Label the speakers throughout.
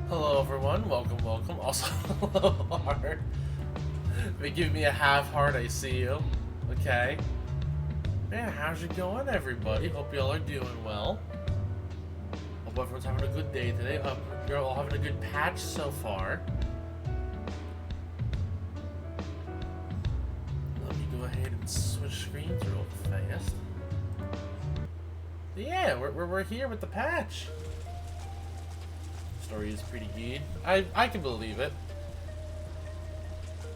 Speaker 1: Hello everyone, welcome. Also, hello heart. They give me a half heart, I see you. Okay. Man, how's it going everybody? Hope y'all are doing well. Hope everyone's having a good day today. Hope you're all having a good patch so far. Let me go ahead and switch screens real fast. Yeah, we're here with the patch. Story is pretty good. I can believe it.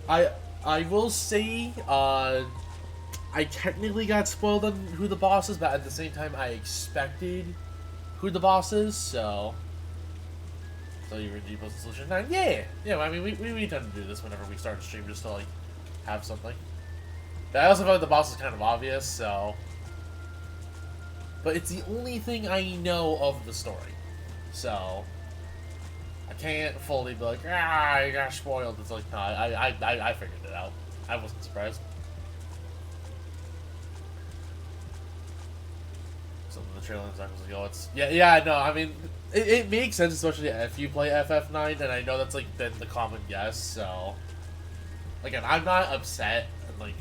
Speaker 1: I will say I technically got spoiled on who the boss is, but at the same time I expected who the boss is, so you were in Post Solution 9? Yeah, I mean we tend to do this whenever we start a stream just to like have something. But I also feel like the boss is kind of obvious, so but it's the only thing I know of the story. So I can't fully be like, I got spoiled. It's like, no, I figured it out. I wasn't surprised. Some of the trailer was like, oh, it's yeah, no, I mean, it makes sense, especially if you play FF9, and I know that's like been the common guess. So, again, I'm not upset, and like,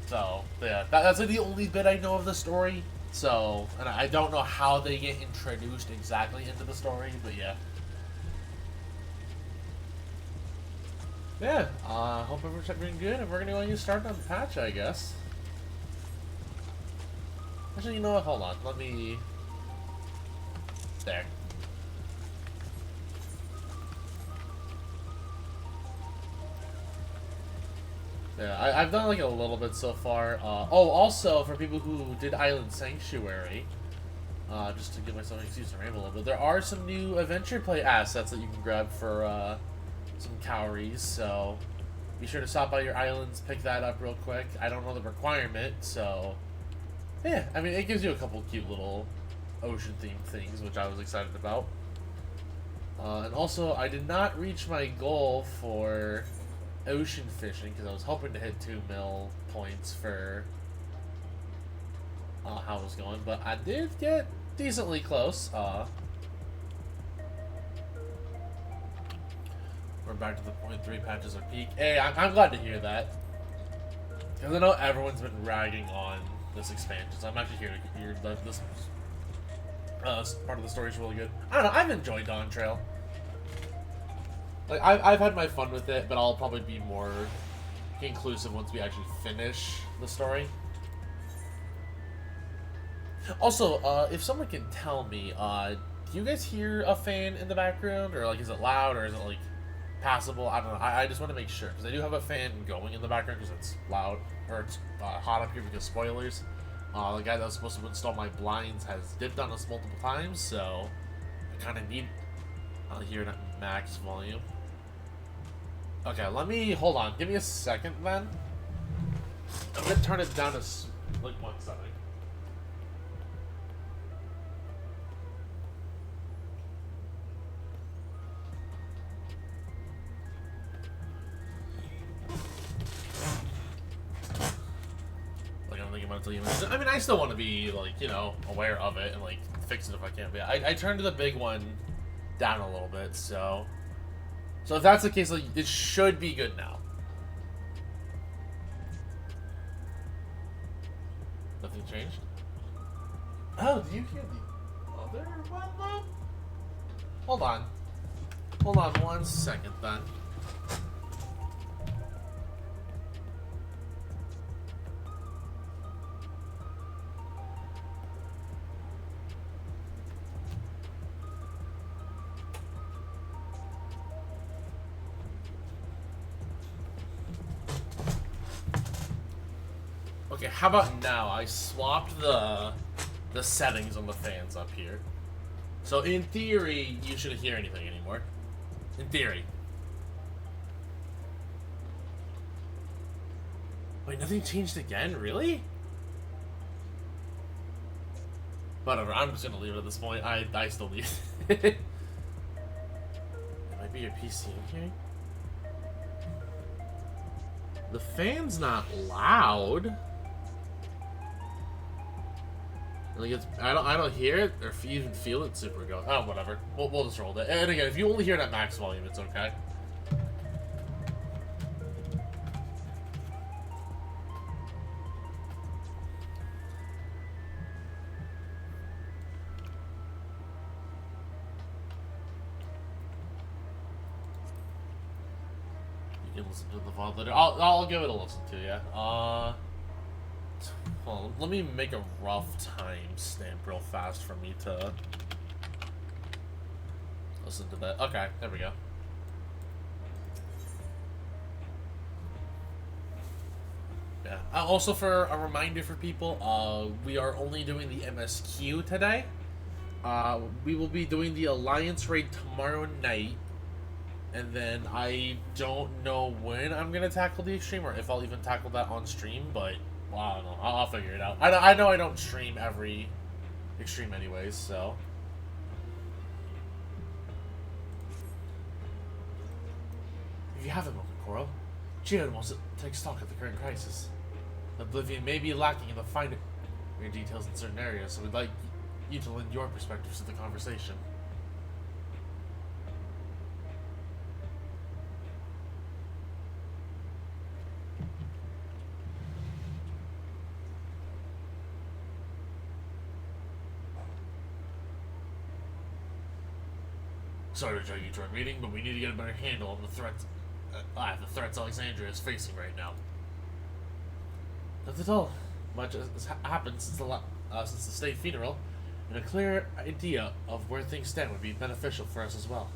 Speaker 1: so yeah, that's like the only bit I know of the story. So, and I don't know how they get introduced exactly into the story, but yeah. Yeah, hope everyone's doing good, and we're gonna go ahead and start on the patch, I guess. Actually, you know what, hold on, let me... There. Yeah, I've done like a little bit so far. Oh, also, for people who did Island Sanctuary, just to give myself an excuse to ramble a little bit, there are some new adventure play assets that you can grab for some calories, so be sure to stop by your islands, pick that up real quick. I don't know the requirement, so yeah, I mean, it gives you a couple cute little ocean-themed things, which I was excited about. And also, I did not reach my goal for ocean fishing because I was hoping to hit 2 mil points for how it was going, but I did get decently close. We're back to the .3 patches of peak. Hey, I'm glad to hear that, because I know everyone's been ragging on this expansion, so I'm actually here to hear that this part of the story is really good. I don't know, I've enjoyed Dawntrail. Like, I've had my fun with it, but I'll probably be more inclusive once we actually finish the story. Also, if someone can tell me, do you guys hear a fan in the background? Or, like, is it loud, or is it, like, passable? I don't know. I just want to make sure, because I do have a fan going in the background because it's loud, or it's hot up here because spoilers. The guy that was supposed to install my blinds has dipped on us multiple times, so I kind of need hear it at max volume. Okay, let me, hold on, give me a second then. I'm gonna turn it down to, like, 1 setting. Like, I'm thinking about it until you mention it. I mean, I still want to be, like, you know, aware of it and, like, fix it if I can. But yeah, I turned the big one down a little bit, so... So if that's the case, like, it should be good now. Nothing changed? Oh, do you hear the other one, though? Hold on. Hold on 1 second, then. Okay, how about now? I swapped the settings on the fans up here. So in theory, you shouldn't hear anything anymore. In theory. Wait, nothing changed again? Really? Whatever, I'm just gonna leave it at this point. I still need it. It might be your PC in here. The fan's not loud. Like I don't hear it or even feel it super good. Oh, whatever. We'll just roll it. And again, if you only hear it at max volume, it's okay. You can listen to the VOD later. I'll give it a listen to, yeah. Well, let me make a rough timestamp real fast for me to listen to that. Okay, there we go. Yeah. Also, for a reminder for people, we are only doing the MSQ today. We will be doing the Alliance raid tomorrow night. And then I don't know when I'm going to tackle the Extreme, or if I'll even tackle that on stream, but well, I don't know. I'll figure it out. I know I don't stream every Extreme anyways, so. If you have a moment, Coral, Jiren wants to take stock of the current crisis. Oblivion may be lacking in the finer details in certain areas, so we'd like you to lend your perspectives to the conversation. Sorry to drag you to our meeting, but we need to get a better handle on the threats Alexandria is facing right now. Not at all. Much has happened since the state funeral, and a clear idea of where things stand would be beneficial for us as well.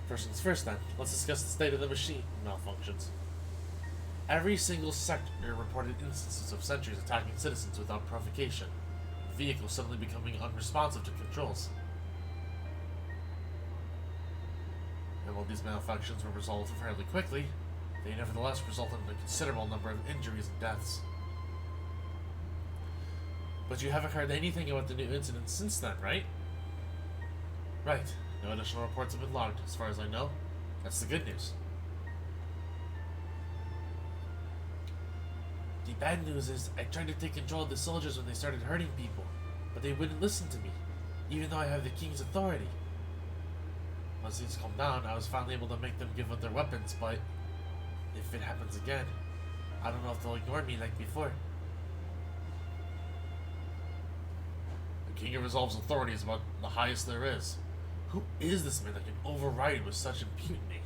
Speaker 1: First things first, then. Let's discuss the state of the machine malfunctions. Every single sector reported instances of sentries attacking citizens without provocation. Vehicles suddenly becoming unresponsive to controls. And while these malfunctions were resolved fairly quickly, they nevertheless resulted in a considerable number of injuries and deaths. But you haven't heard anything about the new incidents since then, right? Right. No additional reports have been logged, as far as I know. That's the good news. The bad news is, I tried to take control of the soldiers when they started hurting people, but they wouldn't listen to me, even though I have the king's authority. Once things calmed down, I was finally able to make them give up their weapons, but if it happens again, I don't know if they'll ignore me like before. The king resolves authority is about the highest there is. Who is this man that can override with such impunity?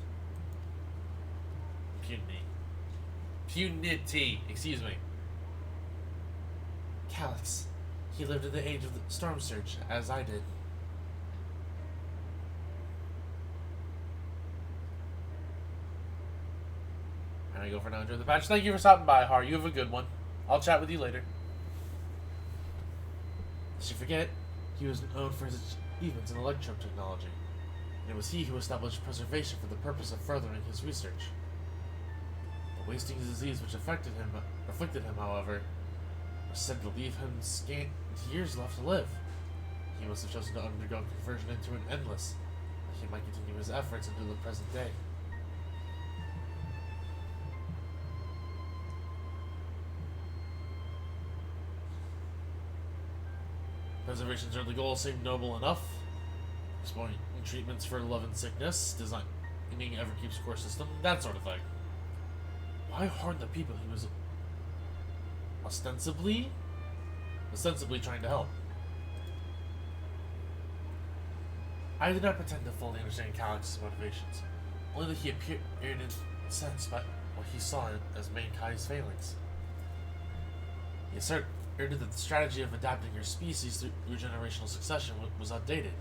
Speaker 1: Punity, excuse me. Calyx. He lived in the age of the Storm Surge, as I did. And I go for now. Enjoy the patch. Thank you for stopping by, Har. You have a good one. I'll chat with you later. Lest you forget, he was known for his achievements in electro technology. And it was he who established preservation for the purpose of furthering his research. The wasting disease which afflicted him, however, was said to leave him scant years left to live. He must have chosen to undergo conversion into an endless, that he might continue his efforts into the present day. Preservation's early goals seemed noble enough. Exploring treatments for love and sickness, designing Everkeep's core system, that sort of thing. Why harm the people he was ostensibly trying to help? I did not pretend to fully understand Calyx's motivations, only that he appeared incensed by what he saw as mankind's failings. He asserted that the strategy of adapting your species through generational succession was outdated,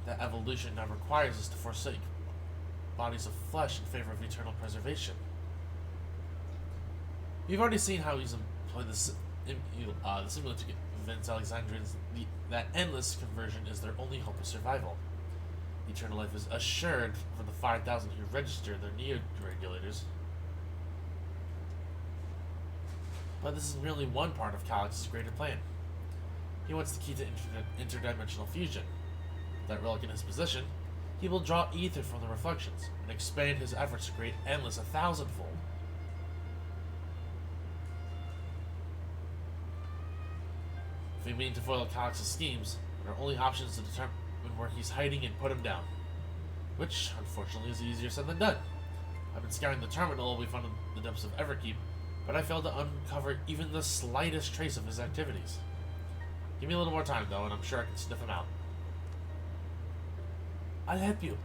Speaker 1: that evolution now requires us to forsake bodies of flesh in favor of eternal preservation. We've already seen how he's employed the simulant to convince Alexandrians that endless conversion is their only hope of survival. Eternal life is assured for the 5,000 who register their neo-regulators. But this is merely one part of Calyx's greater plan. He wants the key to interdimensional fusion. With that relic in his possession, he will draw ether from the reflections and expand his efforts to create endless 1,000-fold. If we mean to foil Calyx's schemes, our only option is to determine where he's hiding and put him down. Which, unfortunately, is easier said than done. I've been scouring the terminal we found in the depths of Everkeep, but I failed to uncover even the slightest trace of his activities. Give me a little more time, though, and I'm sure I can sniff him out. I'll help you.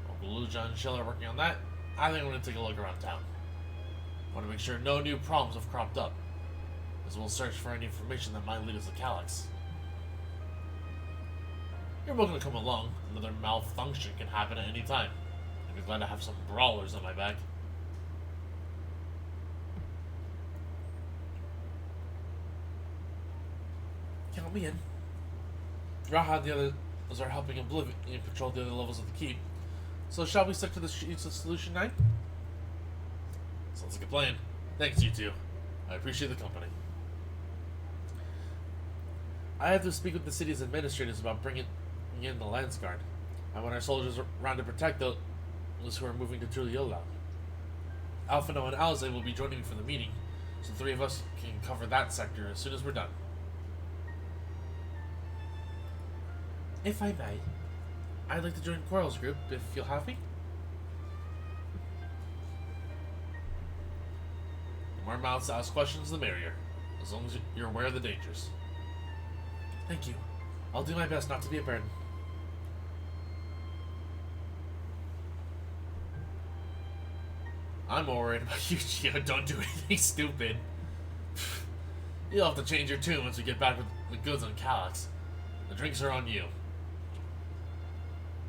Speaker 1: Uncle Luja and Shell are working on that. I think I'm going to take a look around town. I want to make sure no new problems have cropped up, as we'll search for any information that might lead us to Calyx. You're welcome to come along. Another malfunction can happen at any time. I'd be glad to have some brawlers on my back. Count me in. Raha and the others are helping Oblivion patrol the other levels of the keep. So shall we stick to the streets of Solution 9? Sounds like a plan. Thanks, you two. I appreciate the company. I have to speak with the city's administrators about bringing in the Lance Guard. I want our soldiers around to protect those who are moving to Tuliola. Alphino and Alize will be joining me for the meeting, so the three of us can cover that sector as soon as we're done. If I may, I'd like to join Quarrel's group if you'll have me. The more mouths to ask questions, the merrier, as long as you're aware of the dangers. Thank you. I'll do my best not to be a burden. I'm more worried about you, Gio. Don't do anything stupid. You'll have to change your tune once we get back with the goods on Calyx. The drinks are on you.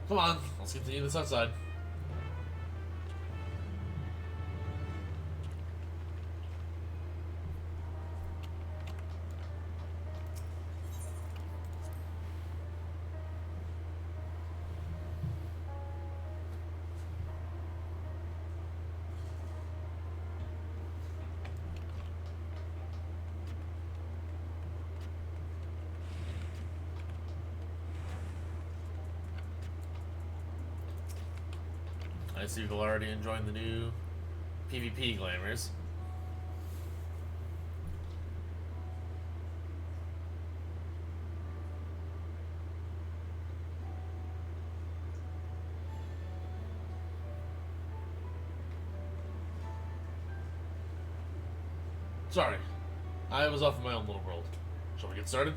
Speaker 1: Come on, let's continue this outside. I see people already enjoying the new PvP glamours. Sorry, I was off in my own little world. Shall we get started?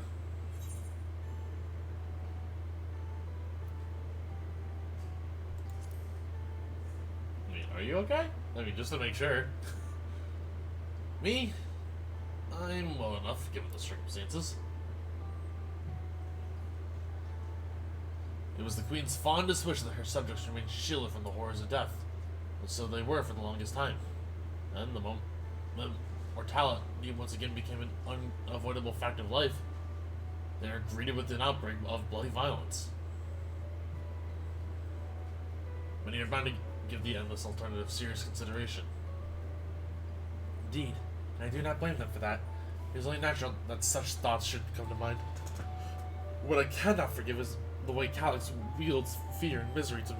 Speaker 1: Are you okay? I mean, just to make sure. Me? I'm well enough, given the circumstances. It was the Queen's fondest wish that her subjects remain shielded from the horrors of death. And so they were for the longest time. And the moment mortality once again became an unavoidable fact of life, they are greeted with an outbreak of bloody violence. Many are bound to give the endless alternative serious consideration. Indeed, and I do not blame them for that. It is only natural that such thoughts should come to mind. What I cannot forgive is the way Calyx wields fear and misery to...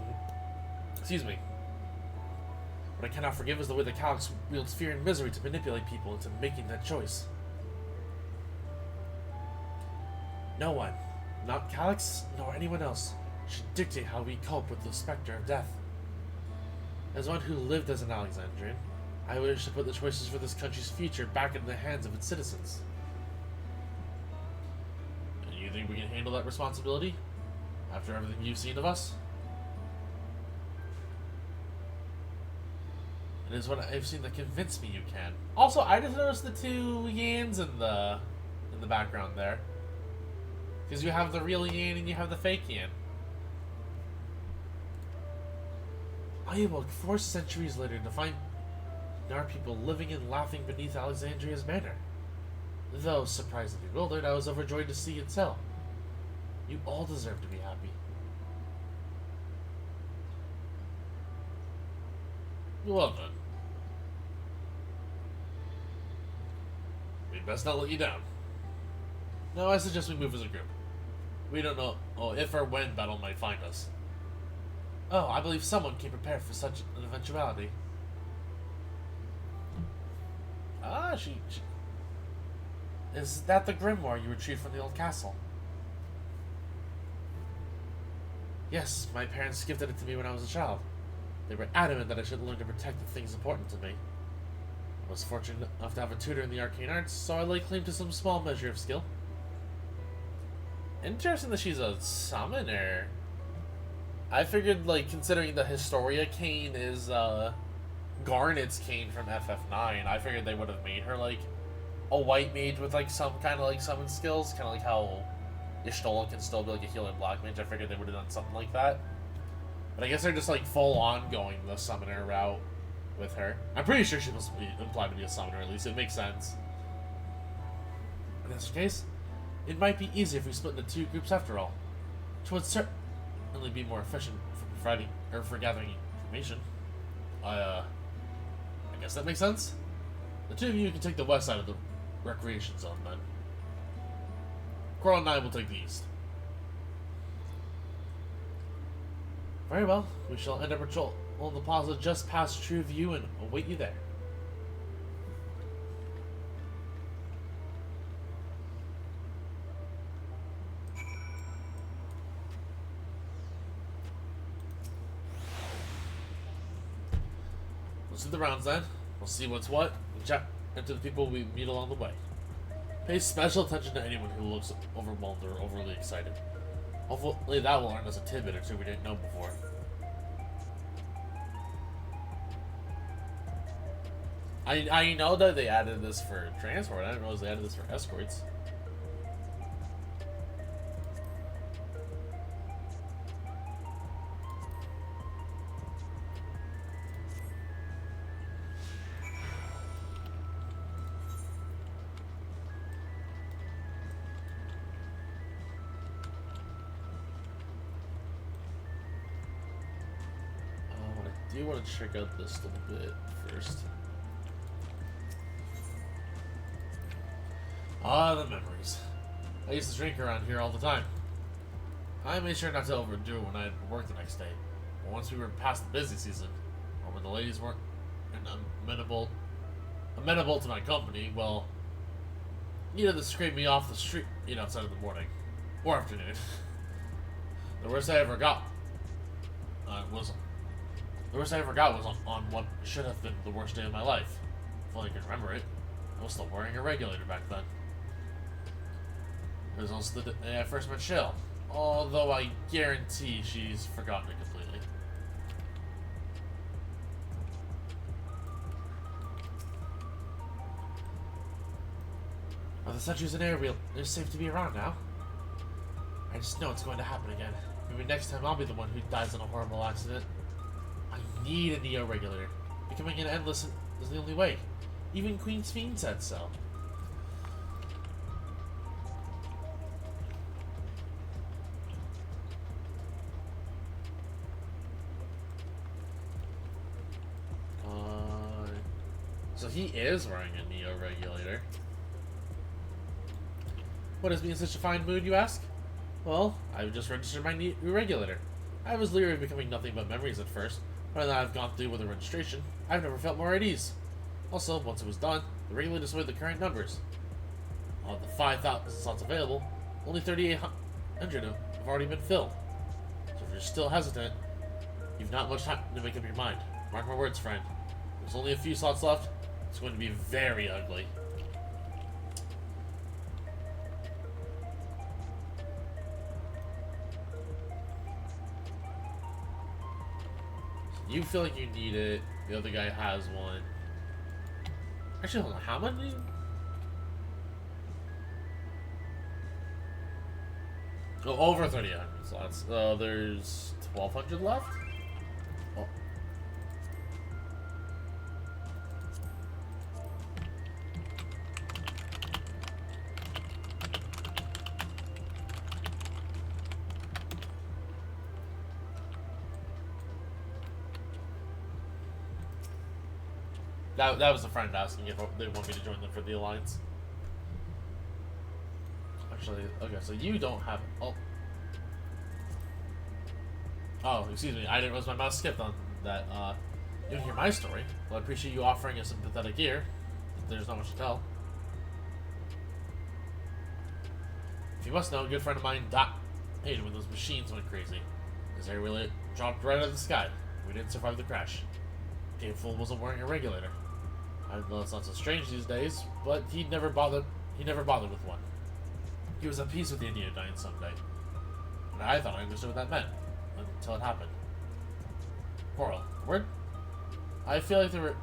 Speaker 1: Excuse me. What I cannot forgive is the way that Calyx wields fear and misery to manipulate people into making that choice. No one, not Calyx, nor anyone else, should dictate how we cope with the specter of death. As one who lived as an Alexandrian, I wish to put the choices for this country's future back into the hands of its citizens. And you think we can handle that responsibility? After everything you've seen of us? It is what I've seen that convinced me you can. Also, I just noticed the two Yans in the background there. Because you have the real Yan and you have the fake Yan. I awoke 4 centuries later to find our people living and laughing beneath Alexandria's manor. Though surprised and bewildered, I was overjoyed to see and tell. You all deserve to be happy. Well done. We'd best not let you down. Now I suggest we move as a group. We don't know if or when battle might find us. Oh, I believe someone came prepared for such an eventuality. She... Is that the grimoire you retrieved from the old castle? Yes, my parents gifted it to me when I was a child. They were adamant that I should learn to protect the things important to me. I was fortunate enough to have a tutor in the arcane arts, so I lay claim to some small measure of skill. Interesting that she's a summoner. I figured, like, considering the Historia cane is, Garnet's cane from FF9, I figured they would have made her, like, a white mage with, like, some kind of, like, summon skills. Kind of like how Y'shtola can still be, like, a healer black mage. I figured they would have done something like that. But I guess they're just, like, full-on going the summoner route with her. I'm pretty sure she must be implied to be a summoner, at least. It makes sense. In this case, it might be easier if we split into 2 groups after all. Which would certainly be more efficient for providing, or for gathering information. I guess that makes sense? The 2 of you can take the west side of the recreation zone, then. Coral and I will take the east. Very well, we shall end our patrol on the plaza just past True View and await you there. We'll see the rounds then. We'll see what's what, and chat into the people we meet along the way. Pay special attention to anyone who looks overwhelmed or overly excited. Hopefully that will earn us a tidbit or two we didn't know before. I know that they added this for transport. I didn't realize they added this for escorts. I do want to check out this little bit first. Ah, the memories. I used to drink around here all the time. I made sure not to overdo it when I had to work the next day. But once we were past the busy season, or when the ladies weren't amenable to my company, well, you had to scrape me off the street, outside in the morning. Or afternoon. The worst I ever got was on what should have been the worst day of my life. If only I can remember it. I was still wearing a regulator back then. It was also the day I first met Shell, although I guarantee she's forgotten it completely. Well, the sentry's an air wheel. They're safe to be around now. I just know it's going to happen again. Maybe next time I'll be the one who dies in a horrible accident. I need a Neo regulator. Becoming an endless is the only way. Even Queen's Fiend said so. So he is wearing a Neo regulator. What has me in such a fine mood, you ask? Well, I've just registered my new regulator. I was leery of becoming nothing but memories at first, but now I've gone through with the registration, I've never felt more at ease. Also, once it was done, the regulator displayed the current numbers. Of the 5,000 slots available, only 3,800 have already been filled. So if you're still hesitant, you've not much time to make up your mind. Mark my words, friend. There's only a few slots left. It's going to be very ugly. You feel like you need it. The other guy has one. Actually, hold on. How many? Oh, over 3,800 slots. There's 1,200 left? Oh. That was a friend asking if they want me to join them for the Alliance. Actually, okay, so you don't have... Oh, excuse me, I didn't realize my mouse skipped on that. You don't hear my story. Well, I appreciate you offering a sympathetic ear. there's not much to tell. If you must know, a good friend of mine hated when those machines went crazy. His air really dropped right out of the sky. We didn't survive the crash. Game Fool wasn't wearing a regulator. I know it's not so strange these days, but he never bothered with one. He was at peace with the idea of dying someday. And I thought I understood what that meant, until it happened. Coral, word? I feel like there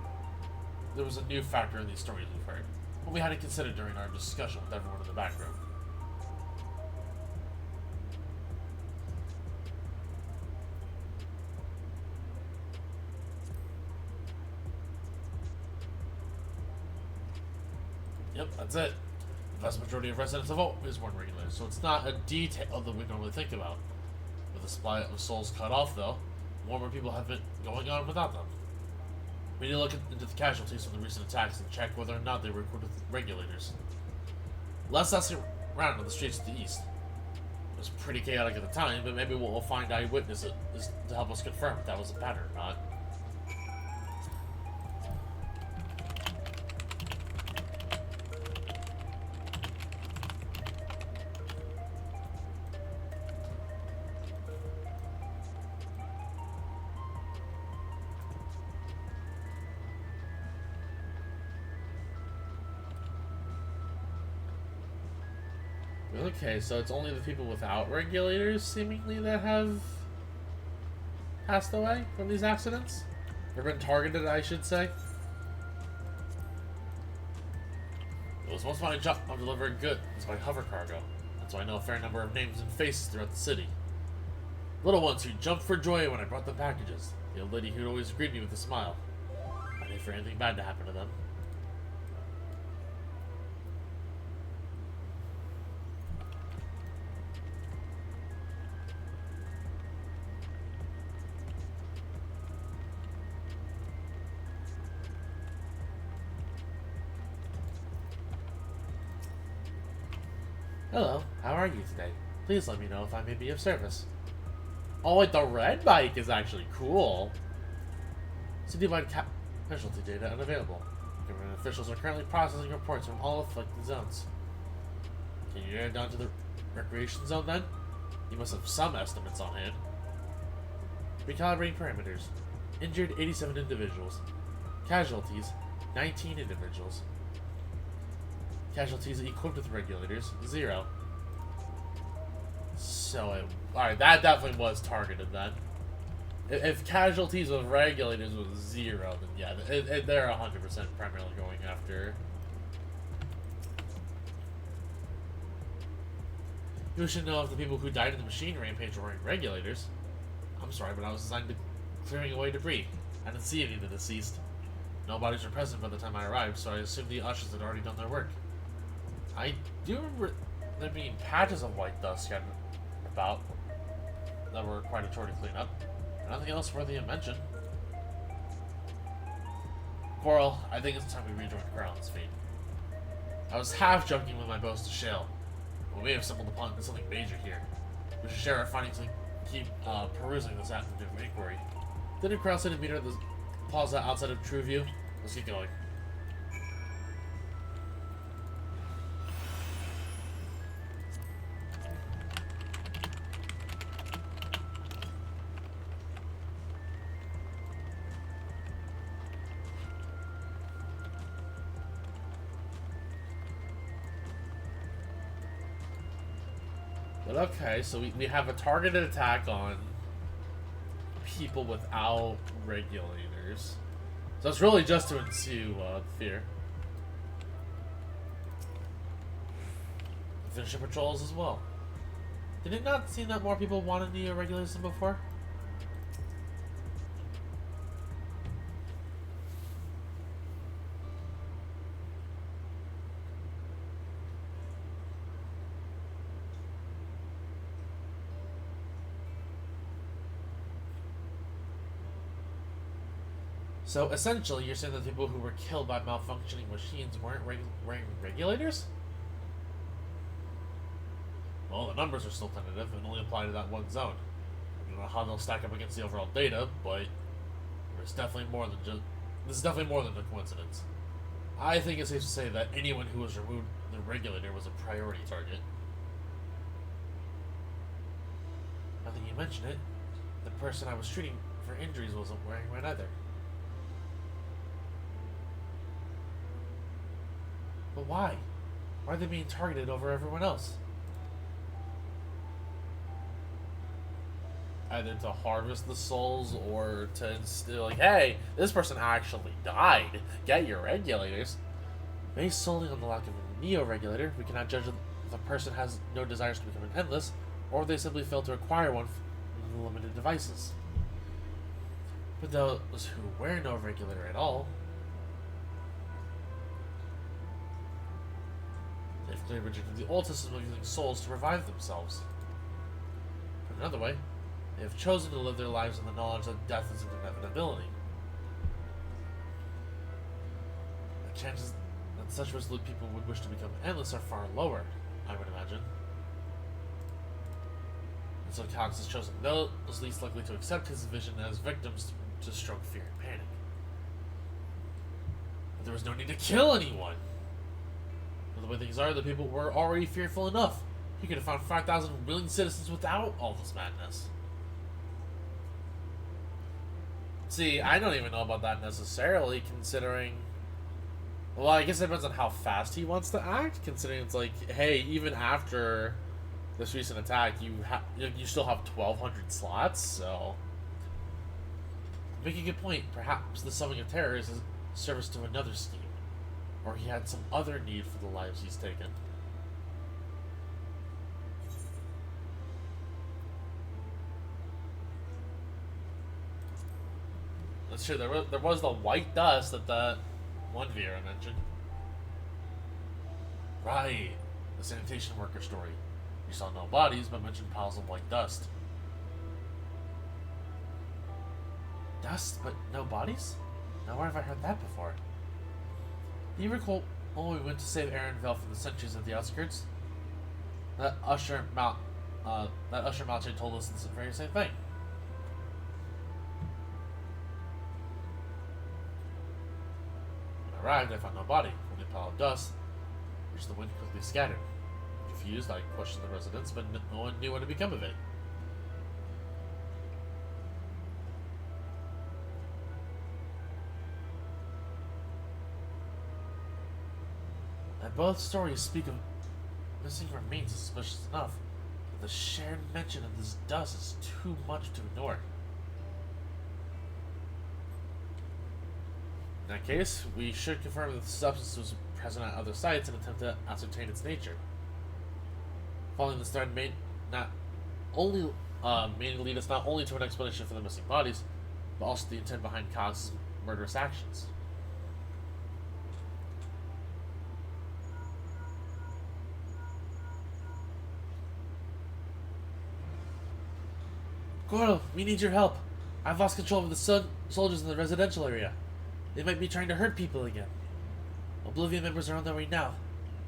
Speaker 1: was a new factor in these stories we've heard, but we hadn't considered during our discussion with everyone in the back room. Yep, that's it. The vast majority of residents have always worn regulators, so it's not a detail that we normally think about. With the supply of souls cut off, though, more and more people have been going on without them. We need to look into the casualties from the recent attacks and check whether or not they were equipped with regulators. Less asking around on the streets to the east. It was pretty chaotic at the time, but maybe we'll find eyewitnesses to help us confirm if that was a pattern or not. Okay, so it's only the people without regulators, seemingly, that have passed away from these accidents? Or been targeted, I should say. It was once my job of delivering goods by hover cargo. That's why I know a fair number of names and faces throughout the city. Little ones who jumped for joy when I brought them packages. The old lady who'd always greet me with a smile. I'd hate for anything bad to happen to them. Hello, how are you today? Please let me know if I may be of service. Oh, wait, the red bike is actually cool. City-wide casualty data unavailable. Government officials are currently processing reports from all afflicted zones. Can you add down to the recreation zone then? You must have some estimates on hand. Recalibrating parameters. Injured 87 individuals. Casualties 19 individuals. Casualties equipped with regulators 0. So, alright, that definitely was targeted then. If casualties with regulators was 0, then yeah, they're 100% primarily going after. You should know if the people who died in the machine rampage were wearing regulators. I'm sorry, but I was assigned to clearing away debris. I didn't see any of the deceased. No bodies were present by the time I arrived, so I assumed the ushers had already done their work. I do remember there being patches of white dust scattered about that were quite a chore to clean up. Nothing else worthy of mention. Coral, I think it's time we rejoin Crowl's fate. I was half joking with my boast to Shale, but we have stumbled upon something major here. We should share our findings and keep perusing this afternoon of inquiry. Didn't Crowl say to meet her at the plaza outside of Trueview? Let's keep going. But okay, so we have a targeted attack on people without regulators. So it's really just to ensue fear. Finish patrols as well. Did it not seem that more people wanted the regulators than before? So, essentially, you're saying that the people who were killed by malfunctioning machines weren't wearing regulators? Well, the numbers are still tentative and only apply to that one zone. I don't know how they'll stack up against the overall data, but there's definitely more than this is definitely more than a coincidence. I think it's safe to say that anyone who was removed the regulator was a priority target. Now that you mention it, the person I was treating for injuries wasn't wearing mine either. But why? Why are they being targeted over everyone else? Either to harvest the souls or to instill, like, hey, this person actually died. Get your regulators. Based solely on the lack of a neo-regulator, we cannot judge if the person has no desires to become an endless, or if they simply failed to acquire one from the limited devices. But those who wear no regulator at all, they've clearly rejected the old system of using souls to revive themselves. Put another way, they have chosen to live their lives in the knowledge that death is an inevitability. The chances that such resolute people would wish to become endless are far lower, I would imagine. And so Cox has chosen those least likely to accept his vision as victims to stroke fear and panic. But there was no need to kill anyone! But the way things are, the people were already fearful enough. He could have found 5,000 willing citizens without all this madness. See, I don't even know about that necessarily, considering... Well, I guess it depends on how fast he wants to act, considering it's like, hey, even after this recent attack, you still have 1,200 slots, so... Make a good point. Perhaps the summoning of terror is a service to another scheme. Or he had some other need for the lives he's taken. That's true, there was the white dust that the one viewer mentioned. Right, the sanitation worker story. You saw no bodies, but mentioned piles of white dust. Dust, but no bodies? Now where have I heard that before? Do you recall when we went to save Aaronville from the sentries of the outskirts? That Usher Malche told us the very same thing. When I arrived, I found no body, only a pile of dust, which the wind quickly scattered. Confused, I questioned the residents, but no one knew what had become of it. And both stories speak of missing remains as suspicious enough, but the shared mention of this dust is too much to ignore. In that case, we should confirm that the substance was present at other sites and attempt to ascertain its nature. Following this thread may lead us not only to an explanation for the missing bodies, but also the intent behind Cox's murderous actions. Goro, we need your help. I've lost control of the soldiers in the residential area. They might be trying to hurt people again. Oblivion members are on their way now.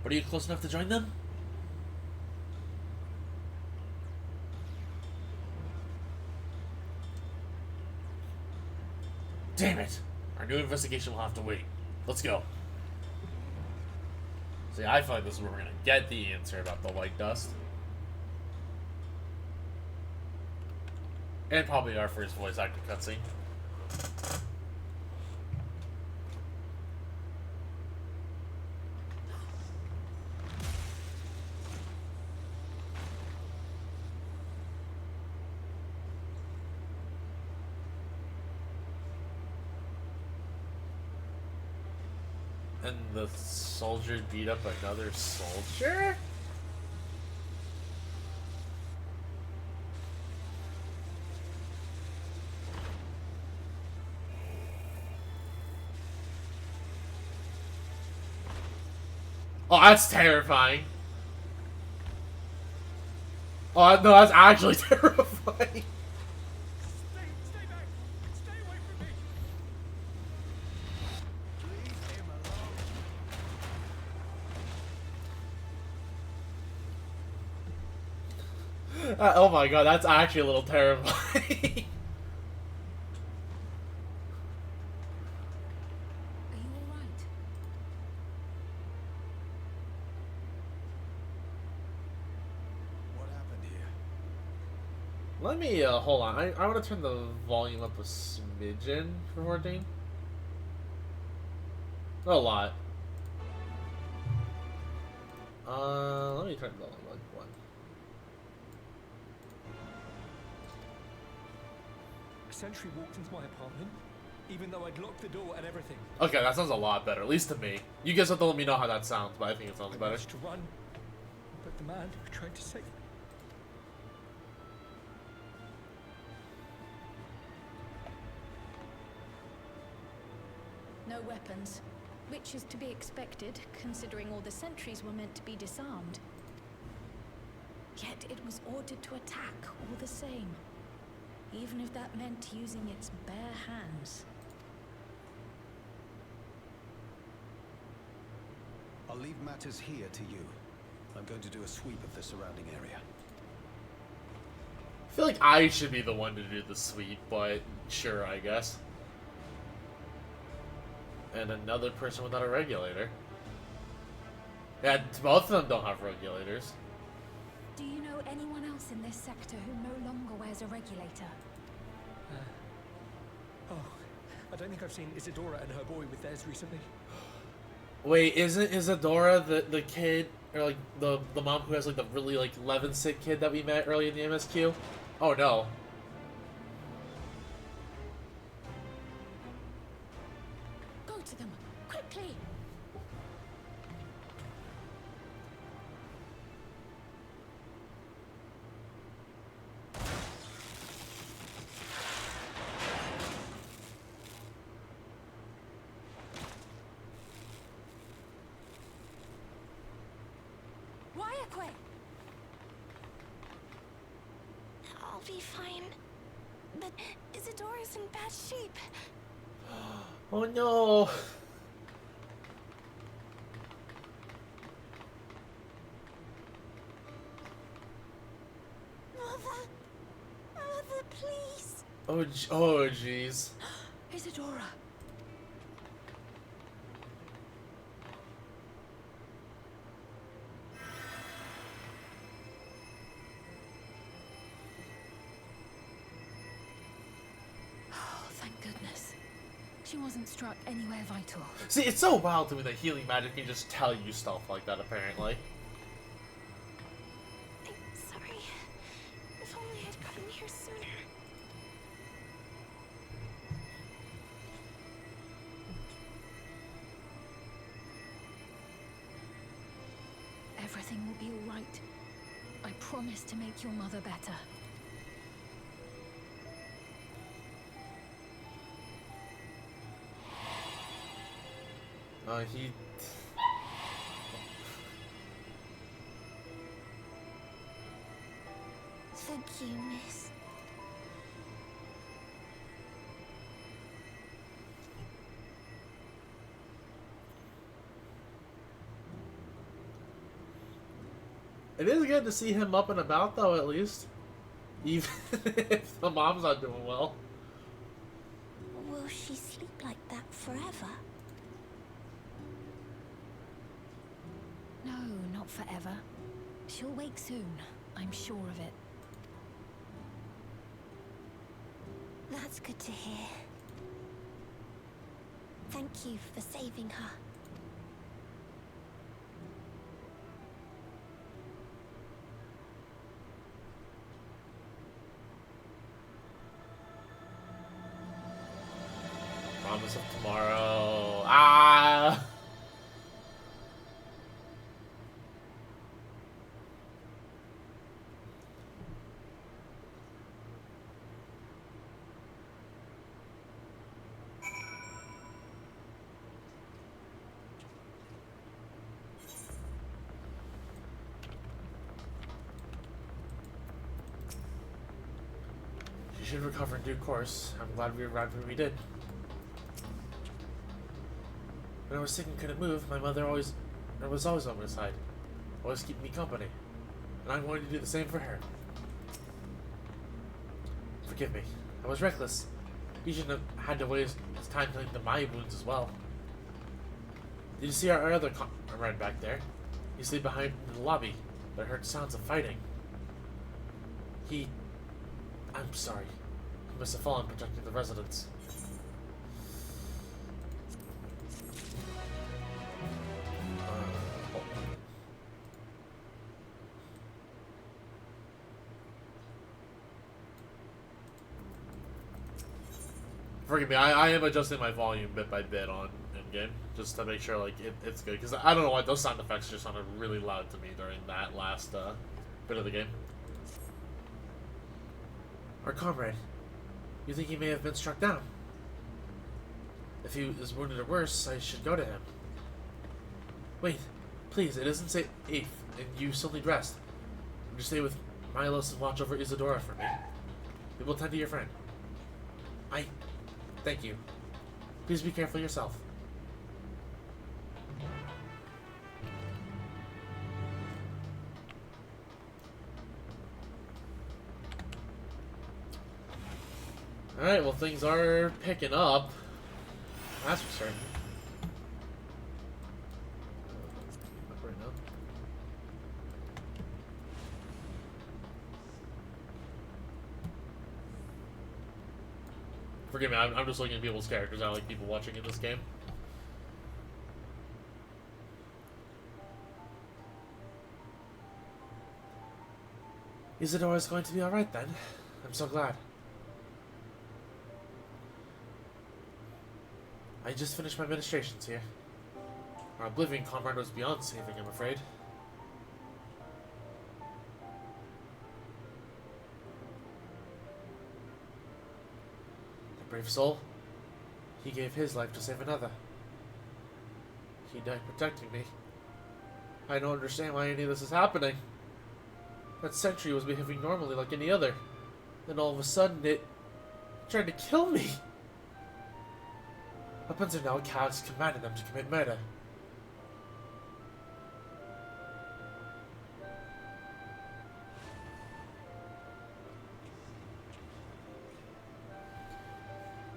Speaker 1: But are you close enough to join them? Damn it! Our new investigation will have to wait. Let's go. See, I feel like this is where we're gonna get the answer about the white dust. And probably our first voice actor cutscene. And the soldier beat up another soldier? Oh, that's terrifying. Oh, no, that's actually terrifying.
Speaker 2: Stay back! Stay away from me! Leave him alone.
Speaker 1: Oh my god, that's actually a little terrifying.
Speaker 3: Are you all right?
Speaker 1: Let me, hold on. I want to turn the volume up a smidgen for 14. Not a lot. Let me turn the volume like 1.
Speaker 2: A sentry walked into my apartment, even though I'd locked the door and everything.
Speaker 1: Okay, that sounds a lot better, at least to me. You guys have to let me know how that sounds, but I think it sounds
Speaker 2: I
Speaker 1: better.
Speaker 2: managed to run, but the man who tried to save me.
Speaker 3: No weapons, which is to be expected, considering all the sentries were meant to be disarmed. Yet it was ordered to attack all the same, even if that meant using its bare hands.
Speaker 4: I'll leave matters here to you. I'm going to do a sweep of the surrounding area.
Speaker 1: I feel like I should be the one to do the sweep, but sure, I guess. And another person without a regulator. Yeah, both of them don't have regulators.
Speaker 3: Do you know anyone else in this sector who no longer wears a regulator?
Speaker 2: Oh, I don't think I've seen Isadora and her boy with theirs recently.
Speaker 1: Wait, isn't Isadora the kid, or like the mom who has like the really like 11 sick kid that we met early in the MSQ? Oh no.
Speaker 3: Go to them, quickly!
Speaker 5: I'll be fine. But Isadora's in bad shape.
Speaker 1: Oh no.
Speaker 5: Mother, please.
Speaker 1: Oh jeez.
Speaker 3: Isadora! Thank goodness. She wasn't struck anywhere vital.
Speaker 1: See, it's so wild to me that healing magic can just tell you stuff like that, apparently.
Speaker 5: I'm sorry. If only I'd gotten here sooner.
Speaker 3: Everything will be all right. I promise to make your mother better.
Speaker 1: He...
Speaker 5: Thank you, miss.
Speaker 1: It is good to see him up and about, though, at least. Even if the mom's not doing well.
Speaker 5: Will she sleep like that forever?
Speaker 3: No, not forever. She'll wake soon. I'm sure of it.
Speaker 5: That's good to hear. Thank you for saving her.
Speaker 1: Promise of tomorrow. Ah! She should recover in due course. I'm glad we arrived when we did. When I was sick and couldn't move, my mother was always on my side, always keeping me company, and I'm going to do the same for her. Forgive me, I was reckless. You shouldn't have had to waste time tending to my wounds as well. Did you see our other comrade back there? He stayed behind in the lobby, but I heard sounds of fighting. He I'm sorry. You must have fallen protecting the residents. Forgive me, I am adjusting my volume bit by bit on in-game, just to make sure like it's good, because I don't know why those sound effects just sounded really loud to me during that last bit of the game. Our comrade, you think he may have been struck down? If he is wounded or worse, I should go to him. Wait, please, it isn't safe, and you still need rest. Would you stay with Milos and watch over Isadora for me? We will tend to your friend. Thank you. Please be careful yourself. Alright, well things are picking up. That's for certain. Right now. Forgive me, I'm just looking at people's characters. I like people watching in this game. Isadora's going to be alright then. I'm so glad. I just finished my ministrations here. Our Oblivion comrade was beyond saving, I'm afraid. Brave soul. He gave his life to save another. He died protecting me. I don't understand why any of this is happening. That sentry was behaving normally like any other. Then all of a sudden it tried to kill me. Weapons are now Calix commanded them to commit murder.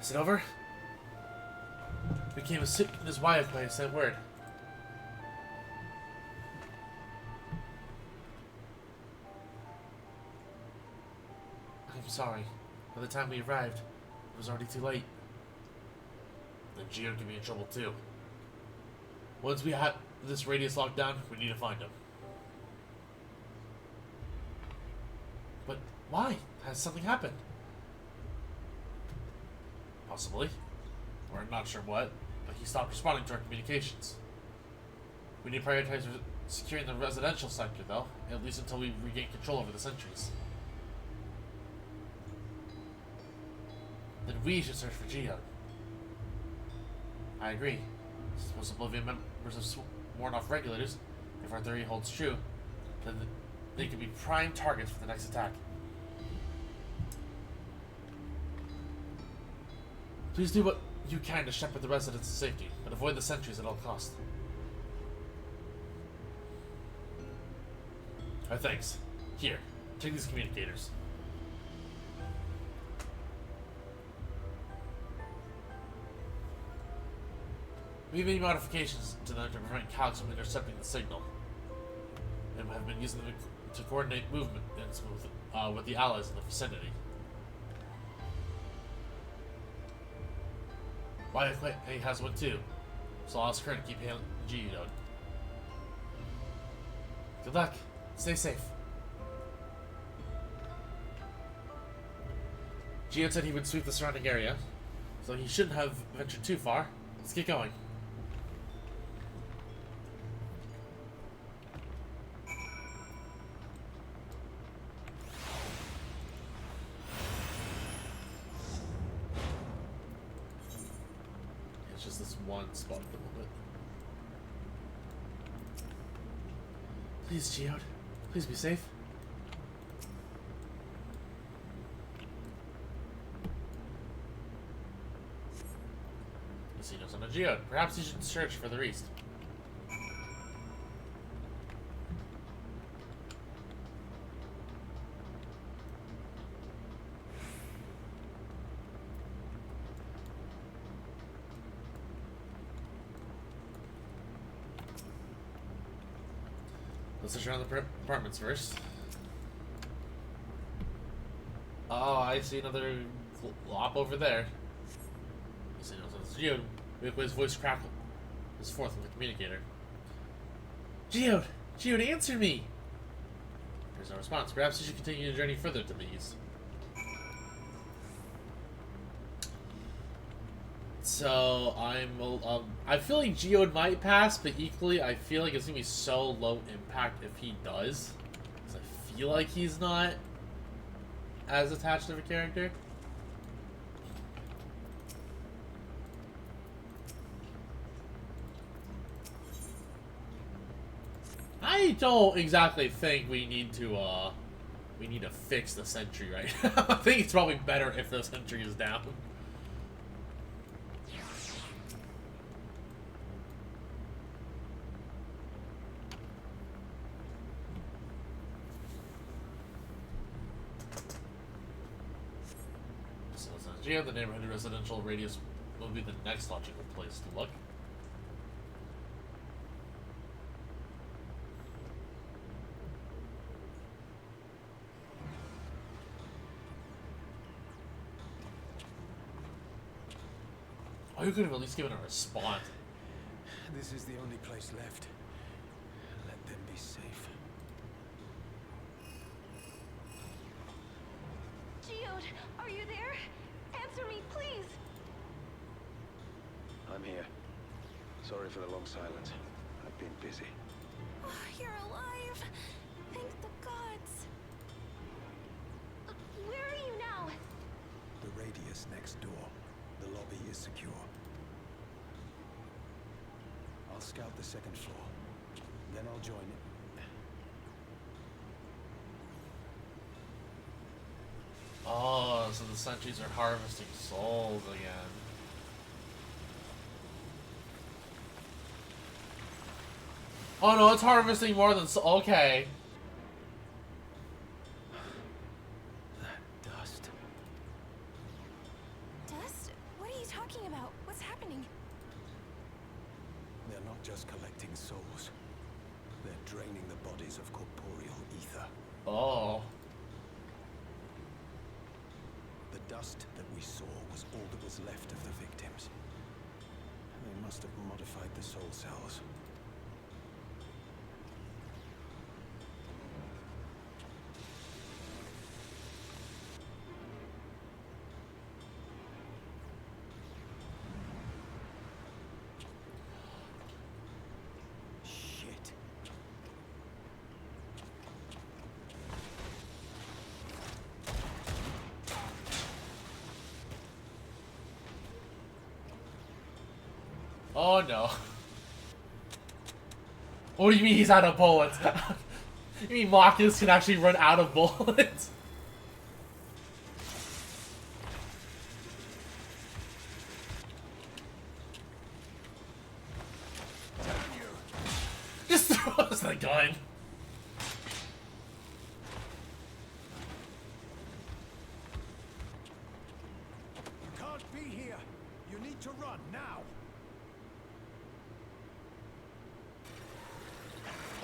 Speaker 1: Is it over? Became as sick as wild by the same word. I'm sorry. By the time we arrived, it was already too late. Then Geo could be in trouble too. Once we have this radius locked down, we need to find him. But why? Has something happened? Possibly. We're not sure what, but he stopped responding to our communications. We need to prioritize securing the residential sector, though, at least until we regain control over the sentries. Then we should search for Geo. I agree. Suppose Oblivion members have sworn off regulators. If our theory holds true, then they could be prime targets for the next attack. Please do what you can to shepherd the residents to safety, but avoid the sentries at all costs. Thanks. Here, take these communicators. We've made modifications to them to prevent Calix from intercepting the signal, and have been using them to coordinate movement with the allies in the vicinity. He has one too, so I'll ask her to keep hailing Geo. Good luck. Stay safe. Geo said he would sweep the surrounding area, so he shouldn't have ventured too far. Let's get going. It's just this one spot at the moment. Please, Geode. Please be safe. You see no sign of Geode. Perhaps you should search further east. Let's search around the apartments first. Oh, I see another glop over there. I see no sense. Geode, make his voice crackle. His fourth with the communicator. Geode! Geode, answer me! There's no response. Perhaps you should continue your journey further to the east. So, I feel like Geode might pass, but equally, I feel like it's gonna be so low impact if he does. Because I feel like he's not as attached of a character. I don't exactly think we need to fix the sentry right now. I think it's probably better if the sentry is down. So, yeah, the neighborhood residential radius will be the next logical place to look. Oh, you could have at least given a response.
Speaker 4: This is the only place left. Let them be safe.
Speaker 5: Geode, are you there? Answer me, please.
Speaker 4: I'm here. Sorry for the long silence. I've been busy.
Speaker 5: Oh, you're alive. Thank the gods. Where are you now?
Speaker 4: The radius next door. The lobby is secure. I'll scout the second floor. Then I'll join it.
Speaker 1: Oh, so the sentries are harvesting souls again. Oh no, it's harvesting more than okay.
Speaker 4: That dust.
Speaker 5: Dust? What are you talking about? What's happening?
Speaker 4: They're not just collecting souls. They're draining the bodies of corporeal ether.
Speaker 1: Oh.
Speaker 4: The dust that we saw was all that was left of the victims. They must have modified the soul cells. Shit.
Speaker 1: Oh no. What do you mean he's out of bullets? You mean Marcus can actually run out of bullets? Just throws the gun.
Speaker 4: You can't be here. You need to run now.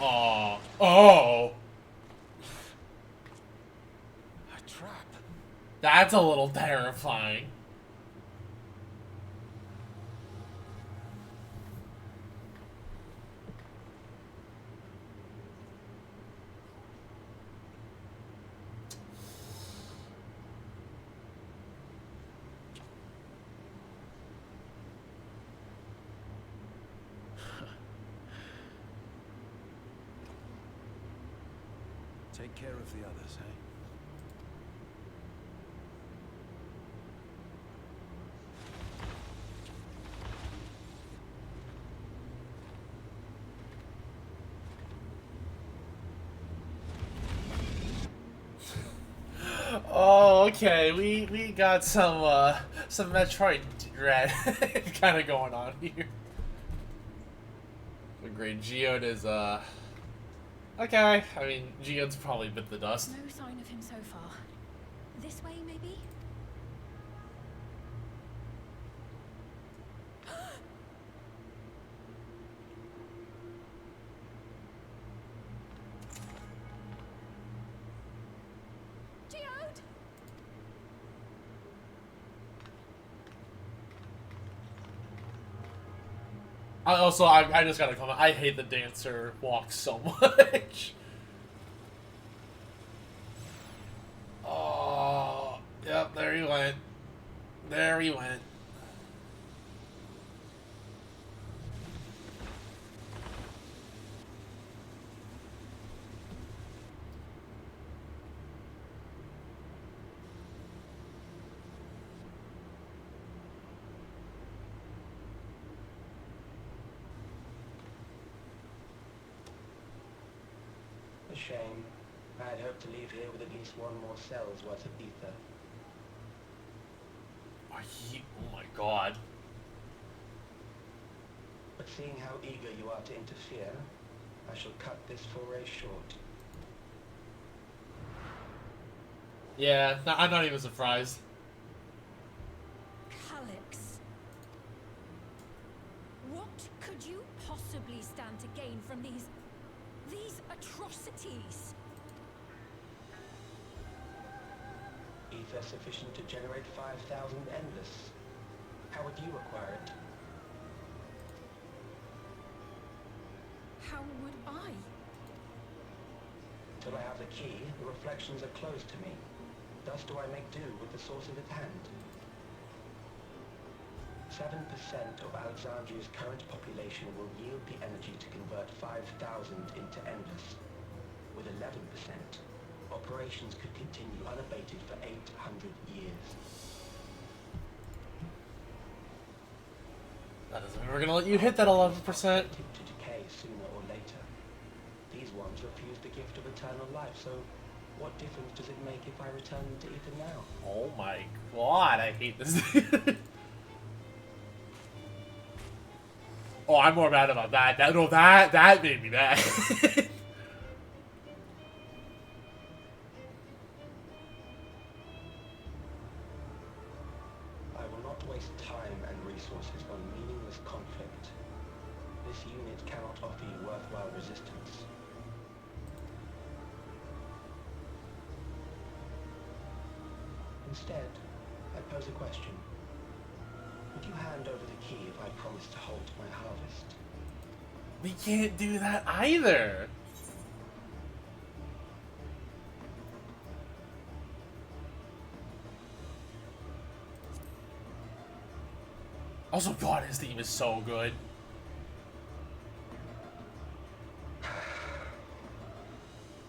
Speaker 1: Oh. Oh.
Speaker 4: A trap.
Speaker 1: That's a little terrifying.
Speaker 4: Take care of the others, eh?
Speaker 1: Oh, okay. We got some Metroid Dread kind of going on here. The great Geode is okay. I mean, Geode's probably bit the dust.
Speaker 3: No sign of him so far. This way, maybe?
Speaker 5: Geode?
Speaker 1: I just gotta comment. I hate the dancer walk so much. Oh, yep, there he went. There he went.
Speaker 6: A shame. I had hoped to leave here with at least one more cell's worth of ether.
Speaker 1: Oh my god.
Speaker 6: But seeing how eager you are to interfere, I shall cut this foray short.
Speaker 1: Yeah, I'm not even surprised.
Speaker 3: Calyx. What could you possibly stand to gain from these atrocities?
Speaker 6: Ether sufficient to generate 5,000 endless. How would you acquire it?
Speaker 3: How would I?
Speaker 6: Till I have the key, the reflections are closed to me. Thus do I make do with the source of its hand. 7% of Alexandria's current population will yield the energy to convert 5,000 into endless. With 11%, operations could continue unabated for 800 years.
Speaker 1: That doesn't mean we're gonna let you hit that 11%.
Speaker 6: To decay sooner or later. These ones refuse the gift of eternal life, so what difference does it make if I return them to ether now?
Speaker 1: Oh my god, I hate this dude. Oh, I'm more mad about that. That made me mad.
Speaker 6: I will not waste time and resources on meaningless conflict. This unit cannot offer you worthwhile resistance. Instead, I pose a question. Would you hand over the key if I promise to halt my harvest?
Speaker 1: We can't do that either. Also, God, his theme is so good.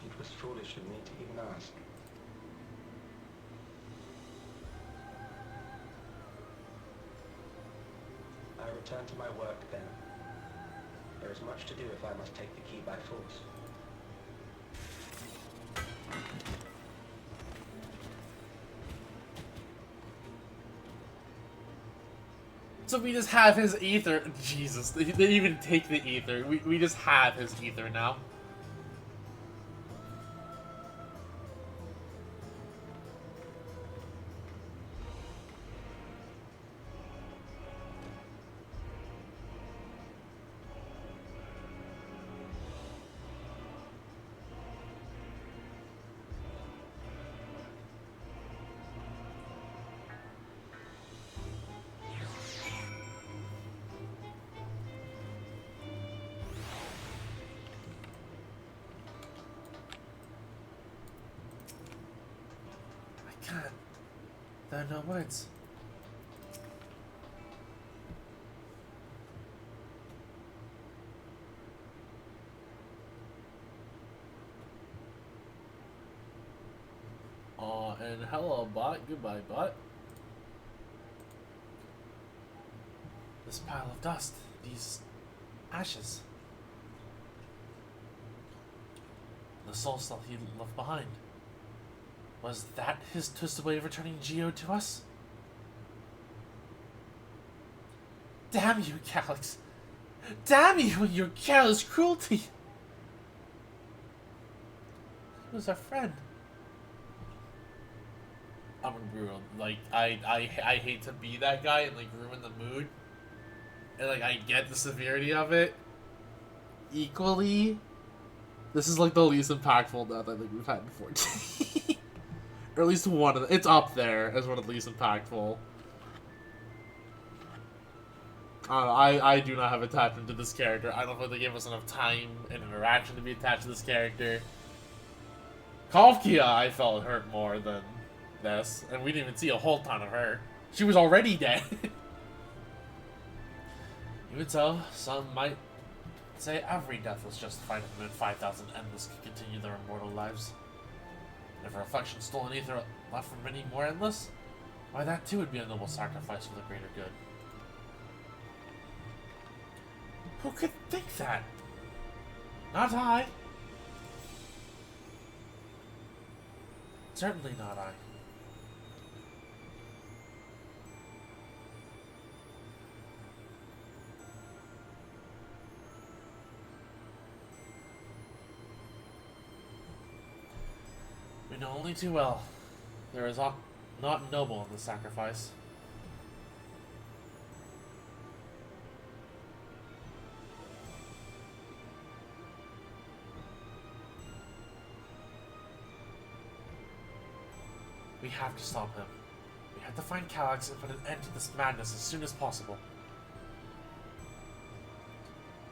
Speaker 6: It was foolish of me to even ask. I return to my work then. There is much to do if I must take the key by force.
Speaker 1: So we just have his ether. Jesus, they didn't even take the ether. We just have his ether now. God, there are no words. And hello, bot. Goodbye, bot. This pile of dust, these ashes. The soul stuff he left behind. Was that his twisted way of returning Geo to us? Damn you, Calyx! Damn you and your careless cruelty! He was our friend. I'm gonna be real. Like, I hate to be that guy and, like, ruin the mood. And, like, I get the severity of it. Equally, this is, like, the least impactful death I think we've had in 14. Or at least one of them. It's up there as one of the least impactful. I do not have attachment to this character. I don't think they gave us enough time and interaction to be attached to this character. Kofkia, I felt hurt more than this, and we didn't even see a whole ton of her. She was already dead. Even so, some might say every death was justified if men 5,000 endless could continue their immortal lives. And if a reflection stolen ether left for many more endless, why that too would be a noble sacrifice for the greater good. Who could think that? Not I. Certainly not I. We know only too well. There is not noble in the sacrifice. We have to stop him. We have to find Calyx and put an end to this madness as soon as possible.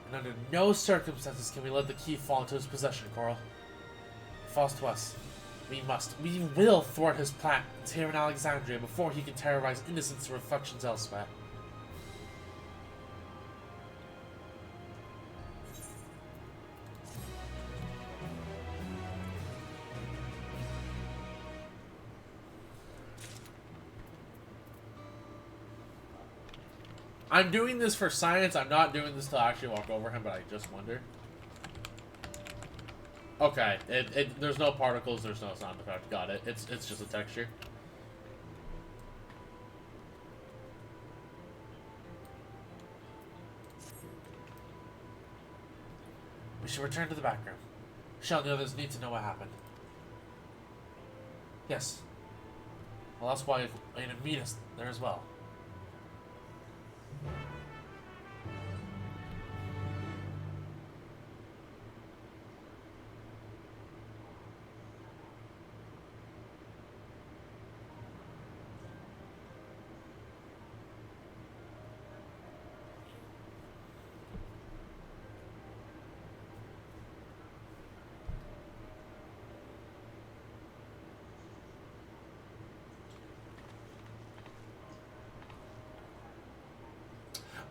Speaker 1: And under no circumstances can we let the key fall into his possession, Coral. It falls to us. We will thwart his plans here in Alexandria before he can terrorize innocents and reflections elsewhere. I'm doing this for science. I'm not doing this to actually walk over him, but I just wonder. Okay, there's no particles, there's no sound effect. Got it. It's just a texture. We should return to the back room. Shell and the others need to know what happened. Yes. Well, that's why I need to meet us there as well.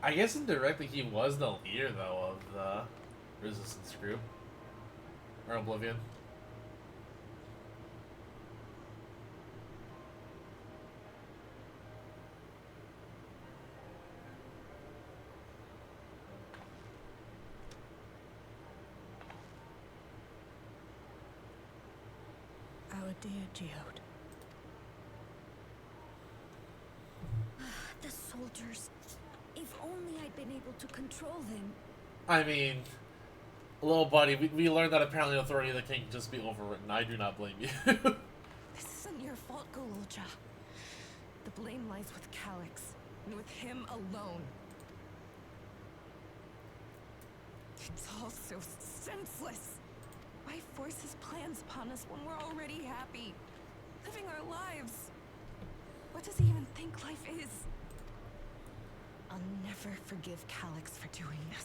Speaker 1: I guess indirectly he was the leader, though, of the resistance group. Or Oblivion.
Speaker 3: Our dear Geode. The soldiers. If only I'd been able to control them.
Speaker 1: I mean, little buddy, we learned that apparently the authority of the king can just be overwritten. I do not blame you.
Speaker 5: This isn't your fault, Golulja. The blame lies with Calyx, and with him alone. It's all so senseless. Why force his plans upon us when we're already happy? Living our lives. What does he even think life is? I'll never forgive Calyx for doing this.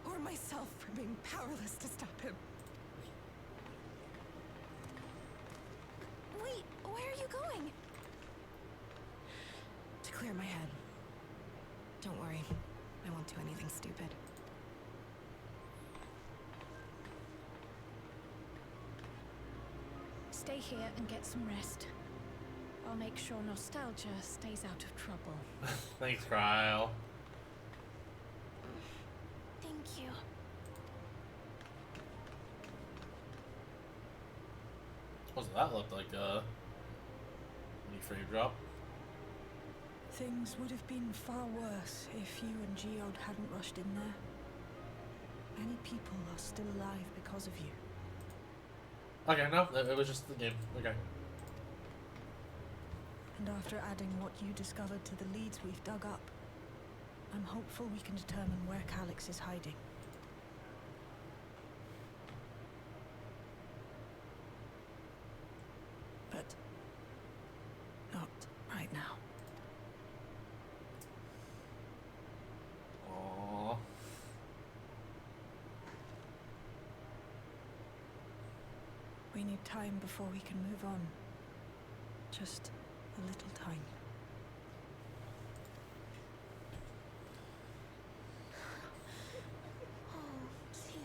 Speaker 5: Or myself for being powerless to stop him. Wait, where are you going? To clear my head. Don't worry, I won't do anything stupid.
Speaker 3: Stay here and get some rest. I'll make sure nostalgia stays out of trouble.
Speaker 1: Thanks, Cryle.
Speaker 5: Thank you.
Speaker 1: Wasn't that look like a frame drop?
Speaker 7: Things would have been far worse if you and Geode hadn't rushed in there. Many people are still alive because of you.
Speaker 1: Okay, no, it was just the game. Okay.
Speaker 7: And after adding what you discovered to the leads we've dug up, I'm hopeful we can determine where Calyx is hiding. But not right now. need time before we can move on. Just a little time.
Speaker 3: Oh, Theod.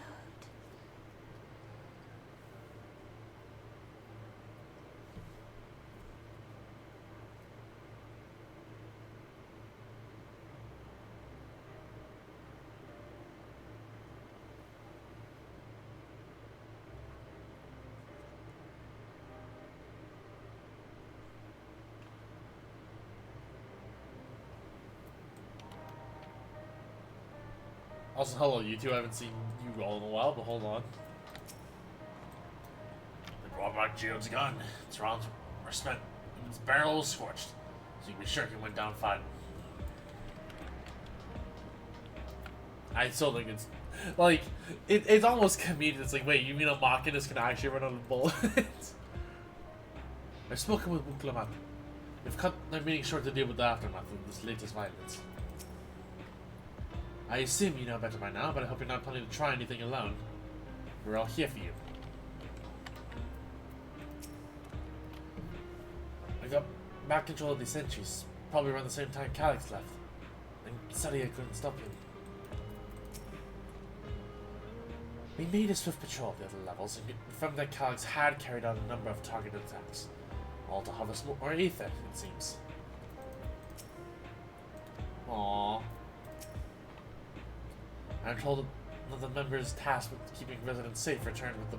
Speaker 1: Also, hello, you two. I haven't seen you all in a while, but hold on. They brought back Geode's gun. Its rounds were spent, and its barrel was scorched, so you can be sure he went down fighting. I still think it's like it's almost comedic. It's like, wait, you mean a Machinist can actually run out of bullets? I've spoken with Buklamat. They've cut their meeting short to deal with the aftermath of this latest violence. I assume you know better by now, but I hope you're not planning to try anything alone. We're all here for you. I got back control of these sentries, probably around the same time Calyx left. And sorry I couldn't stop him. We made a swift patrol of the other levels and confirmed that Calyx had carried out a number of targeted attacks. All to harvest more ether, it seems. Aww. I'm told that the members tasked with keeping residents safe returned with the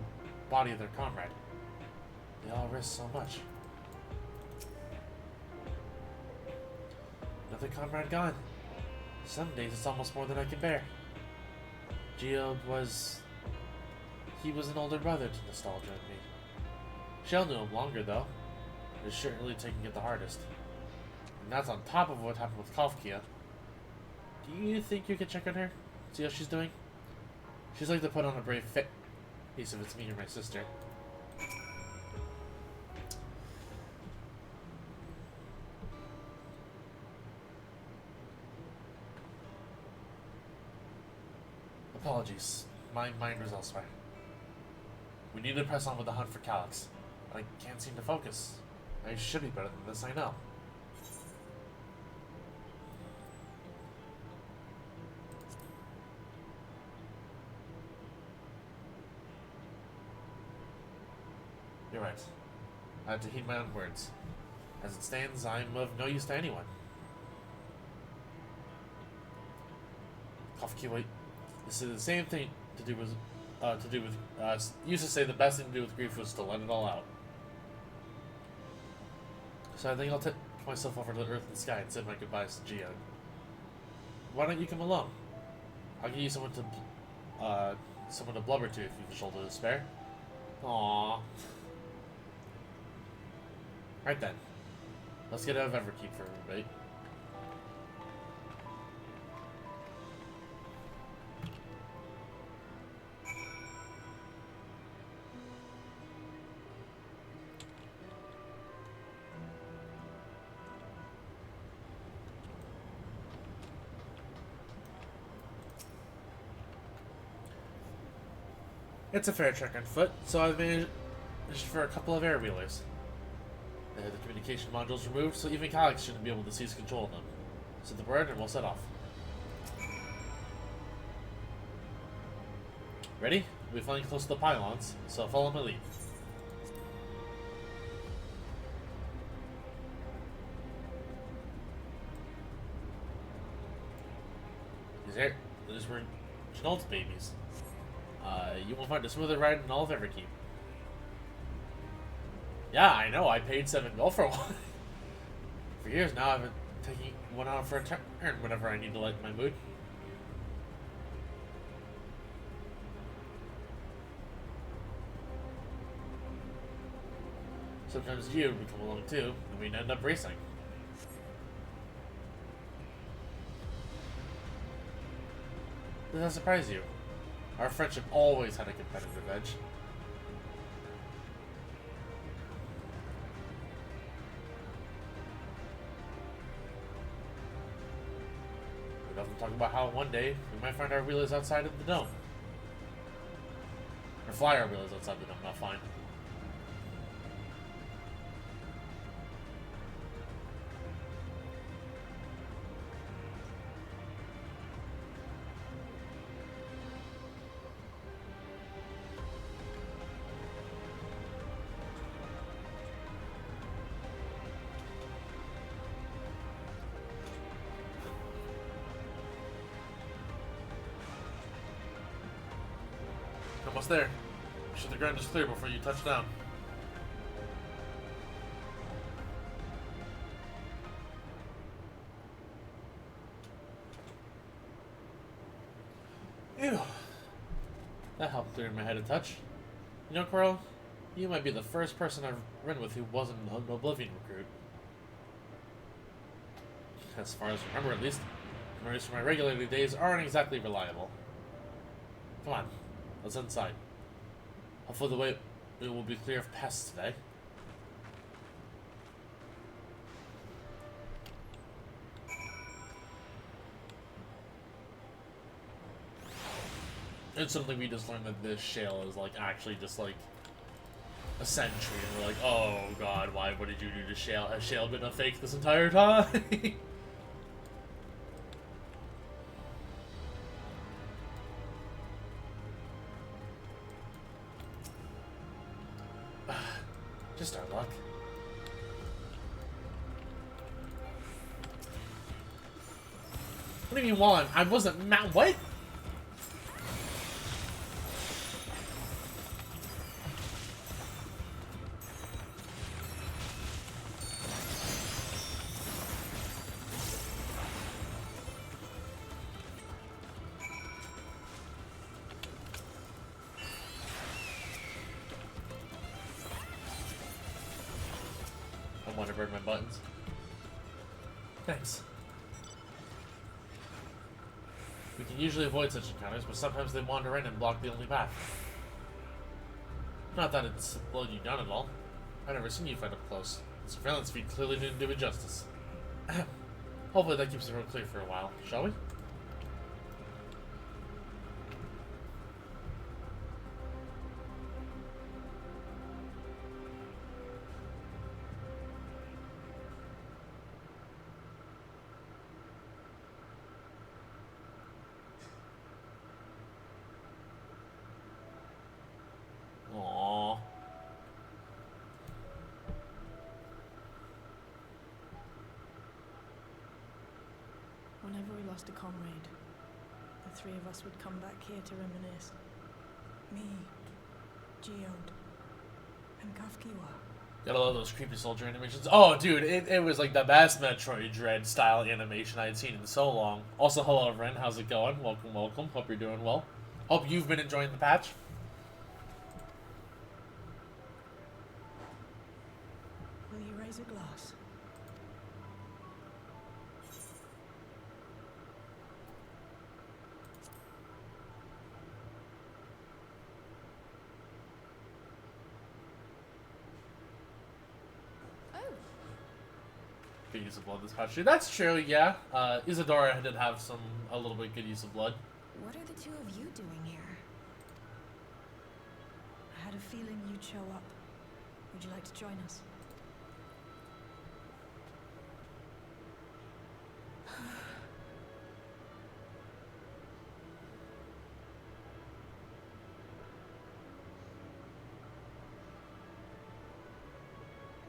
Speaker 1: body of their comrade. They all risked so much. Another comrade gone. Some days it's almost more than I can bear. Geode was... He was an older brother to nostalgia and me. Shell knew him longer though. Is certainly taking it the hardest. And that's on top of what happened with Kalfkia. Do you think you could check on her? See how she's doing? She's like to put on a brave face if it's me or my sister. Apologies. My mind was elsewhere. We need to press on with the hunt for Calyx. I can't seem to focus. I should be better than this, I know. You're right. I had to heed my own words. As it stands, I'm of no use to anyone. Kofki, wait. This is the same thing to do with used to say the best thing to do with grief was to let it all out. So I think I'll take myself over to the earth and sky and say my goodbyes to Geode. Why don't you come along? I'll give you someone to blubber to if you've a shoulder to spare. Aww. Right then. Let's get out of Everkeep for a bit. It's a fair trek on foot, so I've managed for a couple of air wheelers. They had the communication modules removed, so even Calyx shouldn't be able to seize control of them. Set the word and we'll set off. Ready? We'll be flying close to the pylons, so follow my lead. These were Chenault's babies. You will find a smoother ride in all of Everkeep. Yeah, I know, I paid $7 for one. For years now, I've been taking one out for a turn whenever I need to lighten my mood. Sometimes you would come along too, and we'd end up racing. Does that surprise you? Our friendship always had a competitive edge. We'd often talk about how one day we might find our wheelers outside of the dome. Or fly our wheelers outside the dome, not fine. Almost there. Make sure the ground is clear before you touch down. Ew. That helped clear my head a touch. You know, Crow, you might be the first person I've run with who wasn't an Oblivion recruit. As far as I remember, at least. Memories from my regular days aren't exactly reliable. Come on, let's head inside. Hopefully the way it will be clear of pests today. It's something we just learned that this shale is like actually just like a century, and we're like, oh god, what did you do to shale? Has shale been a fake this entire time? Just our luck. What do you want? I wasn't mad. What? I want to burn my buttons. Thanks. We can usually avoid such encounters, but sometimes they wander in and block the only path. Not that it's slowed you down at all. I've never seen you fight up close. The surveillance feed clearly didn't do it justice. Hopefully that keeps the road clear for a while, shall we? Aww.
Speaker 7: Whenever we lost a comrade, the three of us would come back here to reminisce. Me, Geode, and Kafkiwa.
Speaker 1: Gotta love those creepy soldier animations. Oh, dude, it was like the best Metroid Dread style animation I had seen in so long. Also, hello, Ren. How's it going? Welcome, welcome. Hope you're doing well. Hope you've been enjoying the patch.
Speaker 7: Will you raise a glass?
Speaker 1: Good use of blood this patch. That's true, yeah. Isadora did have a little bit good use of blood.
Speaker 5: What are the two of you doing here?
Speaker 7: I had a feeling you'd show up. Would you like to join us?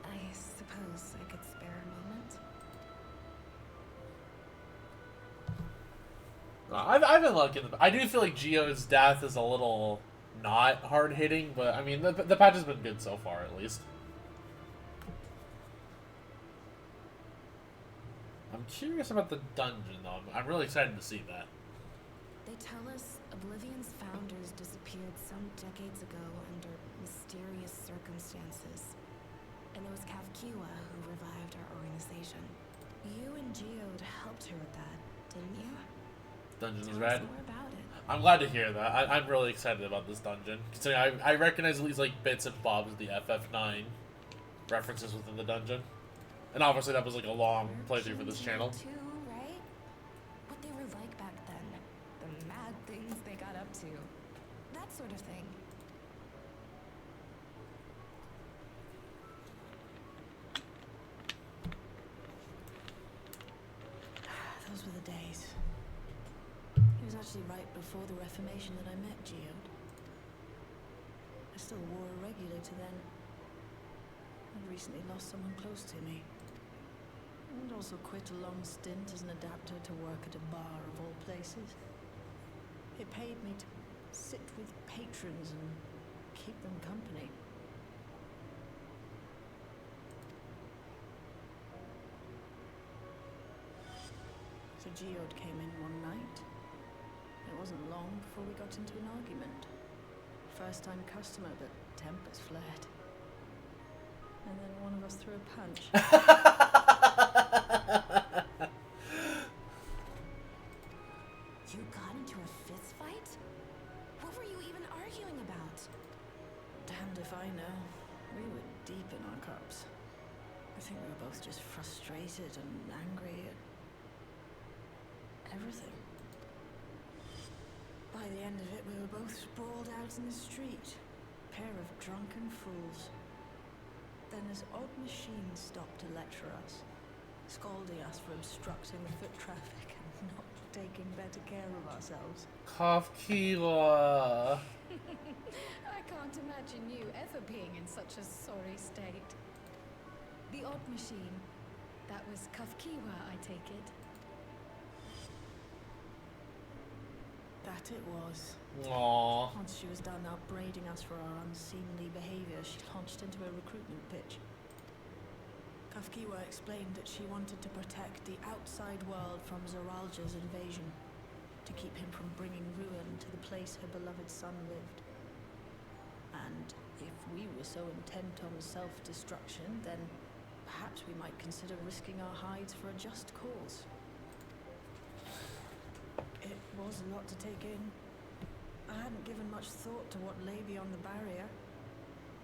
Speaker 5: I suppose I could spare a moment.
Speaker 1: I've been looking. I do feel like Geo's death is a little not hard hitting, but I mean the patch has been good so far, at least. I'm curious about the dungeon, though. I'm really excited to see that.
Speaker 5: They tell us Oblivion's founders disappeared some decades ago under mysterious circumstances. And it was Kafkiwa who revived our organization. You and Geode helped her with that, didn't you?
Speaker 1: Dungeon is
Speaker 5: Tell us
Speaker 1: rad.
Speaker 5: more about it.
Speaker 1: I'm glad to hear that. I'm really excited about this dungeon. Considering I recognize at least like bits and bobs of the FF9 references within the dungeon. And obviously that was like a long playthrough for this channel.
Speaker 5: Too, right? What they were like back then. The mad things they got up to. That sort of thing.
Speaker 7: Those were the days. It was actually right before the Reformation that I met Geode. I still wore a regulator then. I'd recently lost someone close to me. And also quit a long stint as an adapter to work at a bar of all places. It paid me to sit with patrons and keep them company. So Geode came in one night. It wasn't long before we got into an argument. First-time customer, but tempers flared. And then one of us threw a punch.
Speaker 5: You got into a fist fight? What were you even arguing about?
Speaker 7: Damned if I know. We were deep in our cups. I think we were both just frustrated and angry at everything. By the end of it, we were both sprawled out in the street. Pair of drunken fools. Then this odd machine stopped to lecture us, scolding us for obstructing the foot traffic and not taking better care of ourselves.
Speaker 1: Kafkiwa.
Speaker 3: I can't imagine you ever being in such a sorry state. The odd machine. That was Kafkiwa, I take it.
Speaker 7: That it was.
Speaker 1: Aww.
Speaker 7: Once she was done upbraiding us for our unseemly behavior, she launched into a recruitment pitch. Kafkiwa explained that she wanted to protect the outside world from Zoralja's invasion, to keep him from bringing ruin to the place her beloved son lived. And if we were so intent on self-destruction, then perhaps we might consider risking our hides for a just cause. It was a lot to take in. I hadn't given much thought to what lay beyond the barrier.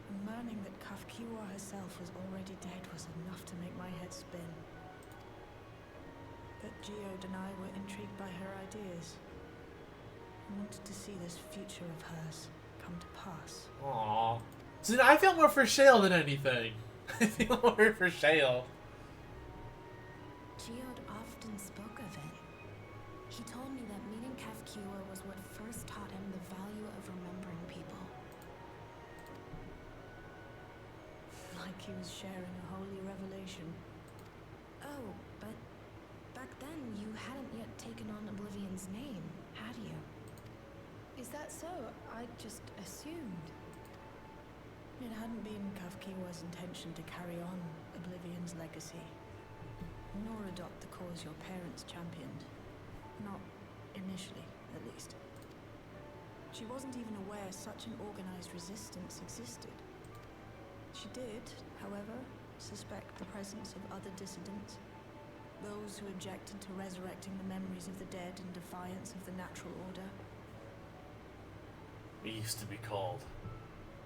Speaker 7: And learning that Kafkiwa herself was already dead was enough to make my head spin. But Geode and I were intrigued by her ideas. I wanted to see this future of hers come to pass.
Speaker 1: Aww. See, I feel more for Shale than anything. I feel more for Shale.
Speaker 5: Geode often spoke of it. He told me that meeting Kafkiwa was what first taught him the value of remembering people.
Speaker 7: Like he was sharing a holy revelation.
Speaker 5: Oh, but back then you hadn't yet taken on Oblivion's name, had you?
Speaker 3: Is that so? I just assumed.
Speaker 7: It hadn't been Kafkiwa's intention to carry on Oblivion's legacy, nor adopt the cause your parents championed. Not initially, at least. She wasn't even aware such an organized resistance existed. She did, however, suspect the presence of other dissidents, those who objected to resurrecting the memories of the dead in defiance of the natural order.
Speaker 1: We used to be called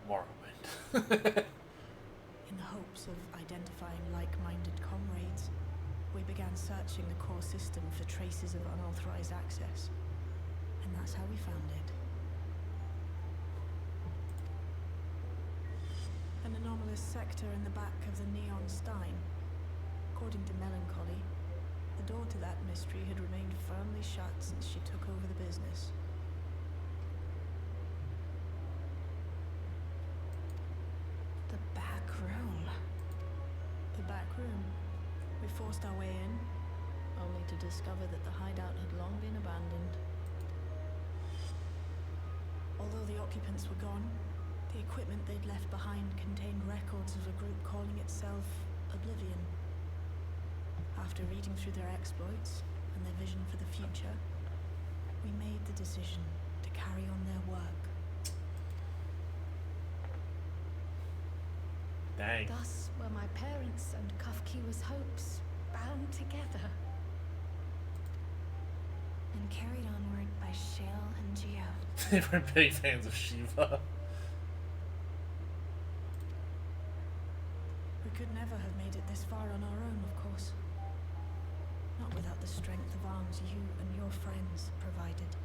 Speaker 1: Morrowind.
Speaker 7: In the hopes of identifying like-minded comrades, we began searching the core system for traces of unauthorized access. And that's how we found it. An anomalous sector in the back of the Neon Stein. According to Melancholy, the door to that mystery had remained firmly shut since she took over the business.
Speaker 5: The back room.
Speaker 7: The back room. We forced our way in, only to discover that the hideout had long been abandoned. Although the occupants were gone, the equipment they'd left behind contained records of a group calling itself Oblivion. After reading through their exploits and their vision for the future, we made the decision to carry on their work.
Speaker 1: Dang.
Speaker 3: Thus were my parents and Kafkiwa's hopes bound together.
Speaker 5: And carried onward by Shale and Geode.
Speaker 1: They were big fans of Shiva.
Speaker 7: We could never have made it this far on our own, of course. Not without the strength of arms you and your friends provided.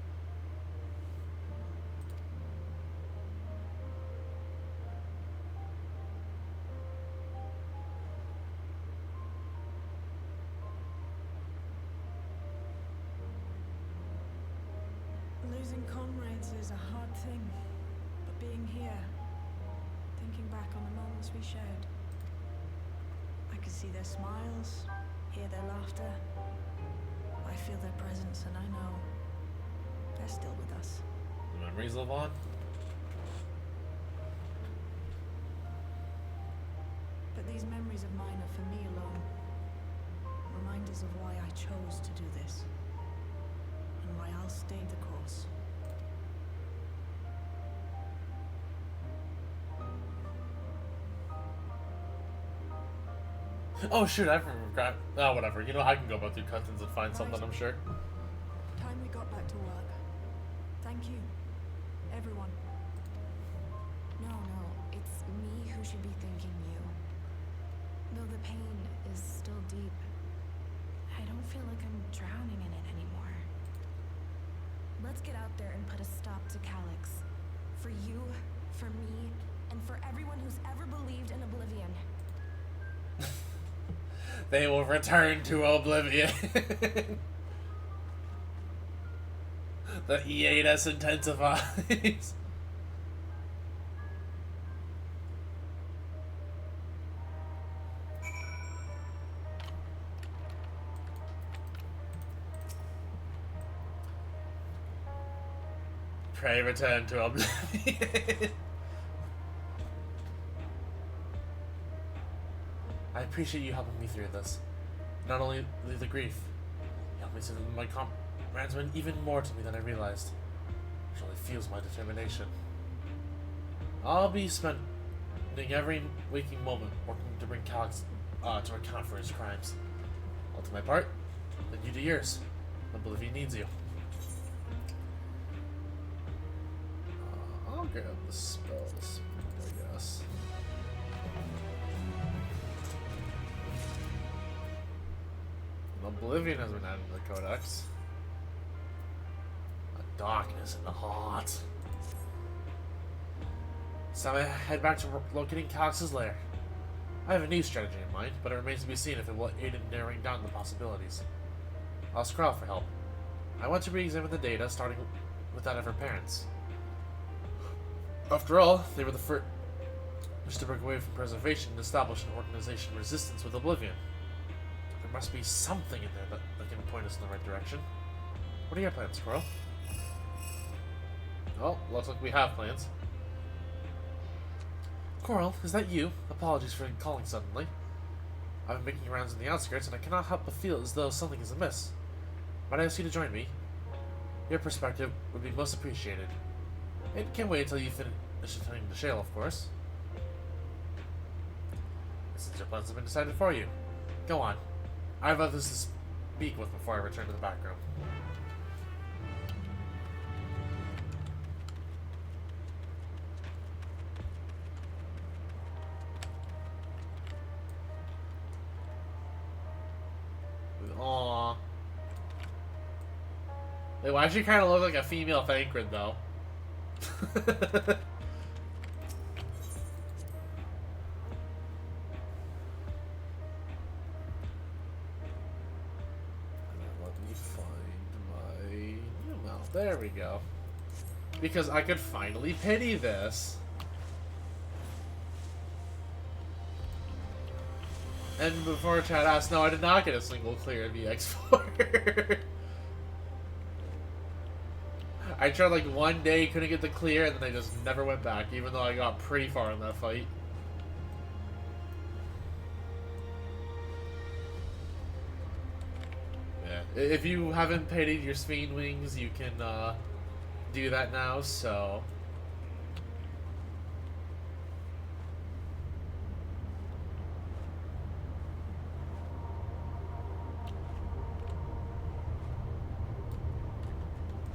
Speaker 7: Losing comrades is a hard thing, but being here, thinking back on the moments we shared, I could see their smiles, hear their laughter. I feel their presence, and I know they're still with us.
Speaker 1: memories live on.
Speaker 7: But these memories of mine are for me alone. Reminders of why I chose to do this. And why I'll stay the course.
Speaker 1: Oh shoot, I forgot. Oh, whatever. You know, I can go back through cutscenes and find something, I'm sure.
Speaker 7: Time we got back to work. Thank you, everyone.
Speaker 5: No, it's me who should be thanking you. Though the pain is still deep, I don't feel like I'm drowning in it anymore. Let's get out there and put a stop to Calyx. For you, for me, and for everyone who's ever believed in Oblivion.
Speaker 1: They will return to Oblivion. The hiatus intensifies. Pray return to Oblivion. I appreciate you helping me through this. Not only the grief, you helped me see that my comrades meant even more to me than I realized, which only fuels my determination. I'll be spending every waking moment working to bring Calyx to account for his crimes. I'll do my part, then you do yours. Oblivion needs you. I'll grab the spells, I guess. Oblivion has been added to the Codex. A darkness in the heart. It's time I head back to locating Calyx's lair. I have a new strategy in mind, but it remains to be seen if it will aid in narrowing down the possibilities. I'll ask Crow for help. I want to re-examine the data, starting with that of her parents. After all, they were the first to break away from preservation and establish an organization resistance with Oblivion. There must be something in there that can point us in the right direction. What are your plans, Squirrel? Oh, looks like we have plans. Coral, is that you? Apologies for calling suddenly. I've been making rounds in the outskirts, and I cannot help but feel as though something is amiss. Might I ask you to join me? Your perspective would be most appreciated. It can't wait until you finish attending the Shale, of course. Since your plans have been decided for you. Go on. I have others to speak with before I return to the back room. Aww. Wait, why does she kind of look like a female Thancred, though? There we go. Because I could finally pity this. And before chat asked, no, I did not get a single clear in the X4. I tried like one day, couldn't get the clear, and then I just never went back, even though I got pretty far in that fight. If you haven't painted your Sphinx wings, you can do that now, so...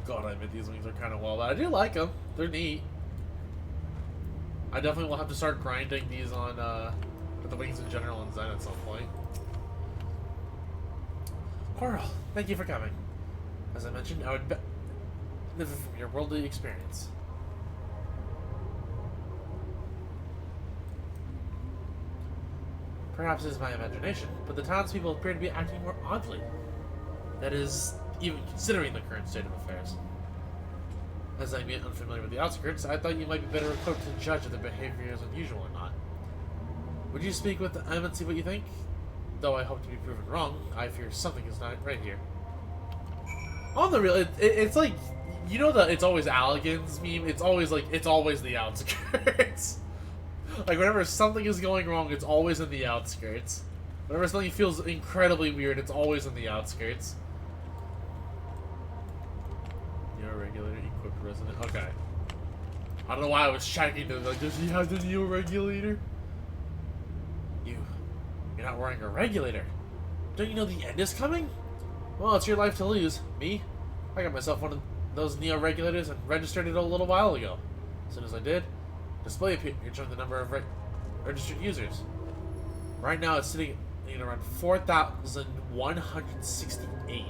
Speaker 1: God, I admit these wings are kind of well, but I do like them. They're neat. I definitely will have to start grinding these on, with the wings in general in Zen at some point. Coral, thank you for coming. As I mentioned, I would benefit from your worldly experience. Perhaps it is my imagination, but the townspeople appear to be acting more oddly. That is, even considering the current state of affairs. As I am unfamiliar with the outskirts, I thought you might be better equipped to judge if their behavior is unusual or not. Would you speak with them and see what you think? Though I hope to be proven wrong, I fear something is not right here. On the real, it's like, you know the "it's always Allegan's" meme. It's always like it's always the outskirts. Like whenever something is going wrong, it's always in the outskirts. Whenever something feels incredibly weird, it's always in the outskirts. Neo regulator equipped resident. Okay. I don't know why I was checking to like, does he have the Neo regulator? You're not wearing a regulator. Don't you know the end is coming? Well, it's your life to lose. Me? I got myself one of those Neo regulators and registered it a little while ago. As soon as I did, display appeared showing the number of registered users. Right now, it's sitting at around 4,168.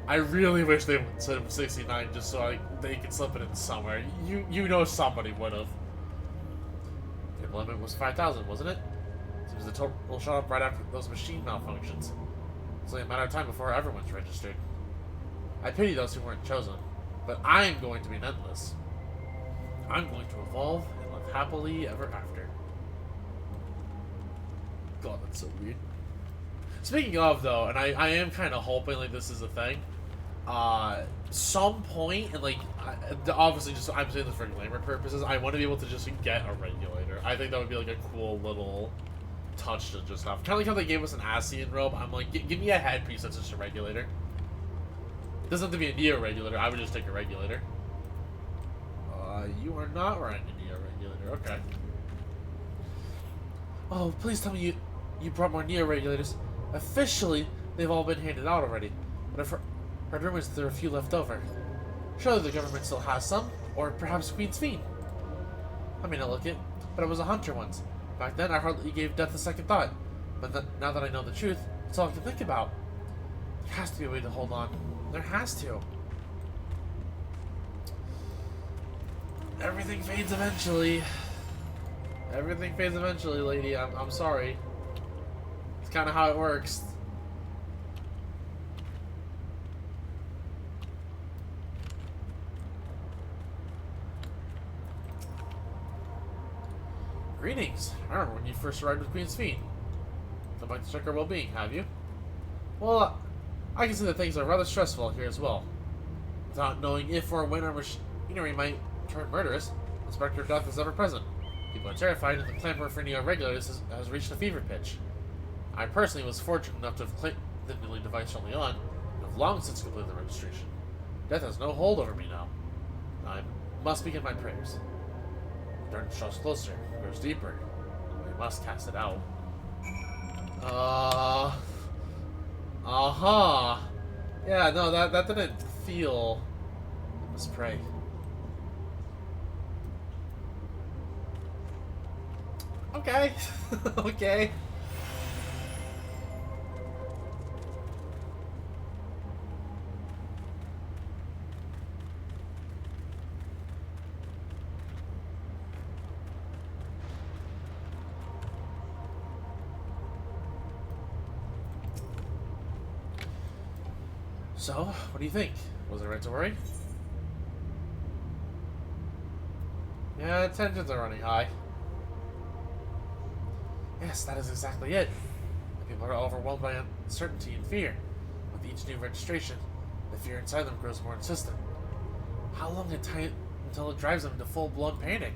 Speaker 1: I really wish they would set up 69 just so they could slip it in somewhere. You know somebody would have. The limit was 5,000, wasn't it? Seems the total shot up right after those machine malfunctions. It's only a matter of time before everyone's registered. I pity those who weren't chosen, but I am going to be nonetheless. I'm going to evolve and live happily ever after. God, that's so weird. Speaking of, though, and I am kind of hoping like this is a thing. Some point, and like, obviously, just I'm saying this for glamour purposes. I want to be able to just get a regulator. I think that would be like a cool little touch to just have. Kind of like how they gave us an Asian robe. I'm like, give me a headpiece that's just a regulator. It doesn't have to be a Neo regulator. I would just take a regulator. You are not wearing a Neo regulator. Okay. Oh, please tell me you brought more Neo regulators. Officially, they've all been handed out already, but I've heard rumors that there are a few left over. Surely the government still has some, or perhaps Queen's Fiend. I may not look it, but I was a hunter once. Back then, I hardly gave death a second thought. But now that I know the truth, it's all I can think about. There has to be a way to hold on. There has to. Everything fades eventually. Everything fades eventually, lady. I'm sorry. It's kind of how it works. Greetings. I remember when you first arrived with Queen's Fiend. Don't like to check our well-being, have you? Well, I can see that things are rather stressful here as well. Without knowing if or when our machinery might turn murderous, the specter of death is ever present. People are terrified, and the clamor for Neo regulators has reached a fever pitch. I personally was fortunate enough to have claimed the newly device early on, and have long since completed the registration. Death has no hold over me now. I must begin my prayers. The darkness draws closer, grows deeper. We must cast it out. Yeah, no, that didn't feel. Let's pray. Okay. Okay. So, what do you think? Was it right to worry? Yeah, tensions are running high. Yes, that is exactly it. The people are overwhelmed by uncertainty and fear. With each new registration, the fear inside them grows more insistent. How long until it drives them into full-blown panic?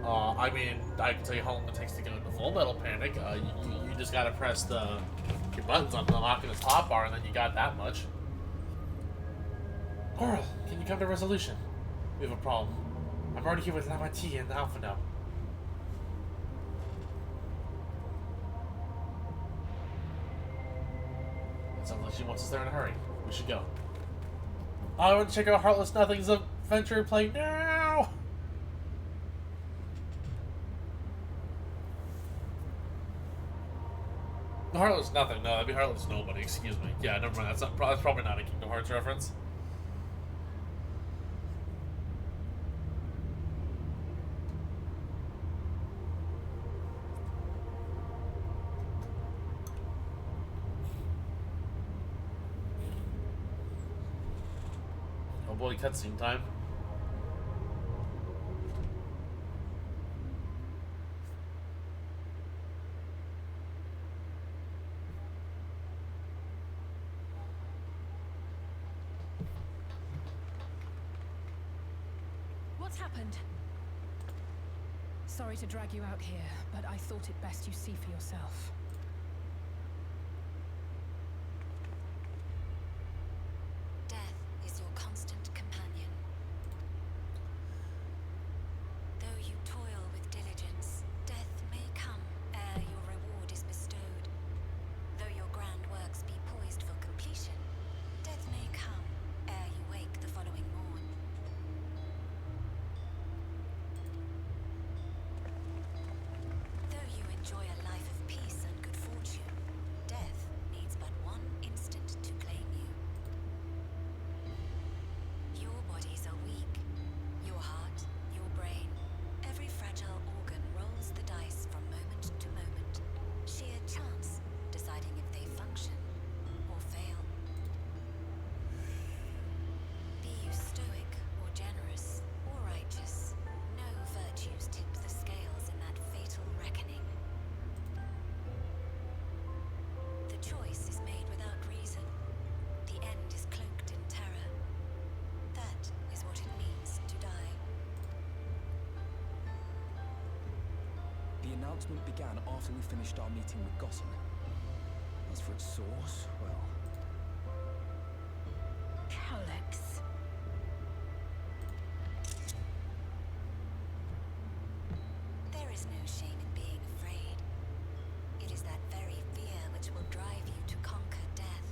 Speaker 1: I mean, I can tell you how long it takes to get into full metal panic. You just gotta press your buttons on unlocking the top bar, and then you got that much. Coral, can you come to a resolution? We have a problem. I'm already here with Lamati and the Alpha now. It sounds like she wants us there in a hurry. We should go. I want to check out Heartless Nothing's adventure play now! Heartless Nothing. No, that'd be Heartless Nobody. Excuse me. Yeah, never mind. That's probably not a Kingdom Hearts reference. Oh boy, cutscene time.
Speaker 8: What's happened? Sorry to drag you out here, but I thought it best you see for yourself.
Speaker 7: Death is your constant companion. Though you toil with diligence, death may come ere your reward is bestowed. Though your grand works be poised for completion, death may come ere you wake the following morn. Though you enjoy a life of peace and good fortune, death needs but one instant to claim you. Your bodies are weak. Your heart, your brain, every fragile organ rolls the dice from moment to moment. Sheer chance deciding if they function or fail. Be you stoic or generous or righteous, no virtues tip the scales in that fatal reckoning. The choice is made without reason. The end is cloaked in terror. That is what it means to die.
Speaker 2: The announcement began after we finished our meeting with Gossen. As for its source, well...
Speaker 8: Alex.
Speaker 7: There is no shame in being afraid. It is that very fear which will drive you to conquer death.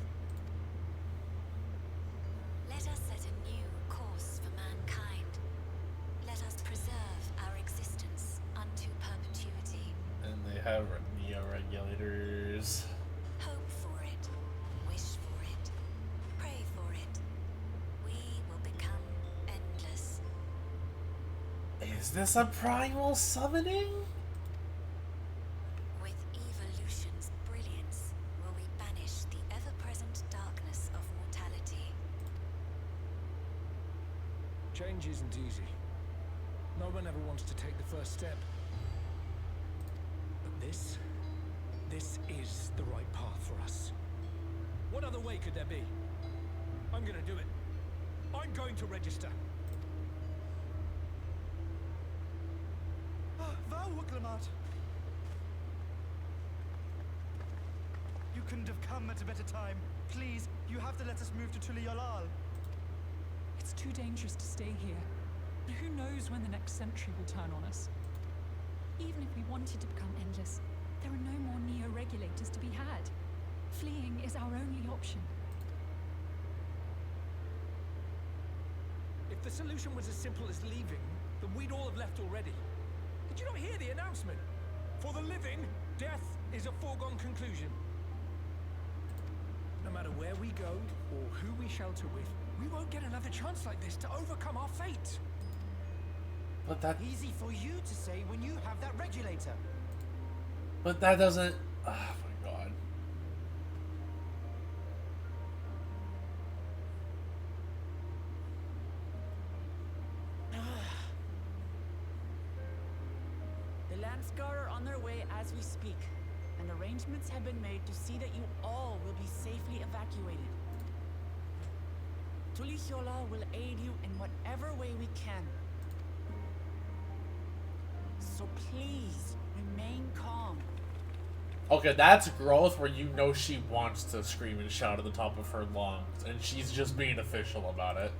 Speaker 7: Let us set a new course for mankind. Let us preserve our existence unto perpetuity.
Speaker 1: And they have neo-regulators.
Speaker 7: Hope for it. Wish for it. Pray for it. We will become endless.
Speaker 1: Is this a primal summoning?
Speaker 7: With evolution's brilliance, will we banish the ever-present darkness of mortality.
Speaker 2: Change isn't easy. No one ever wants to take the first step. But this is the right path for us. What other way could there be? I'm gonna do it. I'm going to register.
Speaker 9: You couldn't have come at a better time. Please, you have to let us move to Tuliolal.
Speaker 10: It's too dangerous to stay here. And who knows when the next century will turn on us? Even if we wanted to become endless, there are no more neo-regulators to be had. Fleeing is our only option.
Speaker 2: If the solution was as simple as leaving, then we'd all have left already. Did you not hear the announcement? For the living, death is a foregone conclusion. No matter where we go, or who we shelter with, we won't get another chance like this to overcome our fate.
Speaker 1: But that...
Speaker 9: Easy for you to say when you have that regulator.
Speaker 1: But that doesn't... Oh my god.
Speaker 11: The Landscar are on their way as we speak, and arrangements have been made to see that you all will be safely evacuated. Tulichola will aid you in whatever way we can. So please, remain calm.
Speaker 1: Okay, that's growth where you know she wants to scream and shout at the top of her lungs, and she's just being official about it.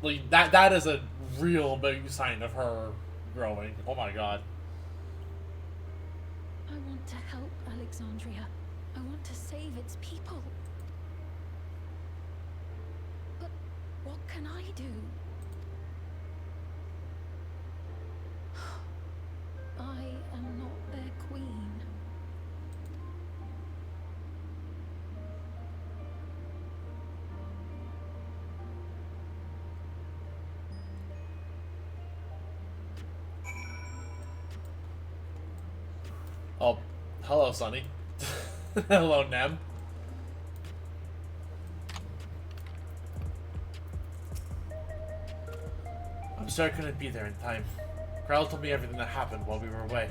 Speaker 1: Like, that is a real big sign of her growing. Oh my god.
Speaker 3: I want to help Alexandria. I want to save its people. But what can I do? I am not their queen.
Speaker 1: Oh, hello, Sonny. Hello, Nem. I'm sorry I couldn't be there in time. Krell told me everything that happened while we were away.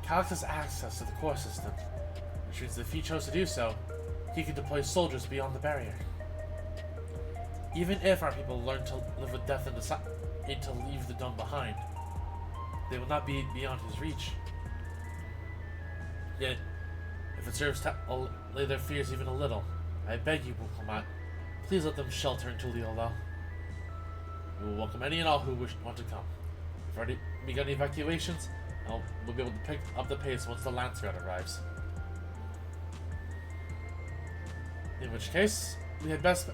Speaker 1: Calix has access to the core system, which means if he chose to do so, he could deploy soldiers beyond the barrier. Even if our people learn to live with death and decide to leave the dome behind, they will not be beyond his reach. Yet, if it serves to allay their fears even a little, I beg you, Buklamat, please let them shelter in Tuliolal. We will welcome any and all who want to come. We've already begun evacuations, and we'll be able to pick up the pace once the Lance Guard arrives. In which case, we had best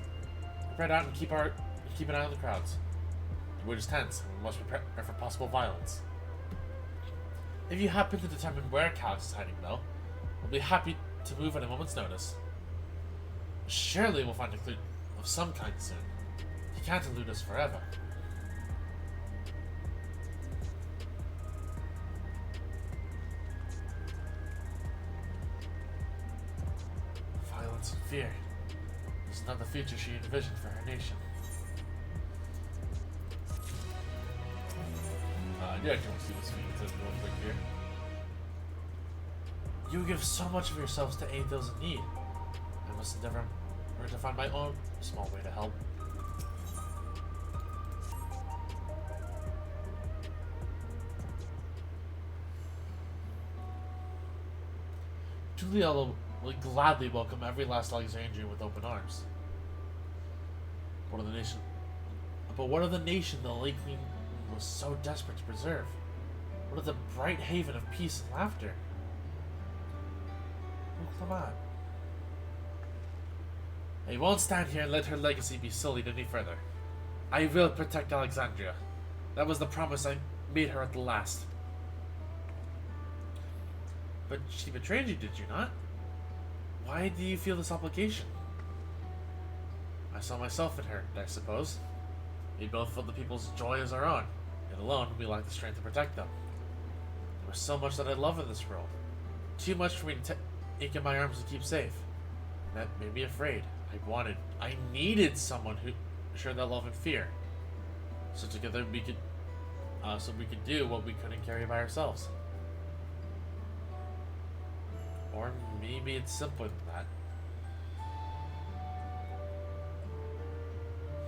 Speaker 1: spread out and keep an eye on the crowds. The mood is tense, and we must prepare for possible violence. If you happen to determine where Calix is hiding, though, we'll be happy to move at a moment's notice. Surely we'll find a clue of some kind soon. He can't elude us forever. Violence and fear. This is not the future she envisioned for her nation. I do actually want to see this feed real quick here. You give so much of yourselves to aid those in need. I must endeavor to find my own small way to help. Julia will gladly welcome every last Alexandrian with open arms. What of the nation? But what of the nation the Lake Queen was so desperate to preserve? What of the bright haven of peace and laughter? Oh, come on. I won't stand here and let her legacy be sullied any further. I will protect Alexandria. That was the promise I made her at the last. But she betrayed you, did you not? Why do you feel this obligation? I saw myself in her, I suppose. We both felt the people's joy as our own, yet alone we lacked the strength to protect them. There was so much that I love in this world. Too much for me to take in my arms and keep safe. And that made me afraid. I needed someone who shared that love and fear. So together we could do what we couldn't carry by ourselves. Or maybe it's simpler than that.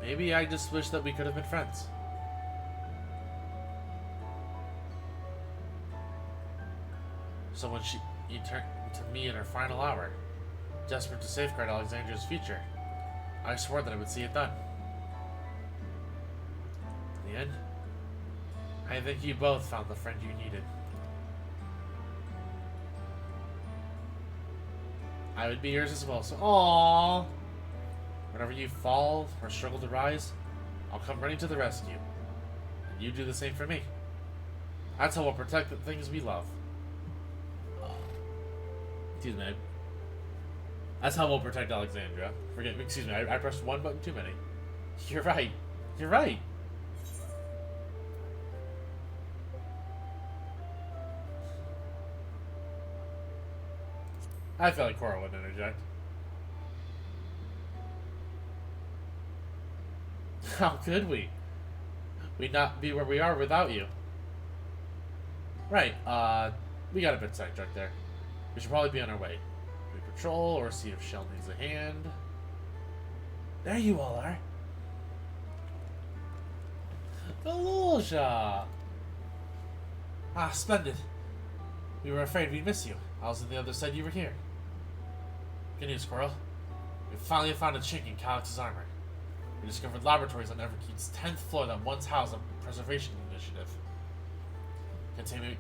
Speaker 1: Maybe I just wish that we could have been friends. So when she turned to me in her final hour, desperate to safeguard Alexandria's future, I swore that I would see it done. In the end, I think you both found the friend you needed. I would be yours as well, so aww. Whenever you fall or struggle to rise, I'll come running to the rescue. And you do the same for me. That's how we'll protect the things we love. Excuse me. That's how we'll protect Alexandria. Excuse me, I pressed one button too many. You're right. You're right. I feel like Cora would interject. How could we? We'd not be where we are without you. Right, we got a bit sidetracked there. We should probably be on our way. We patrol or see if Shell needs a hand. There you all are. Veloja! Ah, splendid. We were afraid we'd miss you. I was on the other side, you were here. Good news, Squirrel. We finally found a chink in Calix's armor. We discovered laboratories on Everkeith's 10th floor that once housed a preservation initiative. Containment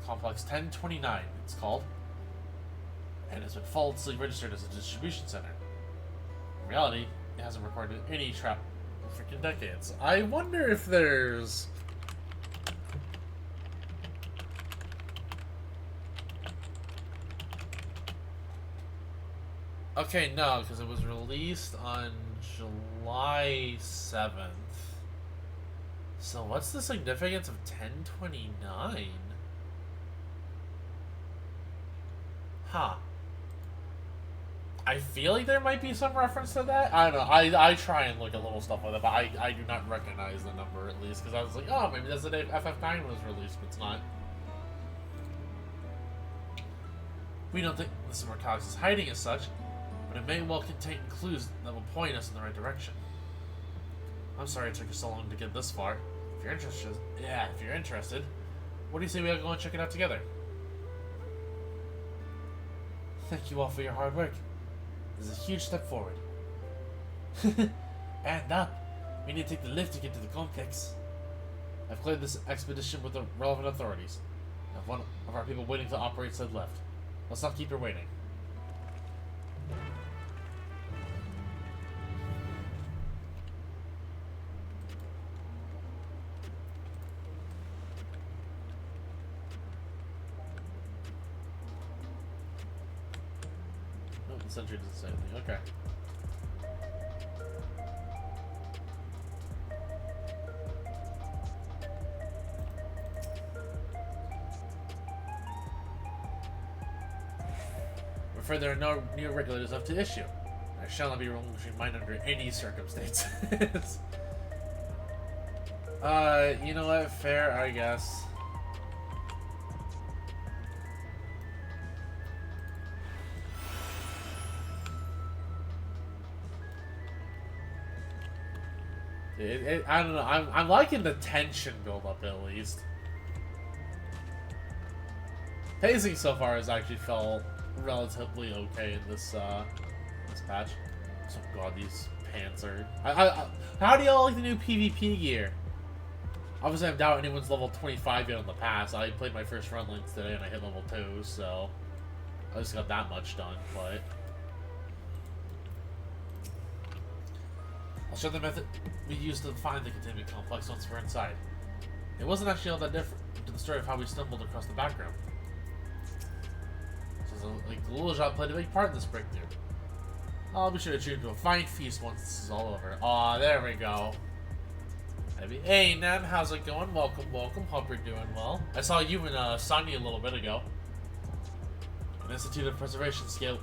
Speaker 1: Complex 1029, it's called. And has been falsely registered as a distribution center. In reality, it hasn't recorded any trap in freaking decades. I wonder if there's... Okay, no, because it was released on July 7th. So what's the significance of 1029? Huh. I feel like there might be some reference to that. I don't know. I try and look at little stuff like that, but I do not recognize the number, at least, because I was like, oh, maybe that's the day FF9 was released, but it's not. We don't think this is where Calix is hiding as such, but it may well contain clues that will point us in the right direction. I'm sorry it took you so long to get this far. If you're interested, what do you say we all go and check it out together? Thank you all for your hard work. This is a huge step forward. And up. We need to take the lift to get to the complex. I've cleared this expedition with the relevant authorities. I have one of our people waiting to operate said lift. Let's not keep her waiting. Oh, the sentry doesn't say anything. Okay. There are no new regulators left to issue. I shall not be relinquishing mine under any circumstances. You know what? Fair, I guess. I don't know. I'm liking the tension build up at least. Pacing so far has actually felt relatively okay in this this patch. So god, these pants are. How do y'all like the new PvP gear? Obviously, I doubt anyone's level 25 yet on the pass. I played my first run links today and I hit level 2, so I just got that much done. But I'll show the method we used to find the containment complex once we're inside. It wasn't actually all that different to the story of how we stumbled across the background. Like, the little shop played a big part in this breakthrough. I'll be sure to treat you to a fine feast once this is all over. Aw, there we go. Maybe. Hey, Nam, how's it going? Welcome, welcome. Hope you're doing well. I saw you and Sonya a little bit ago. An Institute of Preservation scale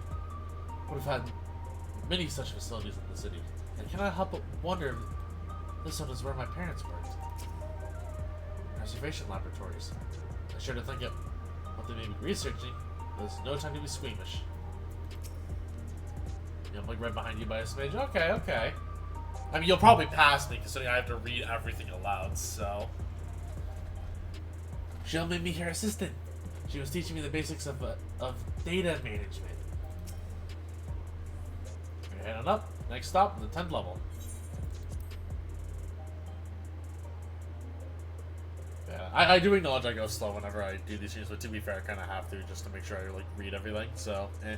Speaker 1: would have had many such facilities in the city. And cannot help but wonder if this one is where my parents worked. Preservation laboratories. I sure to think of what they may be researching. There's no time to be squeamish. Yeah, I'm like right behind you by a smidge. Okay, okay. I mean, you'll probably pass me considering I have to read everything aloud, so. She'll make me her assistant. She was teaching me the basics of data management. We're heading up. Next stop, the 10th level. Yeah, I do acknowledge I go slow whenever I do these things, but to be fair, I kind of have to just to make sure I like read everything. So, eh.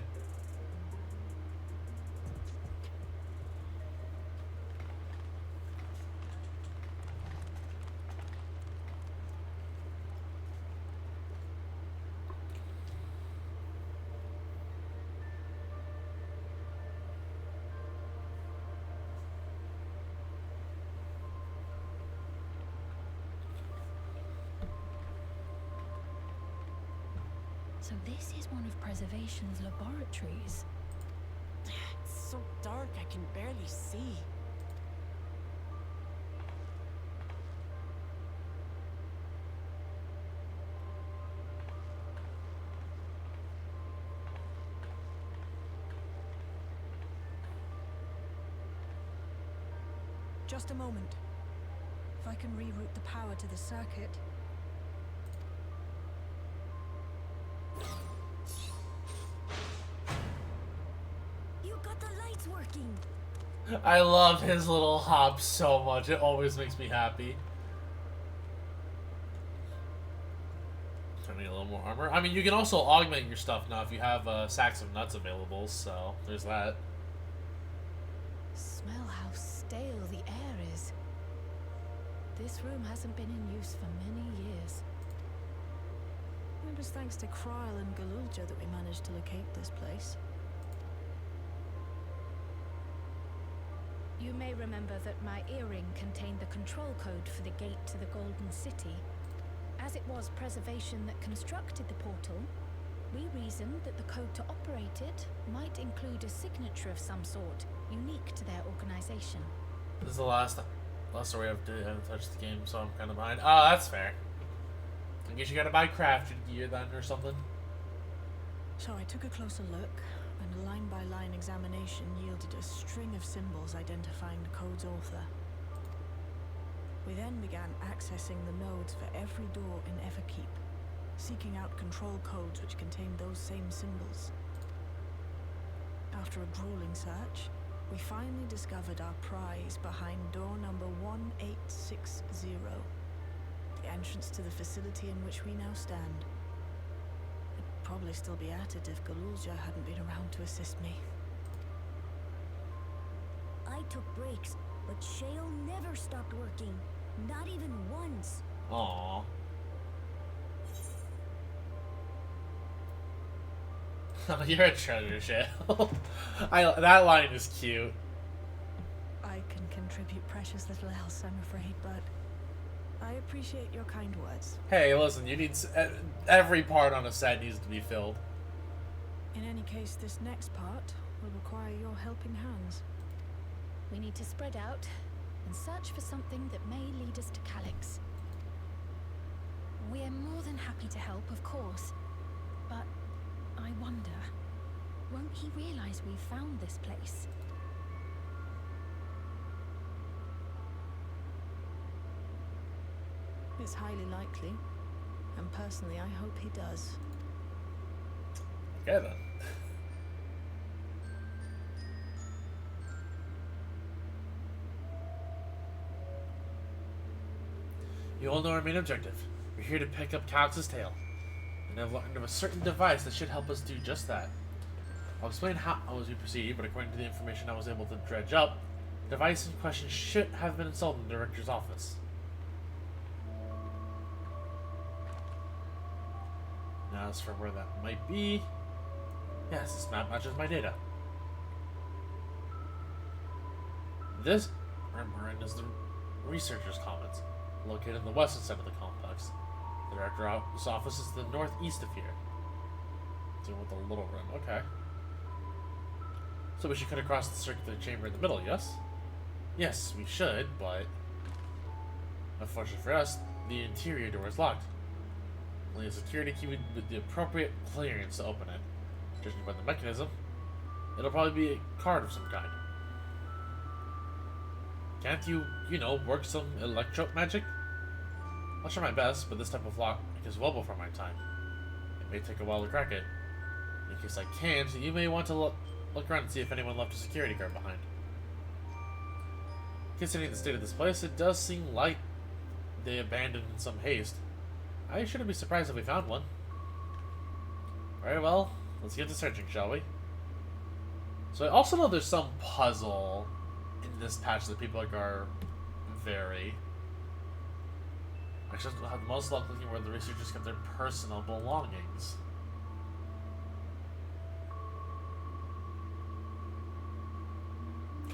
Speaker 8: So this is one of Preservation's laboratories.
Speaker 11: It's so dark I can barely see.
Speaker 5: Just a moment. If I can reroute the power to the circuit. You got the lights working.
Speaker 1: I love his little hop so much. It always makes me happy. Turning a little more armor. I mean, you can also augment your stuff now if you have sacks of nuts available, so there's that.
Speaker 8: Smell how stale the air is. This room hasn't been in use for many years.
Speaker 7: It was thanks to Kryl and Galulja that we managed to locate this place.
Speaker 3: You may remember that my earring contained the control code for the gate to the Golden City. As it was Preservation that constructed the portal, we reasoned that the code to operate it might include a signature of some sort, unique to their organization.
Speaker 1: This is the last story I haven't touched the game, so I'm kind of behind. Oh, that's fair. I guess you gotta buy crafted gear then or something.
Speaker 7: So I took a closer look, and a line-by-line examination yielded a string of symbols identifying the code's author. We then began accessing the nodes for every door in Everkeep, seeking out control codes which contained those same symbols. After a grueling search, we finally discovered our prize behind door number 1860, the entrance to the facility in which we now stand. I'd probably still be at it if Galulja hadn't been around to assist me.
Speaker 12: I took breaks, but Shale never stopped working. Not even once.
Speaker 1: Aww. You're a treasure, Shale. That line is cute.
Speaker 7: I can contribute precious little else, I'm afraid, but I appreciate your kind words.
Speaker 1: Hey, listen, you need every part on a set needs to be filled.
Speaker 7: In any case, this next part will require your helping hands.
Speaker 3: We need to spread out and search for something that may lead us to Calyx. We're more than happy to help, of course, but I wonder, won't he realize we found this place?
Speaker 7: It's highly likely, and personally I hope he does.
Speaker 1: Okay then. You all know our main objective. We're here to pick up Calyx's tail, and I've learned of a certain device that should help us do just that. I'll explain how as we proceed, but according to the information I was able to dredge up, the device in question should have been installed in the director's office. Now, as for where that might be, yes, this map matches my data. This Rembrandt is the researcher's commons, located on the western side of the complex. The director's office is to the northeast of here. So with the little room, okay. So we should cut across the circular chamber in the middle, yes? Yes, we should, but unfortunately for us, the interior door is locked. Only a security key with the appropriate clearance to open it. Judging by the mechanism, it'll probably be a card of some kind. Can't you, work some electro magic? I'll try my best, but this type of lock is well before my time. It may take a while to crack it. In case I can't, you may want to look around and see if anyone left a security guard behind. Considering the state of this place, it does seem like they abandoned in some haste. I shouldn't be surprised if we found one. Very well, let's get to searching, shall we? So I also know there's some puzzle in this patch that people are very... Actually, I'll have the most luck looking where the researchers get their personal belongings.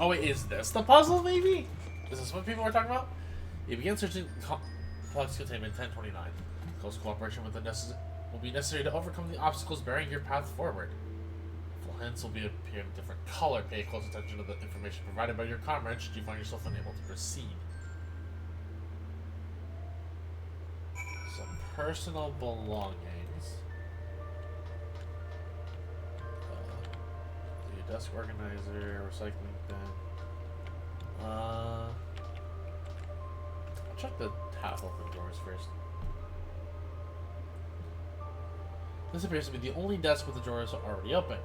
Speaker 1: Oh wait, is this the puzzle, maybe? Is this what people were talking about? You begin searching complex containment 1029. Close cooperation with will be necessary to overcome the obstacles barring your path forward. Full hints will be appear in different color. Pay close attention to the information provided by your comrades should you find yourself unable to proceed. Some personal belongings. The desk organizer, recycling bin. I'll check the half open doors first. This appears to be the only desk with the drawers already open.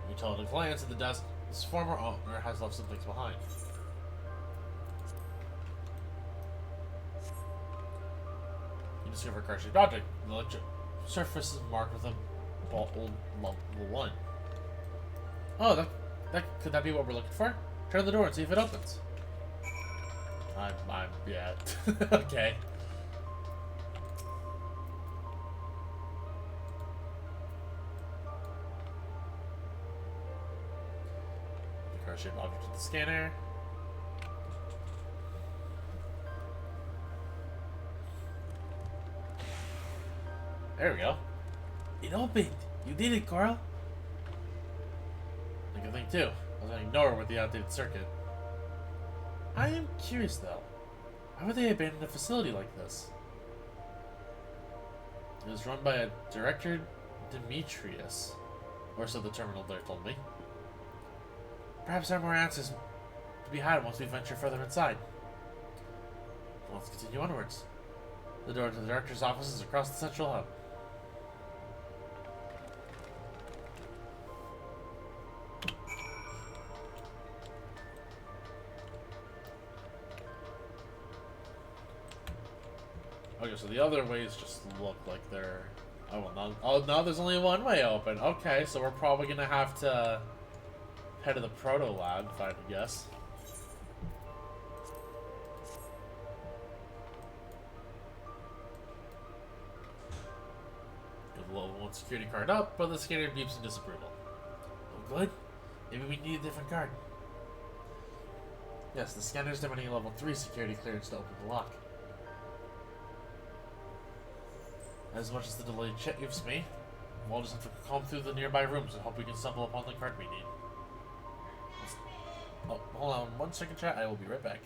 Speaker 1: You tell at a glance that the desk's former owner has left some things behind. You discover a car-shaped object. The electric surface is marked with a bold level 1. Oh, could that be what we're looking for? Turn the door and see if it opens. Yeah. Okay. Car-shaped object to the scanner. There we go. It opened! You did it, Carl! I can think too. I was going to ignore with the outdated circuit. I am curious though. Why would they abandon a facility like this? It was run by a director, Demetrius. Or so the terminal there told me. Perhaps there are more answers to be had once we venture further inside. Let's continue onwards. The door to the director's office is across the central hub. Okay, so the other ways just look like they're... Oh, well, now, oh, now there's only one way open. Okay, so we're probably gonna have to head to the proto lab, if I had to guess. Get the level 1 security card up, but the scanner beeps in disapproval. Oh, good. Maybe we need a different card. Yes, the scanner is demanding a level 3 security clearance to open the lock. As much as the delayed check gives me, we'll just have to comb through the nearby rooms and hope we can stumble upon the card we need. Oh, hold on 1 second, chat. I will be right back.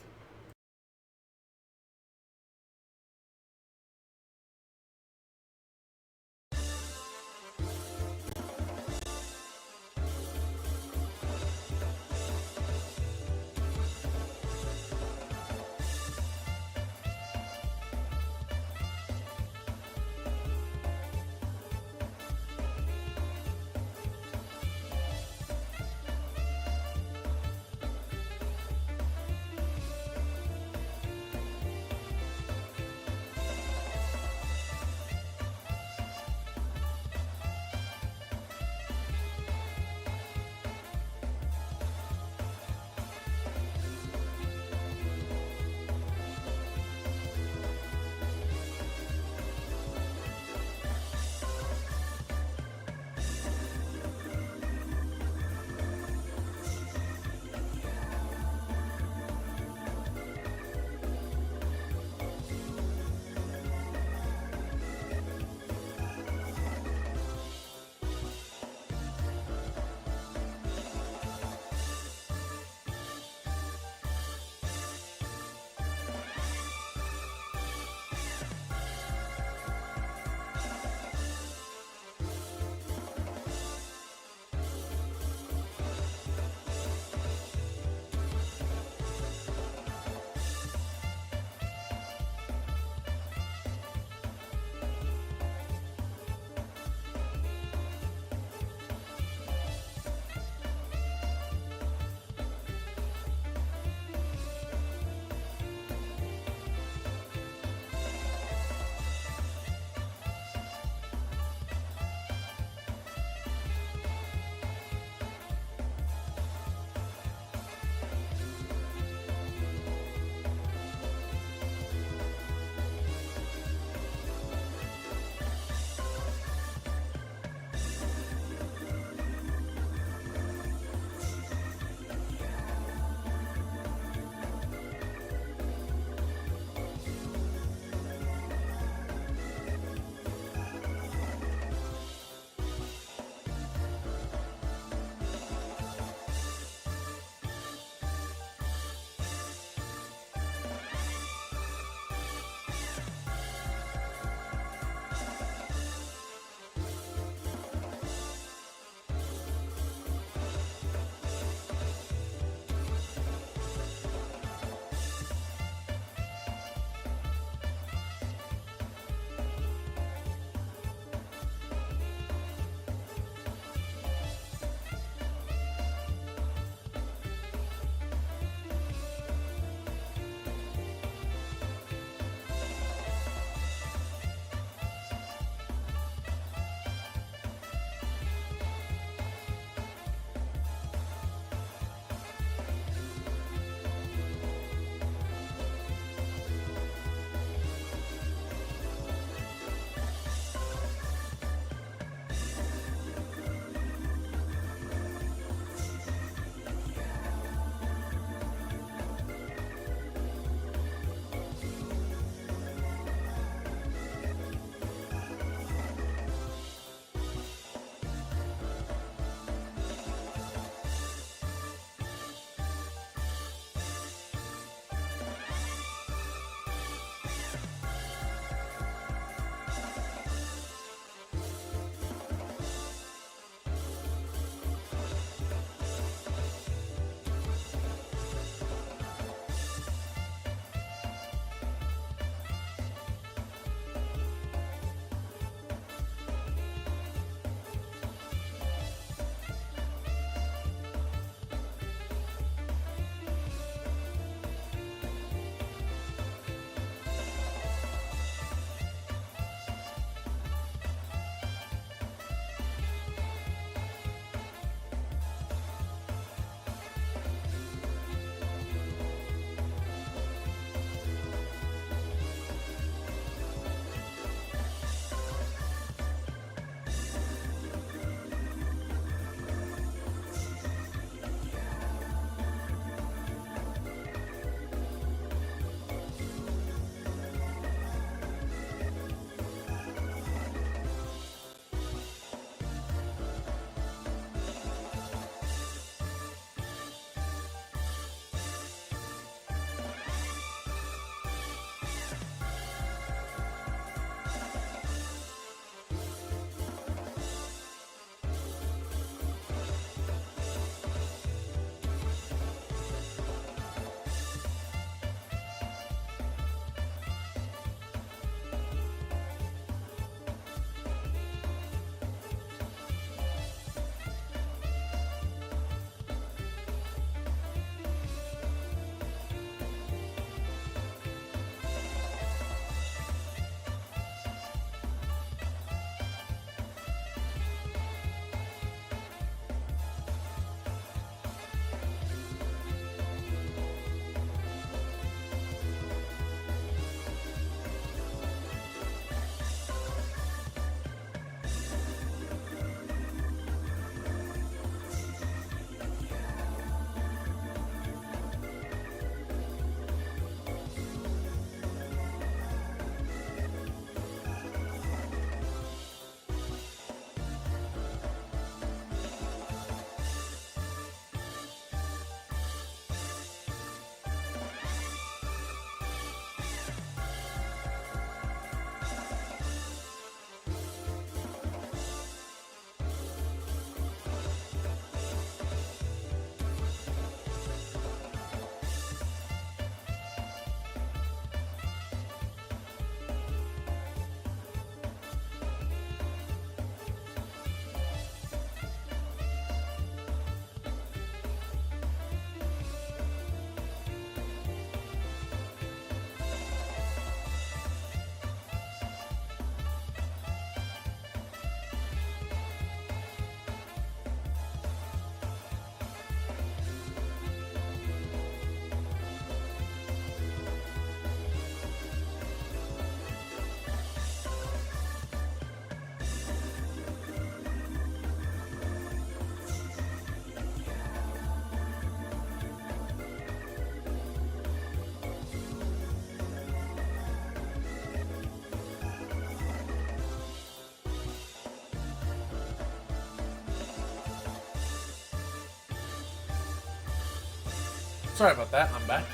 Speaker 1: Sorry about that, I'm back.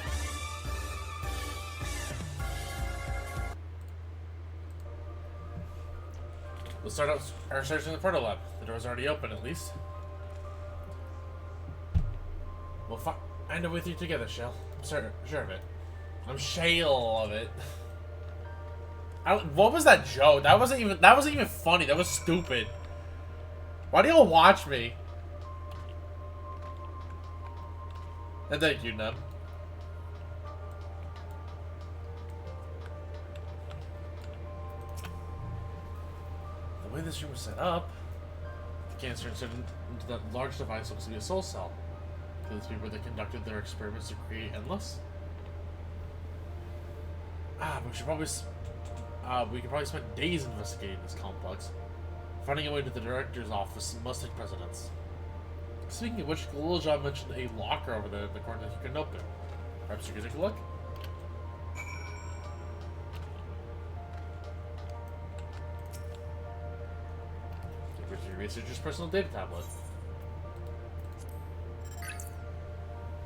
Speaker 1: We'll start out our search in the proto lab. The door's already open, at least. We'll find a way through together, Shale. I'm sure of it. I'm Shale of it. What was that joke? That wasn't even funny. That was stupid. Why do y'all watch me? And thank you, Neb. The way this room was set up, the cancer inserted into that large device looks to be a soul cell. Could this be where they conducted their experiments to create Endless? But we could probably spend days investigating this complex. Finding a way to the director's office must take precedence. Speaking of which, Littlejohn mentioned a locker over there in the corner that you can open. Perhaps you could take a look? Here's your researcher's personal data tablet.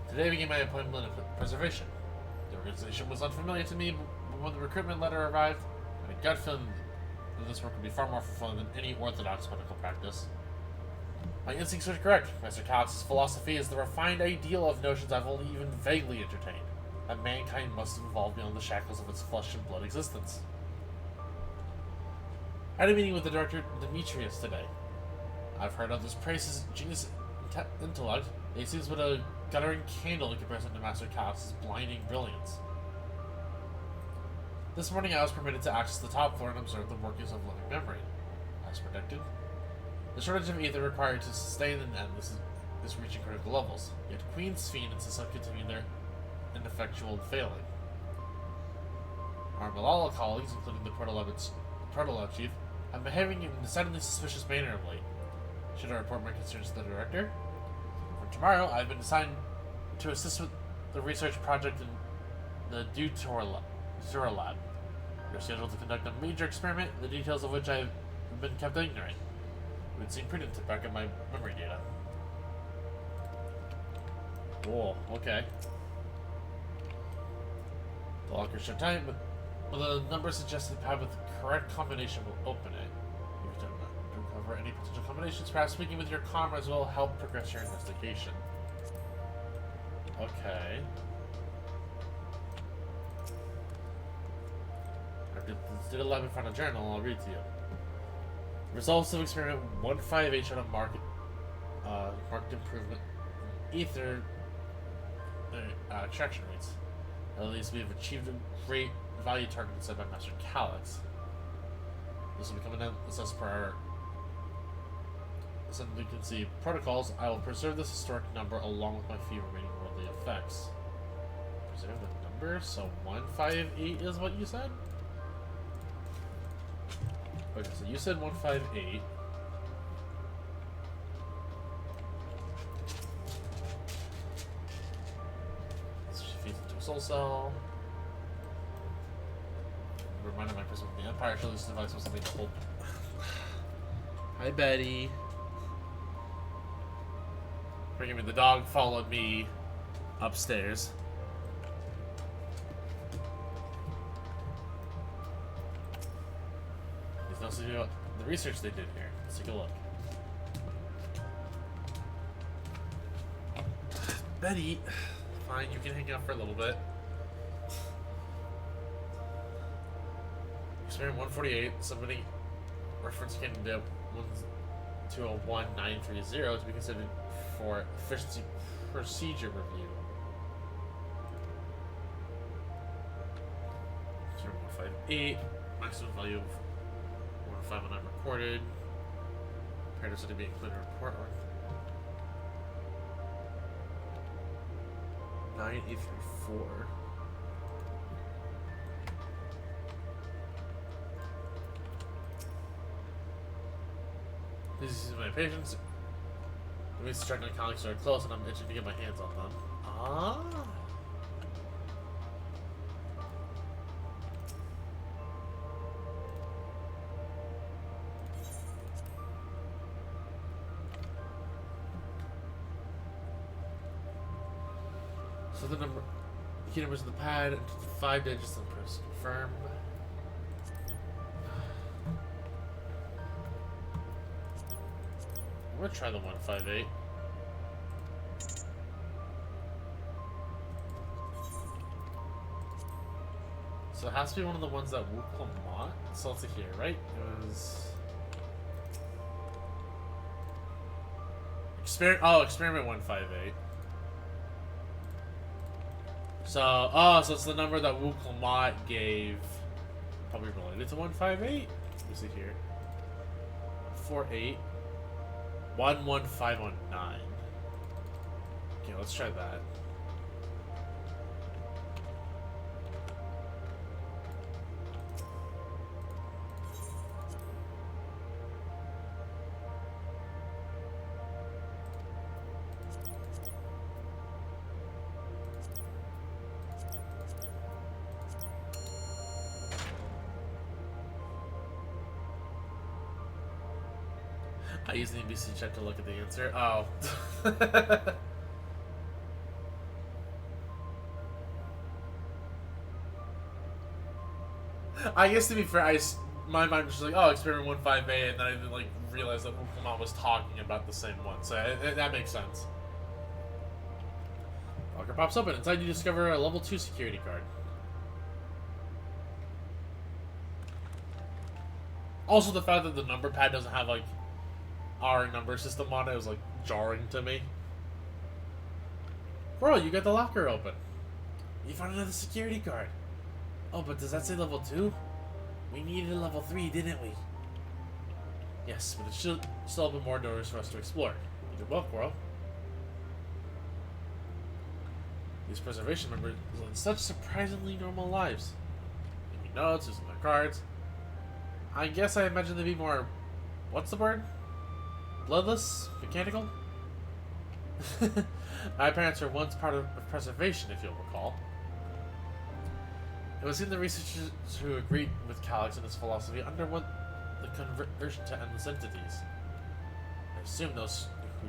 Speaker 1: Today began my appointment in preservation. The organization was unfamiliar to me, but when the recruitment letter arrived, I had a gut feeling that this work would be far more fulfilling than any orthodox medical practice. My instincts were correct. Master Calix's philosophy is the refined ideal of notions I've only even vaguely entertained, that mankind must evolve beyond the shackles of its flesh and blood existence. I had a meeting with the director, Demetrius, today. I've heard others praise his genius intellect. It seems but a guttering candle in comparison to Master Calix's blinding brilliance. This morning I was permitted to access the top floor and observe the workings of living memory. As predicted, the shortage of ether required to sustain an endless is reaching critical levels, yet Queen's Fiend insists on continuing their ineffectual failing. Our Malala colleagues, including the Proto-Lab Chief, have been behaving in a decidedly suspicious manner of late. Should I report my concerns to the director? For tomorrow, I've been assigned to assist with the research project in the Dawntrail Lab. We are scheduled to conduct a major experiment, the details of which I have been kept ignorant. It would seem prudent to back up my memory data. Whoa, okay. The locker should tight, but the number suggested pad with the correct combination will open it. You can uncover any potential combinations. Perhaps speaking with your comrades will help progress your investigation. Okay. I did a lab in front of journal. I'll read to you. Results of experiment 158 showed a marked improvement in ether extraction rates. At least we have achieved a great value target set by Master Calix. This will become an endless per our ascendancy protocols. I will preserve this historic number along with my few remaining worldly effects. Preserve the number? So 158 is what you said? Okay, so you said 158. So she feeds into a soul cell. Reminded my person of the Empire. Actually, this device was something to hold. Hi, Betty. Forgive me, the dog followed me upstairs. Let's see about the research they did here. Let's take a look. Betty, fine, you can hang out for a little bit. Experiment 148, somebody reference candidate 121930 to be considered for efficiency procedure review. Experiment 158, maximum value of 159 recorded. Parameters to be included in report. 9834. Please excuse my patience. The means struggling colleagues are close and I'm itching to get my hands on them. Ah. So the number, key numbers in the pad, enter the 5 digits and press confirm. I'm gonna try the 158. So it has to be one of the ones that Wu Lamont. So let's see here, right? It was Experiment 158. So so it's the number that Wu Lamont gave, probably related to 158. Let me see here. 48 11519. Okay, let's try that. I use the NBC check to look at the answer. Oh. I guess to be fair, my mind was just like, oh, Experiment 158, and then I didn't like realize that Wukamon was talking about the same one, so that makes sense. Locker pops open. Inside you discover a level 2 security card. Also, the fact that the number pad doesn't have like our number system on it was like jarring to me. Bro, you got the locker open. You found another security card. Oh, but does that say level 2? We needed a level 3, didn't we? Yes, but it should still open more doors for us to explore. You do both, bro. These preservation members live such surprisingly normal lives. Making notes, using their cards. I guess I imagine they'd be more... what's the word? Bloodless? Mechanical? My parents were once part of preservation, if you'll recall. It was in the researchers who agreed with Calyx and his philosophy underwent the conversion to endless entities. I assume those who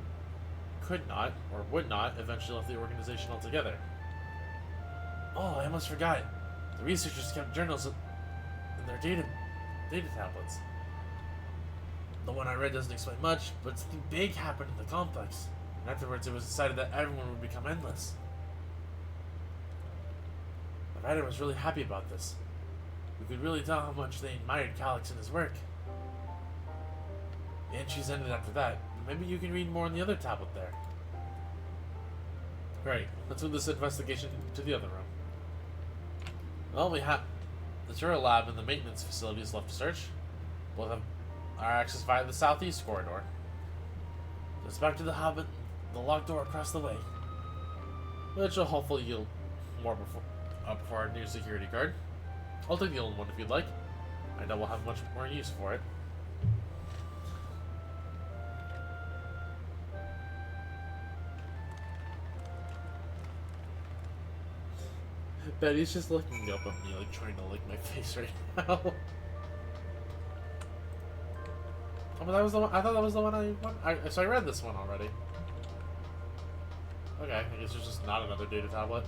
Speaker 1: could not, or would not, eventually left the organization altogether. Oh, I almost forgot. The researchers kept journals in their data tablets. The one I read doesn't explain much, but something big happened in the complex. And afterwards it was decided that everyone would become endless. The writer was really happy about this. We could really tell how much they admired Calyx and his work. The entries ended after that. Maybe you can read more in the other tablet there. Great. Let's move this investigation to the other room. Well, we have the Turret Lab and the maintenance facilities left to search. Both have our access via the southeast corridor. Just back to the hub and the locked door across the way. Which will hopefully yield more before our new security card. I'll take the old one if you'd like. I know we'll have much more use for it. Betty's just looking up at me, like trying to lick my face right now. Oh, but that was the one. I thought that was the one so I read this one already. Okay, I guess there's just not another data tablet.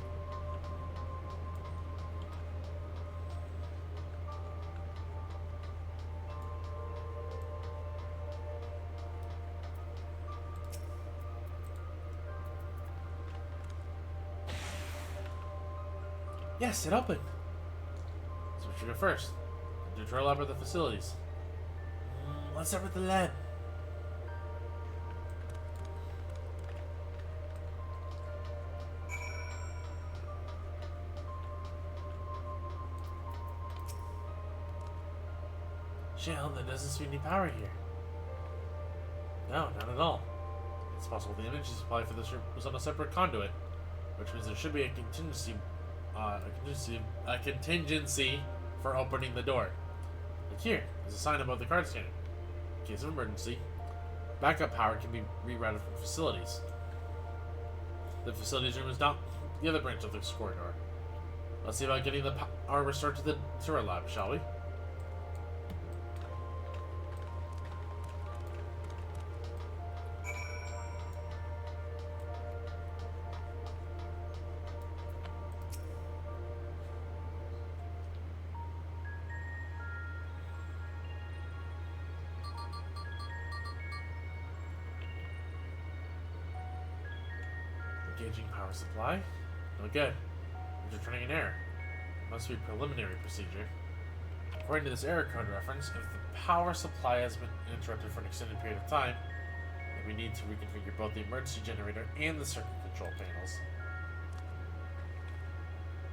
Speaker 1: Yes, it opened. So we should go first. Dawntrail lab or the facilities. Let's start with the lab. Shale, there doesn't seem any power here. No, not at all. It's possible the energy supply for this room was on a separate conduit, which means there should be a contingency for opening the door. Like here, there's a sign above the card scanner. In case of emergency, backup power can be rerouted from facilities. The facilities room is down the other branch of this corridor. Let's see about getting the power restored to the turret lab, shall we? Engaging power supply. No good. It's returning an error. Must be preliminary procedure. According to this error code reference, if the power supply has been interrupted for an extended period of time, then we need to reconfigure both the emergency generator and the circuit control panels.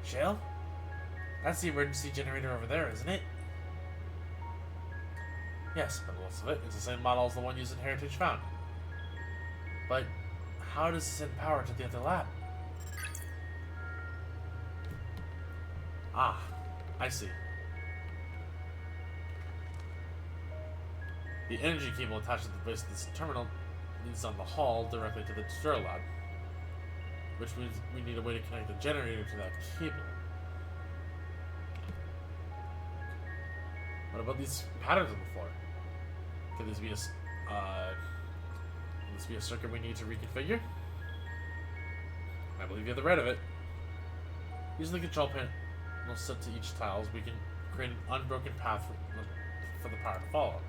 Speaker 1: Shale? That's the emergency generator over there, isn't it? Yes, by the looks of it, it's the same model as the one used in Heritage Found. But how does it send power to the other lab? Ah, I see. The energy cable attached to the base of this terminal leads down the hall directly to the destroyer lab, which means we need a way to connect the generator to that cable. What about these patterns on the floor? Could this be a circuit we need to reconfigure? I believe you have the right of it. Using the control panel set to each tiles, we can create an unbroken path for the power to follow.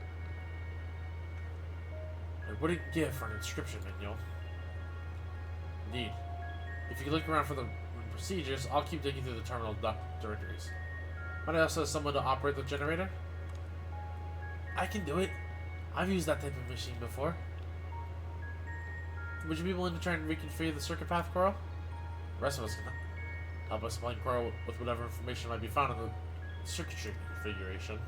Speaker 1: I wouldn't give for an inscription manual. Indeed. If you look around for the procedures, I'll keep digging through the terminal directories. Might I also have someone to operate the generator? I can do it. I've used that type of machine before. Would you be willing to try and reconfigure the circuit path, Coral? The rest of us can help us supply Coral with whatever information might be found in the circuitry configuration.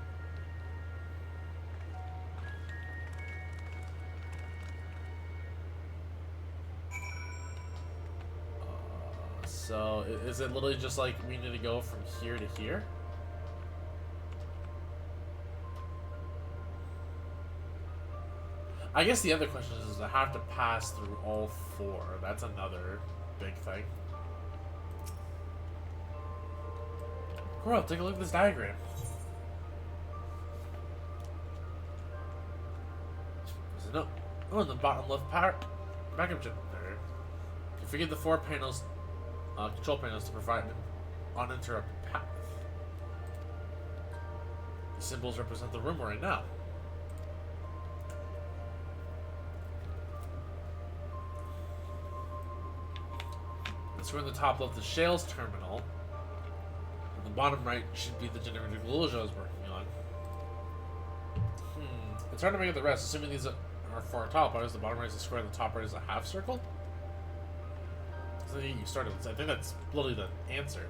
Speaker 1: So, is it literally just like we need to go from here to here? I guess the other question is, does it have to pass through all four? That's another big thing. Coral, take a look at this diagram. Is it no? Oh, in the bottom left backup generator. Configure the four panels, control panels to provide an uninterrupted path. The symbols represent the room we're in now. So we're in the top left, the Shale's terminal. And the bottom right should be the generator Gluja is working on. It's hard to make out the rest, assuming these are for our top. The bottom right is a square, the top right is a half circle. So you started with. I think that's literally the answer.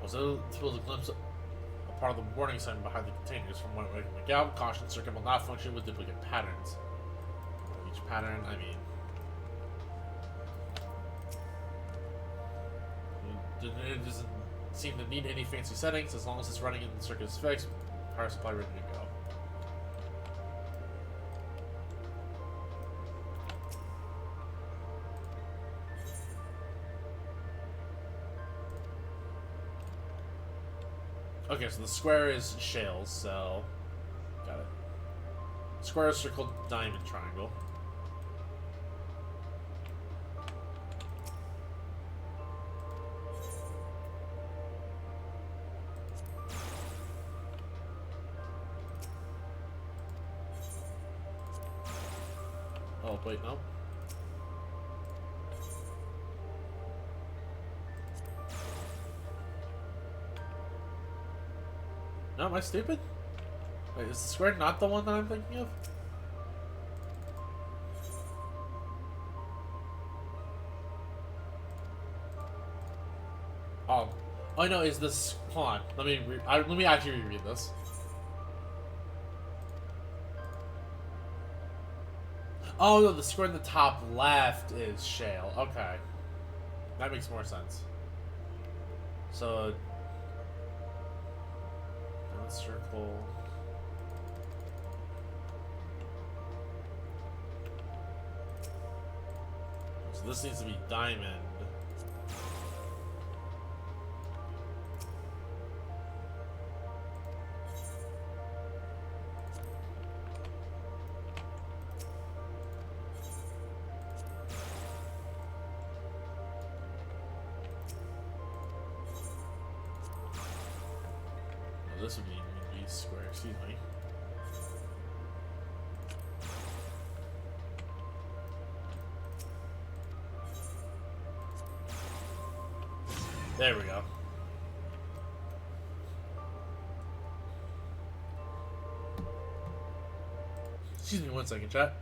Speaker 1: I was able to glimpse a part of the warning sign behind the containers. From what I can make out, caution circuit will not function with duplicate patterns. Each pattern, I mean, it doesn't seem to need any fancy settings as long as it's running and the circuit is fixed. Power supply ready to go. Okay, so the square is Shales, so got it. Square, circle, diamond, triangle. Oh, wait, no. No, am I stupid? Wait, is the square not the one that I'm thinking of? Oh no, is this... Hold on, let me actually reread this. Oh no, the square in the top left is Shale. Okay. That makes more sense. So... circle... So this needs to be diamond. This would be square, excuse me. There we go. Excuse me 1 second, chat.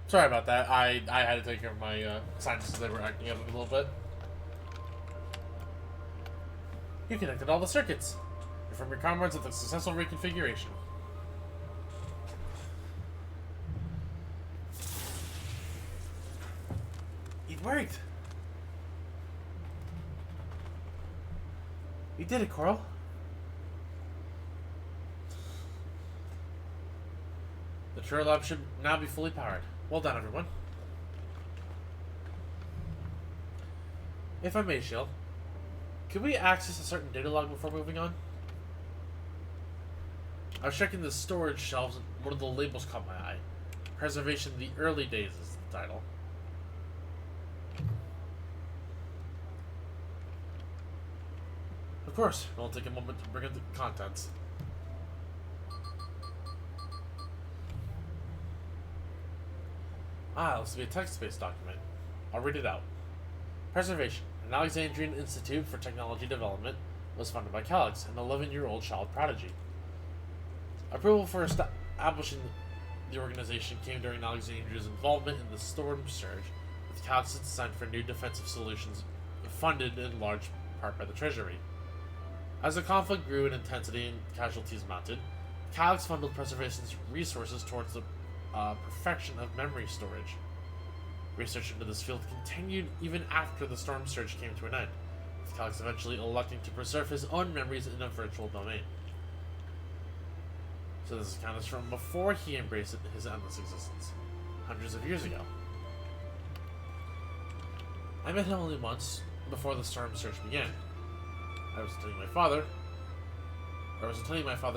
Speaker 1: Sorry about that. I had to take care of my scientists. They were acting up a little bit. You connected all the circuits. Inform your comrades of the successful reconfiguration. It worked. We did it, Coral. The Trail Lab should now be fully powered. Well done, everyone. If I may, Shield, could we access a certain data log before moving on? I was checking the storage shelves and one of the labels caught my eye. Preservation of the Early Days is the title. Of course, it'll take a moment to bring in the contents. Ah, it looks to be a text-based document. I'll read it out. Preservation. An Alexandrian Institute for Technology Development was founded by Calix, an 11-year-old child prodigy. Approval for establishing the organization came during Alexandria's involvement in the Storm Surge, with Calix's design for new defensive solutions funded in large part by the Treasury. As the conflict grew in intensity and casualties mounted, Calix funneled Preservation's resources towards the perfection of memory storage. Research into this field continued even after the Storm Surge came to an end, with Calix eventually electing to preserve his own memories in a virtual domain. So this account is from before he embraced his endless existence, hundreds of years ago. I met him only once before the storm search began. I was telling my father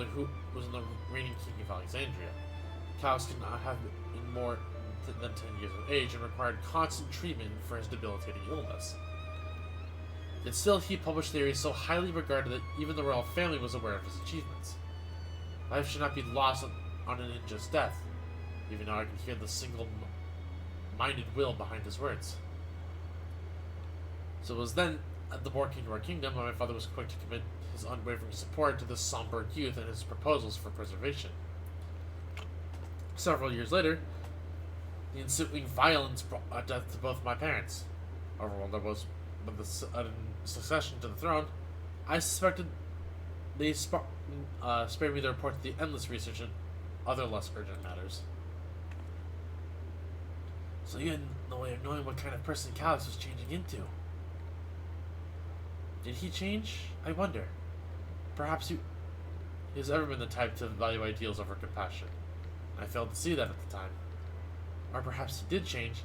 Speaker 1: who was the reigning king of Alexandria. Calix could not have been more than 10 years of age and required constant treatment for his debilitating illness. Yet still, he published theories so highly regarded that even the royal family was aware of his achievements. Life should not be lost on an unjust death. Even now I can hear the single-minded will behind his words. So it was then, at the war came to our kingdom, when my father was quick to commit his unwavering support to this somber youth and his proposals for preservation. Several years later, the ensuing violence brought a death to both my parents. Overwhelmed I was by the sudden succession to the throne, I suspected they spared me the report to the endless research and other less urgent matters. So you had no way of knowing what kind of person Calix was changing into. Did he change? I wonder. Perhaps he has ever been the type to value ideals over compassion. I failed to see that at the time. Or perhaps he did change,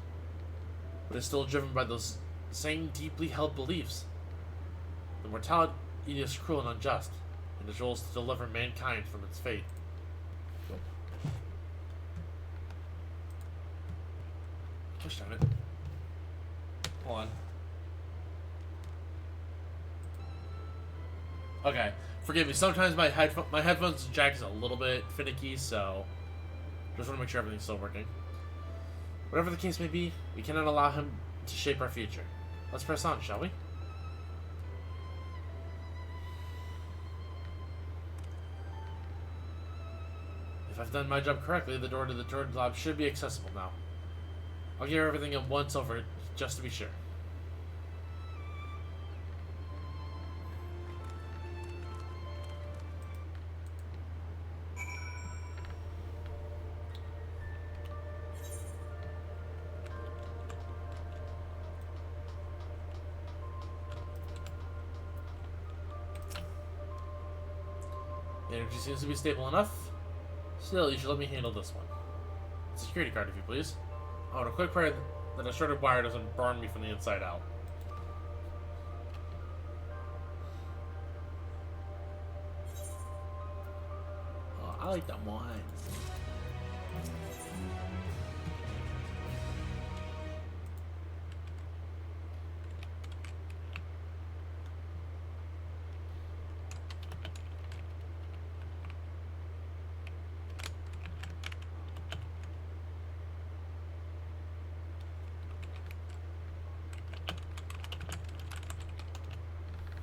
Speaker 1: but is still driven by those same deeply held beliefs. The mortality is cruel and unjust, and his role is to deliver mankind from its fate. Gosh darn it. Hold on. Okay, forgive me. Sometimes my headphones jack is a little bit finicky, so just want to make sure everything's still working. Whatever the case may be, we cannot allow him to shape our future. Let's press on, shall we? If I've done my job correctly, the door to the Droid lab should be accessible now. I'll give everything a once over, just to be sure. The energy seems to be stable enough. Still, you should let me handle this one. Security card, if you please. I want a quick prayer that a shredded wire doesn't burn me from the inside out. Oh, I like that wine.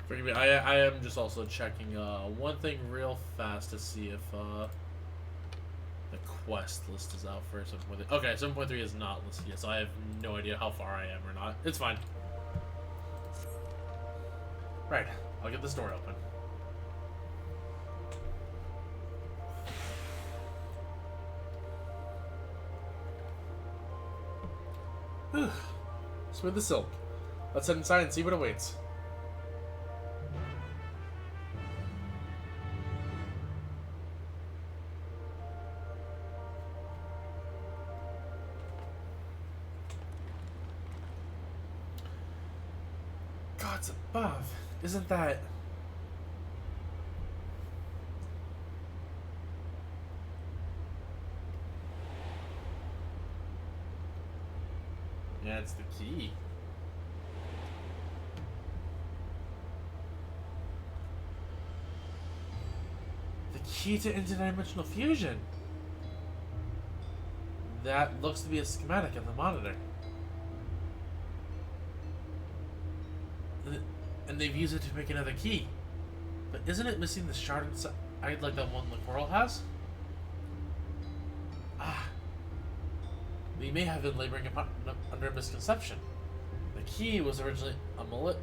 Speaker 1: Forgive me, I am just also checking one thing real fast to see if the quest list is out for 7.3. Okay, 7.3 is not listed yet, so I have no idea how far I am or not. It's fine. Right, I'll get this door open. Smooth the silk. Let's head inside and see what awaits. Gods above, isn't that... Yeah, it's the key. The key to interdimensional fusion. That looks to be a schematic of the monitor. And they've used it to make another key. But isn't it missing the shard inside like that one the Coral has? Ah. We may have been laboring under a misconception. The key was originally a Malala.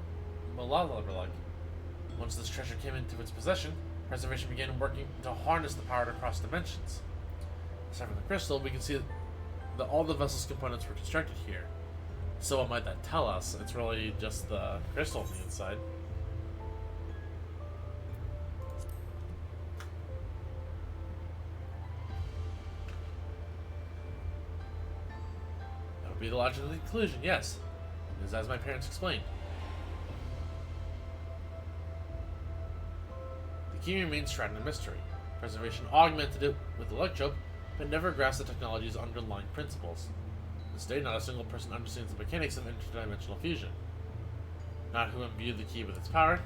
Speaker 1: Once this treasure came into its possession, preservation began working to harness the power to cross dimensions. Aside from the crystal, we can see that all the vessel's components were constructed here. So what might that tell us? It's really just the crystal on the inside. That would be the logical conclusion, yes. It is as my parents explained. The key remains shrouded in mystery. Preservation augmented it with electrope, but never grasped the technology's underlying principles. This day, not a single person understands the mechanics of interdimensional fusion. Not who imbued the key with its power,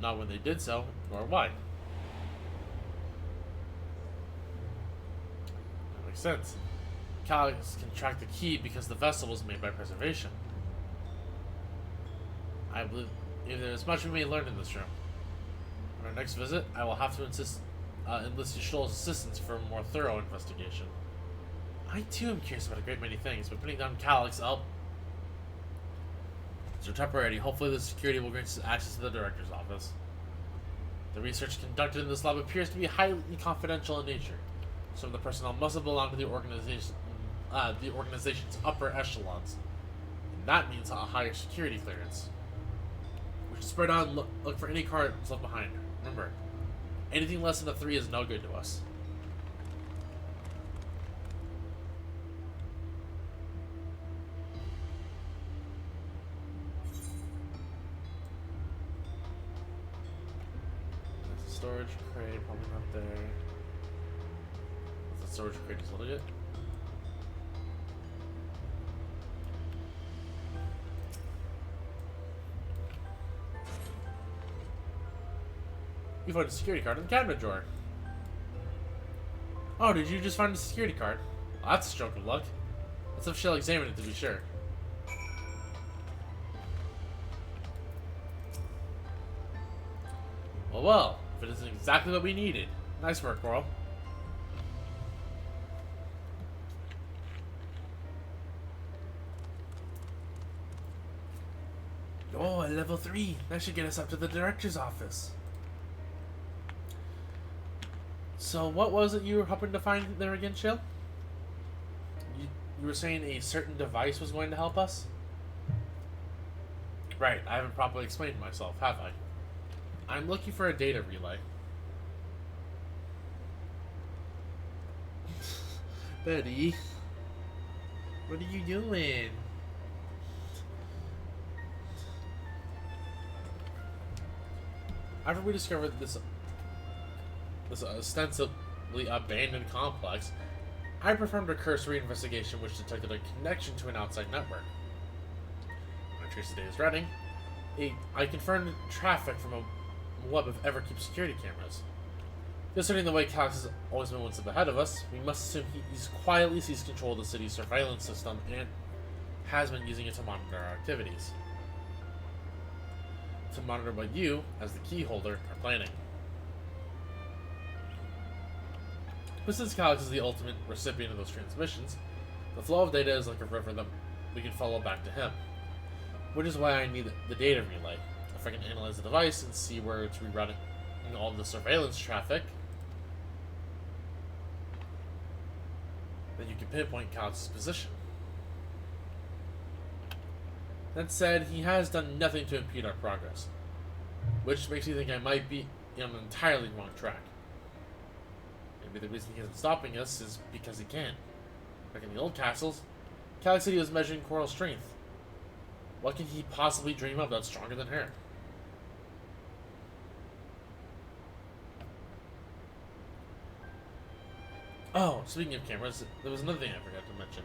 Speaker 1: not when they did so, nor why. That makes sense. Calix can track the key because the vessel was made by preservation. I believe there is much we may learn in this room. On our next visit, I will have to enlist Yishol's assistance for a more thorough investigation. I too am curious about a great many things, but putting down Calix, so temporarily, hopefully the security will grant us access to the director's office. The research conducted in this lab appears to be highly confidential in nature. Some of the personnel must have belonged to the organization's upper echelons, and that means a higher security clearance. We should spread out and look for any cards left behind. Remember, anything less than a 3 is no good to us. There's a storage crate, probably not there. The storage crate is legit. You found a security card in the cabinet drawer. Oh, did you just find a security card? Well, that's a stroke of luck. Let's have Shell examine it to be sure. Well, if it isn't exactly what we needed. Nice work, Coral. Oh, a level 3. That should get us up to the director's office. So what was it you were hoping to find there again, Shell? You were saying a certain device was going to help us? Right, I haven't properly explained myself, have I? I'm looking for a data relay. Betty, what are you doing? After we discovered this ostensibly abandoned complex, I performed a cursory investigation which detected a connection to an outside network. When I traced the data's routing, I confirmed traffic from a web of Everkeep security cameras. Considering the way Calix has always been one step ahead of us, we must assume he's quietly seized control of the city's surveillance system and has been using it to monitor our activities. To monitor what you, as the key holder, are planning. But since Calix is the ultimate recipient of those transmissions, the flow of data is like a river that we can follow back to him. Which is why I need the data relay. If I can analyze the device and see where it's rerouting all the surveillance traffic, then you can pinpoint Calix's position. That said, he has done nothing to impede our progress, which makes me think I might be on an entirely wrong track. Maybe the reason he isn't stopping us is because he can. Back in the old castles, Calix said he was measuring Coral's strength. What can he possibly dream of that's stronger than her? Oh, speaking of cameras, there was another thing I forgot to mention.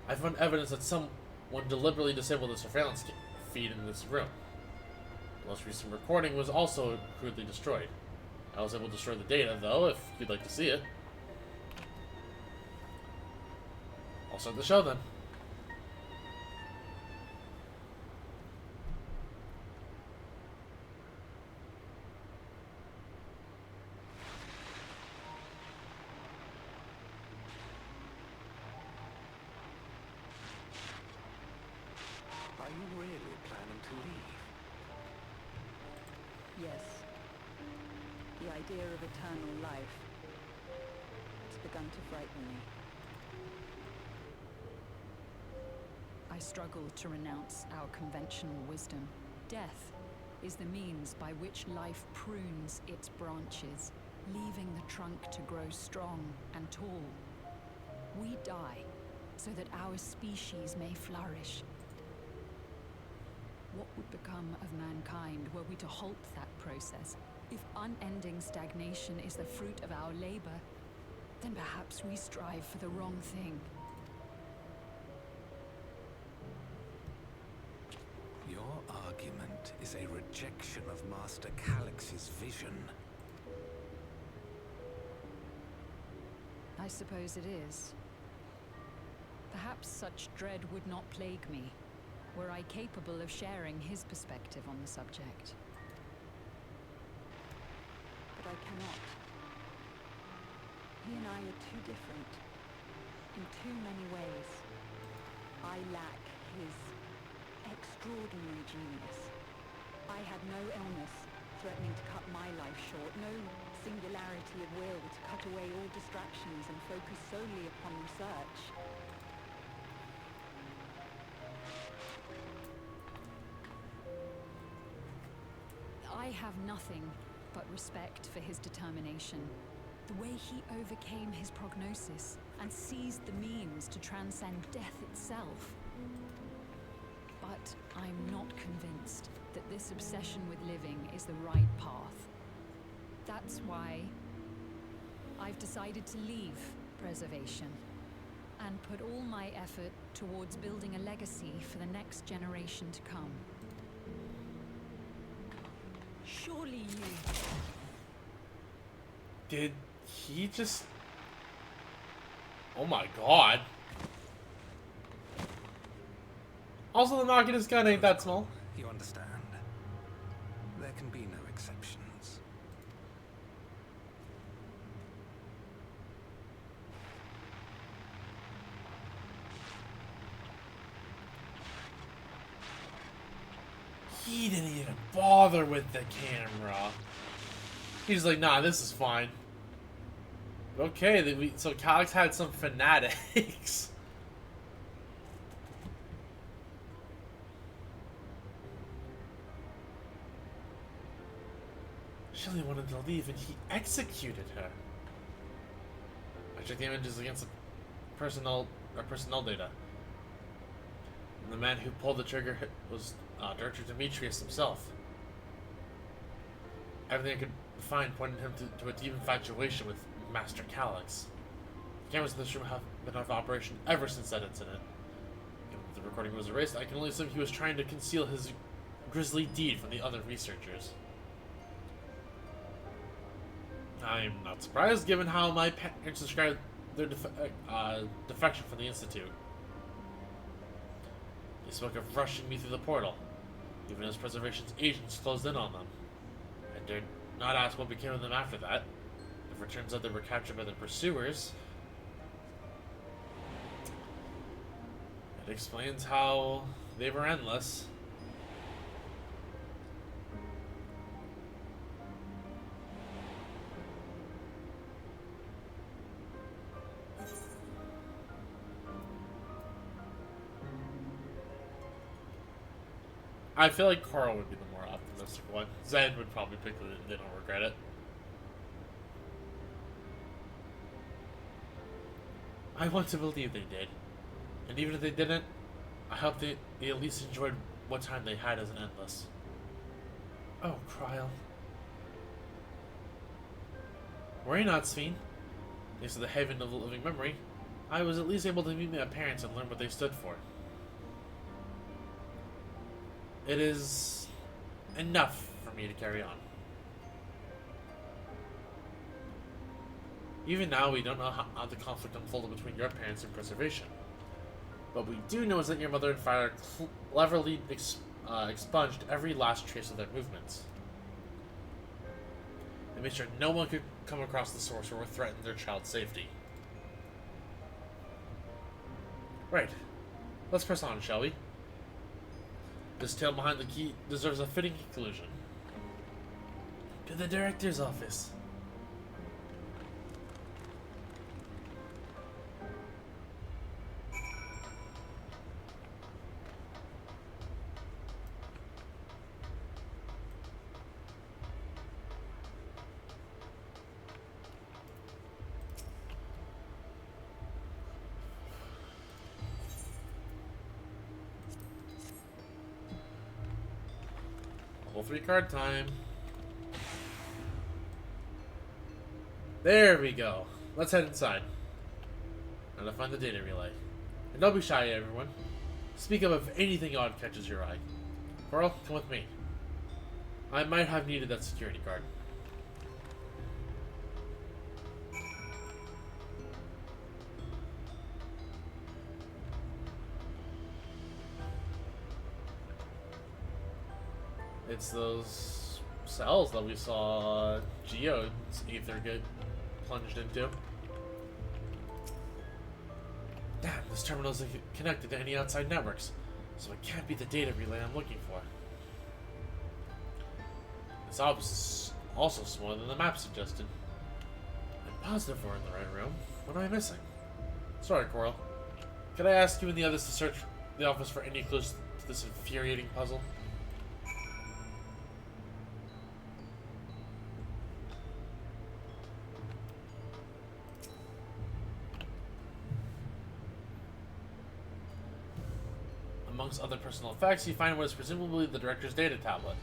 Speaker 1: I found evidence that someone deliberately disabled the surveillance feed in this room. The most recent recording was also crudely destroyed. I was able to destroy the data, though, if you'd like to see it. I'll start the show, then.
Speaker 4: Are you really planning to leave?
Speaker 13: Yes. The idea of eternal life. It's begun to frighten me.
Speaker 10: I struggle to renounce our conventional wisdom. Death is the means by which life prunes its branches, leaving the trunk to grow strong and tall. We die so that our species may flourish. What would become of mankind were we to halt that process? If unending stagnation is the fruit of our labor, then perhaps we strive for the wrong thing.
Speaker 4: Your argument is a rejection of Master Calix's vision.
Speaker 10: I suppose it is. Perhaps such dread would not plague me, were I capable of sharing his perspective on the subject.
Speaker 13: But I cannot. He and I are too different, in too many ways. I lack his extraordinary genius. I had no illness threatening to cut my life short, no singularity of will to cut away all distractions and focus solely upon research.
Speaker 10: I have nothing but respect for his determination. The way he overcame his prognosis and seized the means to transcend death itself. But I'm not convinced that this obsession with living is the right path. That's why I've decided to leave preservation and put all my effort towards building a legacy for the next generation to come. Surely you...
Speaker 1: Did he just... Oh my god. Also, the knock in his gun ain't that small.
Speaker 4: You understand. There can be no exceptions.
Speaker 1: He didn't even bother with the camera. He's like, nah, this is fine. Okay, so Calix had some fanatics. Shelly wanted to leave and he executed her. I checked the images against the personnel data. And the man who pulled the trigger was Director Demetrius himself. Everything I could find pointed him to a deep infatuation with Master Calix. The cameras in this room have been out of operation ever since that incident. Even if the recording was erased, I can only assume he was trying to conceal his grisly deed from the other researchers. I'm not surprised, given how my parents described their defection from the Institute. They spoke of rushing me through the portal, even as Preservation's agents closed in on them. I dared not ask what became of them after that. If it turns out they were captured by their pursuers, it explains how they were endless. I feel like Carl would be the more optimistic one. Zen would probably pick the they don't regret it. I want to believe they did. And even if they didn't, I hope they at least enjoyed what time they had as an endless. Oh, Kryl. Worry not, Sven. Thanks to the Haven of the Living Memory, I was at least able to meet my parents and learn what they stood for. It is enough for me to carry on. Even now, we don't know how the conflict unfolded between your parents and Preservation. What we do know is that your mother and father cleverly expunged every last trace of their movements. They made sure no one could come across the sorcerer or threaten their child's safety. Right. Let's press on, shall we? This tale behind the key deserves a fitting conclusion. To the director's office. Level 3 card time. There we go. Let's head inside. Now to find the data relay. And don't be shy, everyone. Speak up if anything odd catches your eye. Coral, come with me. I might have needed that security card. It's those cells that we saw Geode's ether get plunged into. Damn, this terminal isn't connected to any outside networks, so it can't be the data relay I'm looking for. This office is also smaller than the map suggested. I'm positive we're in the right room. What am I missing? Sorry, Coral. Could I ask you and the others to search the office for any clues to this infuriating puzzle? Amongst other personal effects, you find what is presumably the director's data tablet.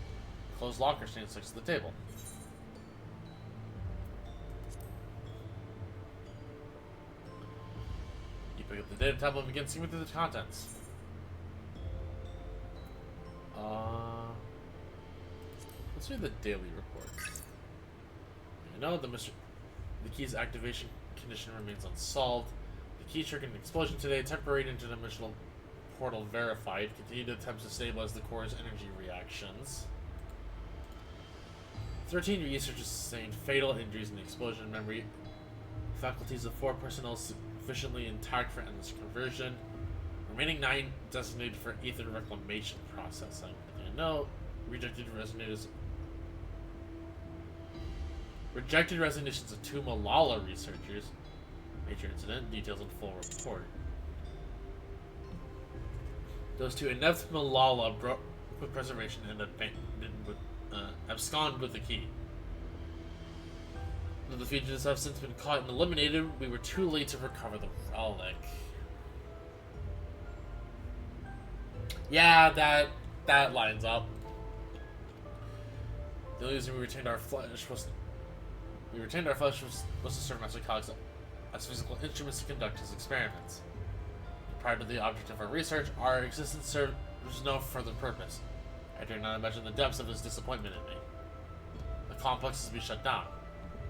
Speaker 1: A closed locker stands next to the table. You pick up the data tablet and begin skimming through the contents. Let's read the daily report. I know the key's activation condition remains unsolved. The key triggered an explosion today, temporary interdimensional portal verified. Continued attempts to stabilize the core's energy reactions. 13 researchers sustained fatal injuries in the explosion. Memory faculties of 4 personnel sufficiently intact for endless conversion. Remaining 9 designated for ether reclamation processing. And no, rejected resignations of 2 Malala researchers. Major incident, details in full report. Those 2 inept Malala broke with preservation and absconded with the key. Though the fugitives have since been caught and eliminated, we were too late to recover the relic. Yeah, that lines up. The only reason we retained our flesh was to serve Master Calix as physical instruments to conduct his experiments. Prior to the object of our research, our existence served no further purpose. I dare not imagine the depths of his disappointment in me. The complex is to be shut down.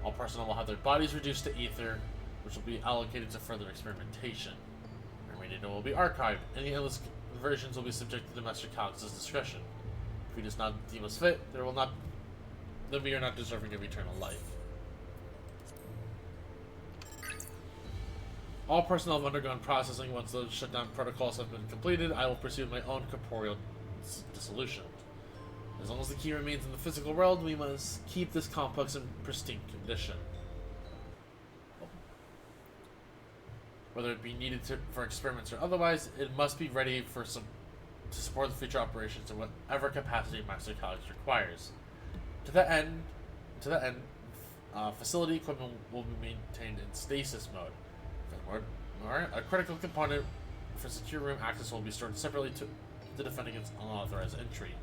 Speaker 1: All personnel will have their bodies reduced to ether, which will be allocated to further experimentation. Our main data will be archived. Any endless conversions will be subjected to Master Calix's discretion. If he does not deem us fit, then we are not deserving of eternal life. All personnel have undergone processing. Once those shutdown protocols have been completed, I will pursue my own corporeal dissolution. As long as the key remains in the physical world, we must keep this complex in pristine condition. Whether it be needed for experiments or otherwise, it must be ready to support the future operations in whatever capacity Master Calix requires. To that end, facility equipment will be maintained in stasis mode. Furthermore, a critical component for secure room access will be stored separately to defend against unauthorized entry.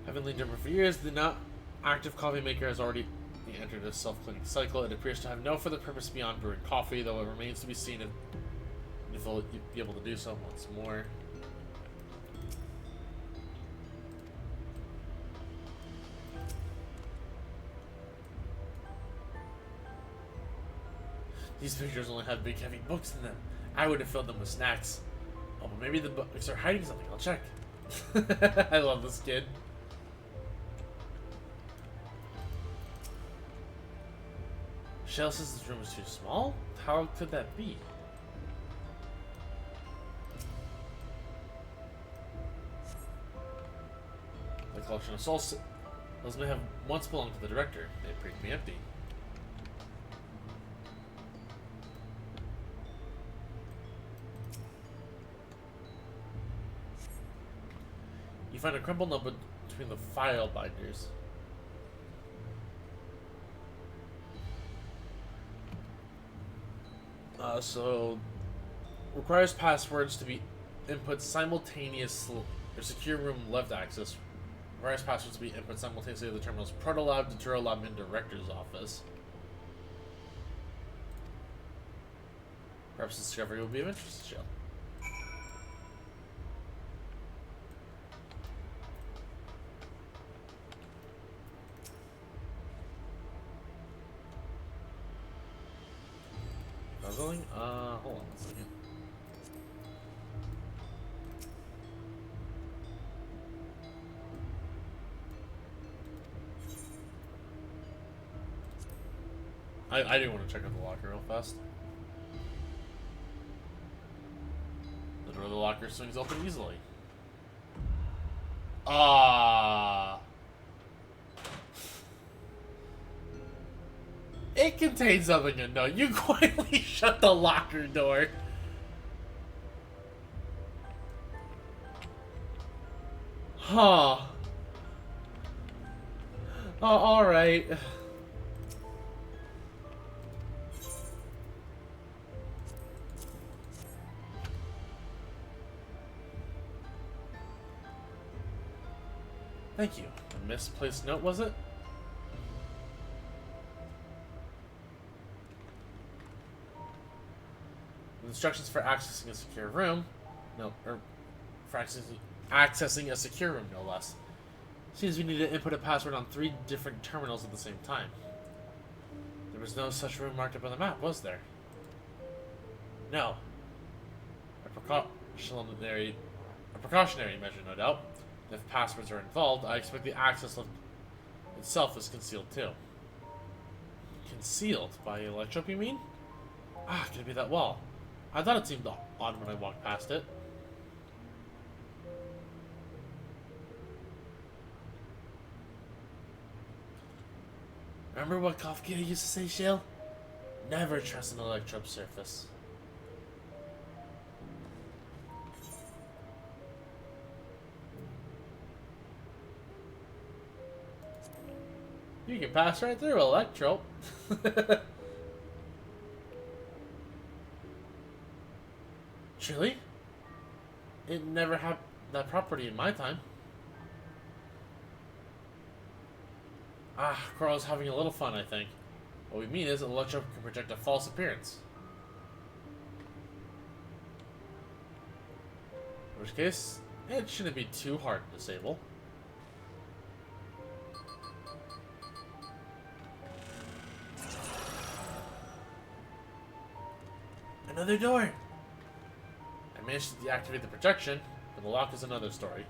Speaker 1: Having lain dormant for years, the now active coffee maker has already entered a self-cleaning cycle. It appears to have no further purpose beyond brewing coffee, though it remains to be seen if it will be able to do so once more. These pictures only have big heavy books in them. I would have filled them with snacks. Oh, but maybe the books are hiding something. I'll check. I love this kid. Shell says this room is too small? How could that be? The collection of souls, those may have once belonged to the director. They appear to be empty. You find a crumpled notebook between the file binders. So requires passwords to be input simultaneously, or secure room left access. Requires passwords to be input simultaneously to the terminals Protolab, Dawntrail, and Director's Office. Perhaps discovery will be of interest to Jill. Puzzling? Hold on a second. I do want to check out the locker real fast. The door of the locker swings open easily. Ah. It contains something to know. You quietly shut the locker door. Huh. Oh, alright. Thank you. A misplaced note, was it? Instructions for accessing a secure room. No, or for accessing a secure room, no less. Seems we need to input a password on 3 different terminals at the same time. There was no such room marked up on the map, was there? No. A precautionary measure, no doubt. If passwords are involved, I expect the access itself is concealed too. Concealed? By electrope, you mean? Ah, could it be that wall? I thought it seemed odd when I walked past it. Remember what Kafka used to say, Shale? Never trust an electrope surface. You can pass right through electrope. Really? It never had that property in my time. Ah, Carl's having a little fun, I think. What we mean is an electrope can project a false appearance. In which case, it shouldn't be too hard to disable. Another door! I managed to deactivate the projection, but the lock is another story.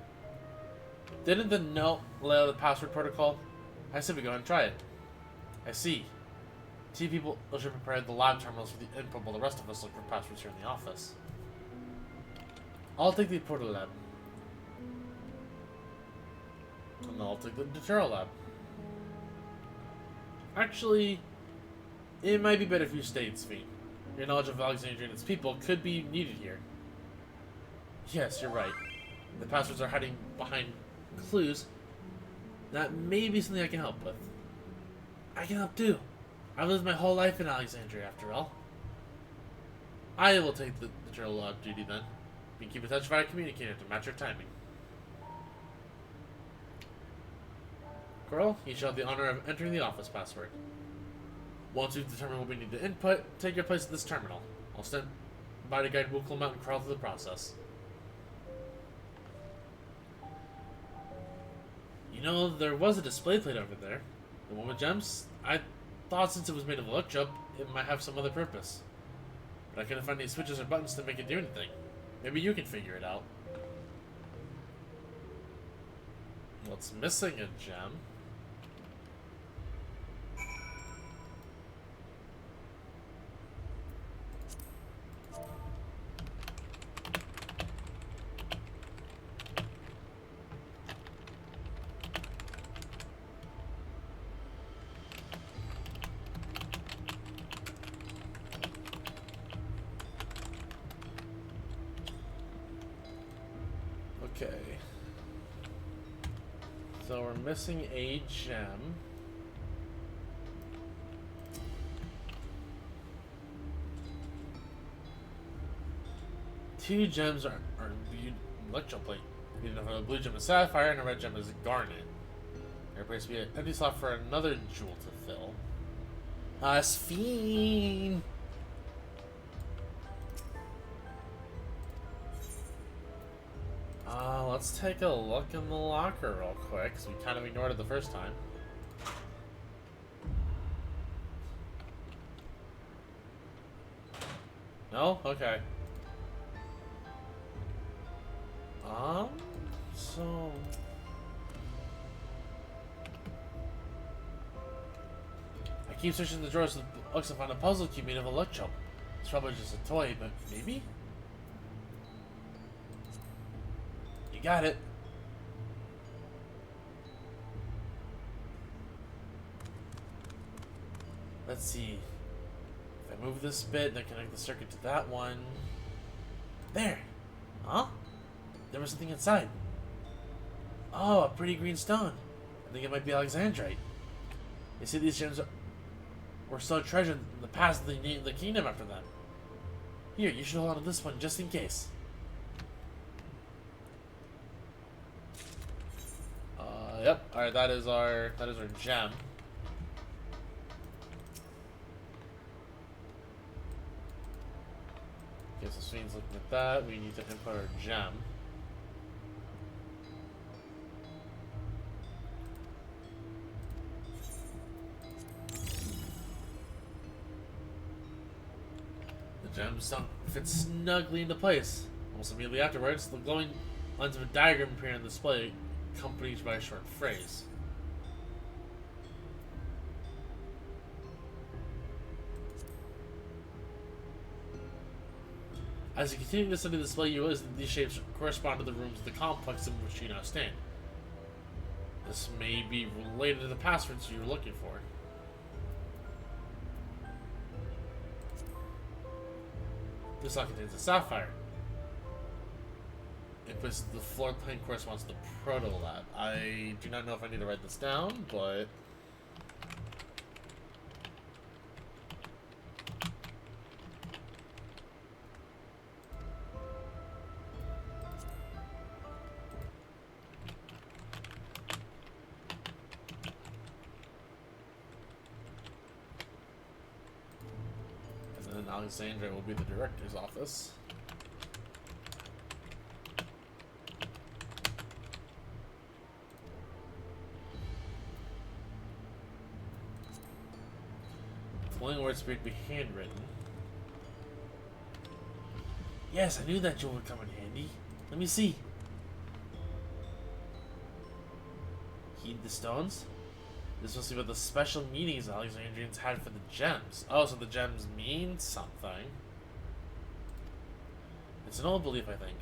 Speaker 1: Didn't the note lay out the password protocol? I said we go and try it. I see. 2 people should prepare the lab terminals for the input while the rest of us look for passwords here in the office. I'll take the proto lab. And I'll take the Dawntrail lab. Actually, it might be better if you stayed, Svi. Your knowledge of Alexandria and its people could be needed here. Yes, you're right. The passwords are hiding behind clues. That may be something I can help with. I can help too. I've lived my whole life in Alexandria, after all. I will take the Dawntrail lab duty then. We can keep in touch via communicator to match your timing. Coral, you shall have the honor of entering the office password. Once you've determined what we need to input, take your place at this terminal. I'll stand by to guide Wookle Mountain Crawl through the process. You know, there was a display plate over there. The one with gems? I thought since it was made of electrope, it might have some other purpose. But I couldn't find any switches or buttons to make it do anything. Maybe you can figure it out. What's missing a gem? Okay. So we're missing a gem. 2 gems are electroplate. You know, a blue gem is sapphire and a red gem is garnet. There appears to be an empty slot for another jewel to fill. Fiend. Let's take a look in the locker real quick, because we kind of ignored it the first time. No? Okay. So... I keep searching the drawers with books and find a puzzle cube made of electrum. It's probably just a toy, but maybe? You got it. Let's see. If I move this bit, then connect the circuit to that one. There! Huh? There was something inside. Oh, a pretty green stone. I think it might be Alexandrite. They say these gems were so treasured in the past they named the kingdom after them. Here, you should hold on to this one just in case. Yep. Alright, that is our gem. Okay, so Sween's looking at that. We need to input our gem. The gemstone fits snugly into place. Almost immediately afterwards, the glowing lines of a diagram appear on display, accompanied by a short phrase. As you continue to study the display, you realize that these shapes correspond to the rooms of the complex in which you now stand. This may be related to the passwords you were looking for. This lock contains a sapphire. The floor plane corresponds to the proto lab. I do not know if I need to write this down, but and then Alexandria will be the director's office. Following words appear to be handwritten. Yes, I knew that jewel would come in handy. Let me see. Heed the stones? This must be about the special meanings Alexandrians had for the gems. Oh, so the gems mean something. It's an old belief, I think,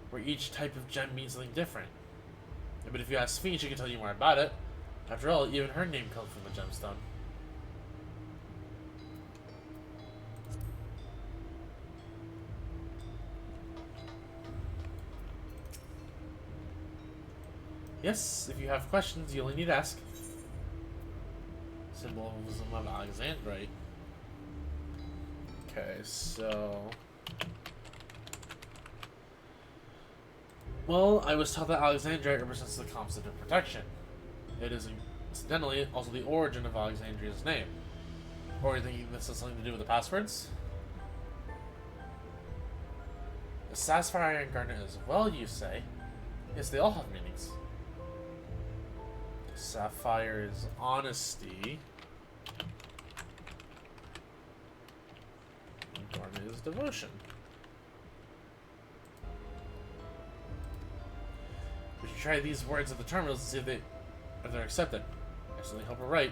Speaker 1: where each type of gem means something different. But if you ask Sphinx, she can tell you more about it. After all, even her name comes from the gemstone. Yes, if you have questions, you only need to ask. Symbolism of Alexandrite. Okay, so... Well, I was taught that Alexandrite represents the concept of protection. It is, incidentally, also the origin of Alexandria's name. Or are you thinking this has something to do with the passwords? The sapphire and garnet as well, you say? Yes, they all have meanings. Sapphire is honesty. And garnet is devotion. We should try these words at the terminals to see if they're accepted. I certainly hope we're right.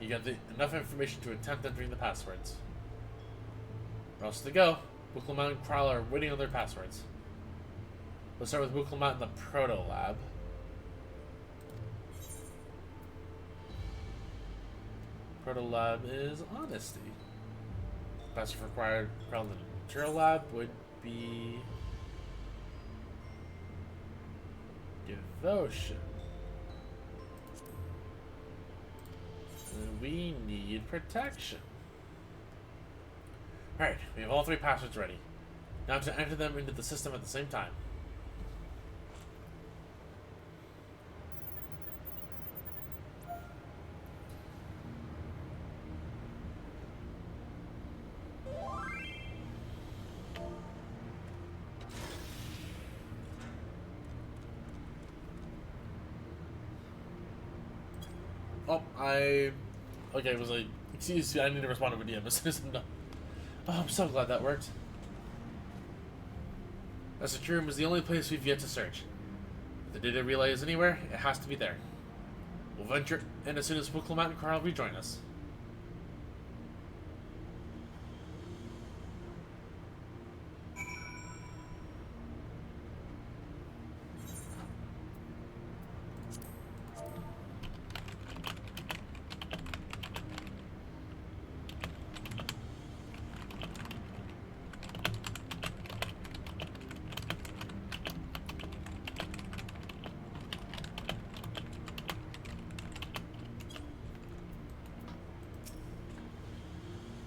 Speaker 1: You got enough information to attempt entering the passwords. Where else to go? Wuklamot and Prowler are waiting on their passwords. Let's start with Wuklamot in the Proto Lab. Proto Lab is honesty. Password required Prowler in the Material Lab would be devotion. And then we need protection. Alright, we have all 3 passwords ready. Now to enter them into the system at the same time. Okay, it was like, excuse me, I need to respond to a DM as soon as I'm done. Oh, I'm so glad that worked. A secure room is the only place we've yet to search. If the data relay is anywhere, it has to be there. We'll venture in as soon as Booklemat and Carl rejoin us.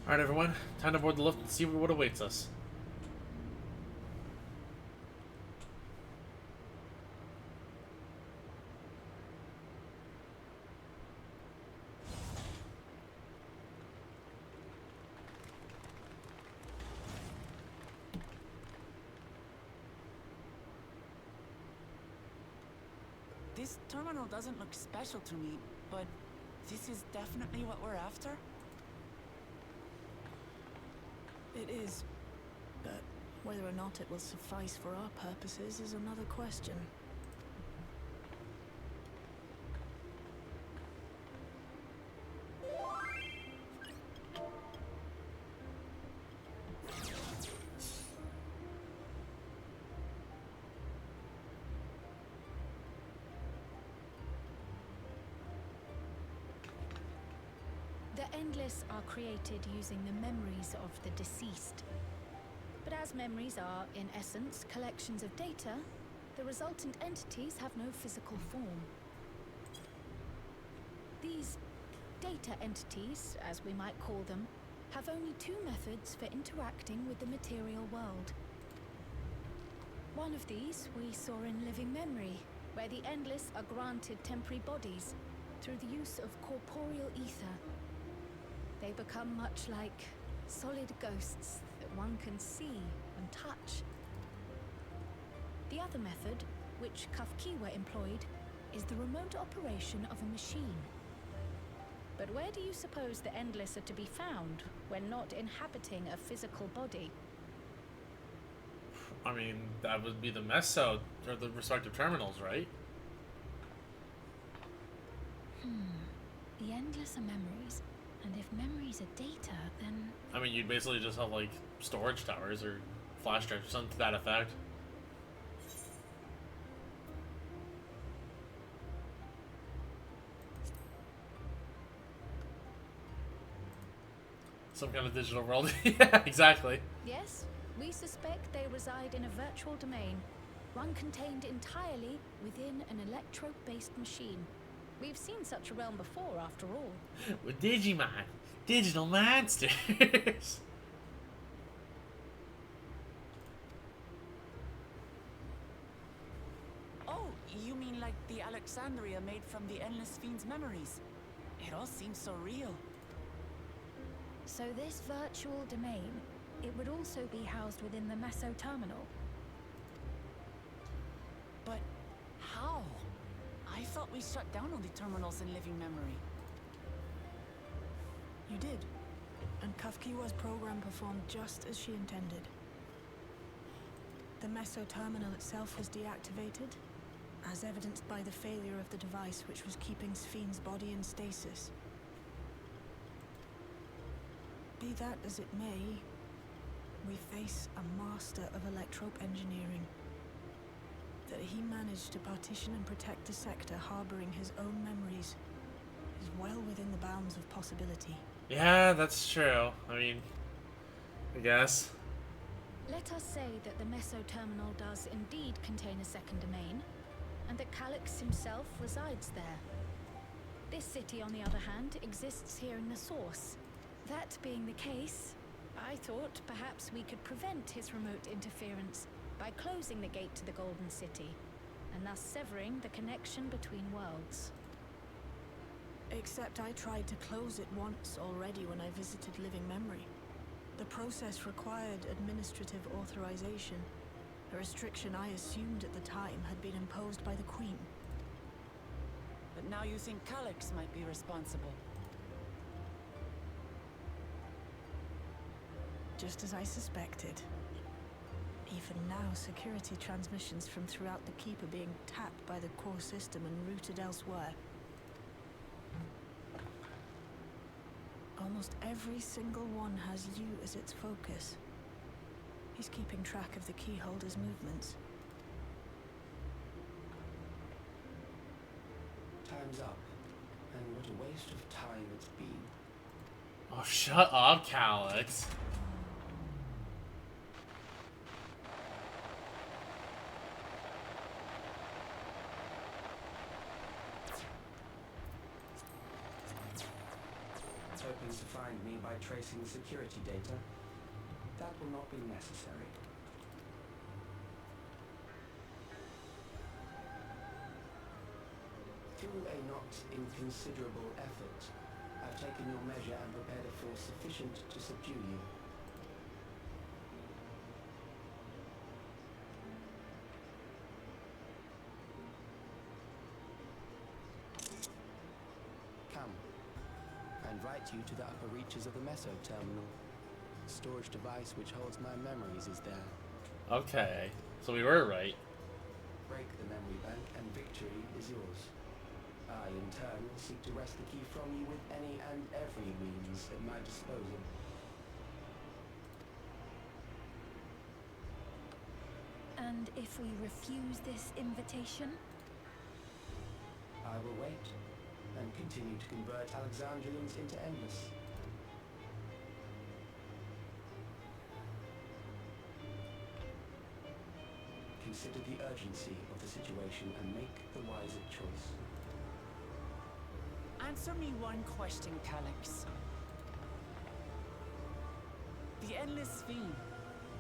Speaker 1: Alright everyone, time to board the lift and see what awaits us.
Speaker 11: This terminal doesn't look special to me, but this is definitely what we're after?
Speaker 7: It is. But whether or not it will suffice for our purposes is another question.
Speaker 3: The Endless are created using the memories of the deceased. But as memories are, in essence, collections of data, the resultant entities have no physical form. These data entities, as we might call them, have only 2 methods for interacting with the material world. One of these we saw in living memory, where the Endless are granted temporary bodies through the use of corporeal ether. They become much like solid ghosts that one can see and touch. The other method, which Kafkiwa employed, is the remote operation of a machine. But where do you suppose the Endless are to be found when not inhabiting a physical body?
Speaker 1: I mean, that would be the meso, or the respective terminals, right?
Speaker 3: The Endless are memories. And if memories are data, then...
Speaker 1: I mean, you'd basically just have, like, storage towers or flash drives or something to that effect. Some kind of digital world. Yeah, exactly.
Speaker 3: Yes, we suspect they reside in a virtual domain, one contained entirely within an electro-based machine. We've seen such a realm before, after all.
Speaker 1: With Digimon. Digital monsters.
Speaker 11: Oh, you mean like the Alexandria made from the Endless Fiend's memories? It all seems so real.
Speaker 3: So this virtual domain, it would also be housed within the Meso terminal.
Speaker 11: But how? I thought we shut down all the terminals in living memory.
Speaker 7: You did. And Kafkiwa's program performed just as she intended. The Meso terminal itself was deactivated, as evidenced by the failure of the device which was keeping Spheen's body in stasis. Be that as it may, we face a master of electrope engineering. That he managed to partition and protect a sector harboring his own memories is well within the bounds of possibility.
Speaker 1: Yeah, that's true. I mean, I guess.
Speaker 3: Let us say that the Meso terminal does indeed contain a second domain, and that Calyx himself resides there. This city, on the other hand, exists here in the source. That being the case, I thought perhaps we could prevent his remote interference by closing the gate to the Golden City, and thus severing the connection between worlds.
Speaker 7: Except I tried to close it once already when I visited Living Memory. The process required administrative authorization, a restriction I assumed at the time had been imposed by the Queen.
Speaker 11: But now you think Calyx might be responsible.
Speaker 7: Just as I suspected. Even now, security transmissions from throughout the keep are being tapped by the core system and routed elsewhere. Almost every single one has you as its focus. He's keeping track of the keyholder's movements.
Speaker 6: Time's up. And what a waste of time it's been.
Speaker 1: Oh, shut up, Calyx.
Speaker 6: Hoping to find me by tracing security data. That will not be necessary. Through a not inconsiderable effort, I've taken your measure and prepared a force sufficient to subdue you. Come. I invite you to the upper reaches of the Meso terminal. The storage device which holds my memories is there.
Speaker 1: Okay, so we were right.
Speaker 6: Break the memory bank and victory is yours. I, in turn, will seek to wrest the key from you with any and every means at my disposal.
Speaker 3: And if we refuse this invitation?
Speaker 6: I will wait and continue to convert Alexandrians into Endless. Consider the urgency of the situation and make the wiser choice.
Speaker 11: Answer me one question, Calyx. The Endless Fiend.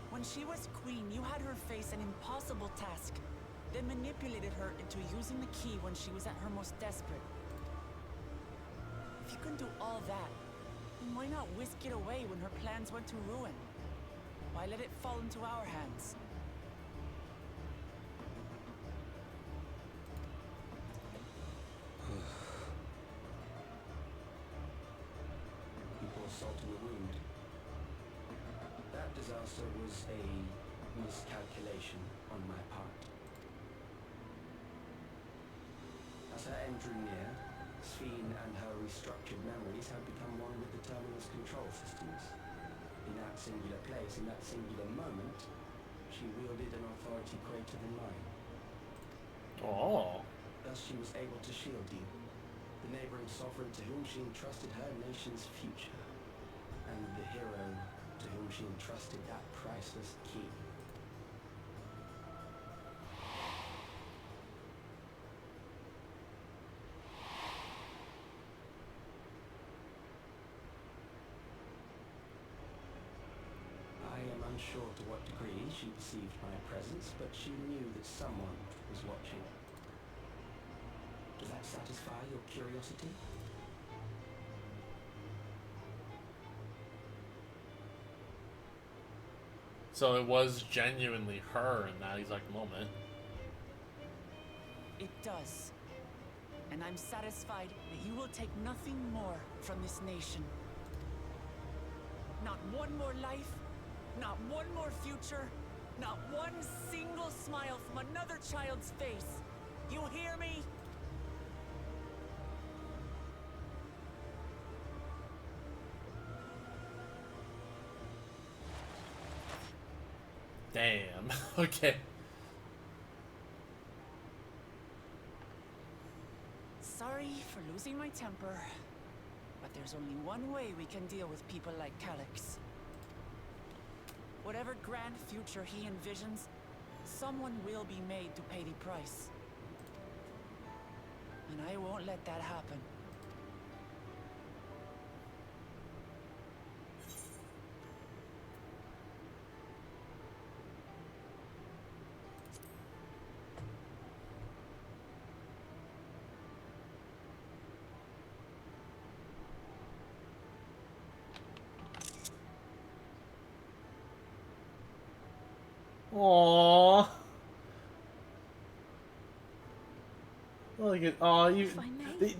Speaker 11: When she was queen, you had her face an impossible task, then manipulated her into using the key when she was at her most desperate. If you can do all that, then why not whisk it away when her plans went to ruin? Why let it fall into our hands?
Speaker 6: You pour salt in the wound. That disaster was a miscalculation on my part. As her end drew near, Sphene and her restructured memories had become one with the terminal's control systems. In that singular place, in that singular moment, she wielded an authority greater than mine.
Speaker 1: Oh.
Speaker 6: Thus she was able to shield you, the neighboring sovereign to whom she entrusted her nation's future, and the hero to whom she entrusted that priceless key. I am unsure to what degree she perceived my presence, but she knew that someone was watching. Does that satisfy your curiosity?
Speaker 1: So it was genuinely her in that exact moment.
Speaker 11: It does. And I'm satisfied that you will take nothing more from this nation. Not one more life, not one more future, not one single smile from another child's face. You hear me?
Speaker 1: Damn. Okay.
Speaker 11: Sorry for losing my temper, but there's only one way we can deal with people like Calyx. Whatever grand future he envisions, someone will be made to pay the price. And I won't let that happen.
Speaker 1: Aww. Look at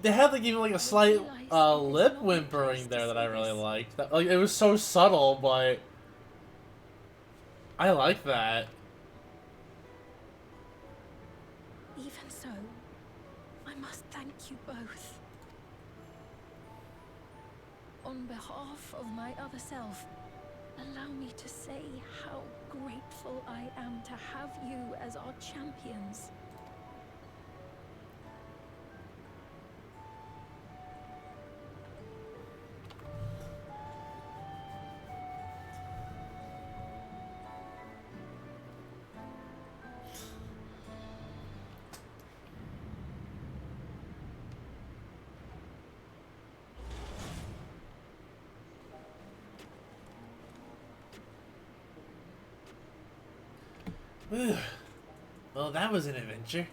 Speaker 1: they had like even like a slight lip whimpering there that I really liked. That, like it was so subtle, but I like that.
Speaker 3: Even so, I must thank you both. On behalf of my other self, allow me to say how grateful I am to have you as our champions.
Speaker 1: Well, that was an adventure.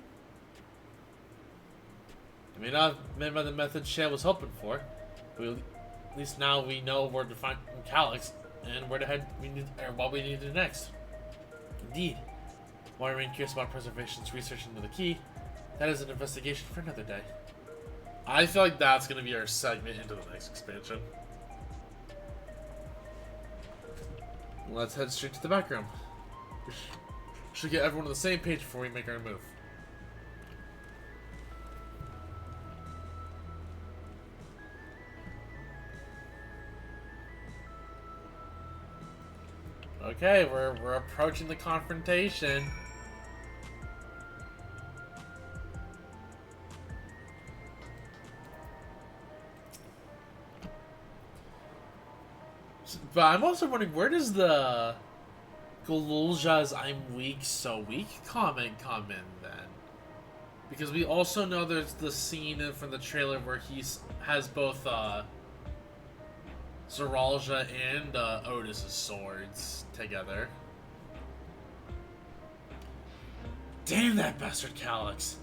Speaker 1: I may not have been by the method Shale was hoping for, but at least now we know where to find Calyx and where to head. What we need to do next. Indeed, while I remain curious about Preservation's research into the key, that is an investigation for another day. I feel like that's going to be our segment into the next expansion. Let's head straight to the back room. Should get everyone on the same page before we make our move. Okay, we're approaching the confrontation. But I'm also wondering, where does the Galulja's "I'm weak, so weak" comment come in then? Because we also know there's the scene from the trailer where he has both Zoralja and Otis's swords together. Damn that bastard Calyx!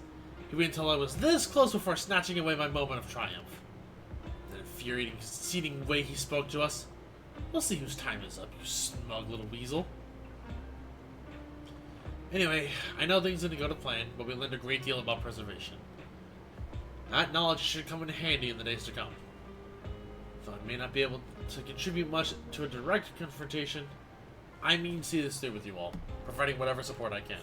Speaker 1: He waited until I was this close before snatching away my moment of triumph. The infuriating, conceiting way he spoke to us. We'll see whose time is up, you smug little weasel. Anyway, I know things didn't go to plan, but we learned a great deal about preservation. That knowledge should come in handy in the days to come. Though I may not be able to contribute much to a direct confrontation, I mean to see this through with you all, providing whatever support I can.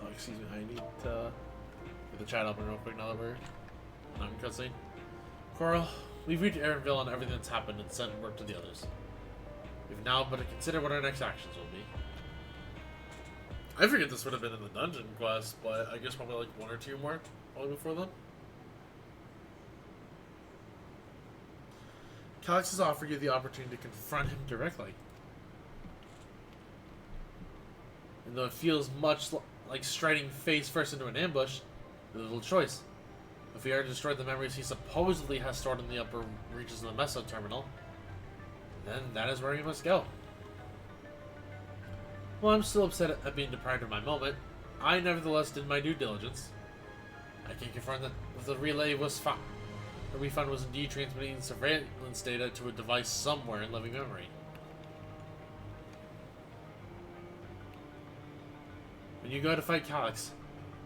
Speaker 1: Oh, excuse me, I need to get the chat open real quick now that we're on cutscene. Coral, we've reached Erenville and everything that's happened and sent word to the others. We've now but to consider what our next actions will be. I figured this would have been in the dungeon quest, but I guess probably like one or two more probably before then. Calyx has offered you the opportunity to confront him directly. And though it feels much like striding face first into an ambush, there's little choice. If we are to destroy the memories he supposedly has stored in the upper reaches of the Meso terminal, then that is where we must go. While I'm still upset at being deprived of my moment, I nevertheless did my due diligence. I can confirm that the relay was found. The refund was indeed transmitting surveillance data to a device somewhere in living memory. When you go to fight Calyx,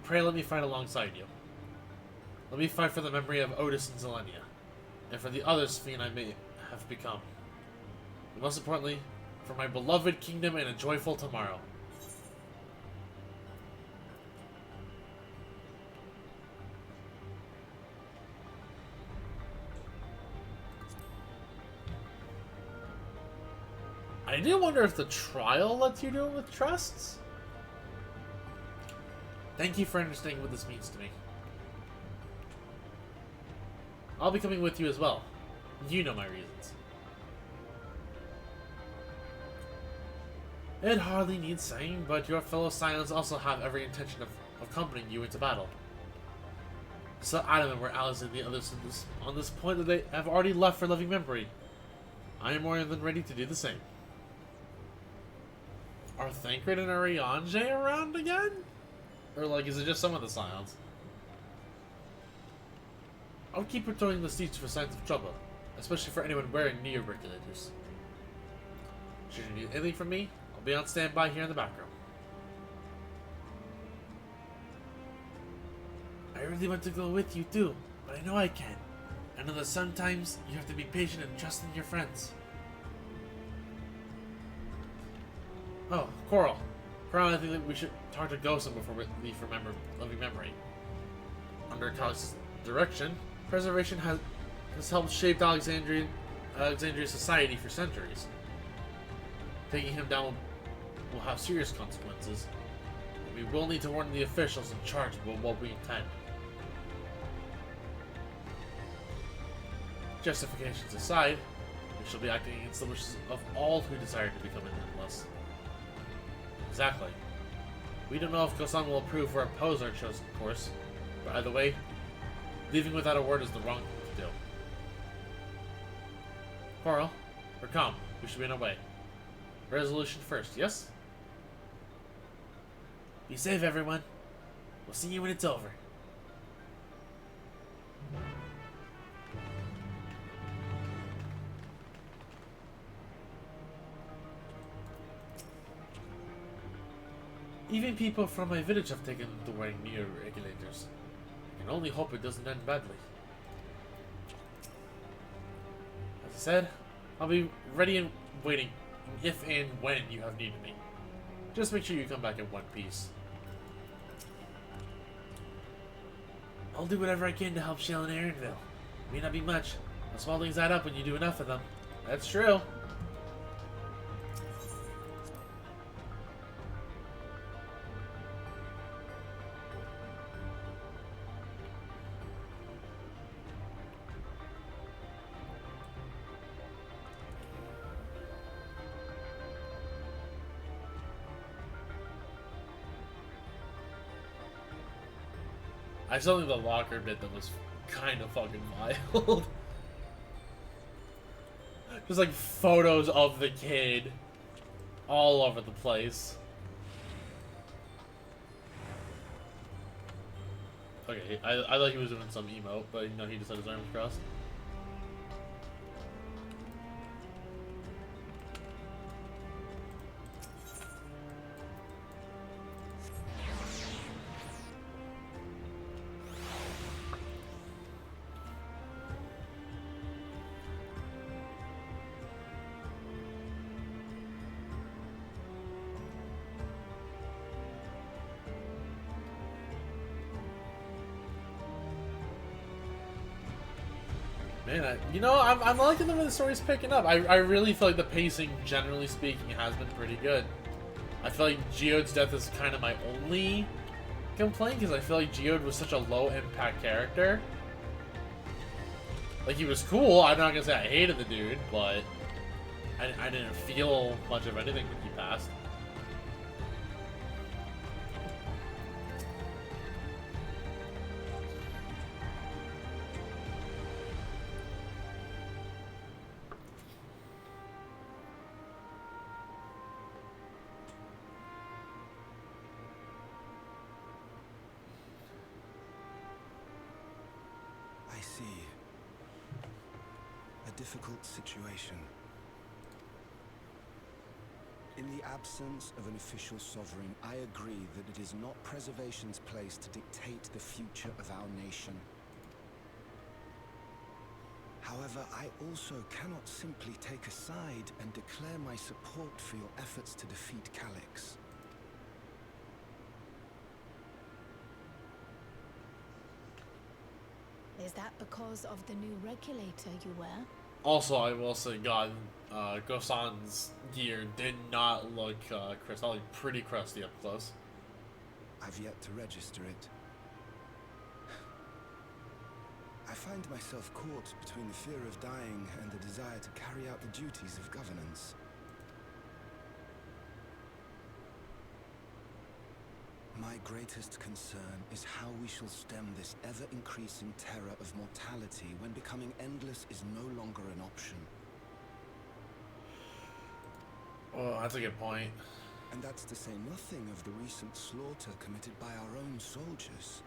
Speaker 1: pray let me fight alongside you. Let me fight for the memory of Otis and Zelenia, and for the other fiend I may have become. And most importantly, for my beloved kingdom and a joyful tomorrow. I do wonder if the trial lets you do it with trusts? Thank you for understanding what this means to me. I'll be coming with you as well. You know my reasons. It hardly needs saying, but your fellow Scions also have every intention of accompanying you into battle. So adamant were allies and the others on this point that they have already left for living memory. I am more than ready to do the same. Are Thancred and Arianje around again? Or like, is it just some of the Scions? I'll keep patrolling the streets for signs of trouble, especially for anyone wearing neo-regulators. Should you need anything from me, I'll be on standby here in the background. I really want to go with you too, but I know I can. I know that sometimes you have to be patient and trust in your friends. Oh, Coral. I think that we should talk to Ghost before we leave for living memory. Under Calix's direction, preservation has helped shape Alexandria society for centuries. Taking him down will have serious consequences, and we will need to warn the officials in charge about what we intend. Justifications aside, we shall be acting against the wishes of all who desire to become endless. Exactly. We don't know if Gosan will approve or oppose our chosen course, but either way, leaving without a word is the wrong thing to do. Coral, or come, we should be on our way. Resolution first, yes? Be safe, everyone. We'll see you when it's over. Even people from my village have taken to wearing neo-regulators. I can only hope it doesn't end badly. As I said, I'll be ready and waiting if and when you have need of me. Just make sure you come back in one piece. I'll do whatever I can to help Shale and Aaronville. May not be much, but small things add up when you do enough of them. That's true. I saw the locker bit that was kind of fucking wild. Just like photos of the kid all over the place. Okay, I thought he was doing some emote, but you know, he just had his arms crossed. Man, I'm liking the way the story's picking up. I really feel like the pacing, generally speaking, has been pretty good. I feel like Geode's death is kind of my only complaint, because I feel like Geode was such a low-impact character. Like, he was cool. I'm not gonna say I hated the dude, but I didn't feel much of anything when he passed.
Speaker 4: Difficult situation. In the absence of an official sovereign, I agree that it is not preservation's place to dictate the future of our nation. However, I also cannot simply take a side and declare my support for your efforts to defeat Calix.
Speaker 3: Is that because of the new regulator you wear?
Speaker 1: Also, I will say, God, Gosan's gear did not look pretty crusty up close.
Speaker 4: I've yet to register it. I find myself caught between the fear of dying and the desire to carry out the duties of governance. My greatest concern is how we shall stem this ever-increasing terror of mortality when becoming endless is no longer an option.
Speaker 1: Oh, that's a good point.
Speaker 4: And that's to say nothing of the recent slaughter committed by our own soldiers.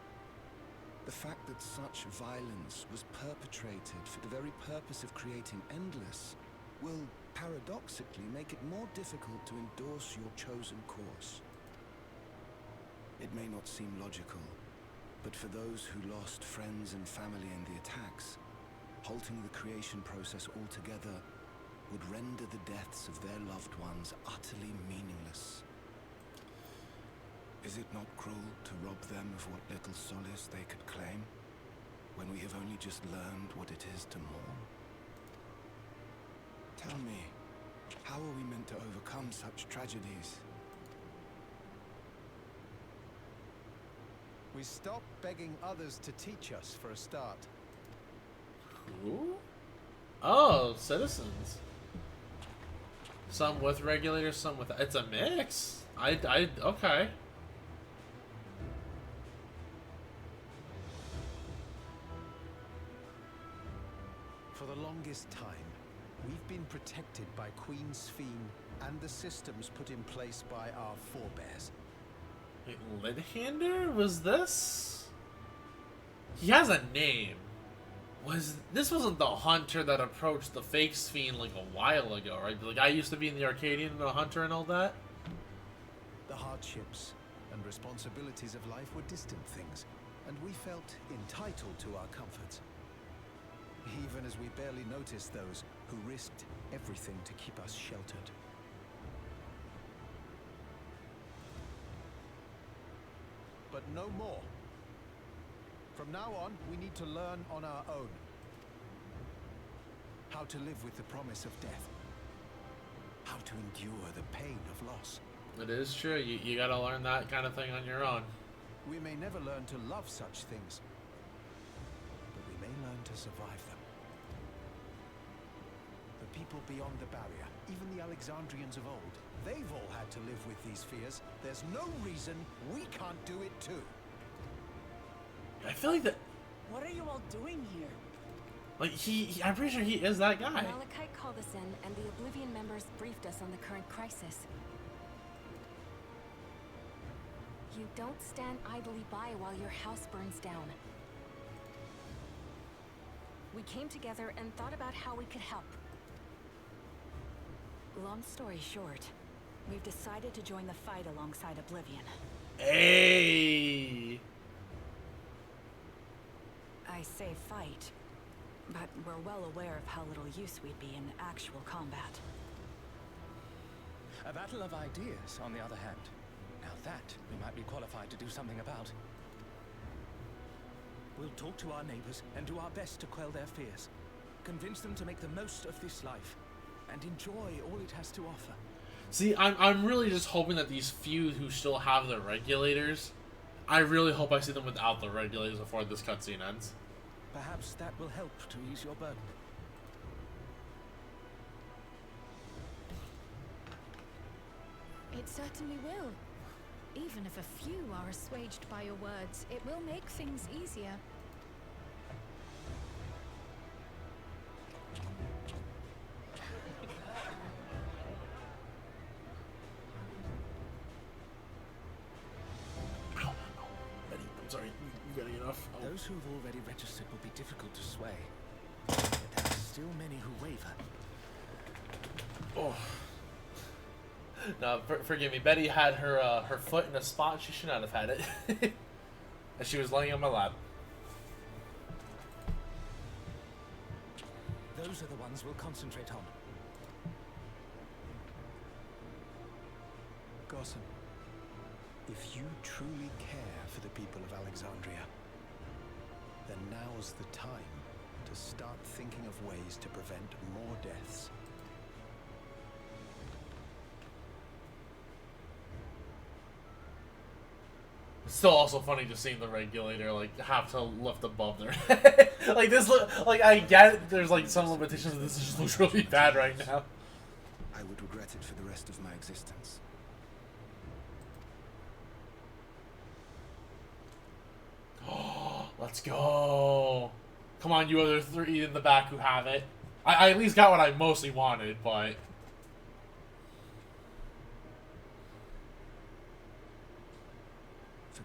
Speaker 4: The fact that such violence was perpetrated for the very purpose of creating Endless will paradoxically make it more difficult to endorse your chosen course. It may not seem logical, but for those who lost friends and family in the attacks, halting the creation process altogether would render the deaths of their loved ones utterly meaningless. Is it not cruel to rob them of what little solace they could claim, when we have only just learned what it is to mourn? Tell me, how are we meant to overcome such tragedies?
Speaker 14: We stop begging others to teach us for a start.
Speaker 1: Who? Oh, citizens. Some with regulators, some with... It's a mix. Okay.
Speaker 14: For the longest time, we've been protected by Queen Sphene and the systems put in place by our forebears.
Speaker 1: Wait, Lidhander? Was this? He has a name. This wasn't the hunter that approached the fake Sphene like a while ago, right? The guy used to be in the Arcadian and the hunter and all that?
Speaker 14: The hardships and responsibilities of life were distant things, and we felt entitled to our comforts. Even as we barely noticed those who risked everything to keep us sheltered. But no more. From now on, we need to learn on our own. How to live with the promise of death. How to endure the pain of loss.
Speaker 1: It is true. You gotta learn that kind of thing on your own.
Speaker 14: We may never learn to love such things, but we may learn to survive them. The people beyond the barrier, even the Alexandrians of old, they've all had to live with these fears. There's no reason we can't do it too.
Speaker 1: I feel like that...
Speaker 11: What are you all doing here?
Speaker 1: Like, I'm pretty sure he is that guy.
Speaker 5: Malachite called us in, and the Oblivion members briefed us on the current crisis. You don't stand idly by while your house burns down. We came together and thought about how we could help. Long story short, we've decided to join the fight alongside Oblivion.
Speaker 1: Hey!
Speaker 5: I say fight, but we're well aware of how little use we'd be in actual combat.
Speaker 2: A battle of ideas, on the other hand. Now that we might be qualified to do something about. We'll talk to our neighbors and do our best to quell their fears. Convince them to make the most of this life and enjoy all it has to offer.
Speaker 1: See, I'm really just hoping that these few who still have the regulators, I really hope I see them without the regulators before this cutscene ends.
Speaker 2: Perhaps that will help to ease your burden.
Speaker 3: It certainly will. Even if a few are assuaged by your words, it will make things easier.
Speaker 1: I'm sorry, you got enough? Oh.
Speaker 2: Those who've already registered will be difficult to sway. But there are still many who waver.
Speaker 1: Oh. No, forgive me. Betty had her foot in a spot she should not have had it. As she was laying on my lap.
Speaker 2: Those are the ones we'll concentrate on.
Speaker 14: Gossen, if you truly care for the people of Alexandria, then now's the time to start thinking of ways to prevent more deaths.
Speaker 1: It's still also funny just seeing the regulator like have to lift above their head. Like this like I get it, there's like some limitations, but this just looks really bad right now.
Speaker 4: I would regret it for the rest of my existence.
Speaker 1: Oh, let's go. Come on, you other three in the back who have it. I at least got what I mostly wanted, but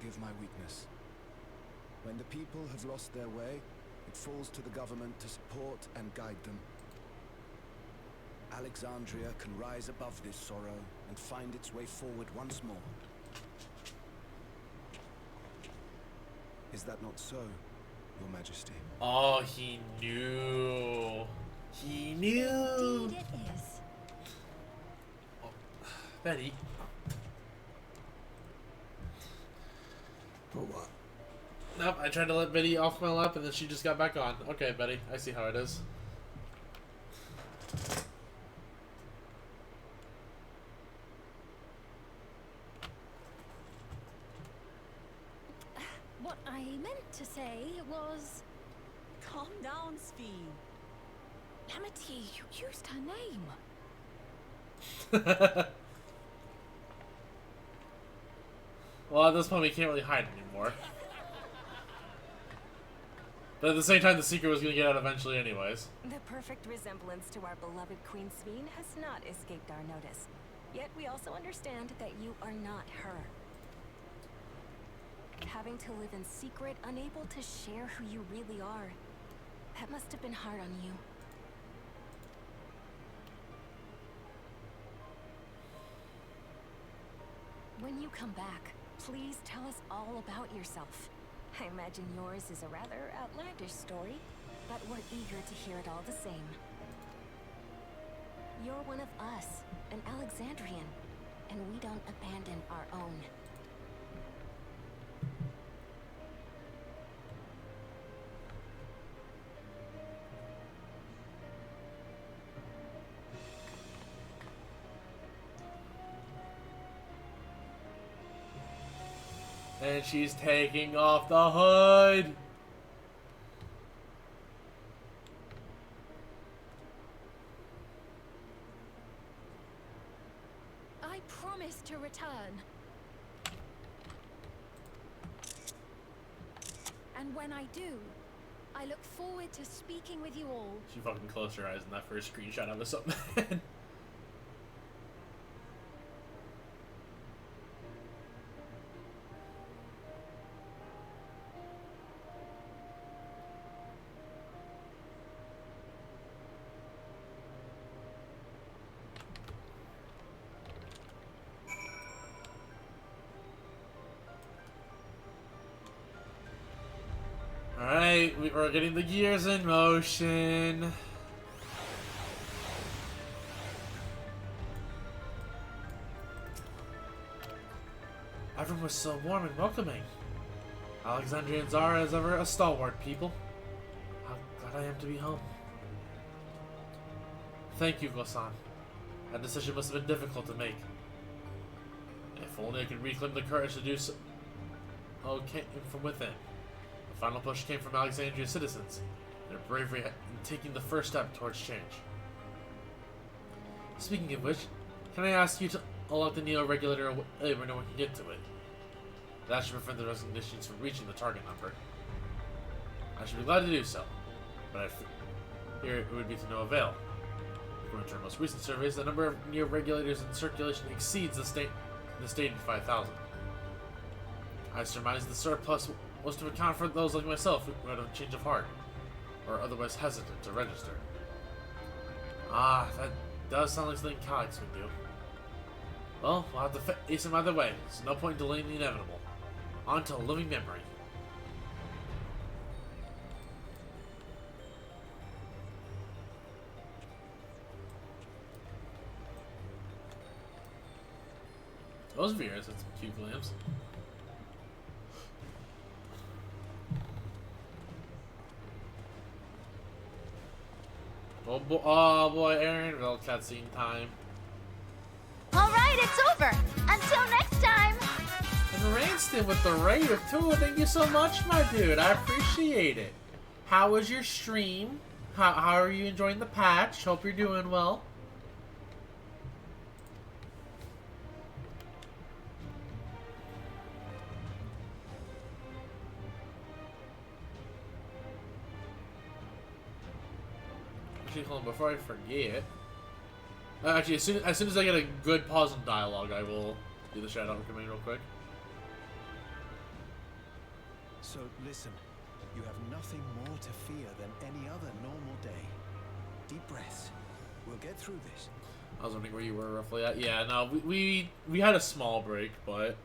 Speaker 4: Forgive my weakness. When the people have lost their way, it falls to the government to support and guide them. Alexandria can rise above this sorrow and find its way forward once more. Is that not so, Your Majesty?
Speaker 1: Oh, he knew. He knew.
Speaker 12: Indeed it is.
Speaker 1: Oh, Betty.
Speaker 4: For what?
Speaker 1: Nope, I tried to let Betty off my lap and then she just got back on. Okay, Betty, I see how it is.
Speaker 12: What I meant to say was...
Speaker 7: Calm down, Svi.
Speaker 3: Amity, you used her name.
Speaker 1: Well, at this point we can't really hide anymore. But at the same time, the secret was going to get out eventually anyways.
Speaker 5: The perfect resemblance to our beloved Queen Sveen has not escaped our notice. Yet we also understand that you are not her. Having to live in secret, unable to share who you really are. That must have been hard on you. When you come back, please tell us all about yourself. I imagine yours is a rather outlandish story, but we're eager to hear it all the same. You're one of us, an Alexandrian, and we don't abandon our own.
Speaker 1: And she's taking off the hood.
Speaker 3: I promise to return. And when I do, I look forward to speaking with you all.
Speaker 1: She fucking closed her eyes in that first screenshot of us up. Alright, we're getting the gears in motion. Everyone was so warm and welcoming. Alexandrians are, as ever, a stalwart people. How glad I am to be home. Thank you, Gosan. That decision must have been difficult to make. If only I could reclaim the courage to do so. Oh, came from within. The final push came from Alexandria's citizens, their bravery in taking the first step towards change. Speaking of which, can I ask you to unlock the Neo-Regulator where no one can get to it? That should prevent the resignations from reaching the target number. I should be glad to do so, but I fear it would be to no avail. According to our most recent surveys, the number of Neo-Regulators in circulation exceeds the stated 5,000. I surmise the surplus was to account for those like myself who had a change of heart, or otherwise hesitant to register. Ah, that does sound like something Calyx would do. Well, we'll have to face him either way, so no point in delaying the inevitable. On to a living memory. Those Veers had some cute glamps. Oh boy, Aaron, real cutscene time.
Speaker 15: Alright, it's over! Until next time!
Speaker 1: And Ranston with the raid of 2, thank you so much, my dude. I appreciate it. How was your stream? How are you enjoying the patch? Hope you're doing well. Actually, hold on, before I forget. Actually, as soon as I get a good pause in dialogue, I will do the shout-out command real quick.
Speaker 14: So listen, you have nothing more to fear than any other normal day. Deep breaths. We'll get through this.
Speaker 1: I was wondering where you were roughly at. Yeah, no, we had a small break, but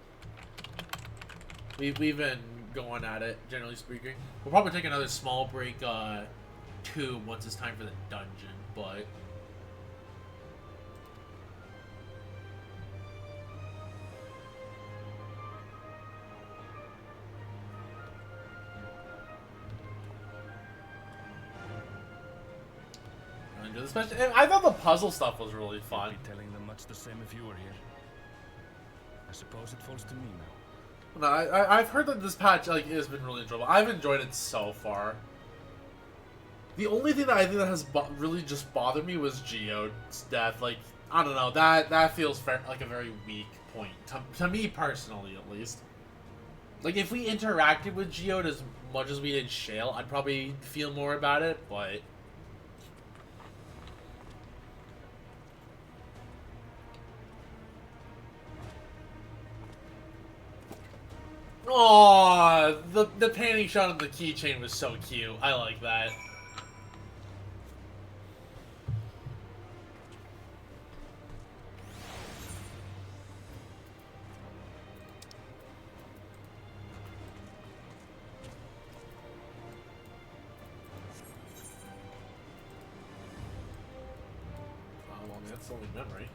Speaker 1: we've been going at it, generally speaking. We'll probably take another small break, too, once it's time for the dungeon, but... Especially, I thought the puzzle stuff was really fun.
Speaker 2: You'd be telling them much the same if you were here. I suppose it falls to me now.
Speaker 1: No, I've heard that this patch has been really enjoyable. I've enjoyed it so far. The only thing that I think that has really just bothered me was Geode's death. Like, I don't know, that feels like a very weak point to me personally, at least. Like, if we interacted with Geode as much as we did Shale, I'd probably feel more about it, but. Oh, the painting shot on the keychain was so cute. I like that. Oh, well, that's only memory.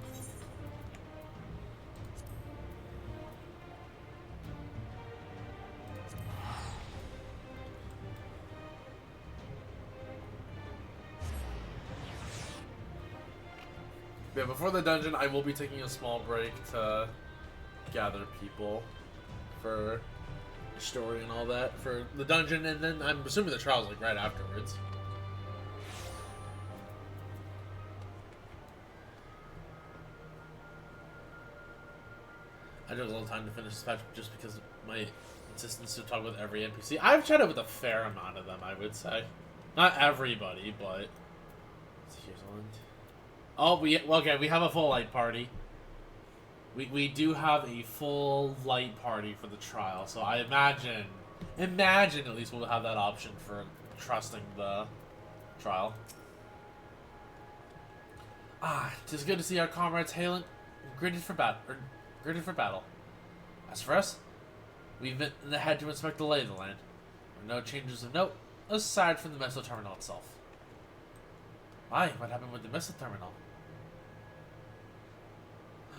Speaker 1: Yeah, before the dungeon, I will be taking a small break to gather people for story and all that for the dungeon, and then I'm assuming the trial's like right afterwards. I took a little time to finish this patch just because of my insistence to talk with every NPC. I've chatted with a fair amount of them, I would say. Not everybody, but... Here's one. Oh, we have a full light party. We do have a full light party for the trial, so I imagine at least we'll have that option for trusting the trial. Ah, 'tis good to see our comrades hailing, gritted for battle. As for us, we've been ahead to inspect the lay of the land. There are no changes of note, aside from the missile terminal itself. Why? What happened with the missile terminal?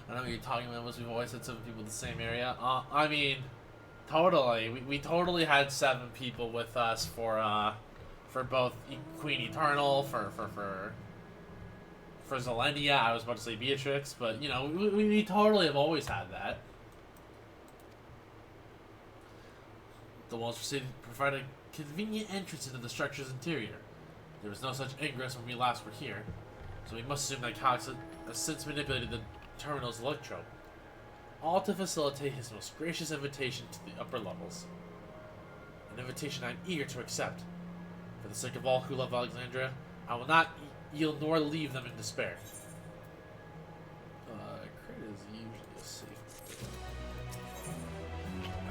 Speaker 1: I know what you're talking about, was we've always had 7 people in the same area. I mean, totally. We totally had 7 people with us for both Queen Eternal, for Zelenia. I was about to say Beatrix, but, you know, we totally have always had that. The walls provide a convenient entrance into the structure's interior. There was no such ingress when we last were here, so we must assume that Cox has since manipulated the terminal's electrode, all to facilitate his most gracious invitation to the upper levels. An invitation I am eager to accept. For the sake of all who love Alexandria, I will not yield nor leave them in despair. Crit is usually a safe.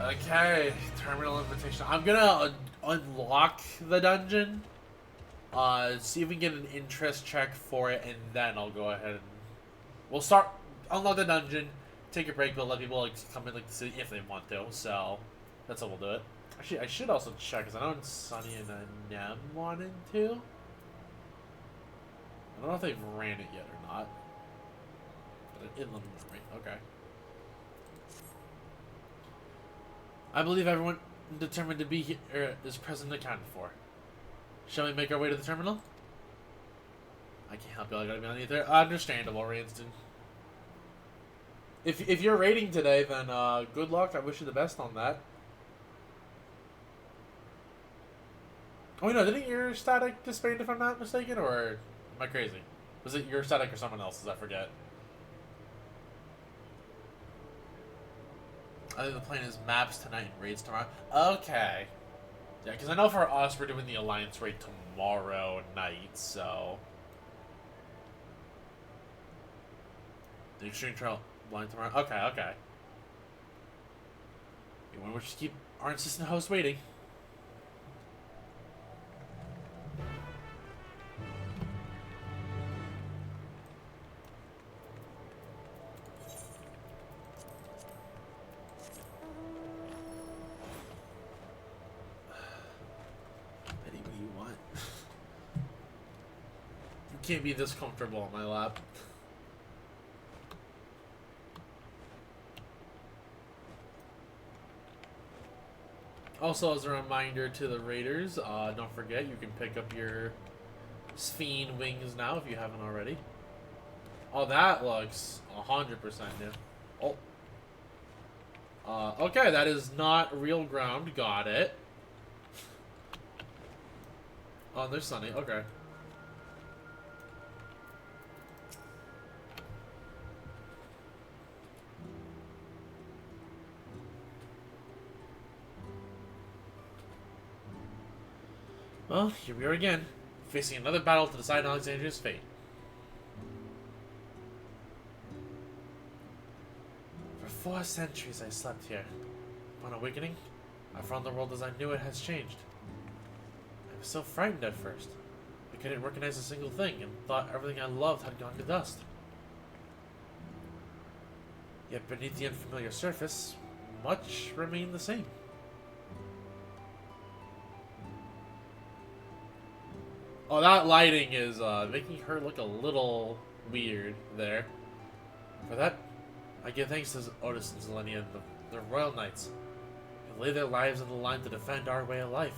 Speaker 1: Okay, terminal invitation. I'm gonna unlock the dungeon. See if we can get an interest check for it, and then I'll go ahead and we'll unlock the dungeon, take a break, but let people come in the city if they want to. So that's how we'll do it. Actually, I should also check because I know Sunny and Nem wanted to. I don't know if they've ran it yet or not. But an inland memory. Okay. I believe everyone determined to be here is present and accounted for. Shall we make our way to the terminal? I can't help you, I gotta be on either. Understandable, Ranston. If you're raiding today, then good luck. I wish you the best on that. Oh, no, didn't your static disband if I'm not mistaken, or am I crazy? Was it your static or someone else's? I forget. I think the plan is maps tonight and raids tomorrow. Okay. Yeah, because I know for us, we're doing the Alliance raid tomorrow night, so... The Extreme Trail line tomorrow. Okay, okay. We want to just keep our insistent host waiting. can't be this comfortable on my lap. Also, as a reminder to the raiders, don't forget you can pick up your Sphene wings now if you haven't already. Oh, that looks 100% new. Oh. Okay, that is not real ground. Got it. Oh, there's Sunny. Okay. Well, here we are again, facing another battle to decide Alexandria's fate. For 4 centuries I slept here. On awakening, I found the world as I knew it has changed. I was so frightened at first. I couldn't recognize a single thing and thought everything I loved had gone to dust. Yet beneath the unfamiliar surface, much remained the same. Oh, that lighting is making her look a little weird there. For that, I give thanks to Otis and Zelenia, the Royal Knights, who lay their lives on the line to defend our way of life.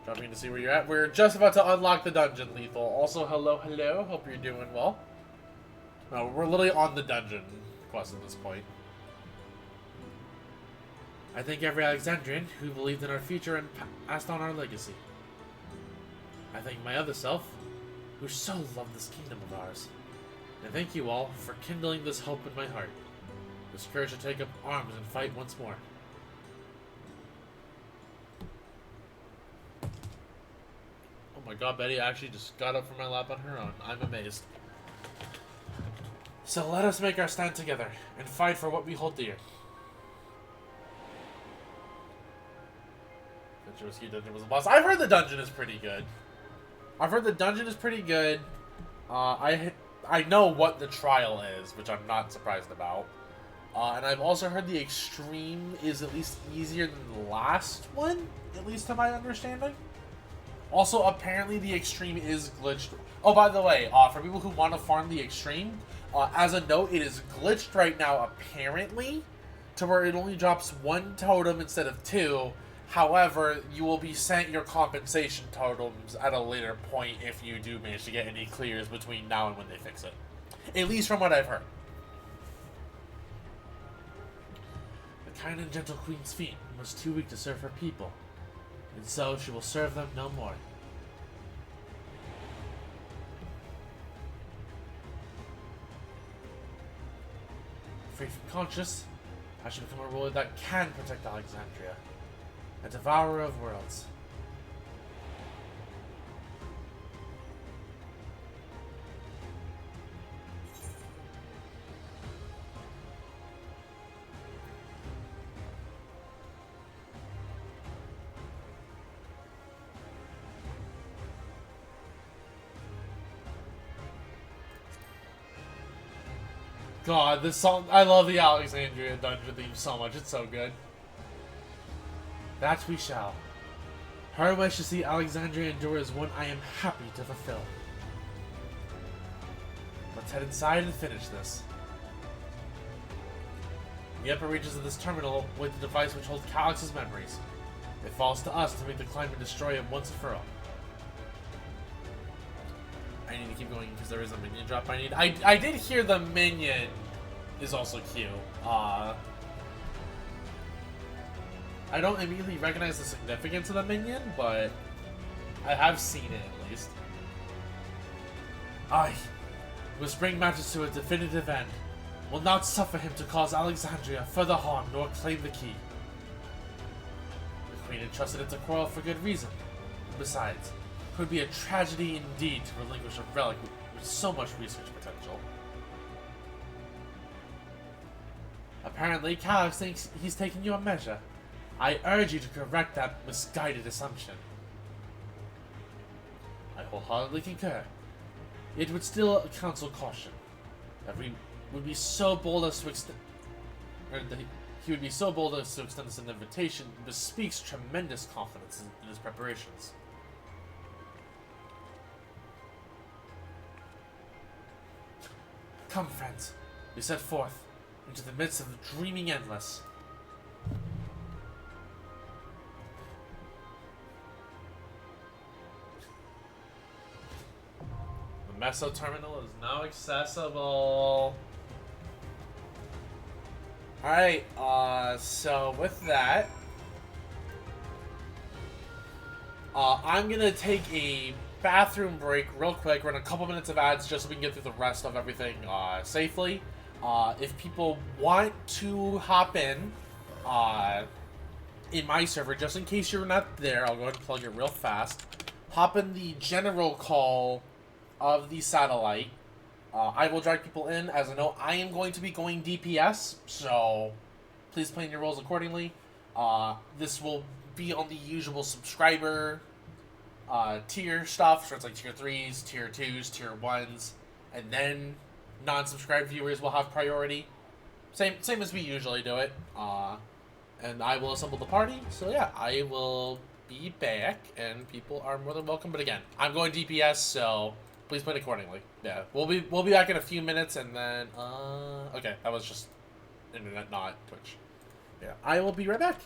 Speaker 1: Dropping to see where you're at. We're just about to unlock the dungeon, Lethal. Also, hello, hello. Hope you're doing well. No, we're literally on the dungeon quest at this point. I thank every Alexandrian who believed in our future and passed on our legacy. I thank my other self, who so loved this kingdom of ours. And thank you all for kindling this hope in my heart, this courage to take up arms and fight once more. Oh my god, Betty actually just got up from my lap on her own. I'm amazed. So let us make our stand together and fight for what we hold dear. Venture Dungeon was a boss. I've heard the dungeon is pretty good. I know what the trial is, which I'm not surprised about. And I've also heard the extreme is at least easier than the last one, at least to my understanding. Also, apparently the extreme is glitched. Oh, by the way, for people who want to farm the extreme, as a note, it is glitched right now, apparently, to where it only drops 1 totem instead of 2. However, you will be sent your compensation totems at a later point if you do manage to get any clears between now and when they fix it. At least from what I've heard. The kind and gentle Queen Sphene was too weak to serve her people, and so she will serve them no more. Free from conscience, I should become a ruler that can protect Alexandria. A devourer of worlds. God, this song, I love the Alexandria dungeon theme so much, it's so good. That we shall. Her wish to see Alexandria endure is one I am happy to fulfill. Let's head inside and finish this. In the upper reaches of this terminal with the device which holds Calyx's memories. It falls to us to make the climb and destroy him once and for all. I need to keep going because there is a minion drop I need. I did hear the minion is also cute. I don't immediately recognize the significance of the minion, but I have seen it at least. I must bring matters to a definitive end. Will not suffer him to cause Alexandria further harm nor claim the key. The Queen entrusted it to quarrel for good reason. Besides, it would be a tragedy indeed to relinquish a relic with so much research potential. Apparently, Calyx thinks he's taking your measure. I urge you to correct that misguided assumption. I wholeheartedly concur. It would still counsel caution. That we would be so bold as to extend, he would be so bold as to extend us an invitation bespeaks tremendous confidence in his preparations. Come, friends, we set forth into the midst of the dreaming endless. The Meso terminal is now accessible. Alright, so with that, I'm gonna take a bathroom break real quick, run a couple minutes of ads just so we can get through the rest of everything safely. If people want to hop in my server, just in case you're not there, I'll go ahead and plug it real fast. Hop in the general call of the satellite. I will drag people in. As I know, I am going to be going DPS, so please plan your roles accordingly. This will be on the usual subscriber tier stuff, so it's like tier 3s, tier 2s, tier 1s, and then non-subscribed viewers will have priority. Same as we usually do it. And I will assemble the party, so yeah, I will be back, and people are more than welcome. But again, I'm going DPS, so please plan accordingly. Yeah, we'll be back in a few minutes, and then okay, that was just internet, not Twitch. Yeah, I will be right back.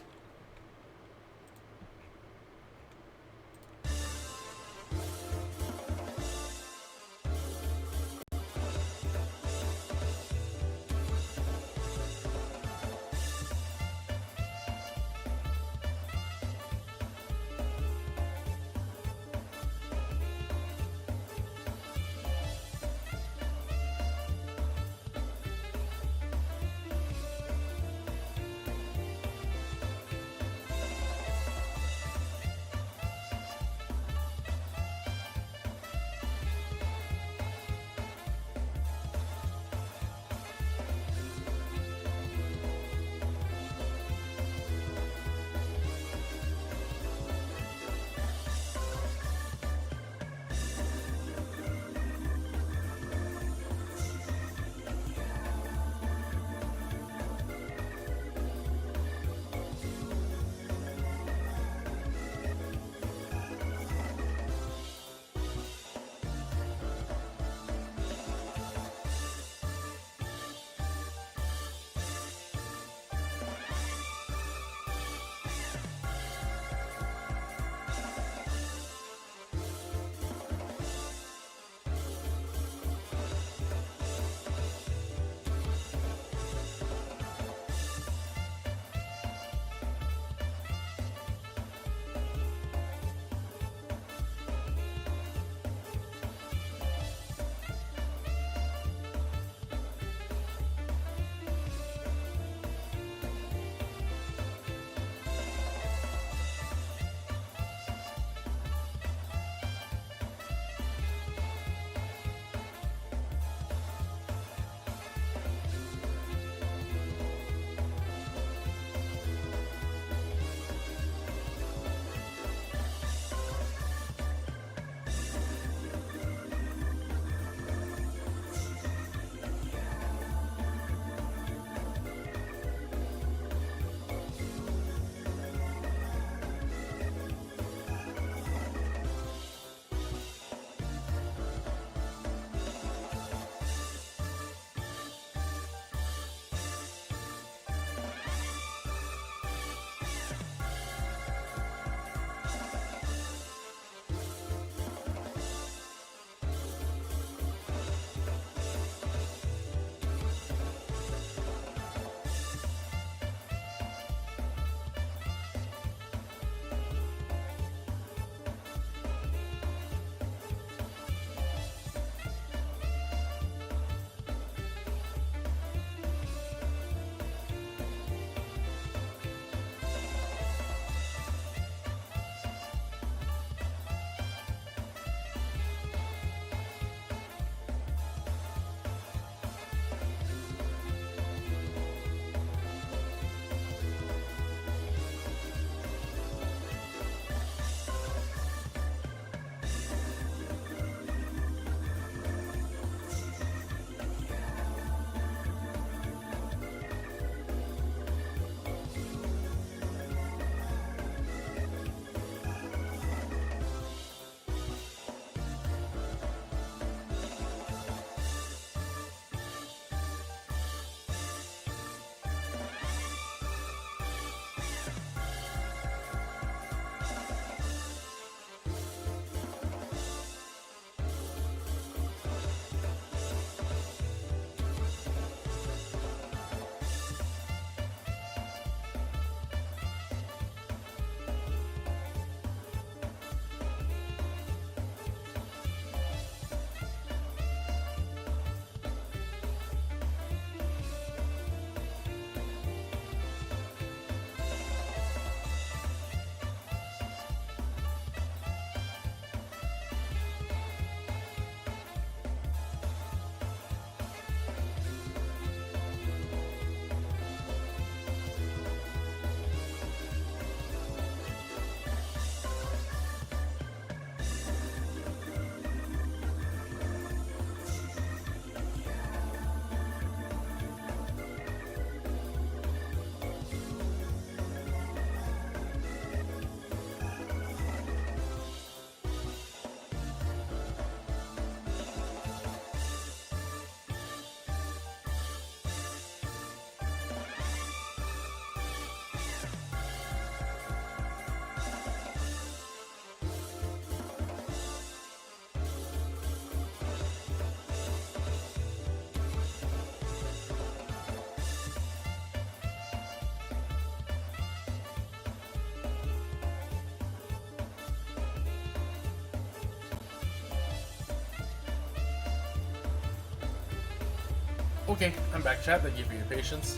Speaker 1: Okay, I'm back, chat. Thank you for your patience.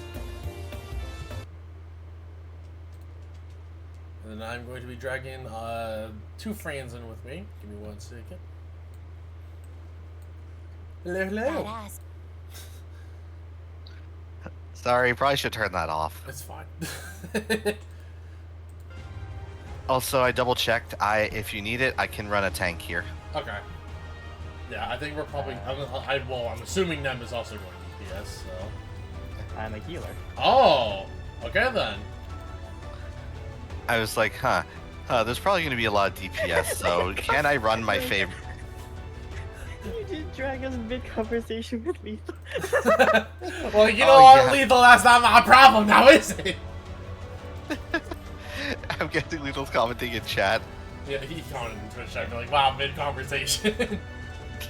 Speaker 1: And then I'm going to be dragging 2 friends in with me. Give me 1 second. Hello, hello.
Speaker 16: Badass.
Speaker 17: Sorry, probably should turn that off.
Speaker 1: It's fine.
Speaker 17: Also, I double checked. If you need it, I can run a tank here.
Speaker 1: Okay. Yeah, I think we're probably. I'm assuming Nem is also going DPS, so.
Speaker 18: I'm a healer.
Speaker 1: Oh! Okay then.
Speaker 17: I was like, there's probably going to be a lot of DPS, so can I run my favorite?
Speaker 18: You did drag us mid-conversation with Lethal.
Speaker 1: Well, you know what,
Speaker 17: yeah.
Speaker 1: Lethal, that's not my problem now, is it?
Speaker 17: I'm guessing Lethal's commenting in chat.
Speaker 1: Yeah, he commented in Twitch chat, like, wow, mid-conversation.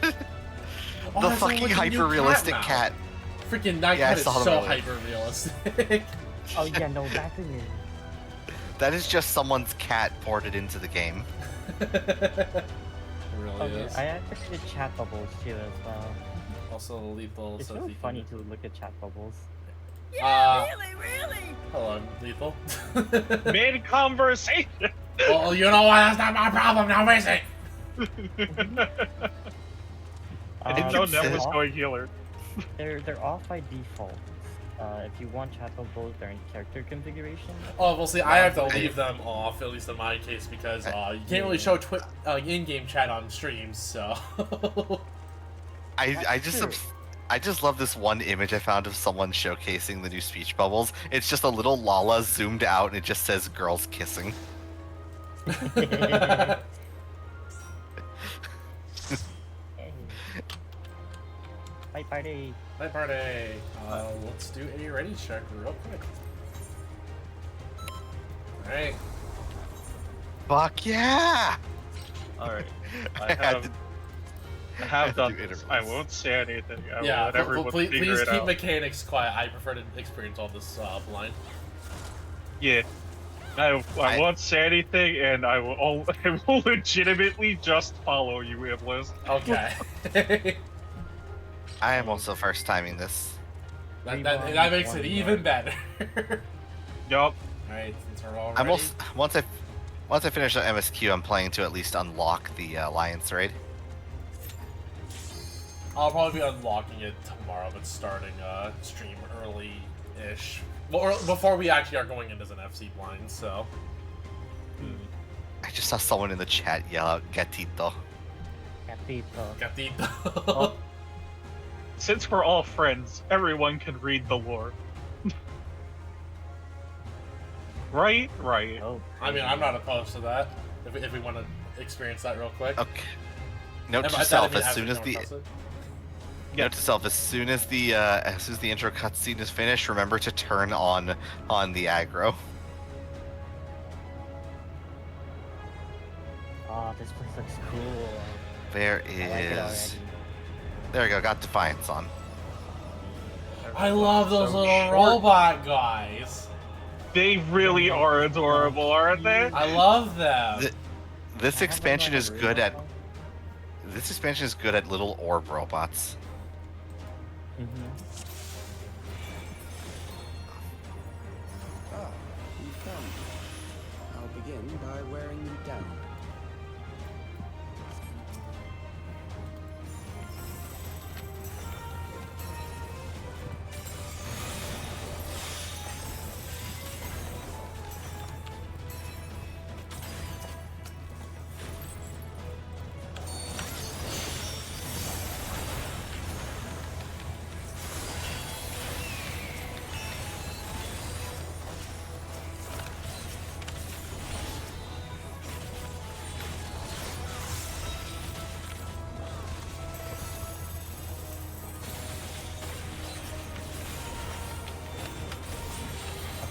Speaker 17: The fucking hyper-realistic cat.
Speaker 1: Freaking Night Cat is so hyper-realistic.
Speaker 18: Oh yeah, no, that thing is...
Speaker 17: That is just someone's cat ported into the game.
Speaker 1: It really is.
Speaker 18: I actually did chat bubbles too as well.
Speaker 1: Also Lethal.
Speaker 18: It's so funny to look at chat bubbles.
Speaker 1: Yeah,
Speaker 5: really?
Speaker 1: Hello, Lethal.
Speaker 19: Mid-conversation!
Speaker 1: Well, you know what? That's not my problem now, is it?
Speaker 19: I didn't know Nem was going healer.
Speaker 18: They're off by default. If you want chat bubbles, they're in character configuration.
Speaker 1: Oh, well, see, I have to leave them off, at least in my case, because you can't really show in-game chat on streams, so...
Speaker 17: I just love this one image I found of someone showcasing the new speech bubbles. It's just a little Lala zoomed out, and it just says "girls kissing."
Speaker 18: Night party.
Speaker 1: Night party. Let's do a ready check real quick. Alright.
Speaker 17: Fuck yeah!
Speaker 19: Alright. I have done this. I won't say anything. I will let everyone figure it
Speaker 1: keep
Speaker 19: out.
Speaker 1: mechanics quiet. I prefer to experience all this blind.
Speaker 19: Yeah. I won't say anything, and I will legitimately just follow you, Iblis.
Speaker 1: Okay.
Speaker 17: I am also first timing this.
Speaker 1: That makes it even better.
Speaker 19: Yup.
Speaker 1: Alright, since we're all
Speaker 17: I'm
Speaker 1: ready.
Speaker 17: once I finish the MSQ, I'm planning to at least unlock the Alliance raid.
Speaker 1: I'll probably be unlocking it tomorrow, but starting stream early-ish. Well, before we actually are going into an FC blind, so.
Speaker 17: I just saw someone in the chat yell out "Gatito."
Speaker 1: Gatito.
Speaker 19: Well, since we're all friends, everyone can read the lore. Right?
Speaker 18: Oh,
Speaker 1: I mean, I'm not opposed to that. If we want to experience that real quick.
Speaker 17: Okay. Note to self: as soon as the intro cutscene is finished, remember to turn on the aggro.
Speaker 18: Oh, this place looks cool.
Speaker 17: There is. There we go. Got Defiance on.
Speaker 1: I love those little robot guys.
Speaker 19: They really are adorable, aren't they?
Speaker 1: I love them.
Speaker 17: This expansion is good at. This expansion is good at little orb robots.
Speaker 4: Ah, you've come. I'll begin by wearing you down.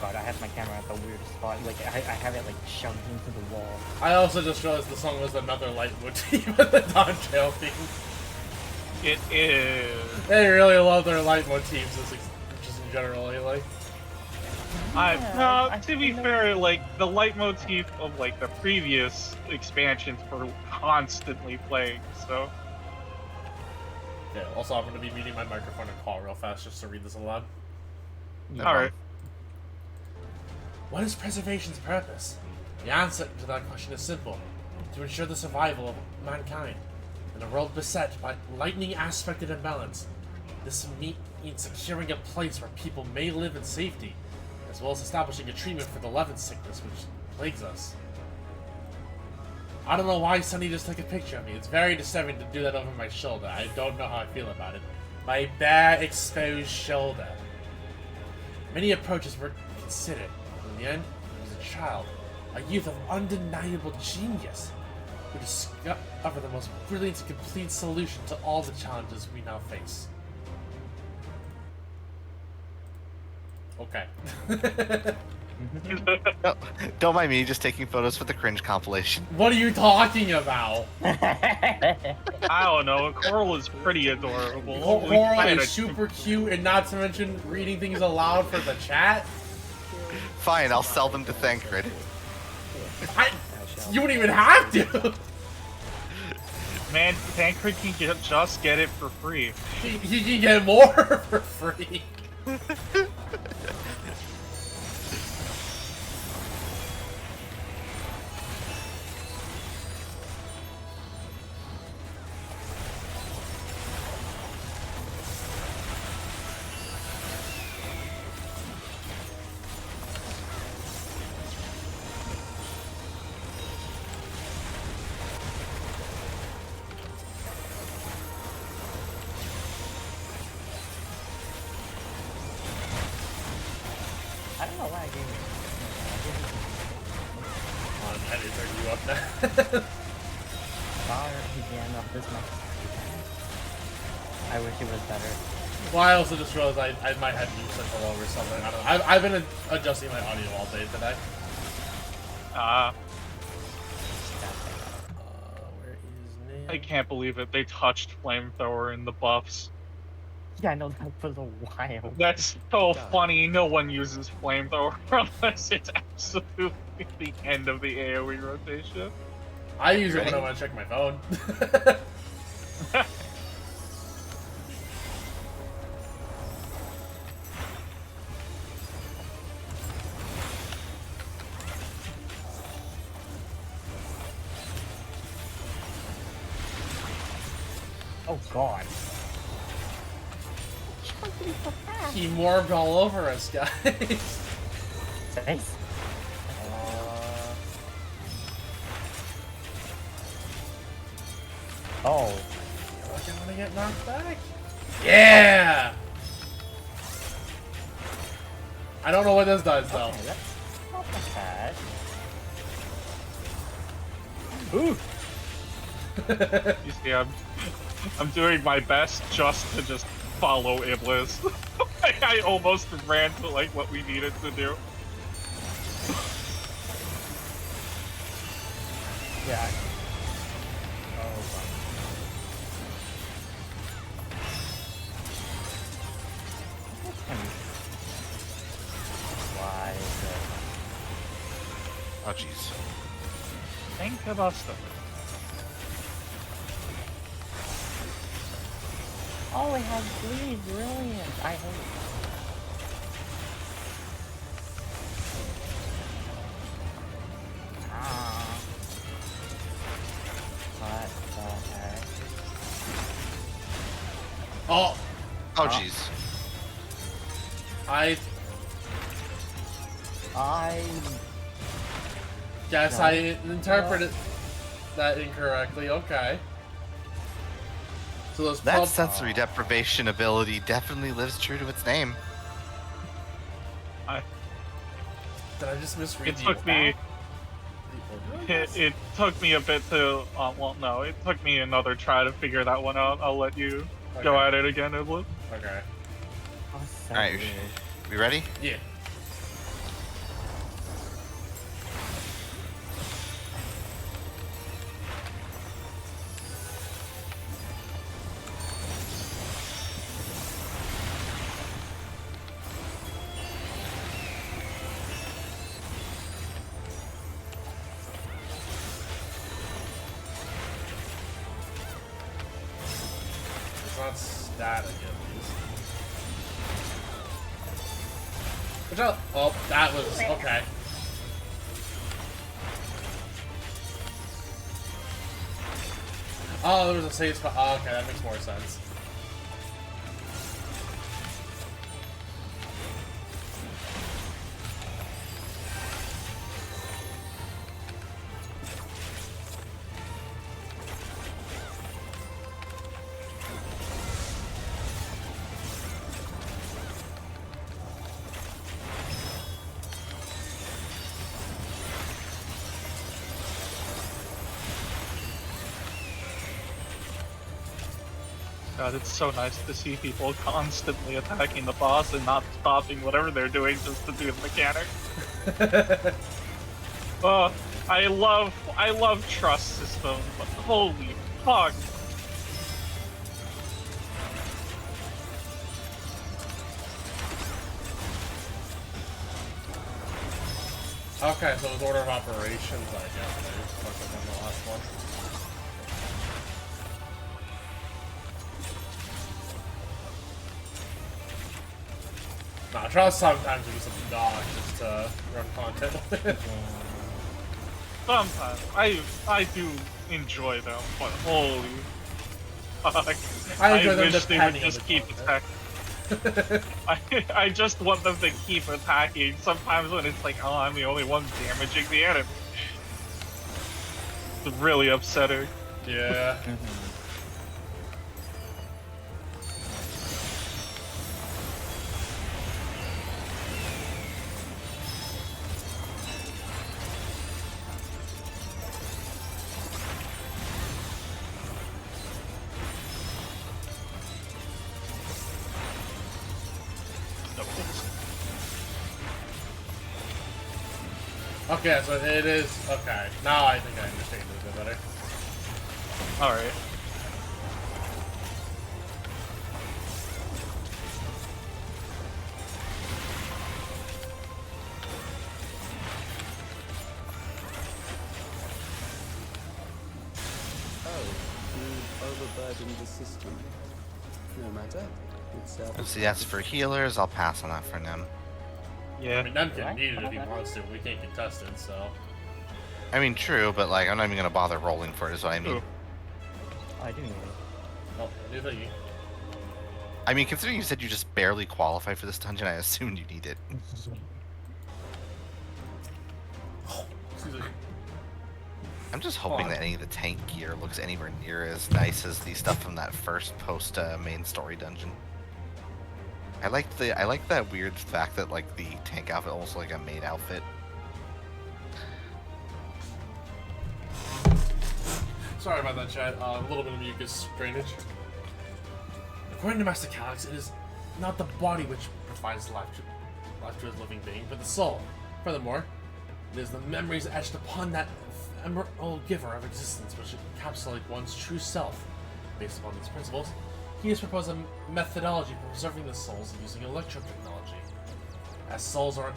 Speaker 18: God, I have my camera at the weirdest spot. Like, I have it, like, shoved into the wall.
Speaker 1: I also just realized the song was another leitmotif of the Dawntrail theme.
Speaker 19: It is.
Speaker 1: They really love their leitmotifs, just in general, like.
Speaker 19: To be fair, like, the leitmotif of, like, the previous expansions were constantly playing, so...
Speaker 1: Okay, also I'm going to be muting my microphone and call real fast just to read this aloud.
Speaker 19: Alright.
Speaker 1: What is preservation's purpose? The answer to that question is simple. To ensure the survival of mankind. In a world beset by lightning-aspected imbalance, this means securing a place where people may live in safety, as well as establishing a treatment for the Levin sickness which plagues us. I don't know why Sunny just took a picture of me. It's very disturbing to do that over my shoulder. I don't know how I feel about it. My bare, exposed shoulder. Many approaches were considered. In the end, I was a child, a youth of undeniable genius, who discovered the most brilliant and complete solution to all the challenges we now face. Okay.
Speaker 17: No, don't mind me, just taking photos for the cringe compilation.
Speaker 1: What are you talking about?
Speaker 19: I don't know. Coral is pretty adorable.
Speaker 1: Coral is super cute, and not to mention reading things aloud for the chat.
Speaker 17: Fine, I'll sell them to Thancred.
Speaker 1: You wouldn't even have to.
Speaker 19: Man, Thancred can just get it for free.
Speaker 1: He can get more for free.
Speaker 18: I don't know why I gave
Speaker 1: you up there.
Speaker 18: Far again of this much. I wish it was better.
Speaker 1: Well, I also just realized I might have used central over something. I don't know. I've been adjusting my audio all day today. Where is Nan?
Speaker 19: I can't believe it. They touched Flamethrower in the buffs.
Speaker 18: Yeah, I know that was a while.
Speaker 19: That's so funny. No one uses Flamethrower unless it's absolutely the end of the AoE rotation.
Speaker 1: I use it when I want to check my phone.
Speaker 18: Oh god.
Speaker 1: He morbed all over us, guys.
Speaker 18: Thanks. Oh.
Speaker 1: I want to get knocked back. Yeah! I don't know what this does, though.
Speaker 18: Okay, that's not that bad.
Speaker 19: You see, I'm doing my best just to follow Iblis. I almost ran to like what we needed to do.
Speaker 18: Yeah. Why is it?
Speaker 17: Oh jeez.
Speaker 19: Think about stuff.
Speaker 18: Oh, it has bleed. Brilliant. I hate it. Ah. What the heck?
Speaker 1: Oh.
Speaker 17: Oh jeez.
Speaker 1: I guess
Speaker 18: No.
Speaker 1: I interpreted that incorrectly. Okay. So those
Speaker 17: That sensory deprivation ability definitely lives true to its name.
Speaker 1: Did I just misread
Speaker 19: It took me. It took me a bit to. Well, no, it took me another try to figure that one out. I'll let you go at it again, Iblis.
Speaker 1: Okay.
Speaker 17: Alright, we ready?
Speaker 1: Yeah. not static at least. Which oh, that was okay. Oh, there was a save spot. Oh, okay, that makes more sense.
Speaker 19: God, it's so nice to see people constantly attacking the boss and not stopping whatever they're doing just to do the mechanic. Oh, I love trust system, but holy fuck.
Speaker 1: Okay, so it's order of operations, I guess. I just fucked up on the last one. Nah, try sometimes to do something dog just to run content with it.
Speaker 19: Sometimes I do enjoy them, but holy fuck.
Speaker 1: I enjoy them
Speaker 19: wish they would
Speaker 1: depending on
Speaker 19: just
Speaker 1: the
Speaker 19: keep attacking. I just want them to keep attacking. Sometimes when it's like, oh, I'm the only one damaging the enemy. It's really upsetting.
Speaker 1: Yeah. Okay, so it is okay. Now I think I understand it a bit better.
Speaker 19: Alright.
Speaker 16: Oh, you've overburdened the system. No matter. It's
Speaker 17: See, that's for healers. I'll pass on that for Nim.
Speaker 19: Yeah.
Speaker 1: I mean, Nen can need it if he wants to. We can't contest it, so.
Speaker 17: I mean, true, but like, I'm not even gonna bother rolling for it. Is what I mean.
Speaker 18: Oh, I do need it.
Speaker 1: Oh, new thingy.
Speaker 17: I mean, considering you said you just barely qualify for this dungeon, I assumed you need it.
Speaker 1: Excuse me.
Speaker 17: I'm just hoping that any of the tank gear looks anywhere near as nice as the stuff from that first post main story dungeon. I like that weird fact that like the tank outfit almost like a maid outfit.
Speaker 1: Sorry about that, chat. A little bit of mucus drainage. According to Master Calyx, it is not the body which provides life to his living being, but the soul. Furthermore, it is the memories etched upon that ephemeral giver of existence which encapsulate one's true self. Based upon these principles, he has proposed a methodology for preserving the souls using electrotechnology. As souls are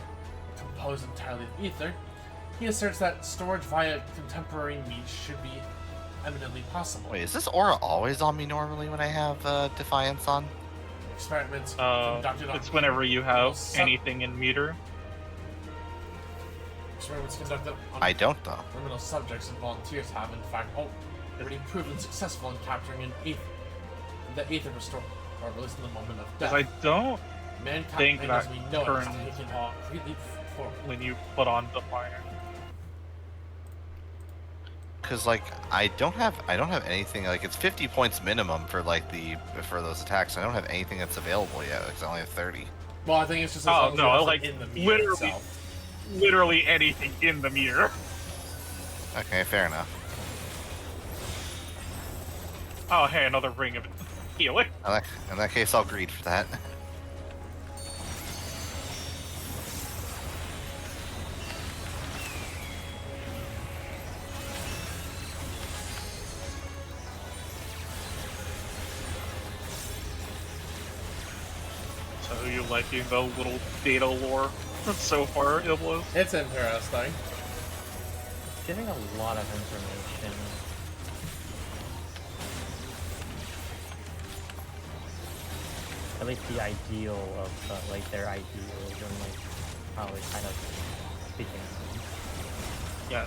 Speaker 1: composed entirely of ether, he asserts that storage via contemporary means should be eminently possible.
Speaker 17: Wait, is this aura always on me normally when I have Defiance on?
Speaker 1: Experiments conducted on
Speaker 19: it's whenever you have anything in meter.
Speaker 1: Experiments conducted on
Speaker 17: I don't though.
Speaker 1: criminal subjects and volunteers have, in fact, already proven successful in capturing the ether restore, or at least in the moment of death.
Speaker 19: Because I don't think
Speaker 1: Mankind,
Speaker 19: that
Speaker 1: as we know it,
Speaker 19: turns
Speaker 1: has taken
Speaker 19: off
Speaker 1: a great leap forward.
Speaker 19: when you put on Defiance.
Speaker 17: Cause like I don't have anything like it's 50 points minimum for like for those attacks. I don't have anything that's available yet because I only have 30.
Speaker 1: Well, I think it's just
Speaker 19: oh no, like
Speaker 1: in the meter
Speaker 19: literally anything in the meter.
Speaker 17: Okay, fair enough.
Speaker 19: Oh hey, another ring of healing.
Speaker 17: In that case, I'll greed for that.
Speaker 19: So you liking the little data lore so far, Iblis?
Speaker 1: It's interesting.
Speaker 18: It's giving a lot of information. like the ideal of like their ideals and like how it kind of begins.
Speaker 19: Yeah.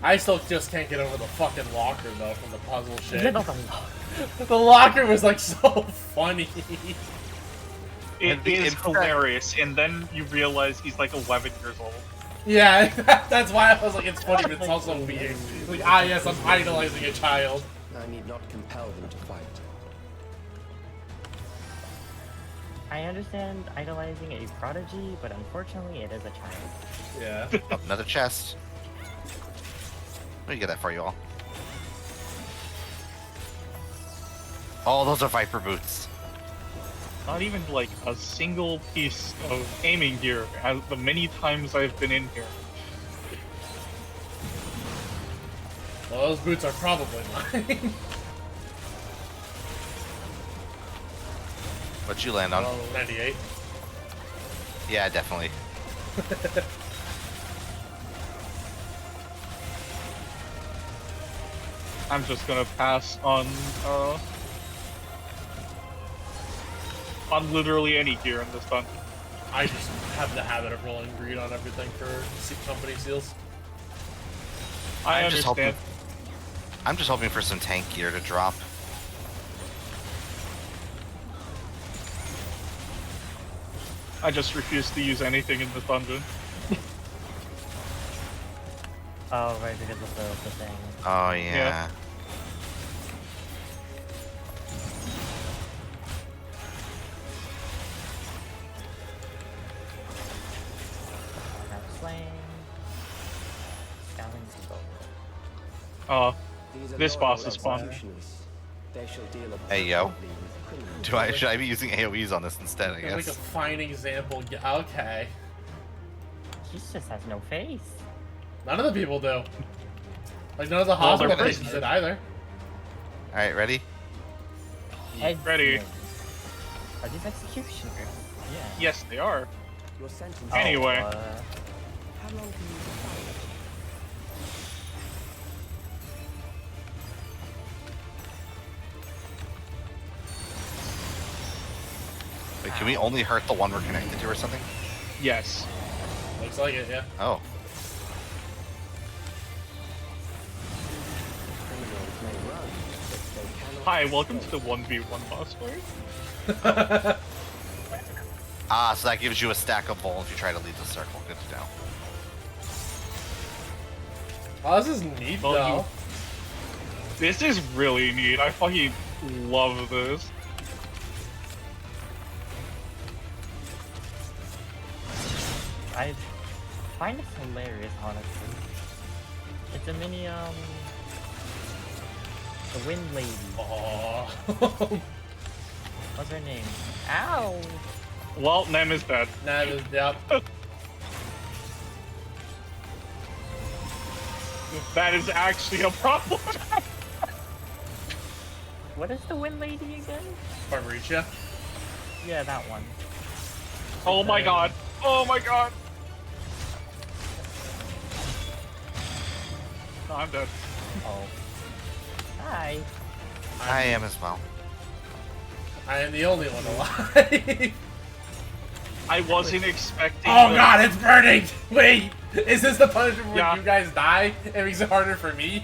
Speaker 1: I still just can't get over the fucking locker though from the puzzle shit.
Speaker 18: Yeah, no,
Speaker 1: The locker was like so funny.
Speaker 19: It is hilarious, and then you realize he's like 11 years old.
Speaker 1: Yeah, that's why I was like, it's funny, but it's also weird. Like, ah, yes, I'm idolizing a child.
Speaker 6: I need not compel them to fight.
Speaker 18: I understand idolizing a prodigy, but unfortunately it is a child.
Speaker 1: Yeah.
Speaker 17: Oh, another chest. Let me get that for you all. Oh, those are Viper boots.
Speaker 19: Not even like a single piece of aiming gear as the many times I've been in here.
Speaker 1: Well, those boots are probably mine.
Speaker 17: What'd you land on?
Speaker 1: 98.
Speaker 17: Yeah, definitely.
Speaker 19: I'm just gonna pass on literally any gear in this dungeon.
Speaker 1: I just have the habit of rolling green on everything for company seals.
Speaker 19: I understand.
Speaker 17: I'm just hoping for some tank gear to drop.
Speaker 19: I just refuse to use anything in this dungeon.
Speaker 18: Oh, right, because of the thing.
Speaker 17: Oh, yeah.
Speaker 19: This boss is fun.
Speaker 17: Hey, yo. Should I be using AoEs on this instead, I guess?
Speaker 1: Like a fine example. Okay.
Speaker 18: He just has no face.
Speaker 1: None of the people do. Like, none of the hospital patients did either.
Speaker 17: Alright, ready?
Speaker 19: Ready.
Speaker 18: Are these executioners? Yeah.
Speaker 19: Yes, they are.
Speaker 6: Your sentence.
Speaker 19: Anyway.
Speaker 6: How long can you fight?
Speaker 17: Wait, can we only hurt the one we're connected to or something?
Speaker 19: Yes.
Speaker 1: Looks like it, yeah.
Speaker 17: Oh.
Speaker 19: Hi, welcome to the 1v1 boss fight.
Speaker 17: Ah, so that gives you a stack of bowl if you try to leave the circle. Good to know.
Speaker 1: Oh, this is neat, though.
Speaker 19: This is really neat. I fucking love this.
Speaker 18: I find it hilarious, honestly. It's a mini, the Wind Lady.
Speaker 1: Oh.
Speaker 18: What's her name? Ow!
Speaker 19: Well, Nem is dead.
Speaker 1: Nem is, yep.
Speaker 19: That is actually a problem.
Speaker 18: What is the Wind Lady again?
Speaker 1: Barbariccia?
Speaker 18: Yeah, that one.
Speaker 19: Oh my god. Oh my god. No, I'm dead.
Speaker 18: Oh. Hi.
Speaker 17: I am as well.
Speaker 1: I am the only one alive.
Speaker 19: I wasn't expecting.
Speaker 1: Oh god, it's burning! Wait, is this the punishment where you guys die? It makes it harder for me?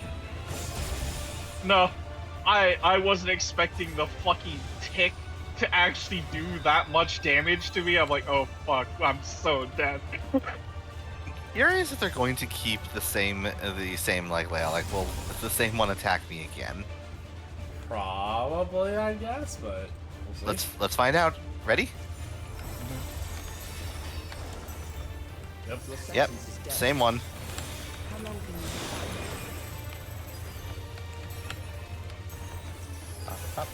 Speaker 19: No, I wasn't expecting the fucking tick to actually do that much damage to me. I'm like, oh fuck, I'm so dead.
Speaker 17: Curious if they're going to keep the same like layout. Like, will the same one attack me again?
Speaker 1: Probably, I guess, but we'll see.
Speaker 17: Let's find out. Ready?
Speaker 1: Yep.
Speaker 17: Yep. Same one.
Speaker 6: How long can you
Speaker 18: Up.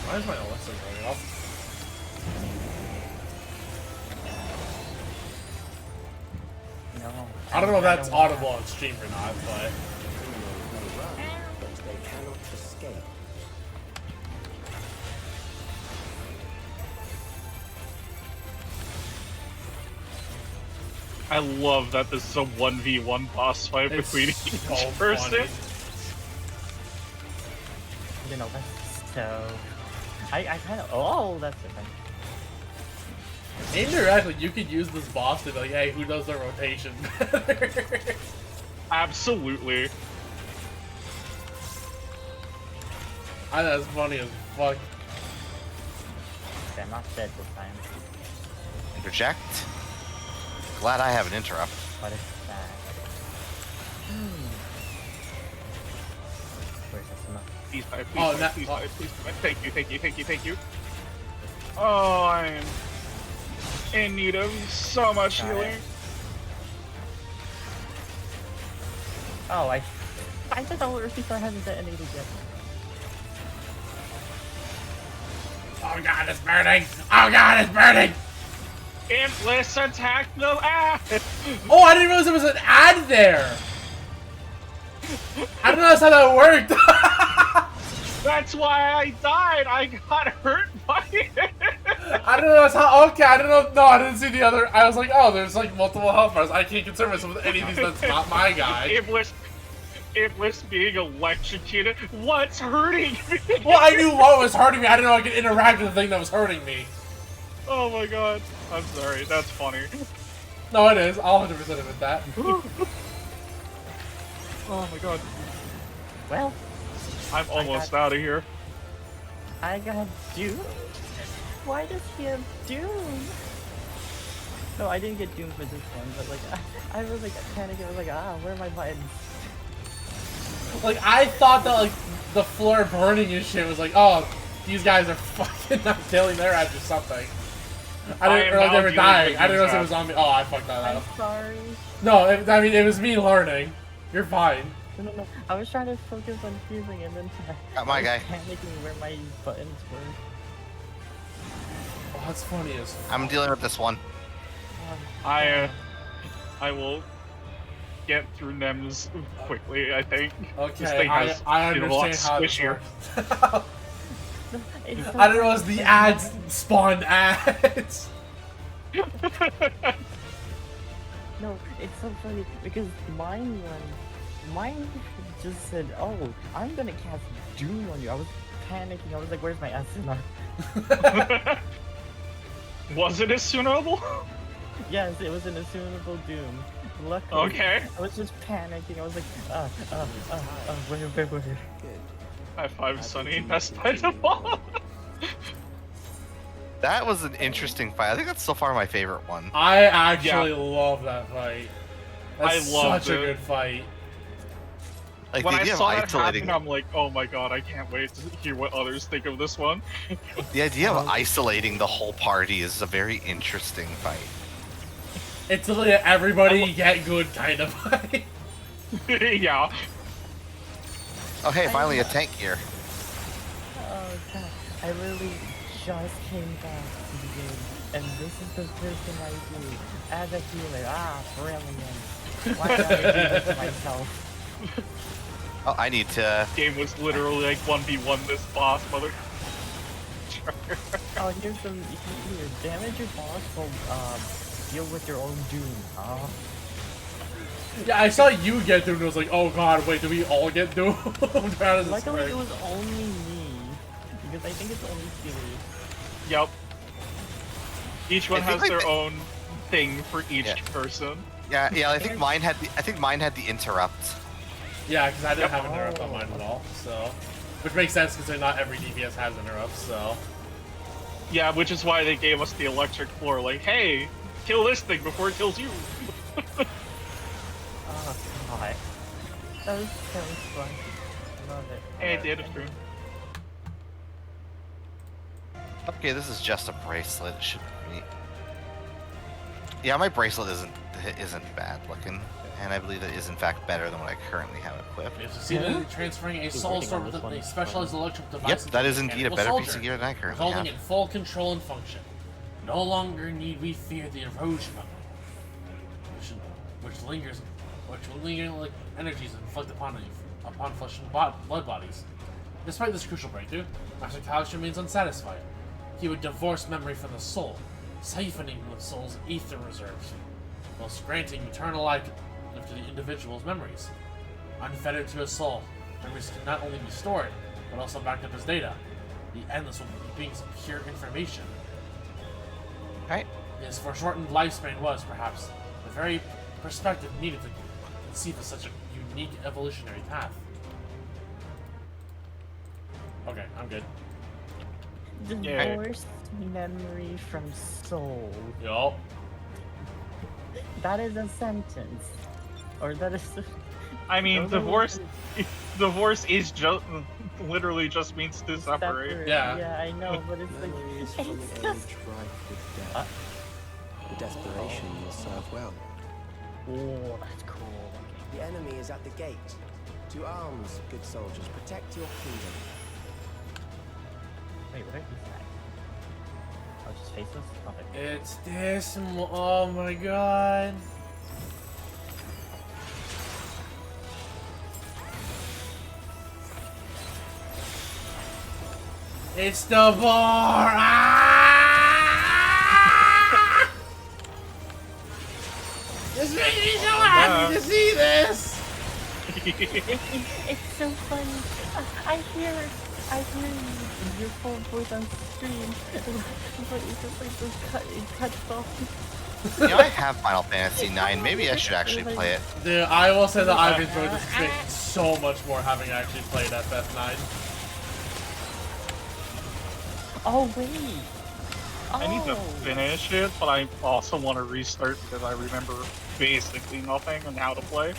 Speaker 1: Why is my Alexa going off?
Speaker 18: No.
Speaker 1: I don't know if that's audible on stream or not, but
Speaker 6: they cannot escape.
Speaker 19: I love that this is a 1v1 boss fight between each person.
Speaker 18: You know, that's So, I kind of, oh, that's different.
Speaker 1: Indirectly, you could use this boss to be like, hey, who does the rotation better?
Speaker 19: Absolutely.
Speaker 1: I think that's funny as fuck.
Speaker 18: Okay, I'm not dead this time.
Speaker 17: Interject. Glad I have an interrupt.
Speaker 18: What is that? Where's Asuna?
Speaker 19: Please die, please
Speaker 1: Oh,
Speaker 19: die,
Speaker 1: that-
Speaker 19: please die, please die. Thank you, thank you, thank you, thank you. Oh, I'm in need of so much
Speaker 18: Got it.
Speaker 19: healing.
Speaker 18: Oh, I thought the Earthy hadn't detonated yet.
Speaker 1: Oh god, it's burning! Oh god, it's burning!
Speaker 19: Iblis, attack the ass!
Speaker 1: Oh, I didn't realize there was an ad there! I didn't realize how that worked!
Speaker 19: That's why I died! I got hurt by it!
Speaker 1: I didn't realize how. Okay, I didn't know. No, I didn't see the other. I was like, oh, there's like multiple health bars. I can't concern myself with any of these. That's not my guy.
Speaker 19: Iblis being electrocuted. What's hurting me?
Speaker 1: Well, I knew what was hurting me. I didn't know I could interact with the thing that was hurting me.
Speaker 19: Oh my god. I'm sorry. That's funny.
Speaker 1: No, it is. I'll 100% admit that.
Speaker 19: Oh my god.
Speaker 18: Well,
Speaker 19: I'm almost out of here.
Speaker 18: I got Doom? Why does he have Doom? No, I didn't get Doom for this one, but like, I was like panicking. I was like, where are my buttons?
Speaker 1: Like, I thought that like the floor burning and shit was like, oh, these guys are fucking not killing their ass or something. I didn't realize they were dying. I didn't realize it was on me. Oh, I fucked that up.
Speaker 18: I'm sorry.
Speaker 1: No, I mean, it was me learning. You're fine.
Speaker 18: No. I was trying to focus on fusing and then
Speaker 17: Got my guy.
Speaker 18: panicking where my buttons were.
Speaker 1: Oh, that's funny as fuck.
Speaker 17: I'm dealing with this one.
Speaker 19: I will get through Nems quickly, I think.
Speaker 1: Okay,
Speaker 19: This thing has,
Speaker 1: I
Speaker 19: you know, a lot
Speaker 1: understand how this
Speaker 19: squishier.
Speaker 1: works. I didn't realize the ads spawned ads.
Speaker 18: No, it's so funny because mine just said, "Oh, I'm gonna cast Doom on you." I was panicking. I was like, "Where's my Asuna?"
Speaker 19: Was it assumable?
Speaker 18: Yes, it was an assumable Doom. Luckily,
Speaker 19: Okay.
Speaker 18: I was just panicking. I was like, where?
Speaker 19: High five, Sunny. Best by default.
Speaker 17: That was an interesting fight. I think that's so far my favorite one.
Speaker 1: I actually love that fight. That's
Speaker 19: I loved
Speaker 1: such a
Speaker 19: it.
Speaker 1: good fight.
Speaker 17: Like
Speaker 19: When
Speaker 17: the
Speaker 19: I
Speaker 17: idea of
Speaker 19: saw that
Speaker 17: isolating,
Speaker 19: happen, I'm like, oh my god, I can't wait to hear what others think of this one.
Speaker 17: the idea of isolating the whole party is a very interesting fight.
Speaker 1: It's literally an everybody get good kind of fight.
Speaker 19: Yeah.
Speaker 17: Oh hey, finally a tank gear.
Speaker 18: Oh god, I literally just came back to the game, and this is the first thing I do as a healer. Brilliant. Why did I do this to myself?
Speaker 17: Oh, I need to.
Speaker 19: Game was literally like 1v1 this boss, mother.
Speaker 18: Oh, here's some here. Damage your boss will deal with your own doom.
Speaker 1: Yeah, I saw you get through and I was like, oh god, wait, do we all get doomed? How does this
Speaker 18: Luckily,
Speaker 1: work?
Speaker 18: it was only me because I think it's only Steely.
Speaker 19: Yep. Each one
Speaker 17: I
Speaker 19: has
Speaker 17: think
Speaker 19: their own thing for each person.
Speaker 17: Yeah. I think mine had the interrupt.
Speaker 1: Yeah, because I didn't have interrupt on mine at all, so. Which makes sense considering not every DPS has interrupts, so.
Speaker 19: Yeah, which is why they gave us the electric floor. Like, hey, kill this thing before it kills you.
Speaker 18: Oh god. That was so fun. Love it.
Speaker 19: Hey, it did, it's true.
Speaker 17: Okay, this is just a bracelet. It should be. Yeah, my bracelet isn't bad looking, and I believe it is in fact better than what I currently have equipped.
Speaker 1: We have succeeded transferring a soul sword with a specialized electric device.
Speaker 17: Yep, that is indeed a better piece of gear than I currently have.
Speaker 1: Resulting in full control and function. No longer need we fear the erosion of it, which will linger like energies inflict upon flesh and blood bodies. Despite this crucial breakthrough, Master Kalish remains unsatisfied. He would divorce memory from the soul, siphoning the soul's ether reserves, whilst granting eternal life to the individual's memories. Unfettered to his soul, memories can not only be stored, but also backed up as data. The Endless will be some pure information.
Speaker 17: Right.
Speaker 1: His foreshortened lifespan was, perhaps, the very perspective needed to conceive of such a unique evolutionary path. Okay, I'm good.
Speaker 18: Divorced memory from soul.
Speaker 1: Yo.
Speaker 18: That is a sentence. Or that is...
Speaker 19: I mean, divorce is just literally just means to separate.
Speaker 1: Yeah.
Speaker 18: Yeah, I know, but it's like...
Speaker 16: Memories from an age rife with death. The desperation will serve well.
Speaker 18: Oh, that's cool.
Speaker 16: The enemy is at the gate. To arms, good soldiers, protect your kingdom.
Speaker 18: Wait, what did he say? Oh, just faceless? Okay.
Speaker 1: It's this. Oh my god. It's the bar. Ah! This makes me so happy to see this.
Speaker 18: It's so funny. I hear your full voice on screen, but it's just like it cuts off.
Speaker 17: You know, I have Final Fantasy IX. Maybe I should actually play it.
Speaker 1: Dude, I will say that I've enjoyed this experience so much more having actually played FF9.
Speaker 18: Oh wait.
Speaker 19: I need to finish it, but I also want to restart because I remember basically nothing on how to play.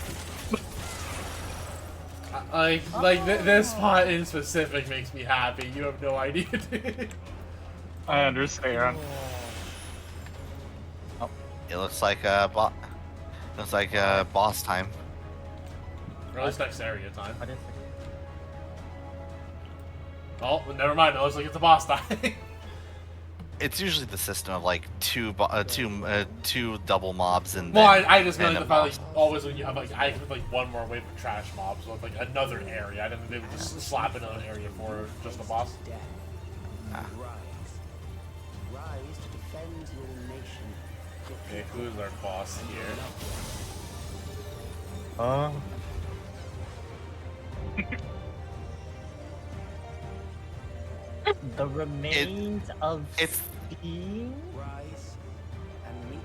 Speaker 1: This part in specific makes me happy. You have no idea, dude.
Speaker 19: I understand.
Speaker 17: Oh, it looks like boss time.
Speaker 1: Or at least next area time.
Speaker 18: What is it?
Speaker 1: Oh, never mind. It looks like it's a boss time.
Speaker 17: It's usually the system of like two double mobs and.
Speaker 1: Well,
Speaker 17: then,
Speaker 1: I just meant
Speaker 17: and
Speaker 1: the fact like always when you have like one more wave of trash mobs with like another area. I didn't think they would just slap another area for just a boss.
Speaker 16: Rise to defend your nation.
Speaker 1: Okay, who's our boss here?
Speaker 18: The remains of Steam?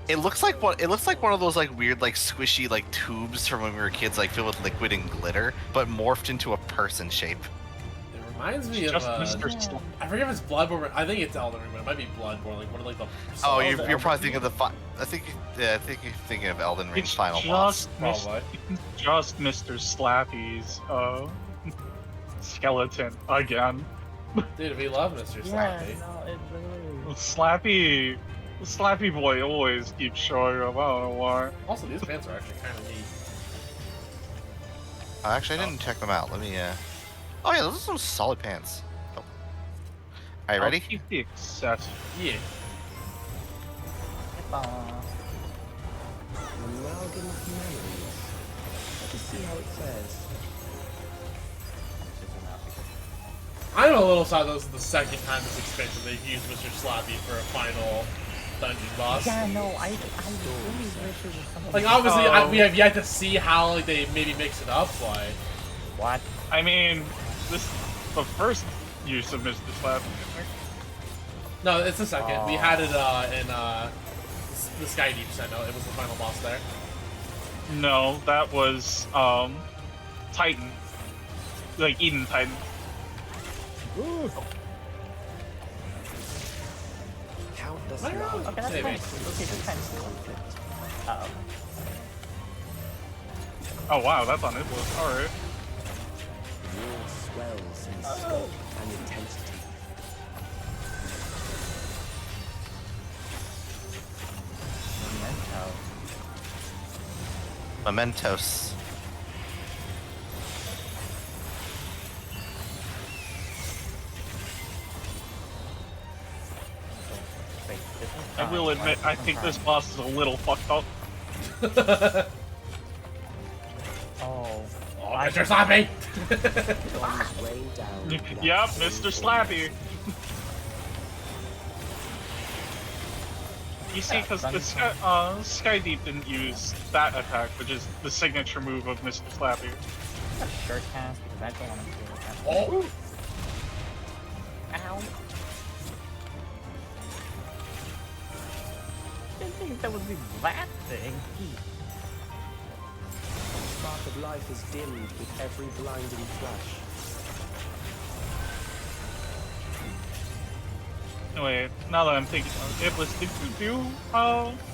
Speaker 17: It looks like one of those like weird like squishy like tubes from when we were kids, like filled with liquid and glitter, but morphed into a person shape.
Speaker 1: It reminds me of I forget if it's Bloodborne. I think it's Elden Ring, but it might be Bloodborne. Like one of like the.
Speaker 17: Oh, you're probably thinking of the. I think you're thinking of Elden Ring's final boss.
Speaker 19: Just Mr. Slappy's skeleton again.
Speaker 1: Dude, we love Mr. Slappy.
Speaker 18: No, it really...
Speaker 19: Slappy boy always keeps showing up. I don't know why.
Speaker 1: Also, these pants are actually kind of neat.
Speaker 17: Actually, I didn't check them out. Let me. Oh yeah, those are some solid pants. Oh. Are you ready?
Speaker 19: I'll keep the accessory.
Speaker 1: Yeah.
Speaker 16: Amalgam of memories. Let us see how it fares.
Speaker 1: I'm a little sad this is the second time this expansion they've used Mr. Slappy for a final dungeon boss.
Speaker 18: Yeah, no, I really wish it was something.
Speaker 1: Like, obviously, we have yet to see how like they maybe mix it up, but...
Speaker 18: What?
Speaker 19: I mean, this is the first use of Mr. Slappy, I think.
Speaker 1: No, it's the second. We had it in the Sky Deep Sentinel. It was the final boss there.
Speaker 19: No, that was Titan. Like Eden Titan.
Speaker 16: Ooh. Countless
Speaker 18: Okay, that's fine. Okay, that's fine. Uh-oh.
Speaker 19: Oh wow, that's on it. Alright.
Speaker 16: War swells in scope and intensity.
Speaker 17: Mementos.
Speaker 19: I will admit, I think this boss is a little fucked up.
Speaker 1: Oh, Mr. Slappy!
Speaker 19: Yep, Mr. Slappy. You see, because the Sky Deep didn't use that attack, which is the signature move of Mr. Slappy.
Speaker 18: Shirt cast because I don't want to do that.
Speaker 1: Oh!
Speaker 18: Ow! Ow. Didn't think that would be that thing.
Speaker 16: The spark of life is dimmed with every blinding flash.
Speaker 19: Anyway, now that I'm thinking of it, Iblis, did you do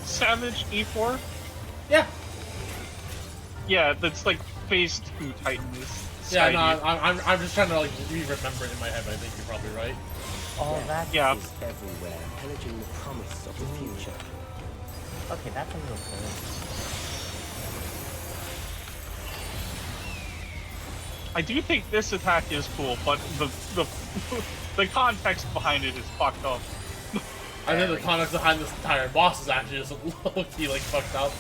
Speaker 19: Savage E4?
Speaker 1: Yeah.
Speaker 19: Yeah, that's like phase 2 Titans.
Speaker 1: Yeah, no, I'm just trying to like re-remember it in my head, but I think you're probably right.
Speaker 18: Oh, that
Speaker 16: is everywhere, pillaging the promise of the future.
Speaker 18: Okay, that's a little cool.
Speaker 19: I do think this attack is cool, but the context behind it is fucked up.
Speaker 1: I think the context behind this entire boss is actually just low-key like fucked up.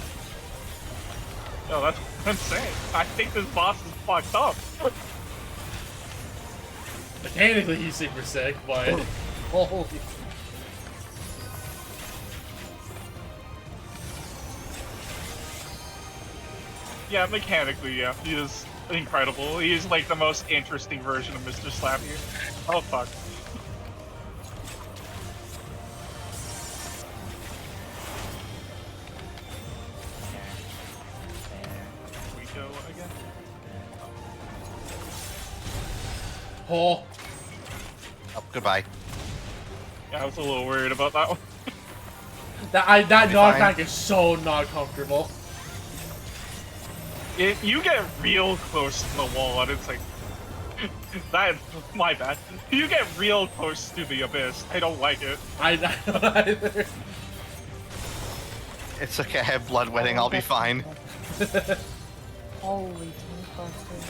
Speaker 19: No, that's what I'm saying. I think this boss is fucked up.
Speaker 1: Mechanically, he's super sick, but holy.
Speaker 19: Yeah, mechanically, yeah, he is incredible. He is like the most interesting version of Mr. Slappy. Oh fuck. We go again.
Speaker 1: Oh.
Speaker 17: Oh, goodbye.
Speaker 19: Yeah, I was a little worried about that one.
Speaker 1: That knockback is so not comfortable.
Speaker 19: You get real close to the wall and it's like that. My bad. You get real close to the abyss. I don't like it.
Speaker 1: I don't either.
Speaker 17: It's okay, I have blood wetting, I'll be fine.
Speaker 18: Holy Toastbusters.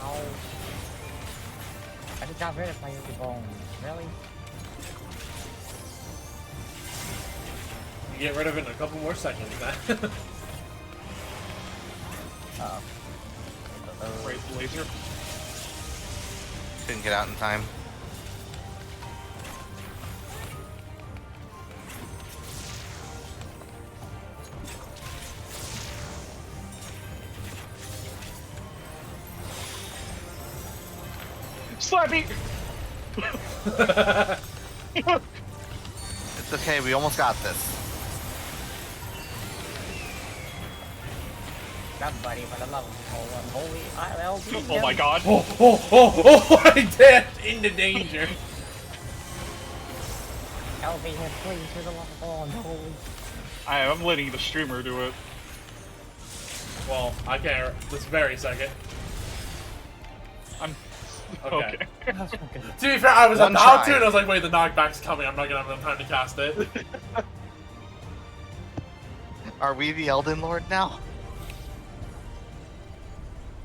Speaker 18: Ow. I just got rid of my empty bones. Really?
Speaker 1: You get rid of it in a couple more seconds, man.
Speaker 18: Uh-oh.
Speaker 19: Raise the laser.
Speaker 17: Didn't get out in time.
Speaker 19: Slappy!
Speaker 17: It's okay, we almost got this.
Speaker 18: Somebody for the love of holy ILB.
Speaker 19: Oh my god.
Speaker 1: Oh, I danced into danger.
Speaker 18: LB him, please, for the love of all holy.
Speaker 19: I'm letting the streamer do it.
Speaker 1: Well, I can't this very second.
Speaker 19: I'm
Speaker 1: okay.
Speaker 19: okay.
Speaker 1: To be fair, I was
Speaker 17: One
Speaker 1: about
Speaker 17: try.
Speaker 1: to, and I was like, wait, the knockback's coming. I'm not gonna have enough time to cast it.
Speaker 17: Are we the Elden Lord now?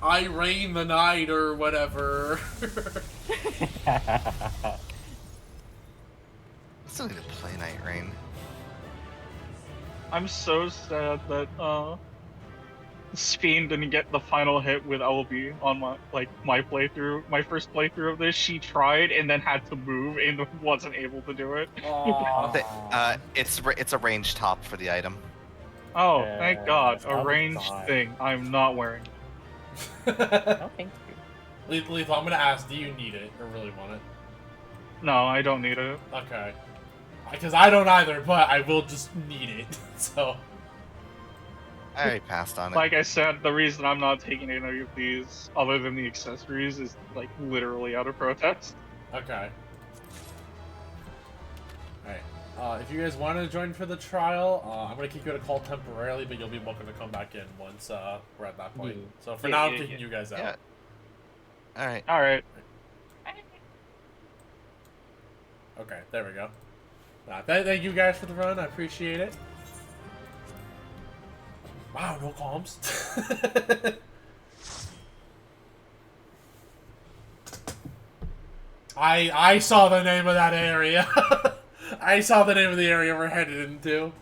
Speaker 1: I reign the night or whatever.
Speaker 17: I still need to play Night Rain.
Speaker 19: I'm so sad that Spain didn't get the final hit with LB on my playthrough, my first playthrough of this. She tried and then had to move and wasn't able to do it.
Speaker 17: It's a range top for the item.
Speaker 19: Oh, thank God,
Speaker 18: I
Speaker 19: a
Speaker 18: would
Speaker 19: ranged
Speaker 18: die.
Speaker 19: thing. I'm not wearing.
Speaker 18: Okay.
Speaker 1: Lethal, I'm gonna ask, do you need it or really want it?
Speaker 19: No, I don't need it.
Speaker 1: Okay. Because I don't either, but I will just need it. So.
Speaker 17: I already passed on it.
Speaker 19: Like I said, the reason I'm not taking any of these, other than the accessories, is like literally out of protest.
Speaker 1: Okay. Alright. If you guys want to join for the trial, I'm going to kick you out of call temporarily, but you'll be welcome to come back in once we're at that point. So for now, I'm kicking you guys out.
Speaker 17: Yeah. Alright.
Speaker 19: Alright.
Speaker 1: Okay, there we go. Thank you guys for the run. I appreciate it. Wow, no comms. I saw the name of that area. I saw the name of the area we're headed into.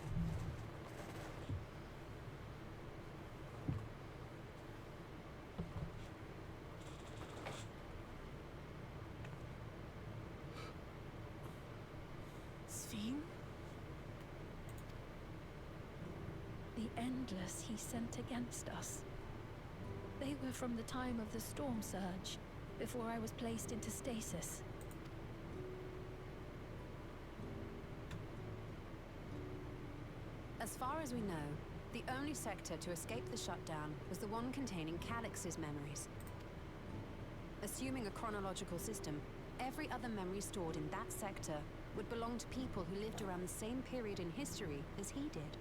Speaker 3: Sven? The endless he sent against us. They were from the time of the storm surge, before I was placed into stasis.
Speaker 20: As far as we know, the only sector to escape the shutdown was the one containing Calix's memories. Assuming a chronological system, every other memory stored in that sector would belong to people who lived around the same period in history as he did.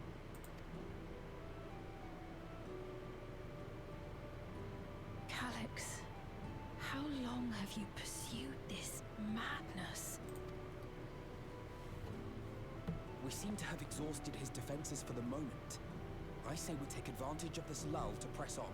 Speaker 3: Calix, how long have you pursued this madness?
Speaker 21: We seem to have exhausted his defenses for the moment. I say we take advantage of this lull to press on.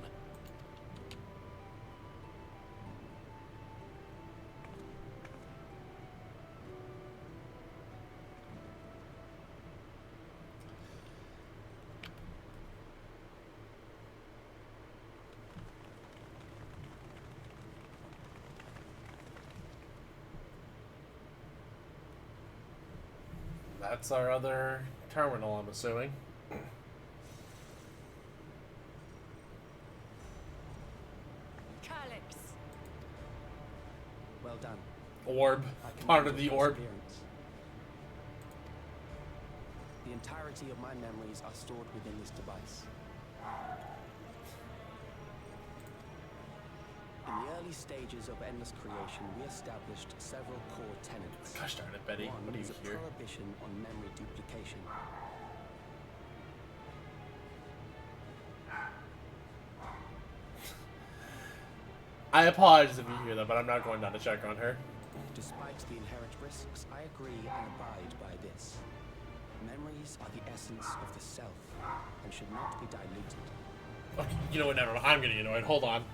Speaker 1: That's our other terminal, I'm assuming.
Speaker 5: Calix.
Speaker 21: Well done.
Speaker 1: Orb. Part of the orb.
Speaker 21: The entirety of my memories are stored within this device. In the early stages of Endless Creation, we established several core tenets.
Speaker 1: Gosh darn it, Betty.
Speaker 21: One
Speaker 1: What do you
Speaker 21: is a
Speaker 1: hear?
Speaker 21: prohibition on memory duplication.
Speaker 1: I apologize if you hear that, but I'm not going down to check on her.
Speaker 21: Despite the inherent risks, I agree and abide by this. Memories are the essence of the self and should not be diluted.
Speaker 1: Okay, you know what, never mind. I'm getting annoyed. Hold on.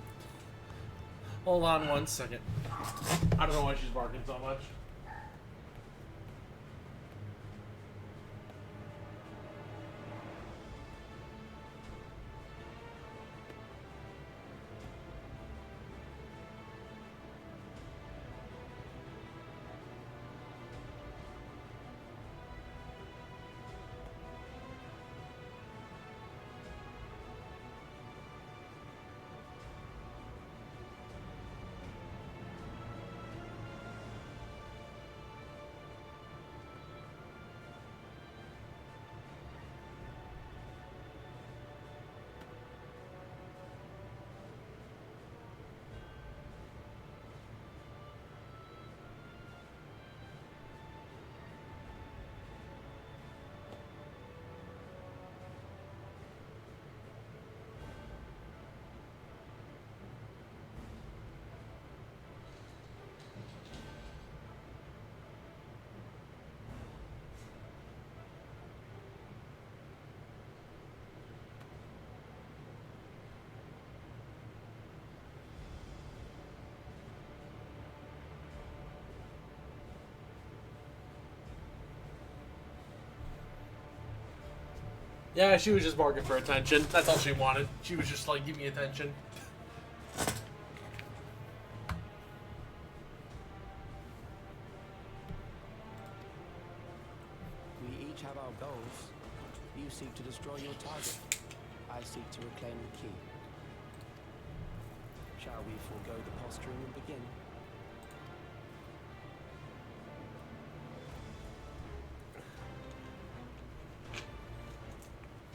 Speaker 1: Hold on 1 second. I don't know why she's barking so much. Yeah, she was just barking for attention. That's all she wanted. She was just like, give me attention.
Speaker 21: We each have our goals. You seek to destroy your target. I seek to reclaim the key. Shall we forego the posturing and begin?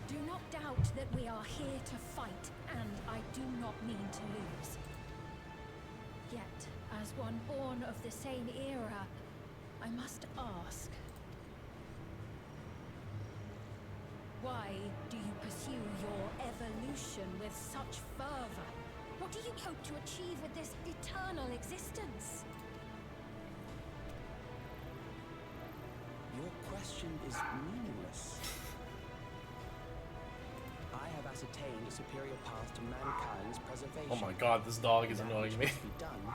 Speaker 3: Do not doubt that we are here to fight, and I do not mean to lose. Yet, as one born of the same era, I must ask, why do you pursue your evolution with such fervor? What do you hope to achieve with this eternal existence?
Speaker 21: Your question is meaningless. I have ascertained a superior path to mankind's preservation.
Speaker 1: Oh my god, this dog is annoying me.
Speaker 21: What must be done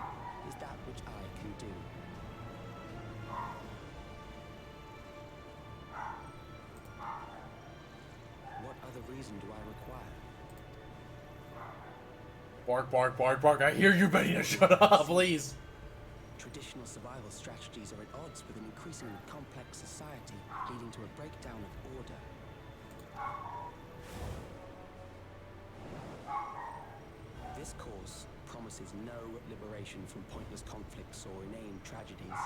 Speaker 21: is that which I can do. What other reason do I require?
Speaker 1: Bark, bark, bark, bark. I hear you, Betty. Now shut up, please.
Speaker 21: Traditional survival strategies are at odds with an increasingly complex society, leading to a breakdown of order. This promises no liberation from pointless conflicts or inane tragedies.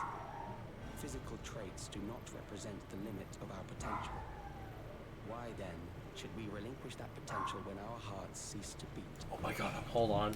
Speaker 21: Physical traits do not represent the limit of our potential. Why then should we relinquish that potential when our hearts cease to beat?
Speaker 1: Oh my god, hold on.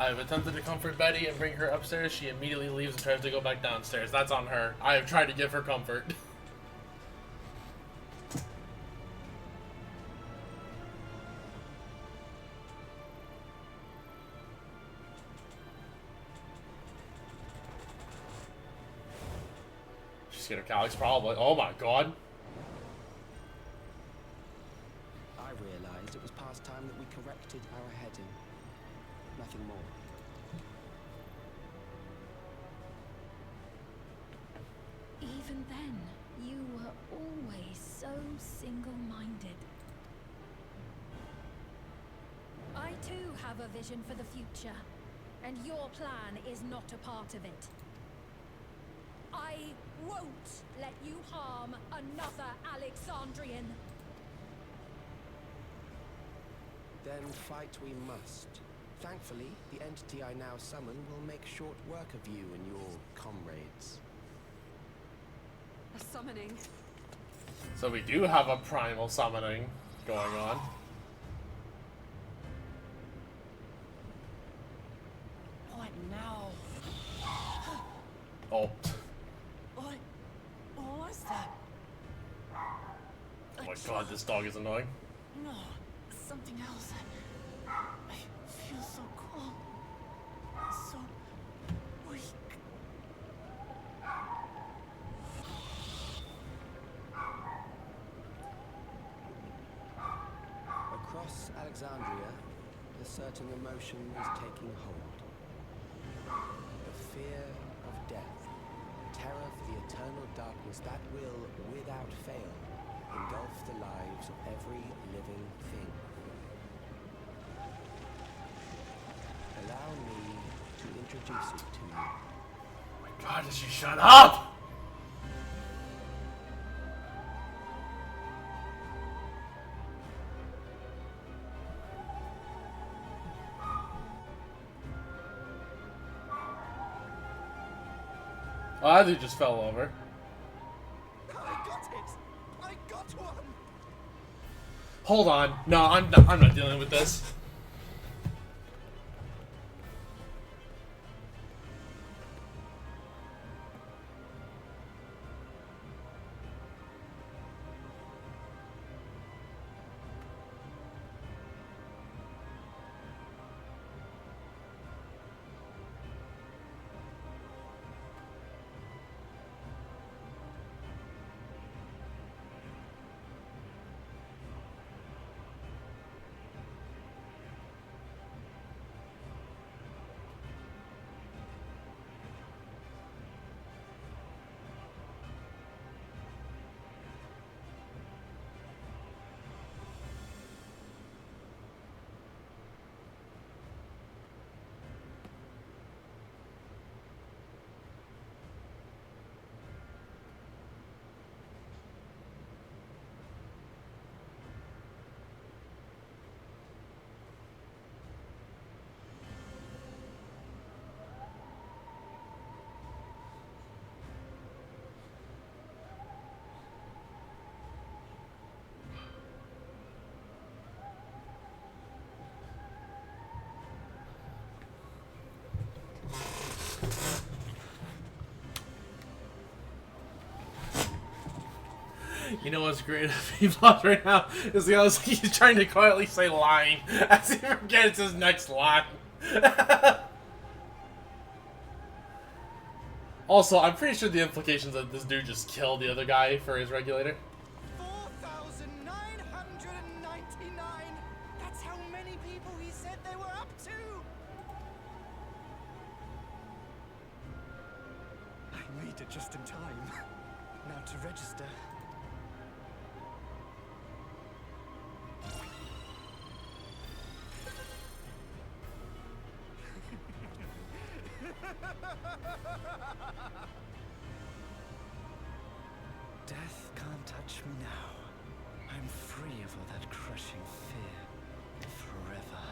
Speaker 1: I've attempted to comfort Betty and bring her upstairs. She immediately leaves and tries to go back downstairs. That's on her. I have tried to give her comfort. She's scared of Calyx, probably. Oh my god.
Speaker 21: I realized it was past time that we corrected our heading. Nothing more.
Speaker 3: Even then, you were always so single-minded. I too have a vision for the future, and your plan is not a part of it. I won't let you harm another Alexandrian.
Speaker 21: Then fight we must. Thankfully, the entity I now summon will make short work of you and your comrades.
Speaker 20: A summoning.
Speaker 1: So we do have a primal summoning going on.
Speaker 11: What now?
Speaker 1: Oh.
Speaker 11: What was that?
Speaker 1: Oh my god, this dog is annoying.
Speaker 11: No, something else. I feel so cold. So weak.
Speaker 21: Across Alexandria, a certain emotion is taking hold. The fear of death, terror for the eternal darkness that will, without fail, engulf the lives of every living thing. Allow me to introduce it to you.
Speaker 1: Oh my god, does she shut up? Oh, I think just fell over.
Speaker 4: I got it! I got one!
Speaker 1: Hold on. No, I'm not dealing with this. You know what's great of P-Boss right now is he's trying to quietly say line as he forgets his next line. Also, I'm pretty sure the implications that this dude just killed the other guy for his regulator.
Speaker 9: 4,999! That's how many people he said they were up to! I made it just in time. Now to register. Death can't touch me now. I'm free of all that crushing fear. Forever.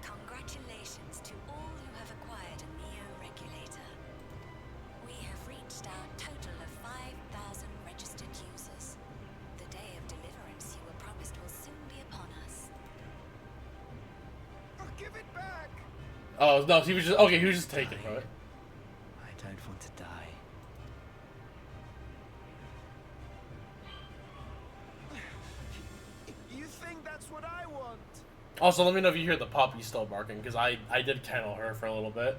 Speaker 22: Congratulations to all who have acquired a Neo-Regulator. We have reached our total of 5,000 registered users. The day of deliverance you were promised will soon be upon us.
Speaker 9: Oh, give it back!
Speaker 1: Oh no, he was just okay. He was just taking from it.
Speaker 9: I don't want to die. You think that's what I want?
Speaker 1: Also, let me know if you hear the puppy still barking, because I did kennel her for a little bit.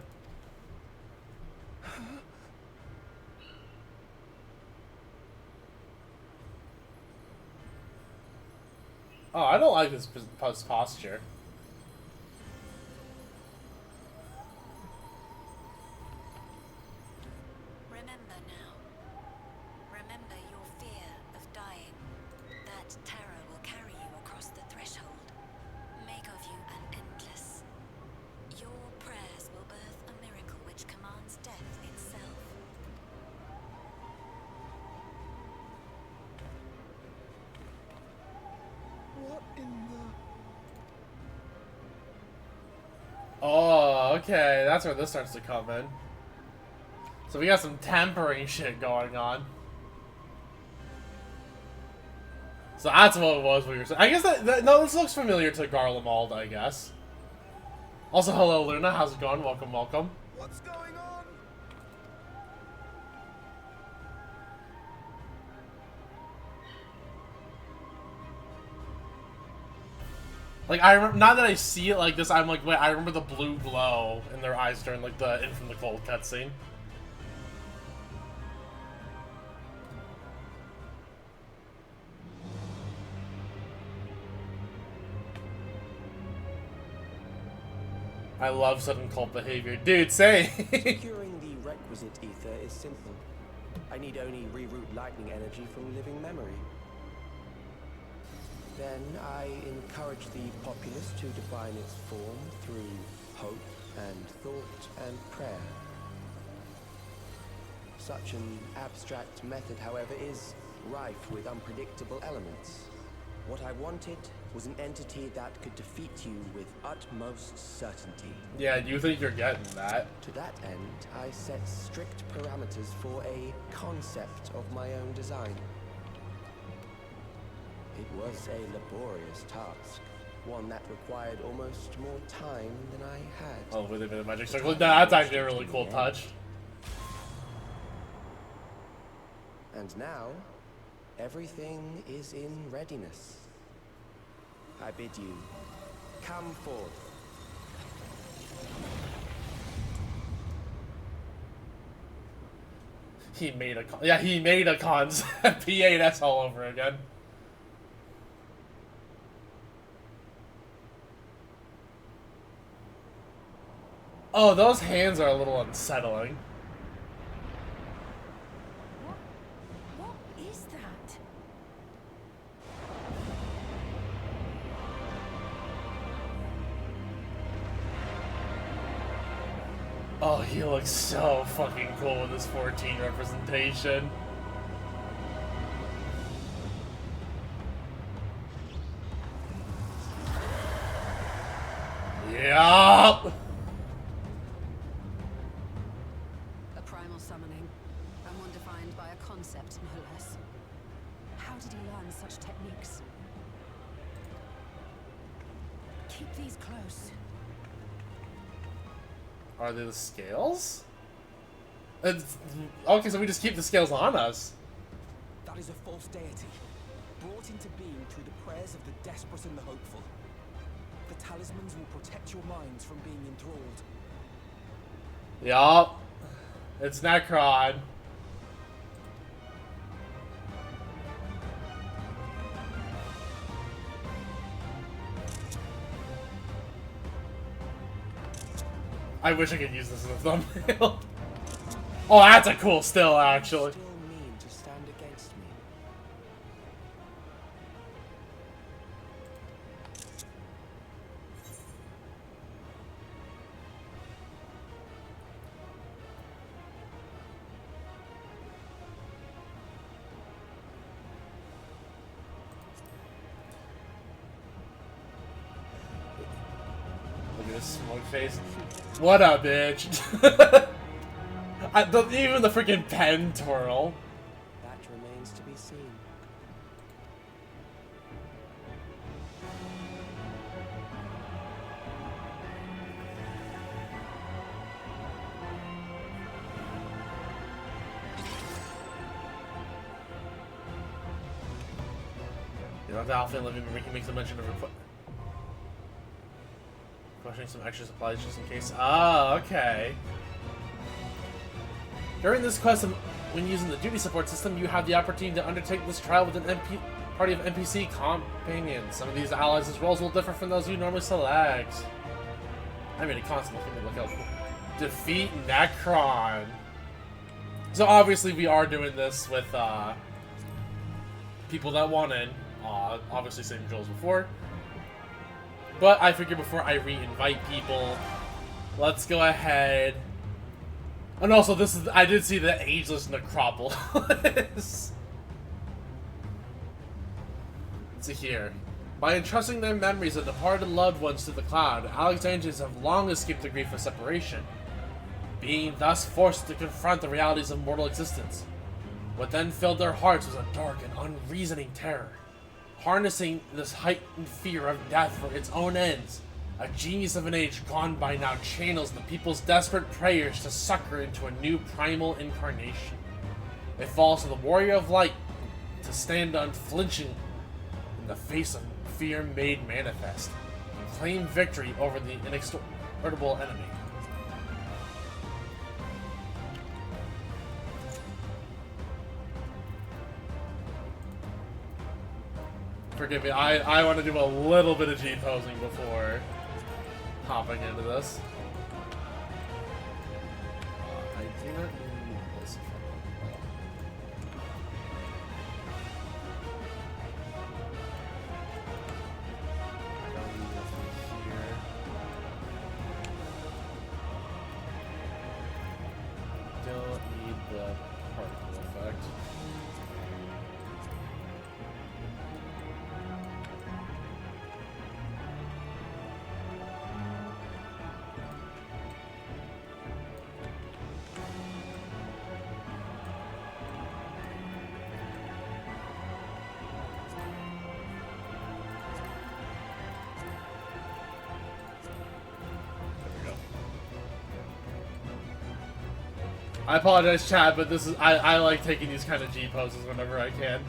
Speaker 1: Oh, I don't like this posture.
Speaker 22: Remember now. Remember your fear of dying. That terror will carry you across the threshold. Make of you an endless. Your prayers will birth a miracle which commands death itself.
Speaker 9: What in the...
Speaker 1: Oh, okay. That's where this starts to come in. So we got some tampering shit going on. So that's what it was we were saying. I guess no, this looks familiar to Garlemald, I guess. Also, hello Luna, how's it going? Welcome, welcome.
Speaker 9: What's going on?
Speaker 1: Like, I remember, now that I see it like this, I'm like, wait, I remember the blue glow in their eyes during, like, the In From the Cold cutscene. I love sudden cult behavior. Dude, say!
Speaker 21: Securing the requisite ether is simple. I need only reroute lightning energy from living memory. Then I encourage the populace to define its form through hope and thought and prayer. Such an abstract method, however, is rife with unpredictable elements. What I wanted was an entity that could defeat you with utmost certainty.
Speaker 1: Yeah, you think you're getting that.
Speaker 21: To that end, I set strict parameters for a concept of my own design. It was a laborious task, one that required almost more time than I had.
Speaker 1: Oh, with a bit of magic circle. That's actually a really cool touch.
Speaker 21: And now, everything is in readiness. I bid you, come forth.
Speaker 1: He made a concept. P8S all over again. Oh, those hands are a little unsettling.
Speaker 12: What is that?
Speaker 1: Oh, he looks so fucking cool with his 14 representation. Yup!
Speaker 20: A primal summoning, and one defined by a concept, no less. How did he learn such techniques?
Speaker 12: Keep these close.
Speaker 1: Are they the scales? It's, okay, so we just keep the scales on us.
Speaker 2: That is a false deity, brought into being through the prayers of the desperate and the hopeful. The talismans will protect your minds from being enthralled.
Speaker 1: Yup. It's Necron. I wish I could use this as a thumbnail. Oh, that's a cool still, actually.
Speaker 21: Still mean to stand against me.
Speaker 1: Look at this smug face. What up, bitch? Even the freaking pen twirl.
Speaker 21: That remains to be seen.
Speaker 1: You know, the Alpha Living he makes a mention of questioning some extra supplies just in case. Ah, okay. During this quest, when using the duty support system, you have the opportunity to undertake this trial with an party of NPC companions. Some of these allies' roles will differ from those you normally select. I mean, it constantly look out. Defeat Necron. So obviously we are doing this with people that want in. Obviously same goals before. But I figure before I re-invite people, let's go ahead. And also, I did see the Ageless Necropolis. Let's see here. By entrusting their memories of departed loved ones to the cloud, Alexandrians have long escaped the grief of separation, being thus forced to confront the realities of mortal existence. What then filled their hearts was a dark and unreasoning terror. Harnessing this heightened fear of death for its own ends, a genius of an age gone by now channels the people's desperate prayers to succor into a new primal incarnation. It falls to the warrior of light to stand unflinching in the face of fear made manifest, and claim victory over the inexorable enemy. Forgive me, I want to do a little bit of G-posing before hopping into this. I do not need this. I don't need nothing here. Don't need the particle effect. I apologize, Chad, but this is I like taking these kind of G poses whenever I can.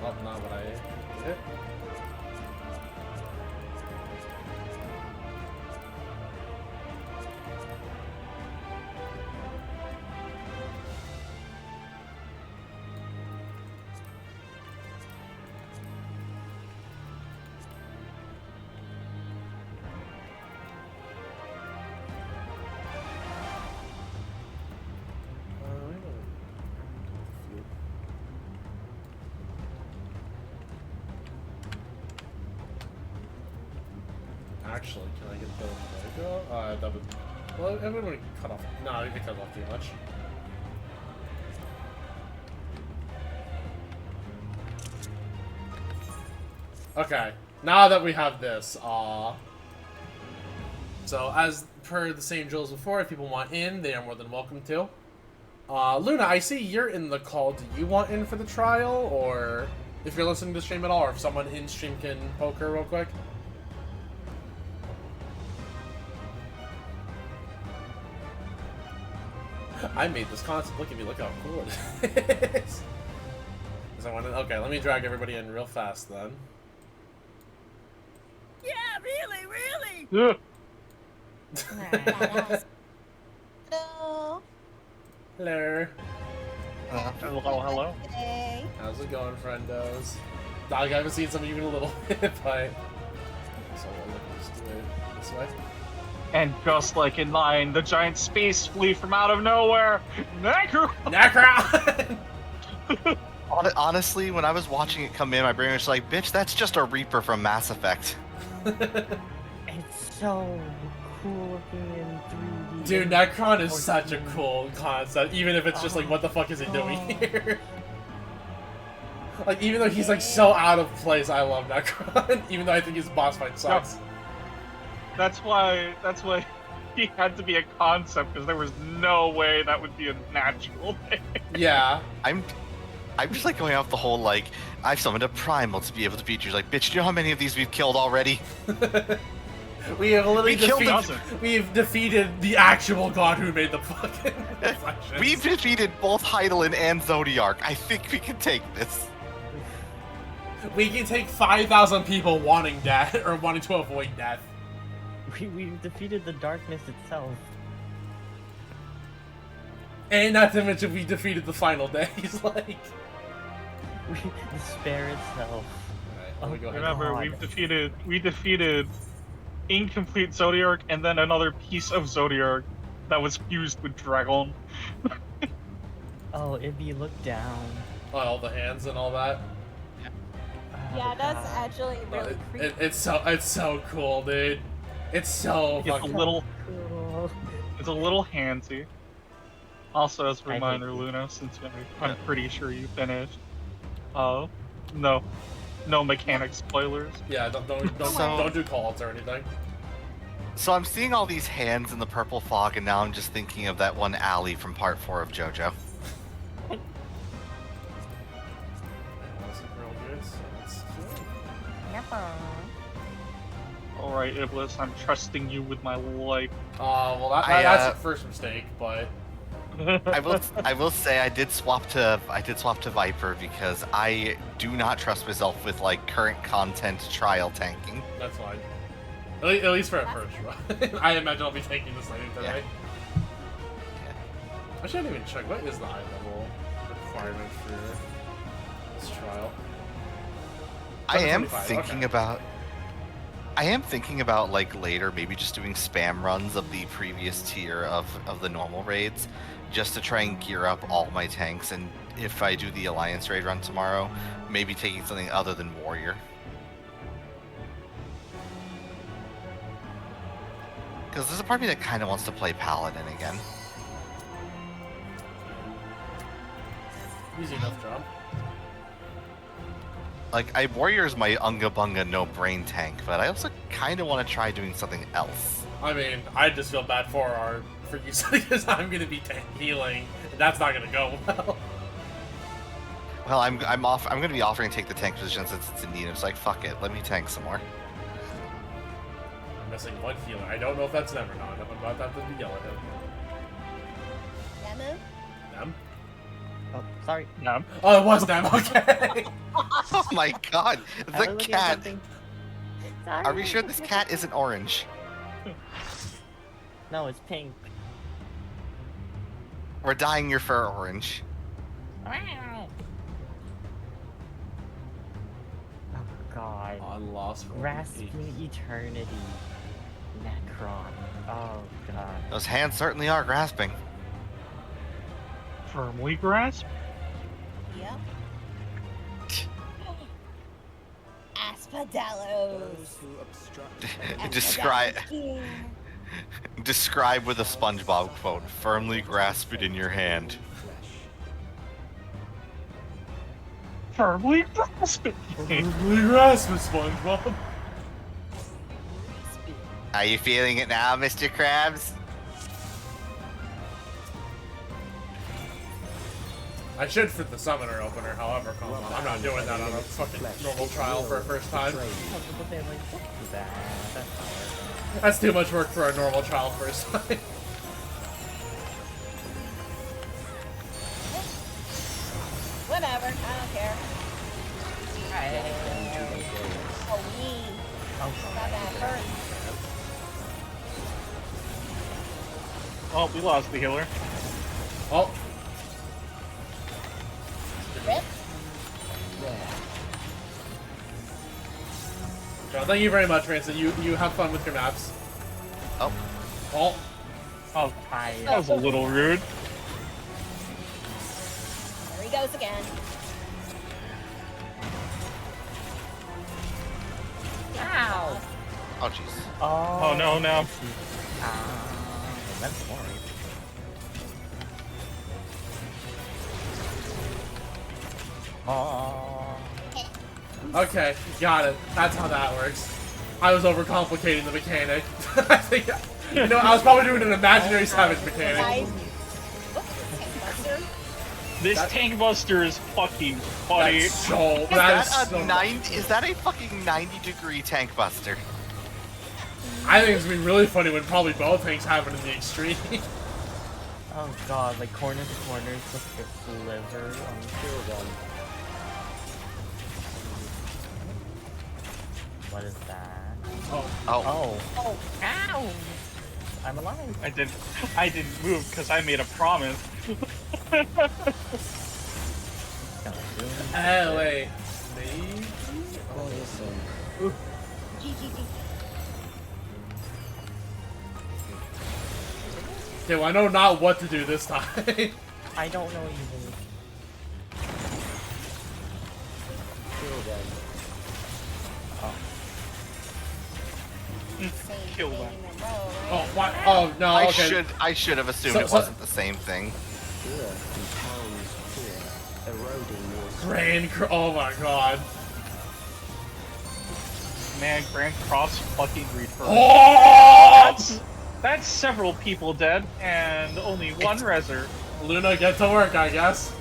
Speaker 1: Well, not what I hit. Actually, can I get the logo? That would. Well, it would cut off. No, it cut off too much. Okay, now that we have this, so as per the same rules before, if people want in, they are more than welcome to. Luna, I see you're in the call. Do you want in for the trial, or if you're listening to the stream at all, or if someone in stream can poke her real quick? I made this concept. Look at me. Look how cool it is. Okay, let me drag everybody in real fast then.
Speaker 5: Yeah, really, really.
Speaker 19: Yeah.
Speaker 15: Hello.
Speaker 1: Hello.
Speaker 19: Hello, hello.
Speaker 15: Hey.
Speaker 1: How's it going, friendos? Dog, I haven't seen some of you in a little bit, but... So let's do it this way.
Speaker 19: And just like in 9, the giant space flea from out of nowhere, Necron!
Speaker 1: Necron!
Speaker 17: Honestly, when I was watching it come in, my brain was like, bitch, that's just a Reaper from Mass Effect.
Speaker 18: It's so cool looking in 3D.
Speaker 1: Dude, Necron is such a cool concept, even if it's just like, what the fuck is he doing here? Like, even though he's like so out of place, I love Necron, even though I think his boss fight sucks.
Speaker 19: That's why he had to be a concept, because there was no way that would be a natural thing.
Speaker 1: Yeah.
Speaker 17: I'm just like going off the whole like, I've summoned a primal to be able to beat you. Like, bitch, do you know how many of these we've killed already?
Speaker 1: We have literally we've defeated the actual god who made the fucking reflections.
Speaker 17: We've defeated both Heidelin and Zodiark. I think we can take this.
Speaker 1: We can take 5,000 people wanting death, or wanting to avoid death.
Speaker 18: We've defeated the darkness itself.
Speaker 1: And not to mention we defeated the final days, like...
Speaker 18: Despair itself.
Speaker 1: Alright,
Speaker 19: Remember, we defeated incomplete Zodiark and then another piece of Zodiark that was fused with Dragon.
Speaker 18: Oh, if you look down.
Speaker 1: Oh, all the hands and all that.
Speaker 15: Yeah, that's actually really creepy.
Speaker 1: It's so cool, dude. It's so fucking
Speaker 19: cool.
Speaker 18: Cool.
Speaker 19: It's a little handsy. Also, as a reminder, Luna, since I'm pretty sure you finished. No mechanic spoilers.
Speaker 1: Yeah, don't do calls or anything.
Speaker 17: So I'm seeing all these hands in the purple fog, and now I'm just thinking of that one alley from Part 4 of JoJo.
Speaker 19: Alright, Iblis, I'm trusting you with my life.
Speaker 1: Well, that's a first mistake, but...
Speaker 17: I will say I did swap to Viper because I do not trust myself with like current content trial tanking.
Speaker 1: That's fine. At least for a first run. I imagine I'll be taking this later today.
Speaker 17: Yeah.
Speaker 1: I shouldn't even check. What is the high level requirement for this trial?
Speaker 17: I am
Speaker 1: 725,
Speaker 17: thinking about like later maybe just doing spam runs of the previous tier of the normal raids, just to try and gear up all my tanks, and if I do the Alliance raid run tomorrow, maybe taking something other than Warrior. Because there's a part of me that kind of wants to play Paladin again.
Speaker 1: Easy enough job.
Speaker 17: Like, Warrior's my unga bunga no brain tank, but I also kind of want to try doing something else.
Speaker 1: I mean, I just feel bad for you because I'm gonna be healing, and that's not gonna go well.
Speaker 17: Well, I'm gonna be offering to take the tank position since it's in need. It's like, fuck it, let me tank some more.
Speaker 1: I'm missing one healer. I don't know if that's them or not. I'm about to have to yell at him.
Speaker 15: Nemu?
Speaker 1: Them?
Speaker 18: Oh, sorry.
Speaker 19: No.
Speaker 1: Oh, it was them. Okay.
Speaker 17: Oh my god, the cat.
Speaker 18: Sorry.
Speaker 17: Are we sure this cat isn't orange?
Speaker 18: No, it's pink.
Speaker 17: We're dyeing your fur orange.
Speaker 18: Oh god.
Speaker 1: On Lost
Speaker 18: Grasping Eternity. Necron. Oh god.
Speaker 17: Those hands certainly are grasping.
Speaker 19: Firmly grasp?
Speaker 15: Yep. Aspadalos.
Speaker 17: Describe with a SpongeBob quote. Firmly grasp it in your hand.
Speaker 19: Firmly grasp it.
Speaker 1: Firmly grasp it, SpongeBob.
Speaker 17: Are you feeling it now, Mr. Krabs?
Speaker 1: I should for the summoner opener, however, come on. I'm not doing that on a fucking normal trial for a first time. That's too much work for a normal trial first time.
Speaker 19: Oh, we lost the healer.
Speaker 1: Oh.
Speaker 8: Rip.
Speaker 1: John, thank you very much, Ransom. You have fun with your maps.
Speaker 17: Oh.
Speaker 1: Oh.
Speaker 18: Oh,
Speaker 19: that was a little rude.
Speaker 8: There he goes again. Ow.
Speaker 17: Oh, jeez.
Speaker 19: Oh, no, no.
Speaker 18: That's boring. Oh.
Speaker 1: Okay, got it. That's how that works. I was overcomplicating the mechanic. I think, you know, I was probably doing an imaginary savage mechanic.
Speaker 8: Guys, look at this tank buster.
Speaker 19: This tank buster is fucking funny.
Speaker 1: That's so.
Speaker 17: Is that a fucking 90-degree tank buster?
Speaker 1: I think it's gonna be really funny when probably both tanks have it in the extreme.
Speaker 18: Oh god, like corner to corner, just the sliver on the kill gun. What is that?
Speaker 1: Oh.
Speaker 18: Oh. Oh. Ow! I'm alive.
Speaker 19: I didn't move because I made a promise.
Speaker 1: Oh wait. Maybe? Okay, well I know not what to do this time.
Speaker 18: I don't know either.
Speaker 19: Kill them.
Speaker 1: Oh, what? Oh, no, okay.
Speaker 17: I should have assumed it wasn't the same thing.
Speaker 1: Oh my god.
Speaker 19: Man, Grand Cross fucking Reaper.
Speaker 1: Oh!
Speaker 19: That's several people dead, and only one reser.
Speaker 1: Luna, get to work, I guess.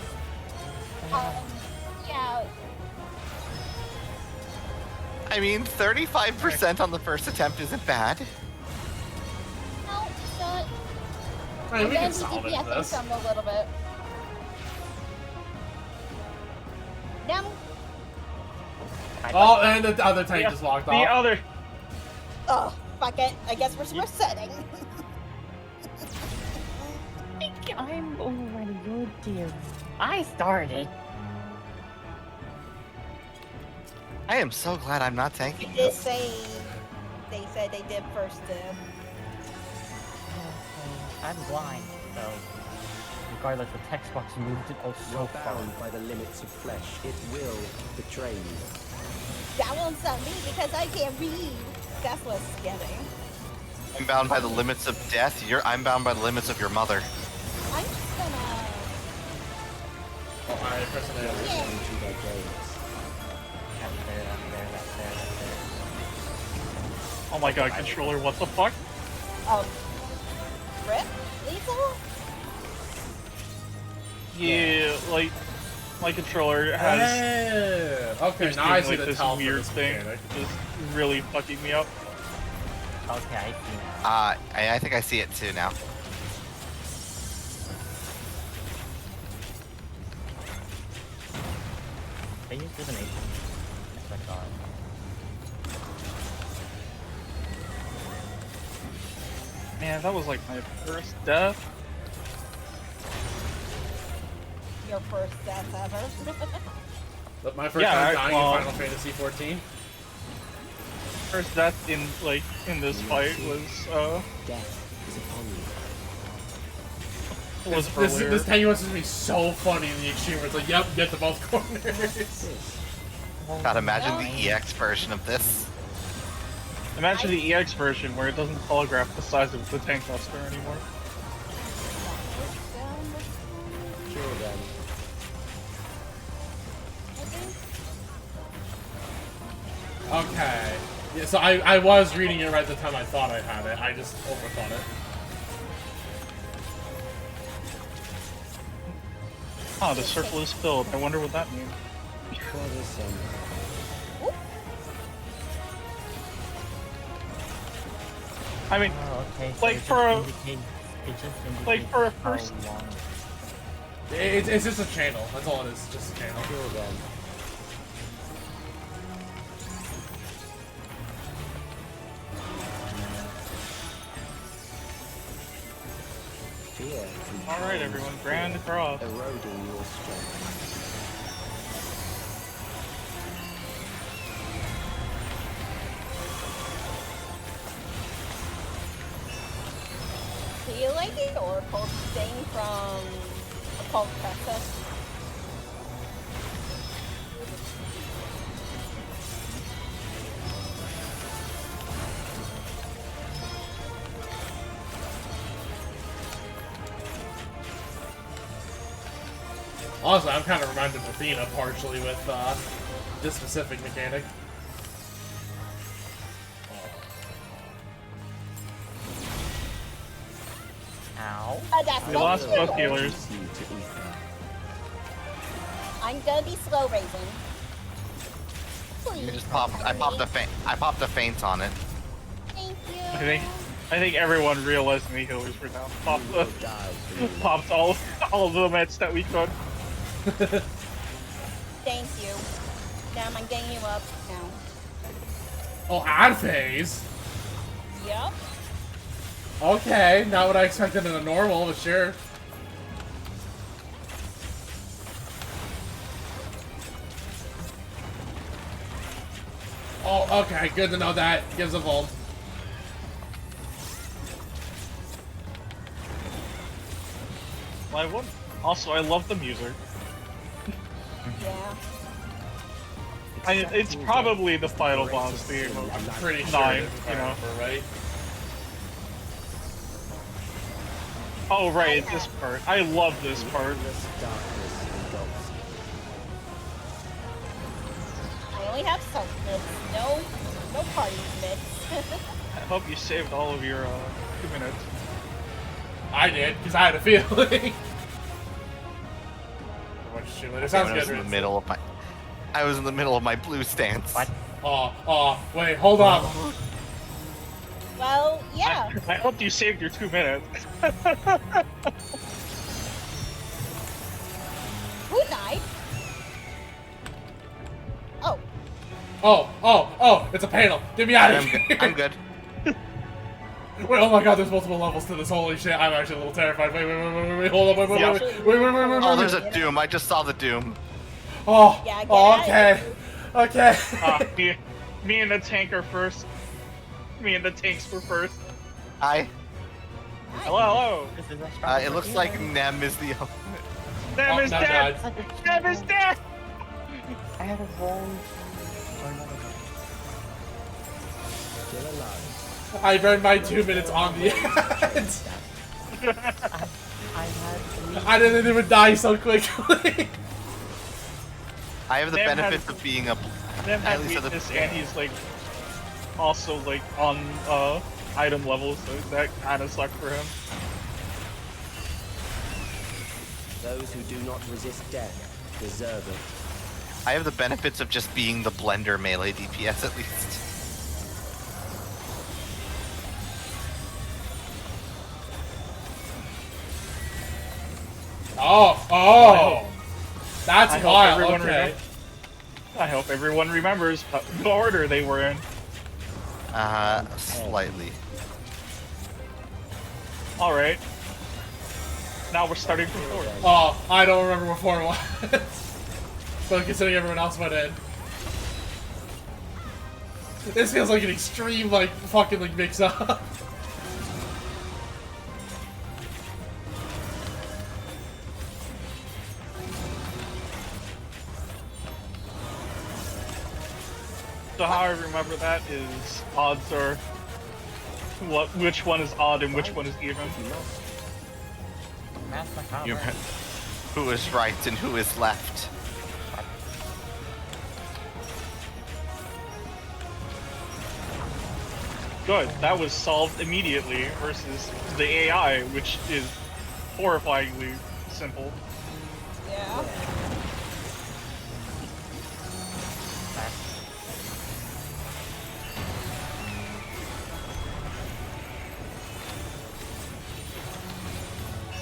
Speaker 8: Yeah.
Speaker 17: I mean, 35% on the first attempt isn't bad.
Speaker 8: No, it's not.
Speaker 1: I mean, we can
Speaker 8: Again,
Speaker 1: salvage
Speaker 8: DPS
Speaker 1: this.
Speaker 8: some a little bit. Down.
Speaker 1: Oh, and the other tank just walked off.
Speaker 19: The other.
Speaker 8: Oh, fuck it. I guess we're resetting.
Speaker 18: I'm already good, dear. I started.
Speaker 17: I am so glad I'm not tanking
Speaker 8: They
Speaker 17: this.
Speaker 8: say they said they did first.
Speaker 18: I'm blind, so regardless, the text box moved it oh so far.
Speaker 21: Bound by the limits of flesh, it will betray you.
Speaker 8: That won't stop me because I can't read. That's what's getting.
Speaker 17: I'm bound by the limits of death. I'm bound by the limits of your mother.
Speaker 8: I'm just gonna.
Speaker 1: Oh, alright, press it down.
Speaker 21: Into their gaze.
Speaker 18: That's there.
Speaker 19: Oh my god, controller, what the fuck?
Speaker 8: Rip? Lethal?
Speaker 19: Yeah, like, my controller has.
Speaker 1: Yeah. Okay,
Speaker 19: is
Speaker 1: now I
Speaker 19: doing,
Speaker 1: see
Speaker 19: like,
Speaker 1: the
Speaker 19: this
Speaker 1: tell for
Speaker 19: weird
Speaker 1: this
Speaker 19: thing.
Speaker 1: mechanic.
Speaker 19: Just really fucking me up.
Speaker 18: Okay, I see.
Speaker 17: I think I see it too now.
Speaker 18: They use divination. Yes, I saw it.
Speaker 19: Man, that was like my first death.
Speaker 8: Your first death ever.
Speaker 1: But my first time dying in Final Fantasy 14.
Speaker 19: First death in this fight was
Speaker 21: Death is upon you.
Speaker 1: This tank wants to be so funny in the extreme where it's like, yep, get to both corners.
Speaker 17: God, imagine the EX version of this.
Speaker 19: Imagine the EX version where it doesn't holograph the size of the tank buster anymore.
Speaker 21: Kill them.
Speaker 1: Okay. Yeah, so I was reading it right the time I thought I had it. I just overthought it.
Speaker 19: Oh, the circle is filled. I wonder what that means. I mean,
Speaker 18: okay, so
Speaker 19: like
Speaker 18: it
Speaker 19: for a,
Speaker 18: just indicates
Speaker 19: like for a
Speaker 18: how
Speaker 19: first.
Speaker 18: long.
Speaker 1: It's just a channel. That's all it is. Just a channel.
Speaker 21: Kill them.
Speaker 19: Alright, everyone, grand across.
Speaker 21: Eroding your strength.
Speaker 8: Do you like the Oracle thing from Occult Princess?
Speaker 1: Honestly, I'm kind of reminded of Athena partially with this specific mechanic.
Speaker 18: Ow.
Speaker 8: That's
Speaker 19: We
Speaker 8: not
Speaker 19: lost
Speaker 8: true.
Speaker 19: both healers.
Speaker 8: I'm gonna be slow raising.
Speaker 17: You
Speaker 8: Please.
Speaker 17: just popped. I popped a feint on it.
Speaker 8: Thank you.
Speaker 19: I think everyone realized the healers were down. Popped all of the meds that we could.
Speaker 8: Thank you. Damn, I'm getting you up now.
Speaker 1: Oh, ad phase?
Speaker 8: Yep.
Speaker 1: Okay, not what I expected in a normal, but sure. Oh, okay, good to know that. Gives a volt.
Speaker 19: Well, I would. Also, I love the music.
Speaker 8: Yeah.
Speaker 19: It's probably the final boss theme of
Speaker 1: I'm pretty sure
Speaker 19: 9,
Speaker 1: it's
Speaker 19: you know.
Speaker 1: right?
Speaker 19: Oh, right, it's this part. I love this part.
Speaker 8: I only have some bits. No party bits.
Speaker 19: I hope you saved all of your 2 minutes.
Speaker 1: I did, because I had a feeling. It sounds
Speaker 17: I was
Speaker 1: good.
Speaker 17: in the middle of my. I was in the middle of my blue stance. What?
Speaker 1: Oh, wait, hold up.
Speaker 8: Well, yeah.
Speaker 19: I hope you saved your 2 minutes.
Speaker 8: Who died? Oh.
Speaker 1: Oh, it's a panel. Get me out of here.
Speaker 17: I'm good.
Speaker 1: Wait, oh my god, there's multiple levels to this. Holy shit, I'm actually a little terrified. Wait, hold on, wait.
Speaker 17: Oh, there's a doom. I just saw the doom.
Speaker 1: Oh,
Speaker 8: Yeah,
Speaker 1: okay.
Speaker 19: Me and the tank are first. Me and the tanks were first.
Speaker 17: Hi.
Speaker 19: Hello.
Speaker 17: It looks like Nem is the.
Speaker 19: Nem is dead. Nem is dead.
Speaker 18: I had a wrong.
Speaker 21: Still alive.
Speaker 1: I burned my 2 minutes on the end. I didn't even die so quickly.
Speaker 17: I have the
Speaker 19: Nem
Speaker 17: benefit
Speaker 19: has-
Speaker 17: of being a.
Speaker 19: Nem
Speaker 17: At
Speaker 19: had
Speaker 17: least at the
Speaker 19: weakness and he's like also like on item level, so that kind of sucked for him.
Speaker 21: Those who do not resist death deserve it.
Speaker 17: I have the benefits of just being the blender melee DPS at least.
Speaker 1: Oh, that's wild. Okay.
Speaker 19: I hope everyone remembers the order they were in.
Speaker 17: Slightly.
Speaker 19: Alright. Now we're starting from 4.
Speaker 1: Oh, I don't remember what 4 was. So considering everyone else went in. This feels like an extreme, like, fucking, like, mix-up.
Speaker 19: So how I remember that is odds are which one is odd and which one is even.
Speaker 17: You, who is right and who is left?
Speaker 19: Good, that was solved immediately versus the AI, which is horrifyingly simple.
Speaker 8: Yeah.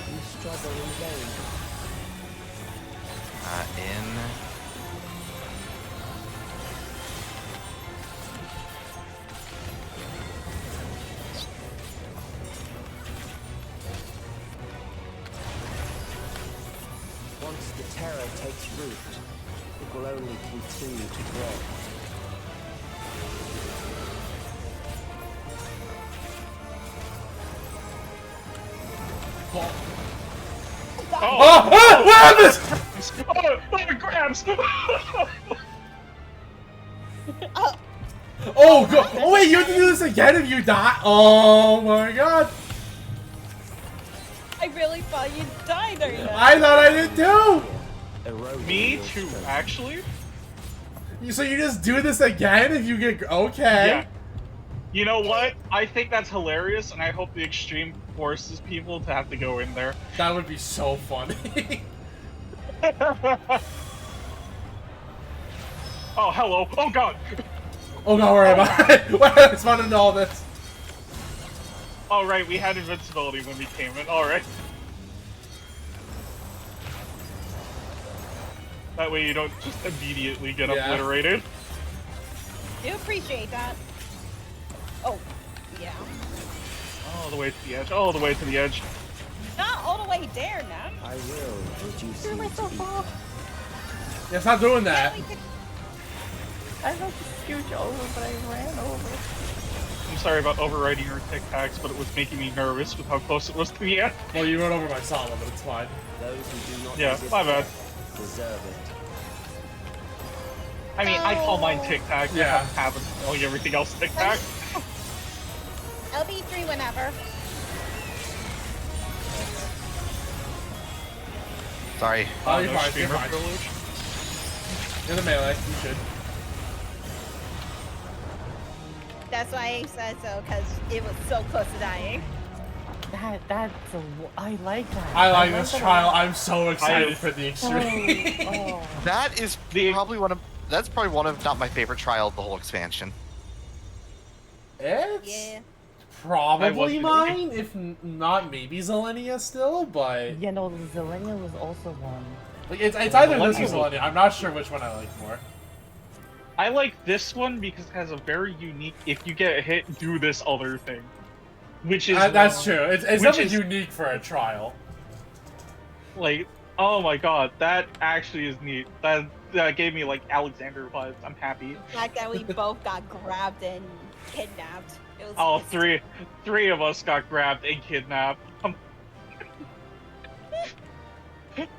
Speaker 21: You struggle in vain.
Speaker 17: In.
Speaker 21: terror takes root, it will only continue to grow.
Speaker 1: What happened?
Speaker 19: Oh, grabs!
Speaker 1: Oh god! Oh wait, you have to do this again if you die. Oh my god!
Speaker 8: I really thought you died or not.
Speaker 1: I thought I did too.
Speaker 19: Me too, actually.
Speaker 1: So you just do this again if you get okay?
Speaker 19: Yeah. You know what? I think that's hilarious, and I hope the extreme forces people to have to go in there.
Speaker 1: That would be so funny.
Speaker 19: Oh, hello. Oh, God.
Speaker 1: Oh god, where am I? Why am I spawning into all this?
Speaker 19: All right, we had invincibility when we came in. All right. That way you don't just immediately get obliterated.
Speaker 8: Do appreciate that. Oh, yeah.
Speaker 19: All the way to the edge. All the way to the edge.
Speaker 8: Not all the way there, now.
Speaker 21: I will reduce
Speaker 8: Threw
Speaker 21: you
Speaker 8: myself
Speaker 21: to
Speaker 8: off.
Speaker 1: Yeah, stop doing that.
Speaker 18: I had to scooch over, but I ran over.
Speaker 19: I'm sorry about overriding your tic tacs, but it was making me nervous with how close it was to the end.
Speaker 1: Well, you run over my Sala, but it's fine.
Speaker 21: Those who do not
Speaker 19: Yeah,
Speaker 21: resist
Speaker 19: my bad.
Speaker 21: deserve it.
Speaker 19: I mean, I call mine tic tac.
Speaker 1: Yeah.
Speaker 19: I have a habit of calling everything else tic tac.
Speaker 8: I'll be 3 whenever.
Speaker 17: Sorry.
Speaker 1: Oh, you're
Speaker 19: no
Speaker 1: fine. You're
Speaker 19: streamer
Speaker 1: fine.
Speaker 19: privilege.
Speaker 1: In the melee, you should.
Speaker 8: That's why I said so, because it was so close to dying.
Speaker 18: I like that.
Speaker 1: I like
Speaker 18: love
Speaker 1: this
Speaker 18: that.
Speaker 1: trial. I'm so excited for the extreme.
Speaker 18: Oh.
Speaker 17: That is probably one of not my favorite trial of the whole expansion.
Speaker 1: It's probably
Speaker 19: wasn't-
Speaker 1: mine, if not maybe Zelenia still, but
Speaker 18: Yeah, no, Zelenia was also one.
Speaker 1: like, it's either this or
Speaker 19: Zelenia.
Speaker 1: Zelenia. I'm not sure which one I like more.
Speaker 19: I like this one because it has a very unique, if you get hit, do this other thing. Which is...
Speaker 1: That's true. It's
Speaker 19: which
Speaker 1: something
Speaker 19: is-
Speaker 1: unique for a trial.
Speaker 19: Like, oh my god, that actually is neat. That gave me, like, Alexander vibes. I'm happy.
Speaker 8: The fact that we both got grabbed and kidnapped. It was
Speaker 19: All three of us got grabbed and kidnapped.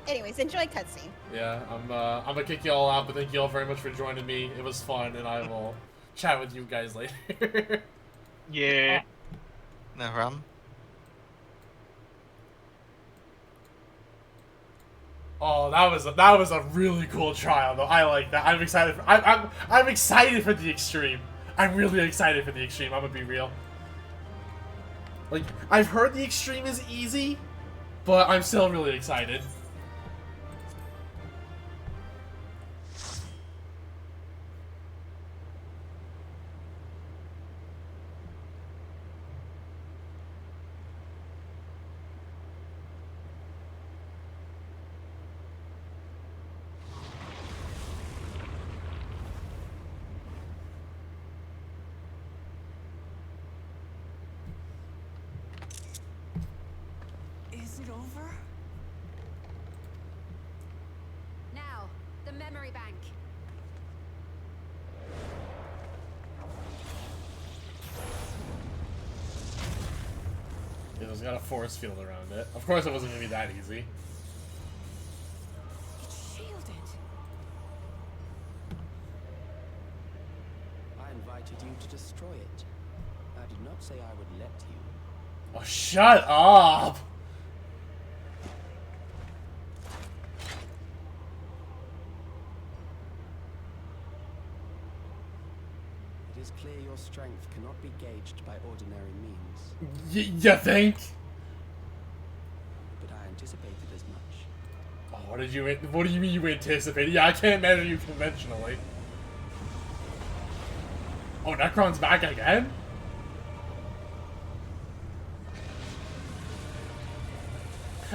Speaker 8: Anyways, enjoy cutscene.
Speaker 1: Yeah, I'm gonna kick you all out, but thank you all very much for joining me. It was fun, and I will chat with you guys later.
Speaker 19: Yeah.
Speaker 17: No problem.
Speaker 1: Oh, that was a really cool trial, though. I like that. I'm excited. I'm excited for the extreme. I'm really excited for the extreme. I'm gonna be real. Like, I've heard the extreme is easy, but I'm still really excited.
Speaker 5: Is it over?
Speaker 20: Now, the memory bank.
Speaker 1: It's got a force field around it. Of course, it wasn't gonna be that easy.
Speaker 5: It's shielded.
Speaker 21: I invited you to destroy it. I did not say I would let you.
Speaker 1: Oh, shut up!
Speaker 21: It is clear your strength cannot be gauged by ordinary means.
Speaker 1: You think?
Speaker 21: But I anticipated as much.
Speaker 1: Oh, what do you mean you anticipated? Yeah, I can't measure you conventionally. Oh, Necron's back again?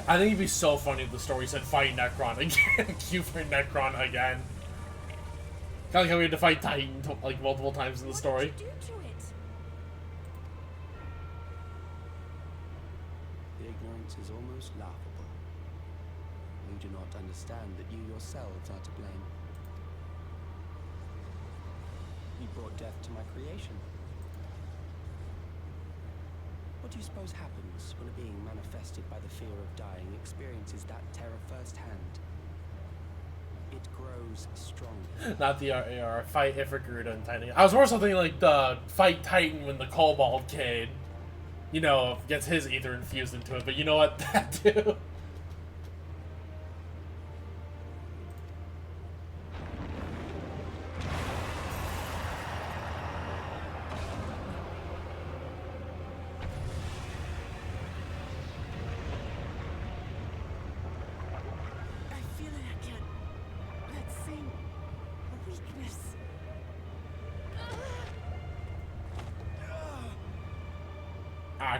Speaker 1: I think it'd be so funny if the story said fight Necron again. Q for Necron again. Kind of like how we had to fight Titan like multiple times in the story.
Speaker 5: What did you do to it?
Speaker 21: The ignorance is almost laughable. who do not understand that you yourselves are to blame. You brought death to my creation. What do you suppose happens when a being manifested by the fear of dying experiences that terror firsthand? It grows stronger.
Speaker 1: Not the RAR, fight Ifrit and Titan. I was more something like the fight Titan when the Cobalt Cade, you know, gets his ether infused into it, but you know what? That too.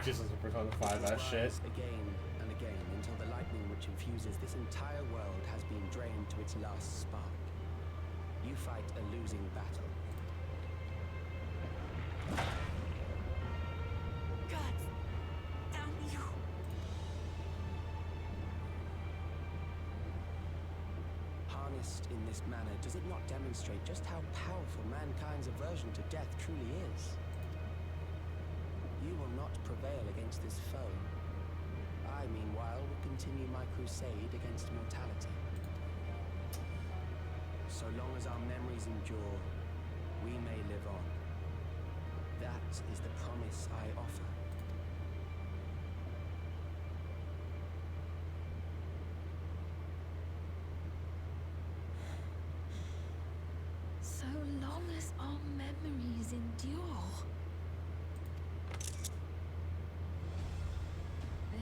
Speaker 1: Just as a Persona 5 that shit.
Speaker 21: Again and again until the lightning which infuses this entire world has been drained to its last spark. You fight a losing battle.
Speaker 5: God damn you.
Speaker 21: Harnessed in this manner, does it not demonstrate just how powerful mankind's aversion to death truly is? You will not prevail against this foe. I, meanwhile, will continue my crusade against mortality. So long as our memories endure, we may live on. That is the promise I offer.
Speaker 3: So long as our memories endure.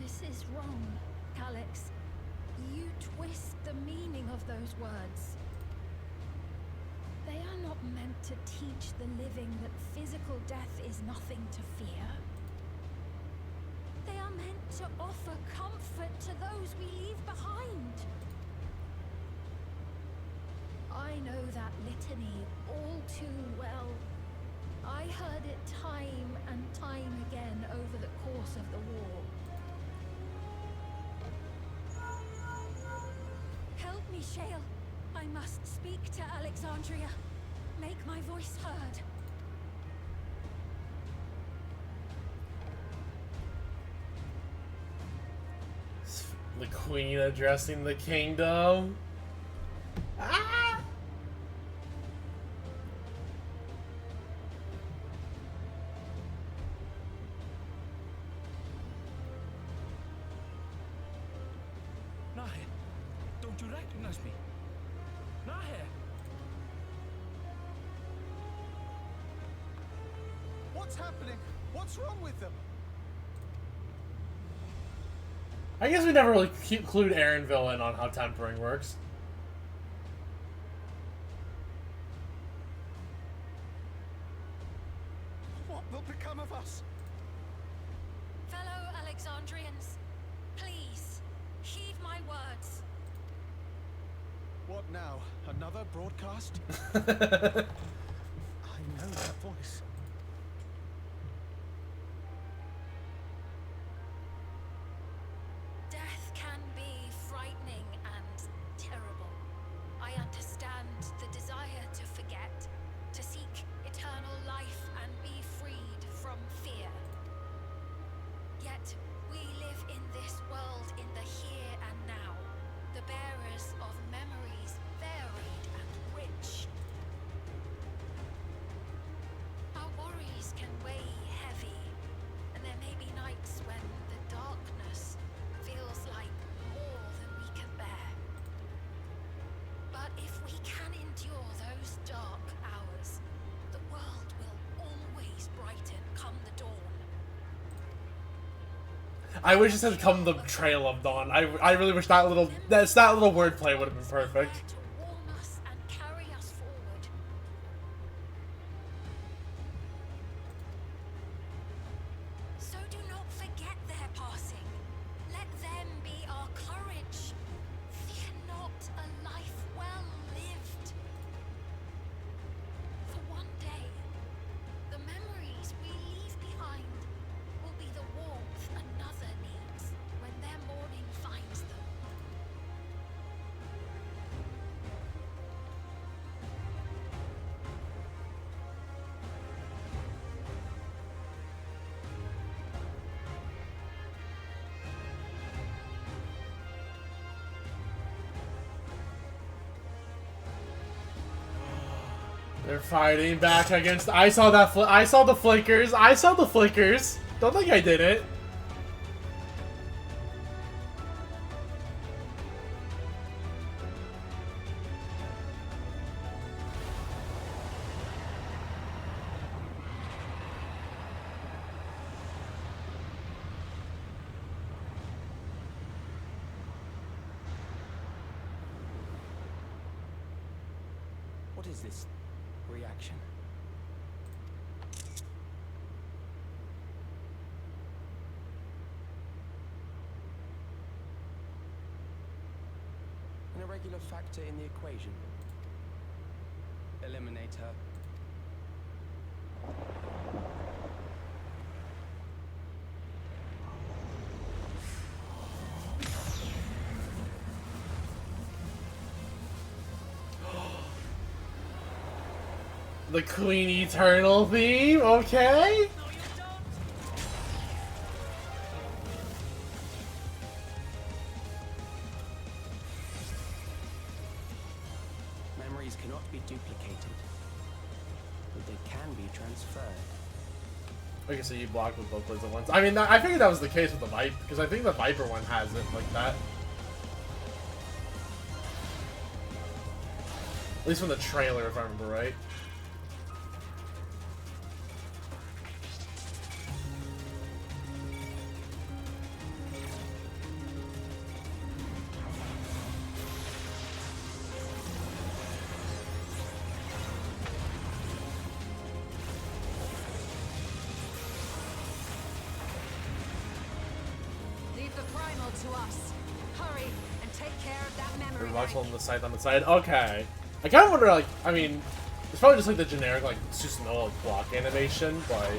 Speaker 3: This is wrong, Calyx. You twist the meaning of those words. They are not meant to teach the living that physical death is nothing to fear. They are meant to offer comfort to those we leave behind. I know that litany all too well. I heard it time and time again over the course of the war. Help me, Shale. I must speak to Alexandria. Make my voice heard.
Speaker 1: The Queen addressing the kingdom. Ah!
Speaker 2: Nahe, don't you recognize me? Nahe!
Speaker 14: What's happening? What's wrong with them?
Speaker 1: I guess we never really clued Aaronville in on how tempering works.
Speaker 14: What will become of us?
Speaker 3: Fellow Alexandrians, please, heed my words.
Speaker 14: What now? Another broadcast? I know that voice.
Speaker 3: Death can be frightening and terrible. I understand the desire to forget, to seek eternal life and be freed from fear. Yet, we live in this world in the here and now, the bearers of memories varied and rich. Our worries can weigh heavy, and there may be nights when the darkness feels like more than we can bear. But if we can endure those dark hours, the world will always brighten come the dawn.
Speaker 1: I wish it said "come the trail of dawn." I really wish that little wordplay would have been perfect.
Speaker 3: Warm us and carry us forward. So do not forget their passing. Let them be our courage. Fear not a life well lived. For one day, the memories we leave behind will be the warmth another needs when their morning finds them.
Speaker 1: They're fighting back against. I saw that. I saw the flickers. I saw the flickers. Don't think I did it.
Speaker 2: What is this reaction? An irregular factor in the equation. Eliminate her.
Speaker 1: The Queen Eternal theme, okay?
Speaker 2: Memories cannot be duplicated, but they can be transferred.
Speaker 1: Okay, so you block with both blades at once. I mean, I figured that was the case with the Viper, because I think the Viper one has it like that. At least from the trailer, if I remember right.
Speaker 20: Leave the primal to us. Hurry and take care of that memory.
Speaker 1: Everybody's holding the scythe on the side. Okay. I kind of wonder, like, I mean, it's probably just like the generic, like, Susanoo block animation, but.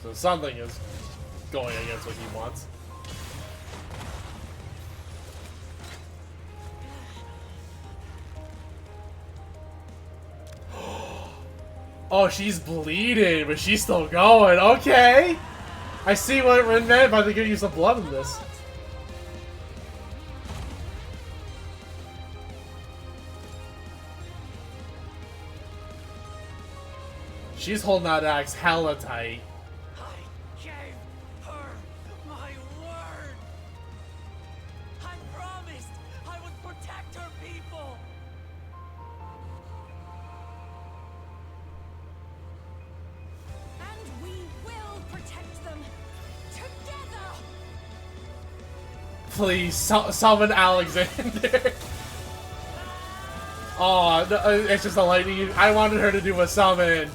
Speaker 1: So something is going against what he wants. Oh, she's bleeding, but she's still going. Okay. I see what it meant by they give you some blood in this. She's holding that axe hella tight. Please, summon Alexander. Oh, no, it's just a lightning. I wanted her to do a summon.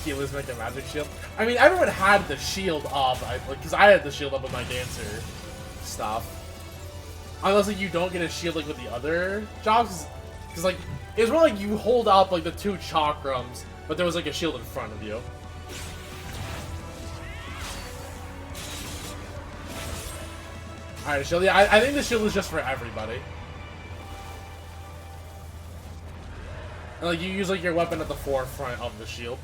Speaker 1: Keyless make a magic shield. I mean, everyone had the shield up, because I had the shield up with my dancer stuff. Unless like you don't get a shield like with the other jobs, because like it's more like you hold up like the two chakrams, but there was like a shield in front of you. Alright, shield. Yeah, I think the shield is just for everybody. And like you use like your weapon at the forefront of the shield.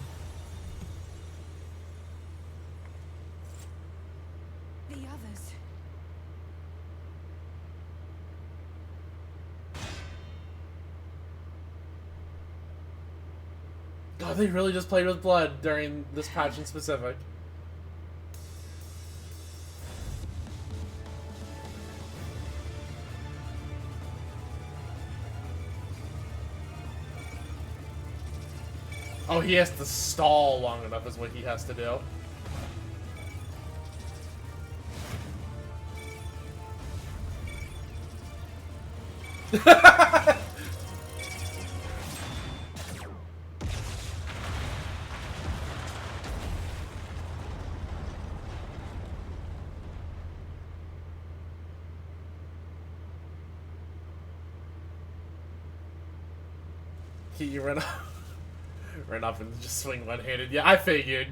Speaker 5: The others.
Speaker 1: God, they really just played with blood during this patch in specific. Oh, he has to stall long enough is what he has to do. You run up, run up and just swing one-handed. Yeah, I figured.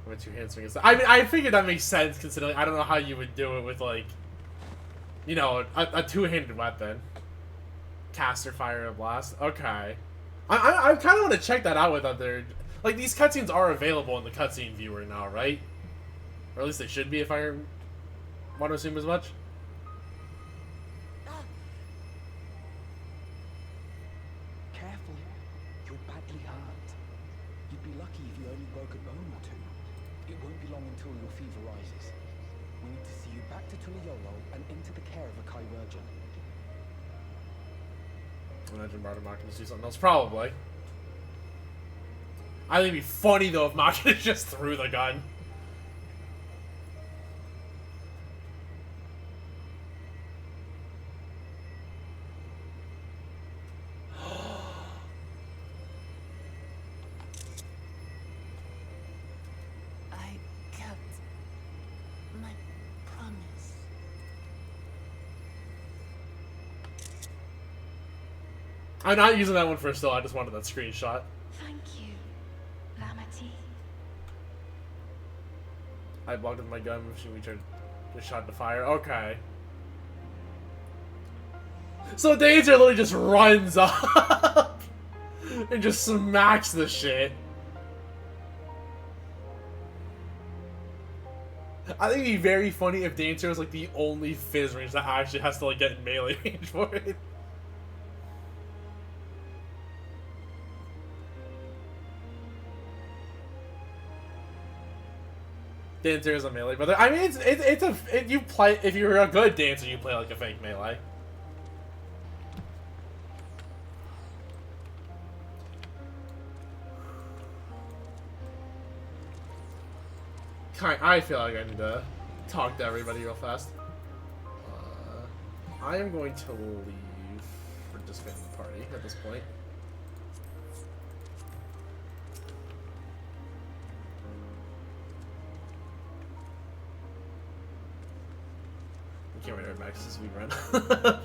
Speaker 1: With two hand swings. I mean, I figured that makes sense considering I don't know how you would do it with like, you know, a two-handed weapon. Caster, fire, and blast. Okay. I kind of want to check that out with other... Like, these cutscenes are available in the cutscene viewer now, right? Or at least they should be, if I want to assume as much.
Speaker 2: Careful. You're badly hurt. You'd be lucky if you only broke a bone or two. It won't be long until your fever rises. We need to see you back to Tuliolo and into the care of a Kai Virgin.
Speaker 1: Imagine Bardomach can just do something else. Probably. I think it'd be funny, though, if Machina just threw the gun.
Speaker 11: I kept my promise.
Speaker 1: I'm not using that one for still. I just wanted that screenshot.
Speaker 5: Thank you, Lamati.
Speaker 1: I blocked with my gun. Should we turn the shot to fire? Okay. So Danger literally just runs up and just smacks the shit. I think it'd be very funny if Danger was like the only Fizz range that actually has to like get in melee range for it. Dancer is a melee brother. I mean, you play, if you're a good dancer, you play like a fake melee. I feel like I need to talk to everybody real fast. I am going to leave for disbanding the party at this point. Can't wait to back since we run.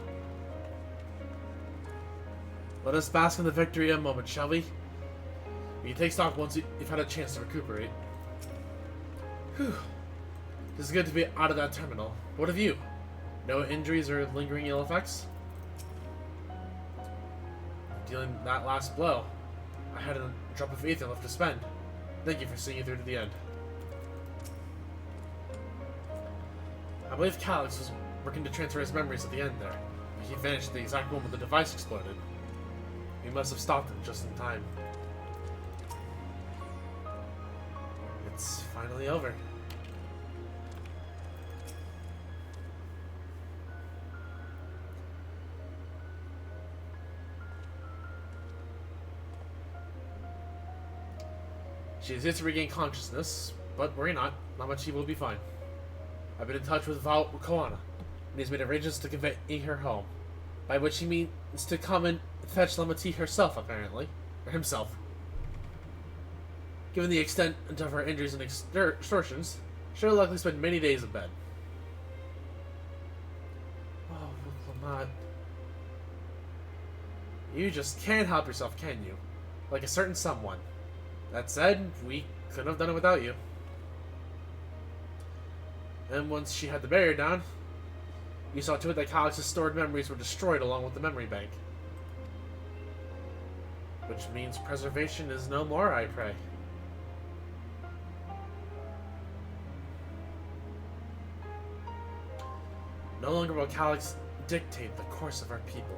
Speaker 1: Let us bask in the victory a moment, shall we? We can take stock once you've had a chance to recuperate. Whew. It is good to be out of that terminal. What of you? No injuries or lingering ill effects? Dealing that last blow, I had a drop of ether left to spend. Thank you for seeing it through to the end. I believe Calyx was working to transfer his memories at the end there, but he vanished at the exact moment the device exploded. We must have stopped him just in time. It's finally over. She is yet to regain consciousness, but worry not. Namachi will be fine. I've been in touch with Val Koana, and he's made arrangements to convey her home. By which he means to come and fetch Lamati herself, apparently. Or himself. Given the extent of her injuries and extortions, she'll likely spend many days in bed. Oh, Lamont. You just can't help yourself, can you? Like a certain someone. That said, we couldn't have done it without you. And once she had the barrier down, you saw to it that Calyx's stored memories were destroyed along with the memory bank. Which means preservation is no more, I pray. No longer will Calyx dictate the course of our people.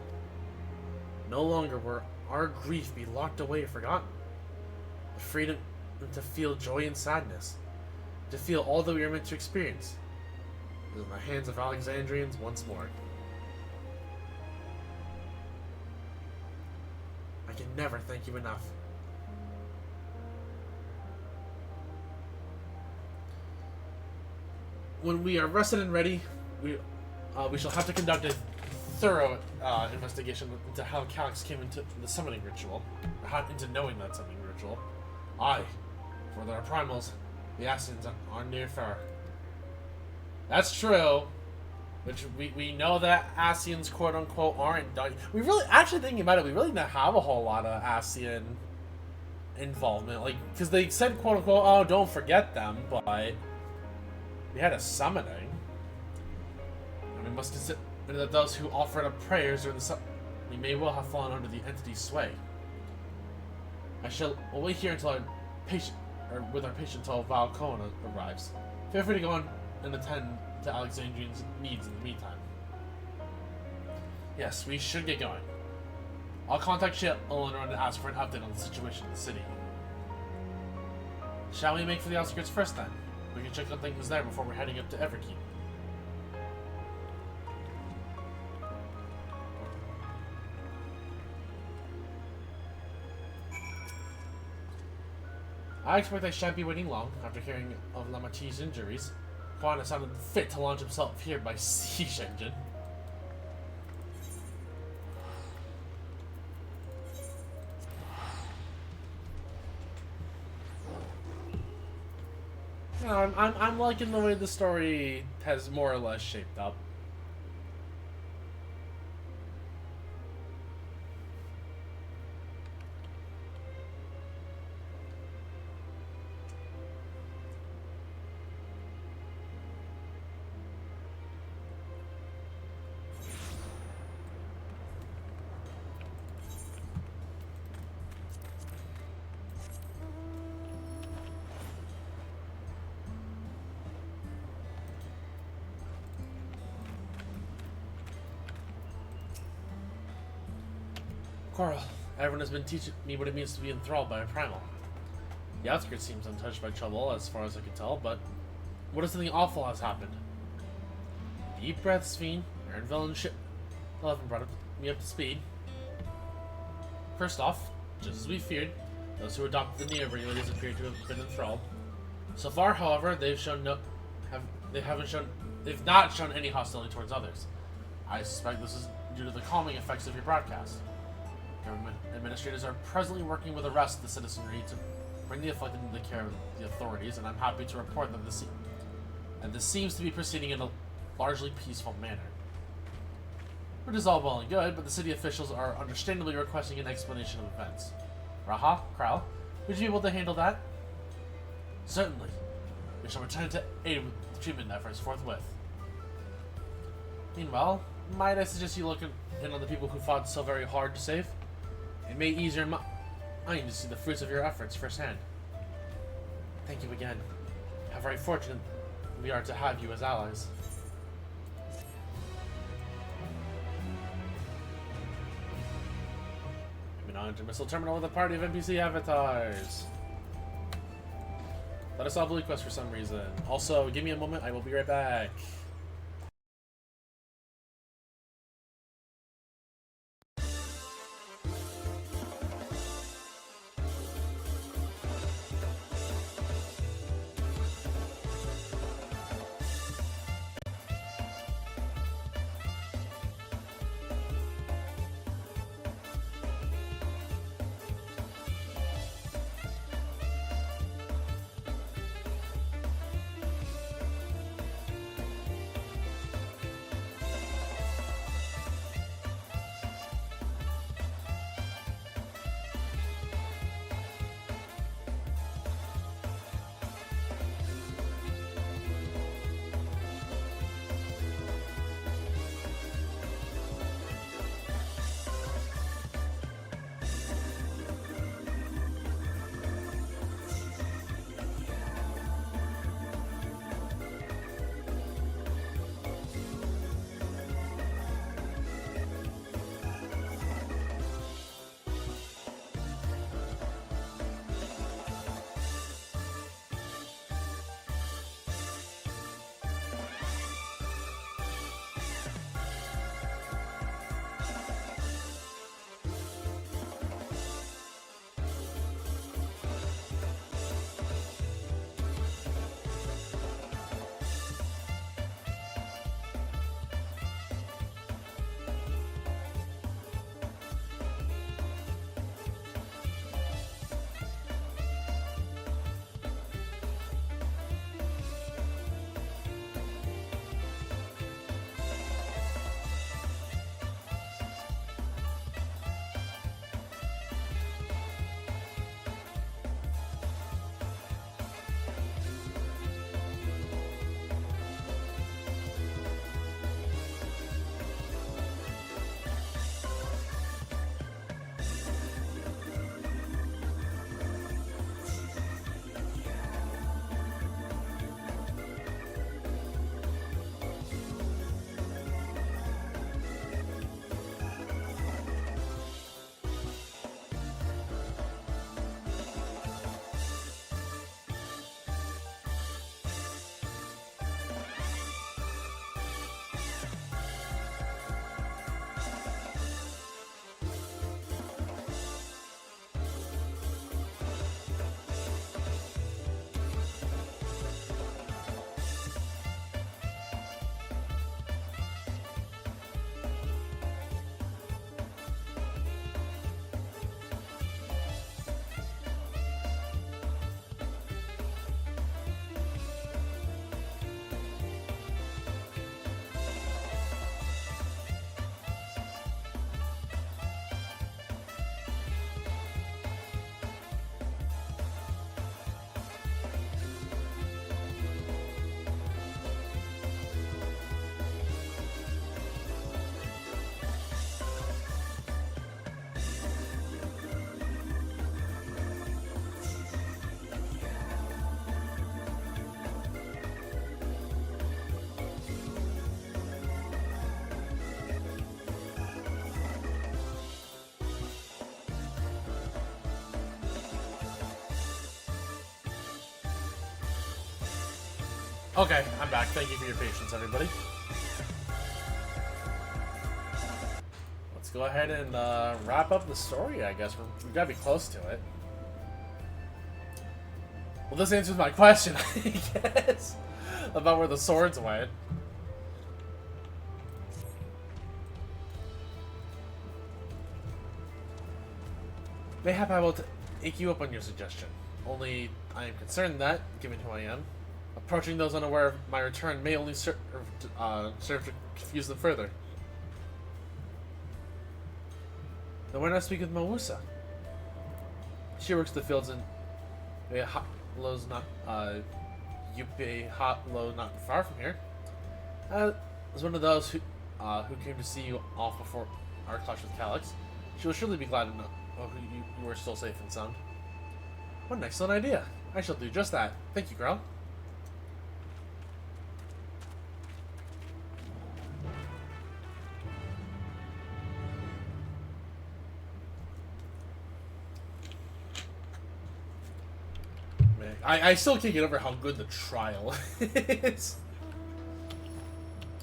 Speaker 1: No longer will our grief be locked away or forgotten. The freedom to feel joy and sadness. To feel all that we are meant to experience. Is in the hands of Alexandrians once more. I can never thank you enough. When we are rested and ready, we shall have to conduct a thorough investigation into how Calyx came into the summoning ritual, or how into knowing that summoning ritual. Aye, for there are primals, the Assassins are near far. That's true. Which we know that Asians quote unquote aren't done. We really, actually thinking about it, we really didn't have a whole lot of Asian involvement. Like, because they said quote unquote, oh, don't forget them, but we had a summoning. And we must consider that those who offered up prayers during the we may well have fallen under the entity's sway. I shall wait here until our patient, or with our patient until Valcona arrives. Feel free to go on and attend to Alexandrian's needs in the meantime. Yes, we should get going. I'll contact Eleanor and ask for an update on the situation in the city. Shall we make for the outskirts first then? We can check on things there before we're heading up to Everkeep. I expect I shan't be waiting long. After hearing of Lamartie's injuries, Juan sounded fit to launch himself here by siege engine. No, I'm liking the way the story has more or less shaped up. Coral, everyone has been teaching me what it means to be enthralled by a primal. The outskirts seems untouched by trouble, as far as I can tell, but what if something awful has happened? Deep breaths, Fiend. Aaronville and Eleven brought me up to speed. First off, just as we feared, those who adopted the neo-regulators appear to have been enthralled. So far, however, they've not shown any hostility towards others. I suspect this is due to the calming effects of your broadcast. Government administrators are presently working with the rest of the citizenry to bring the afflicted into the care of the authorities, and I'm happy to report that this seems to be proceeding in a largely peaceful manner. Which is all well and good, but the city officials are understandably requesting an explanation of events. Raha, Kral, would you be able to handle that? Certainly. We shall return to aid with the treatment efforts forthwith. Meanwhile, might I suggest you look in on the people who fought so very hard to save? It may ease your mind to see the fruits of your efforts firsthand. Thank you again. How very fortunate we are to have you as allies. Moving on to Missile Terminal with a party of NPC avatars. Let us all Blue Quest for some reason. Also, give me a moment, I will be right back. Okay, I'm back. Thank you for your patience, everybody. Let's go ahead and wrap up the story, I guess. We've got to be close to it. Well, this answers my question, I guess, about where the swords went. Mayhap I will take you up on your suggestion. Only, I am concerned that, given who I am, approaching those unaware of my return may only serve to confuse them further. Then why not speak with Mawusa? She works the fields in Yupe Hatlo, not far from here. As one of those who came to see you off before our clash with Calyx, she will surely be glad to know you are still safe and sound. What an excellent idea! I shall do just that. Thank you, Grell. Man, I still can't get over how good the trial is.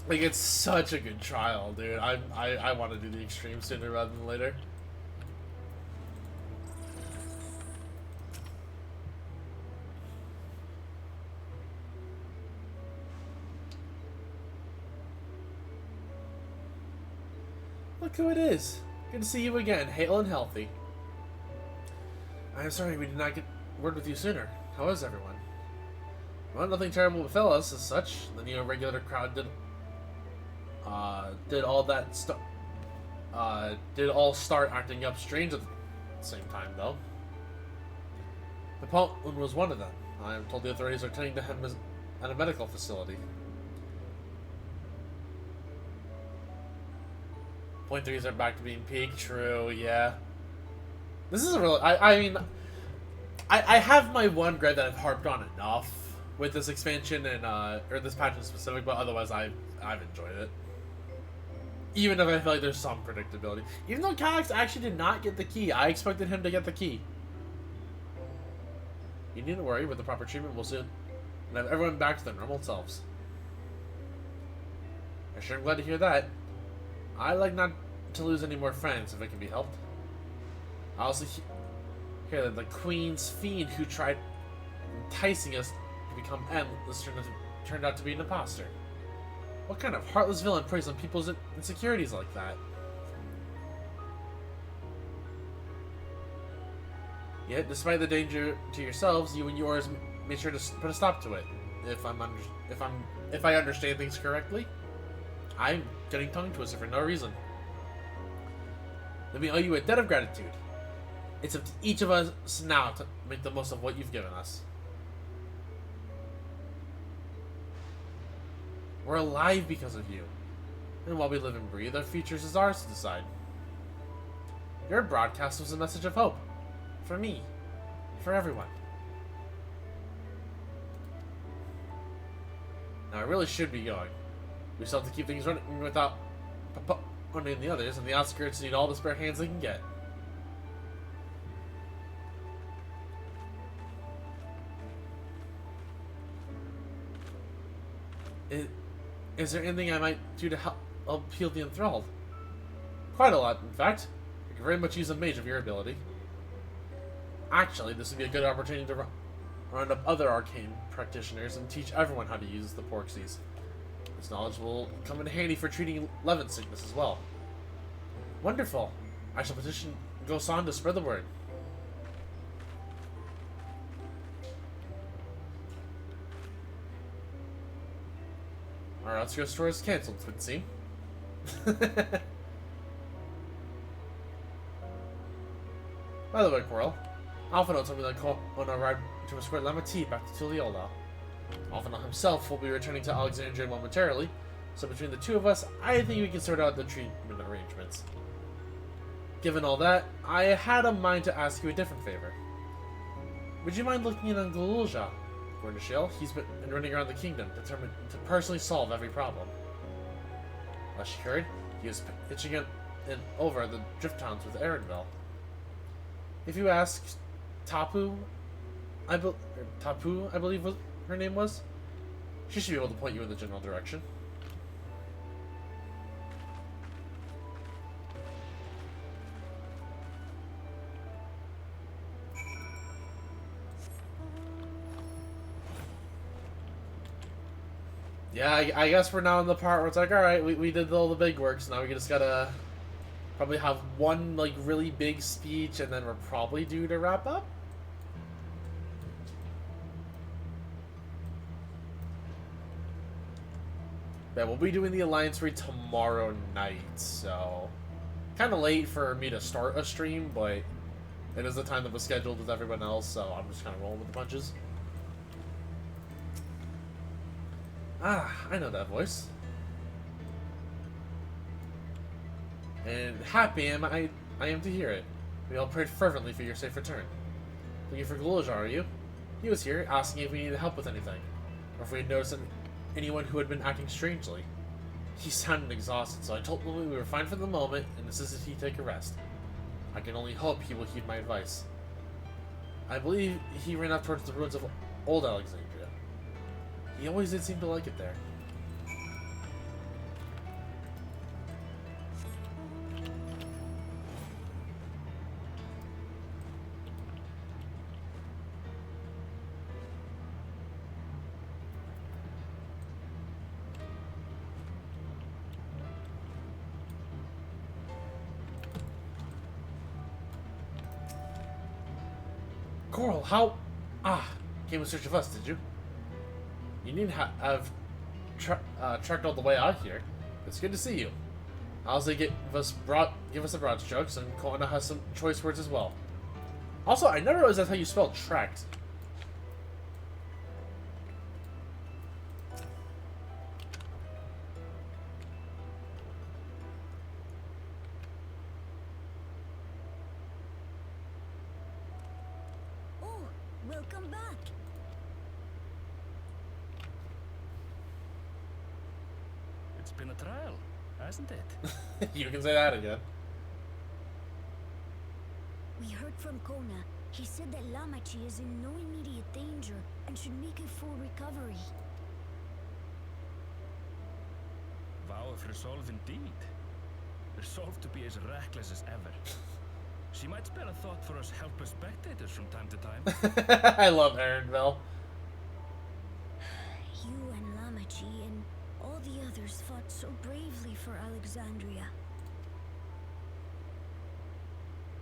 Speaker 1: Like, it's such a good trial, dude. I want to do the extreme sooner rather than later. Look who it is. Good to see you again, hale and healthy. I am sorry we did not get word with you sooner. How is everyone? Well, nothing terrible befell us as such. The neo-regular crowd did all start acting up strange at the same time, though. Napoleon was one of them. I am told the authorities are tending to him at a medical facility. Point threes are back to being peak. True, yeah. This is a real. I mean, I have my one gripe that I've harped on enough with this expansion and or this patch in specific, but otherwise I've enjoyed it. Even if I feel like there's some predictability. Even though Calyx actually did not get the key, I expected him to get the key. You needn't worry. With the proper treatment, we'll soon have everyone back to their normal selves. I sure am glad to hear that. I like not to lose any more friends if it can be helped. I also hear that the Queen's fiend who tried enticing us to become endless turned out to be an imposter. What kind of heartless villain preys on people's insecurities like that? Yet, despite the danger to yourselves, you and yours made sure to put a stop to it. If I understand things correctly, I'm getting tongue twisted for no reason. Let me owe you a debt of gratitude. It's up to each of us now to make the most of what you've given us. We're alive because of you. And while we live and breathe, our futures is ours to decide. Your broadcast was a message of hope. For me. For everyone. Now I really should be going. We still have to keep things running without putting the others, and the outskirts need all the spare hands they can get. Is there anything I might do to help heal the enthralled? Quite a lot, in fact. I could very much use a mage of your ability. Actually, this would be a good opportunity to round up other arcane practitioners and teach everyone how to use the Porxies. This knowledge will come in handy for treating Levin sickness as well. Wonderful. I shall petition Gosan to spread the word. Our outskirts tour is cancelled, it would seem. By the way, Coral, Alphino told me that Kona arrived to escort Lamati back to Tuliola. Alphino himself will be returning to Alexandria momentarily, so between the two of us, I think we can sort out the treatment arrangements. Given all that, I had a mind to ask you a different favor. Would you mind looking in on Galulja, Gordashale? He's been running around the kingdom, determined to personally solve every problem. Last you heard, he was pitching in over the drift towns with Arendelle. If you ask Tapu, I believe her name was, She should be able to point you in the general direction. Yeah, I guess we're now in the part where it's like, alright, we did all the big work, so now we just gotta probably have one, like, really big speech, and then we're probably due to wrap up? Yeah, we'll be doing the Alliance Raid tomorrow night, so... Kind of late for me to start a stream, but it is the time that was scheduled with everyone else, so I'm just kind of rolling with the punches. Ah, I know that voice. And happy I am to hear it. We all prayed fervently for your safe return. Looking for Galoja, are you? He was here, asking if we needed help with anything, or if we had noticed anyone who had been acting strangely. He sounded exhausted, so I told him we were fine for the moment, and insisted he take a rest. I can only hope he will heed my advice. I believe he ran up towards the ruins of Old Alexandria. He always did seem to like it there. Coral, how... Ah, came in search of us, did you? You needn't have trekked all the way out here. It's good to see you. I'll say give us the broad strokes, and Koana has some choice words as well. Also, I never realized that's how you spell trekked.
Speaker 12: Oh, welcome back.
Speaker 10: It's been a trial, hasn't it?
Speaker 1: You can say that again.
Speaker 12: We heard from Kona. He said that Lamachi is in no immediate danger and should make a full recovery.
Speaker 10: Vow of resolve indeed. Resolved to be as reckless as ever. She might spare a thought for us helpless spectators from time to time.
Speaker 1: I love Aaronville.
Speaker 12: You and Lamachi and all the others fought so bravely for Alexandria.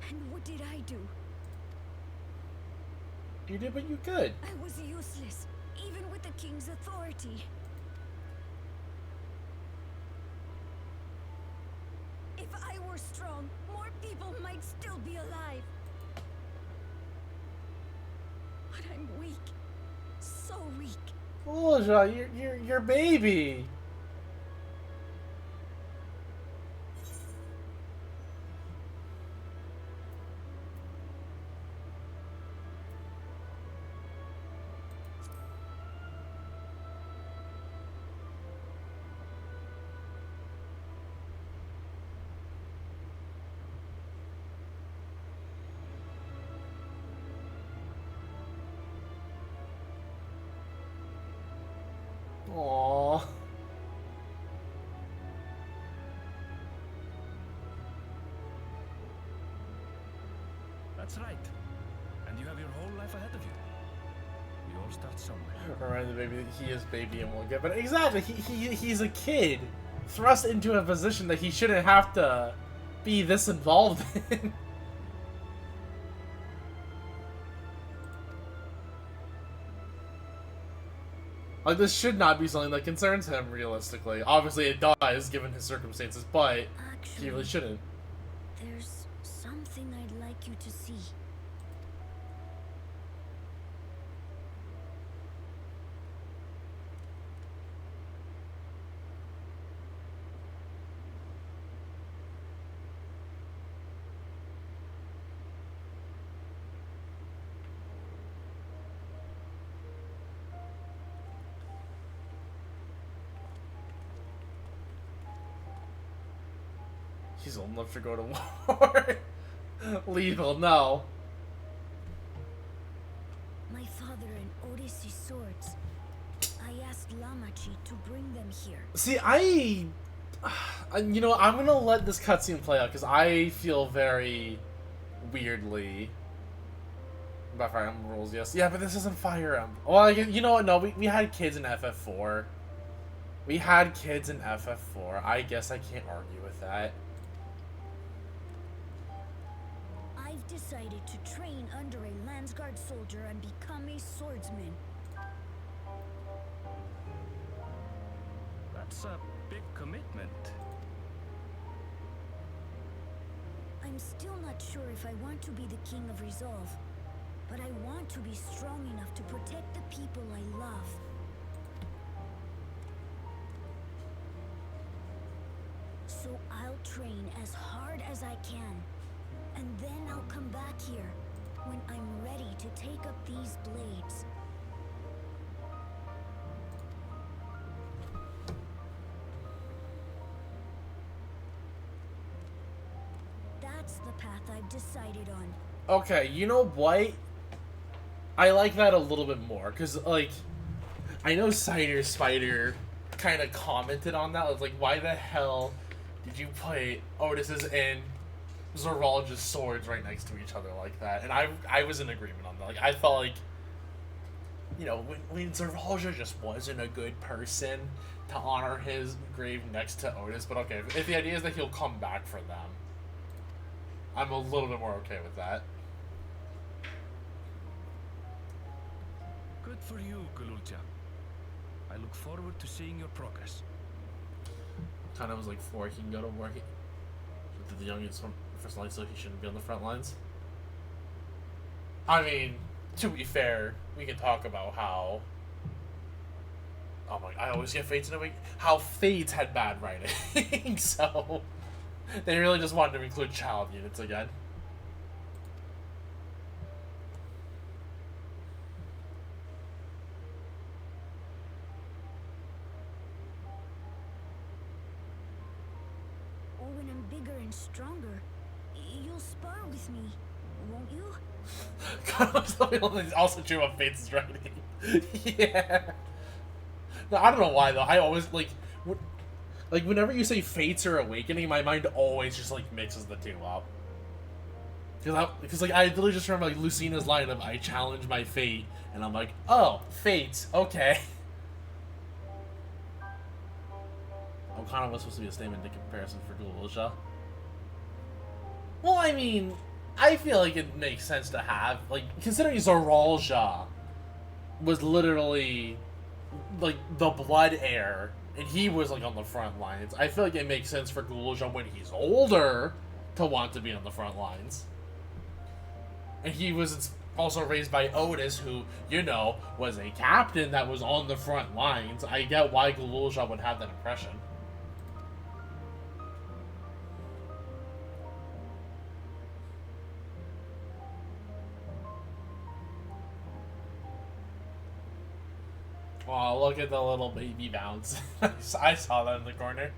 Speaker 12: And what did I do?
Speaker 1: You did what you could.
Speaker 12: I was useless, even with the king's authority. If I were strong, more people might still be alive. But I'm weak. So weak.
Speaker 1: Galoja, you're baby. Aww.
Speaker 10: That's right. And you have your whole life ahead of you. We all start somewhere.
Speaker 1: Remind the baby that he is baby and will get, but exactly, he's a kid thrust into a position that he shouldn't have to be this involved in. Like, this should not be something that concerns him, realistically. Obviously, it does, given his circumstances, but he really shouldn't.
Speaker 12: There's something I'd like you to see.
Speaker 1: He's old enough to go to war. Legal, no.
Speaker 12: My father and Odyssey's swords. I asked Lama energy to bring them here.
Speaker 1: See, you know, I'm gonna let this cutscene play out because I feel very weirdly about Fire Emblem rules. Yes, yeah, but this isn't Fire Emblem. Well, you know what? No, we had kids in FF4. We had kids in FF4. I guess I can't argue with that.
Speaker 12: I've decided to train under a Landsguard soldier and become a swordsman.
Speaker 10: That's a big commitment.
Speaker 12: I'm still not sure if I want to be the King of Resolve, but I want to be strong enough to protect the people I love. So I'll train as hard as I can, and then I'll come back here when I'm ready to take up these blades. That's the path I've decided on.
Speaker 1: Okay, you know what? I like that a little bit more, because, like, I know Cider Spider kind of commented on that. It's like, why the hell did you put Otis's and Zoralja's swords right next to each other like that? And I was in agreement on that. Like, I felt like, you know, when Zoralja just wasn't a good person to honor his grave next to Otis, but okay, if the idea is that he'll come back for them, I'm a little bit more okay with that.
Speaker 10: Good for you, Galulja. I look forward to seeing your progress.
Speaker 1: Kind of was like 4, he can go to work. The youngest from the first line, so he shouldn't be on the front lines. I mean, to be fair, we can talk about how... Oh my, I always get Fates in a week. How Fates had bad writing, so... They really just wanted to include child units again.
Speaker 12: When I'm bigger and stronger, you'll spar with me, won't you?
Speaker 1: God, also true about Fates' writing. Yeah. No, I don't know why though. I always like whenever you say Fates or Awakening, my mind always just like mixes the two up. Because like I literally just remember like Lucina's line of "I challenge my fate," and I'm like, oh, Fates, okay. Okana was supposed to be a statement in comparison for Gul'Ja. Well, I mean, I feel like it makes sense to have, like, considering Zoralja was literally, like, the blood heir, and he was, like, on the front lines, I feel like it makes sense for Gul'Ja when he's older to want to be on the front lines. And he was also raised by Otis, who, you know, was a captain that was on the front lines. I get why Gul'Ja would have that impression. Oh, look at the little baby bounce. I saw that in the corner.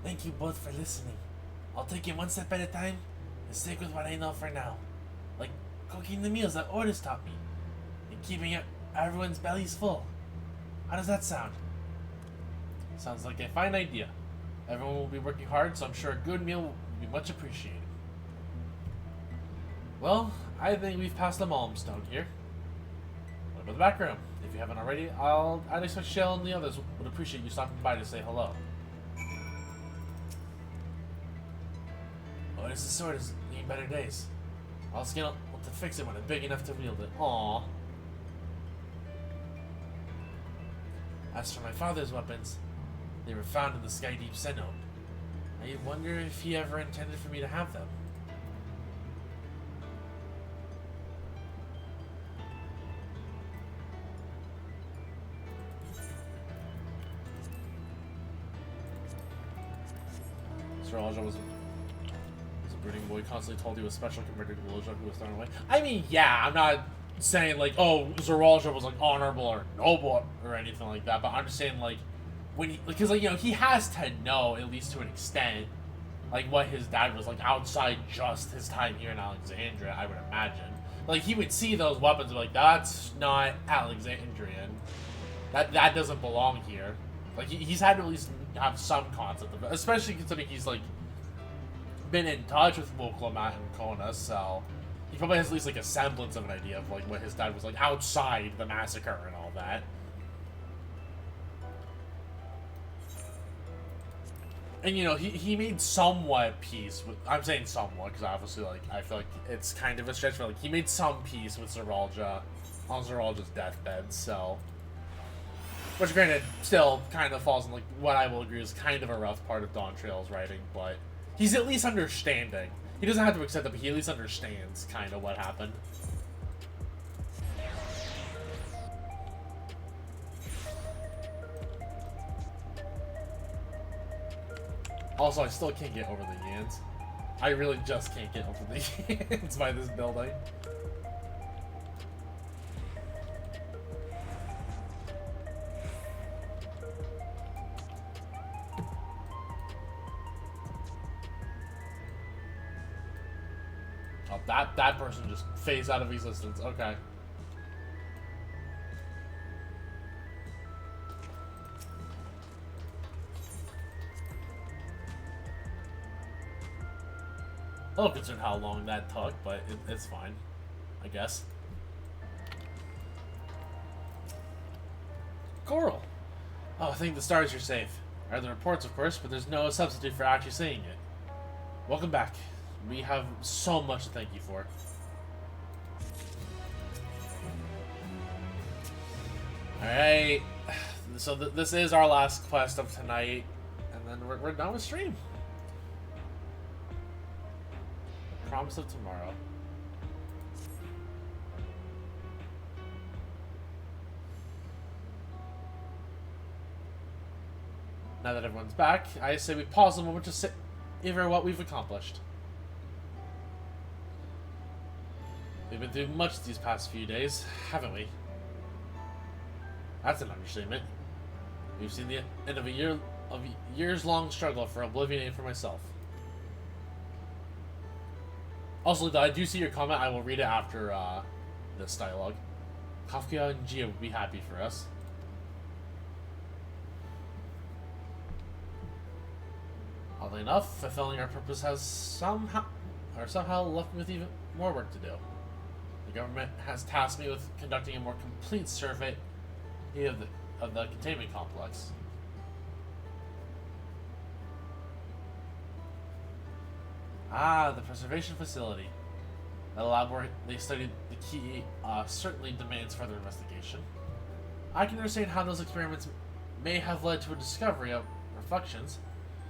Speaker 1: Thank you both for listening. I'll take it one step at a time and stick with what I know for now. Like cooking the meals that Otis taught me and keeping everyone's bellies full. How does that sound? Sounds like a fine idea. Everyone will be working hard, so I'm sure a good meal will be much appreciated. Well, I think we've passed the milestone here. What about the back room? If you haven't already, I'd expect Shell and the others would appreciate you stopping by to say hello. Otis' sword is getting better days. I'll scale to fix it when I'm big enough to wield it. Aww. As for my father's weapons, they were found in the Sky Deep Cenote. I wonder if he ever intended for me to have them. Zoralja was a brooding boy, constantly told he was special compared to Gul'Ja, who was thrown away. I mean, yeah, I'm not saying like, oh, Zoralja was like honorable or noble or anything like that, but I'm just saying like, when he, because like, you know, he has to know, at least to an extent, like what his dad was like outside just his time here in Alexandria, I would imagine. Like he would see those weapons and be like, that's not Alexandrian. That doesn't belong here. Like he's had to at least have some concept of it, especially considering he's like been in touch with Muklamat and Kona, so he probably has at least like a semblance of an idea of like what his dad was like outside the massacre and all that. And you know, he made somewhat peace with, I'm saying somewhat because obviously like I feel like it's kind of a stretch, but like he made some peace with Zeralja on Zeralja's deathbed, so, which granted still kind of falls in like what I will agree is kind of a rough part of Dawntrail's writing, but he's at least understanding. He doesn't have to accept it, but he at least understands kind of what happened. Also, I still can't get over the Yans. I really just can't get over the Yans by this building. Oh, that person just phased out of existence. Okay. A little concerned how long that took, but it's fine, I guess. Coral! Oh, thank the stars you're safe. I read the reports, of course, but there's no substitute for actually seeing it. Welcome back. We have so much to thank you for. Alright, so this is our last quest of tonight, and then we're done with stream. Promise of tomorrow. Now that everyone's back, I say we pause a moment to savor what we've accomplished. We've been through much these past few days, haven't we? That's an understatement. We've seen the end of a years-long struggle for oblivion and for myself. Also, though, I do see your comment. I will read it after this dialogue. Kafka and Gia would be happy for us. Oddly enough, fulfilling our purpose has somehow left me with even more work to do. The government has tasked me with conducting a more complete survey of the containment complex. Ah, the preservation facility. The lab where they studied the key certainly demands further investigation. I can understand how those experiments may have led to a discovery of reflections,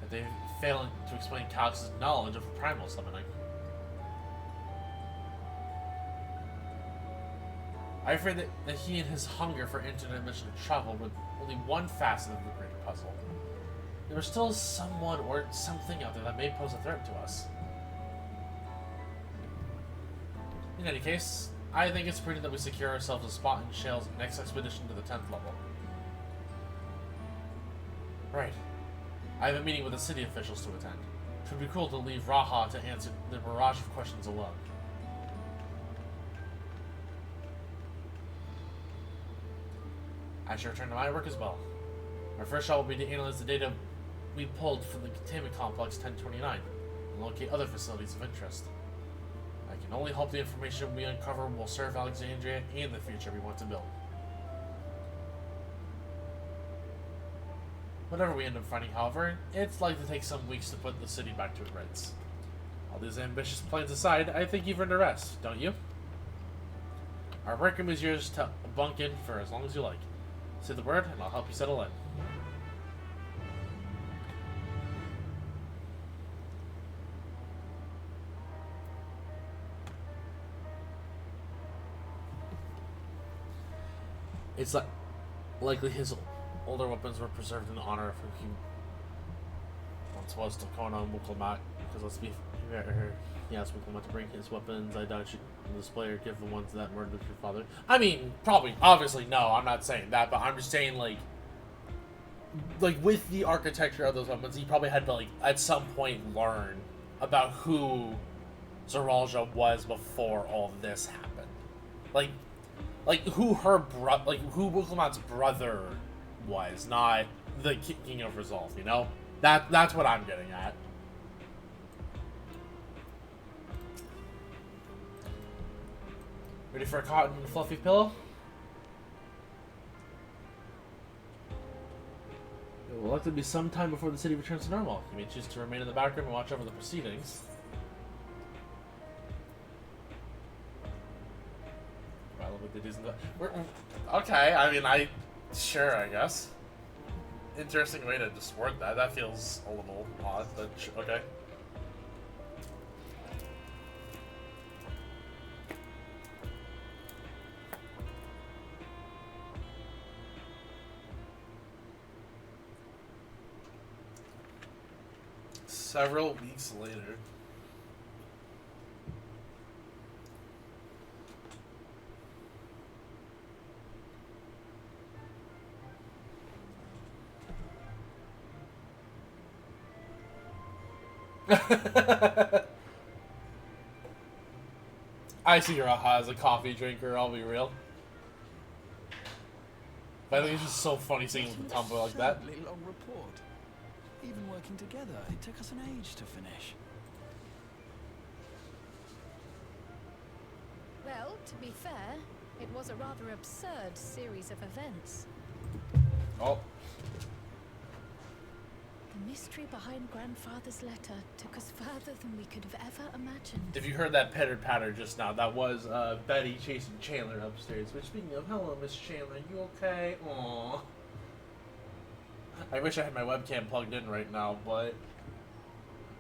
Speaker 1: but they fail to explain Calix's knowledge of primal summoning. I afraid that he and his hunger for interdimensional travel were only one facet of the greater puzzle. There was still someone or something out there that may pose a threat to us. In any case, I think it's prudent that we secure ourselves a spot in Shale's next expedition to the 10th level. Right. I have a meeting with the city officials to attend. It would be cruel to leave Raha to answer the barrage of questions alone. I shall return to my work as well. Our first job will be to analyze the data we pulled from the containment complex 1029 and locate other facilities of interest. I can only hope the information we uncover will serve Alexandria and the future we want to build. Whatever we end up finding, however, it's likely to take some weeks to put the city back to its rights. All these ambitious plans aside, I think you've earned a rest, don't you? Our work room is yours to bunk in for as long as you like. Say the word, and I'll help you settle in. It's likely his older weapons were preserved in honor of who he once was to Kona Muklamat, because let's be fair, he asked Muklamat to bring his weapons, I doubt you on display or give the ones that murdered your father. I mean, probably, obviously, no, I'm not saying that, but I'm just saying, like, like with the architecture of those weapons, he probably had to like at some point learn about who Zoralja was before all this happened. Like who her who Wuklamat's brother was, not the King of Resolve. You know, that's what I'm getting at. Ready for a cotton fluffy pillow? It will likely be some time before the city returns to normal. You may choose to remain in the background and watch over the proceedings. Well, with the Disney. Okay, I mean, sure, I guess. Interesting way to just word that. That feels a little odd, but okay. Several weeks later. I see Raha as a coffee drinker, I'll be real. But I think it's just so funny seeing him with the tomboy like that.
Speaker 9: Long report. Even working together, it took us an age to finish.
Speaker 3: Well, to be fair, it was a rather absurd series of events.
Speaker 1: Oh.
Speaker 3: The mystery behind Grandfather's letter took us further than we could have ever imagined.
Speaker 1: If you heard that pitter-patter just now, that was Betty chasing Chandler upstairs. Which, speaking of, hello, Miss Chandler, you okay? Aww. I wish I had my webcam plugged in right now, but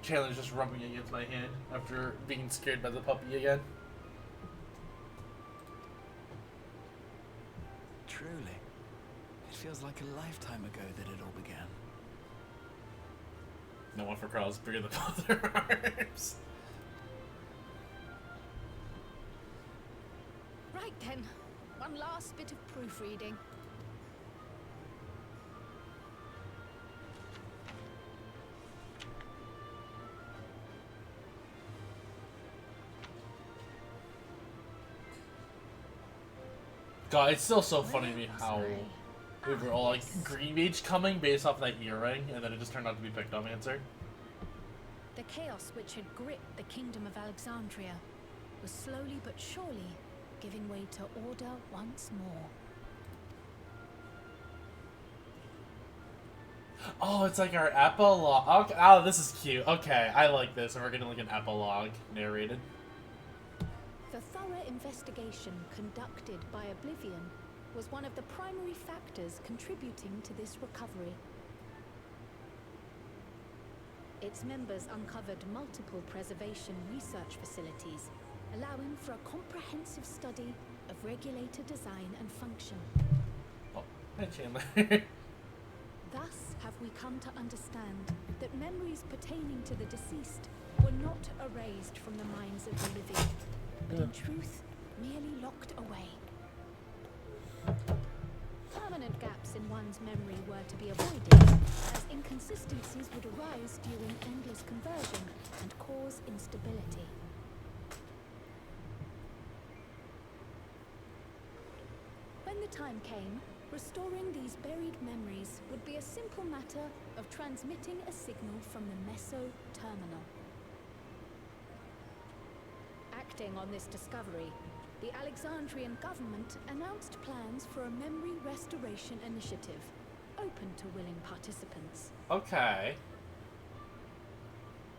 Speaker 1: Chandler's just rubbing against my hand after being scared by the puppy again.
Speaker 9: Truly. It feels like a lifetime ago that it all began.
Speaker 1: No one for Carl's bigger than both their arms.
Speaker 3: Right then, one last bit of proofreading.
Speaker 1: God, it's still so funny to me how we were all like Green Mage coming based off that earring, and then it just turned out to be Pictomancer.
Speaker 3: The chaos which had gripped the kingdom of Alexandria was slowly but surely giving way to order once more.
Speaker 1: Oh, it's like our epilogue. Okay. Oh, this is cute. Okay, I like this. And we're getting like an epilogue narrated.
Speaker 3: The thorough investigation conducted by Oblivion was one of the primary factors contributing to this recovery. Its members uncovered multiple preservation research facilities, allowing for a comprehensive study of regulator design and function.
Speaker 1: Oh, hi Chandler.
Speaker 3: Thus have we come to understand that memories pertaining to the deceased were not erased from the minds of the living, but in truth, merely locked away. Permanent gaps in one's memory were to be avoided, as inconsistencies would arise during endless conversion and cause instability. When the time came, restoring these buried memories would be a simple matter of transmitting a signal from the Meso-terminal. Acting on this discovery, the Alexandrian government announced plans for a memory restoration initiative, open to willing participants.
Speaker 1: Okay.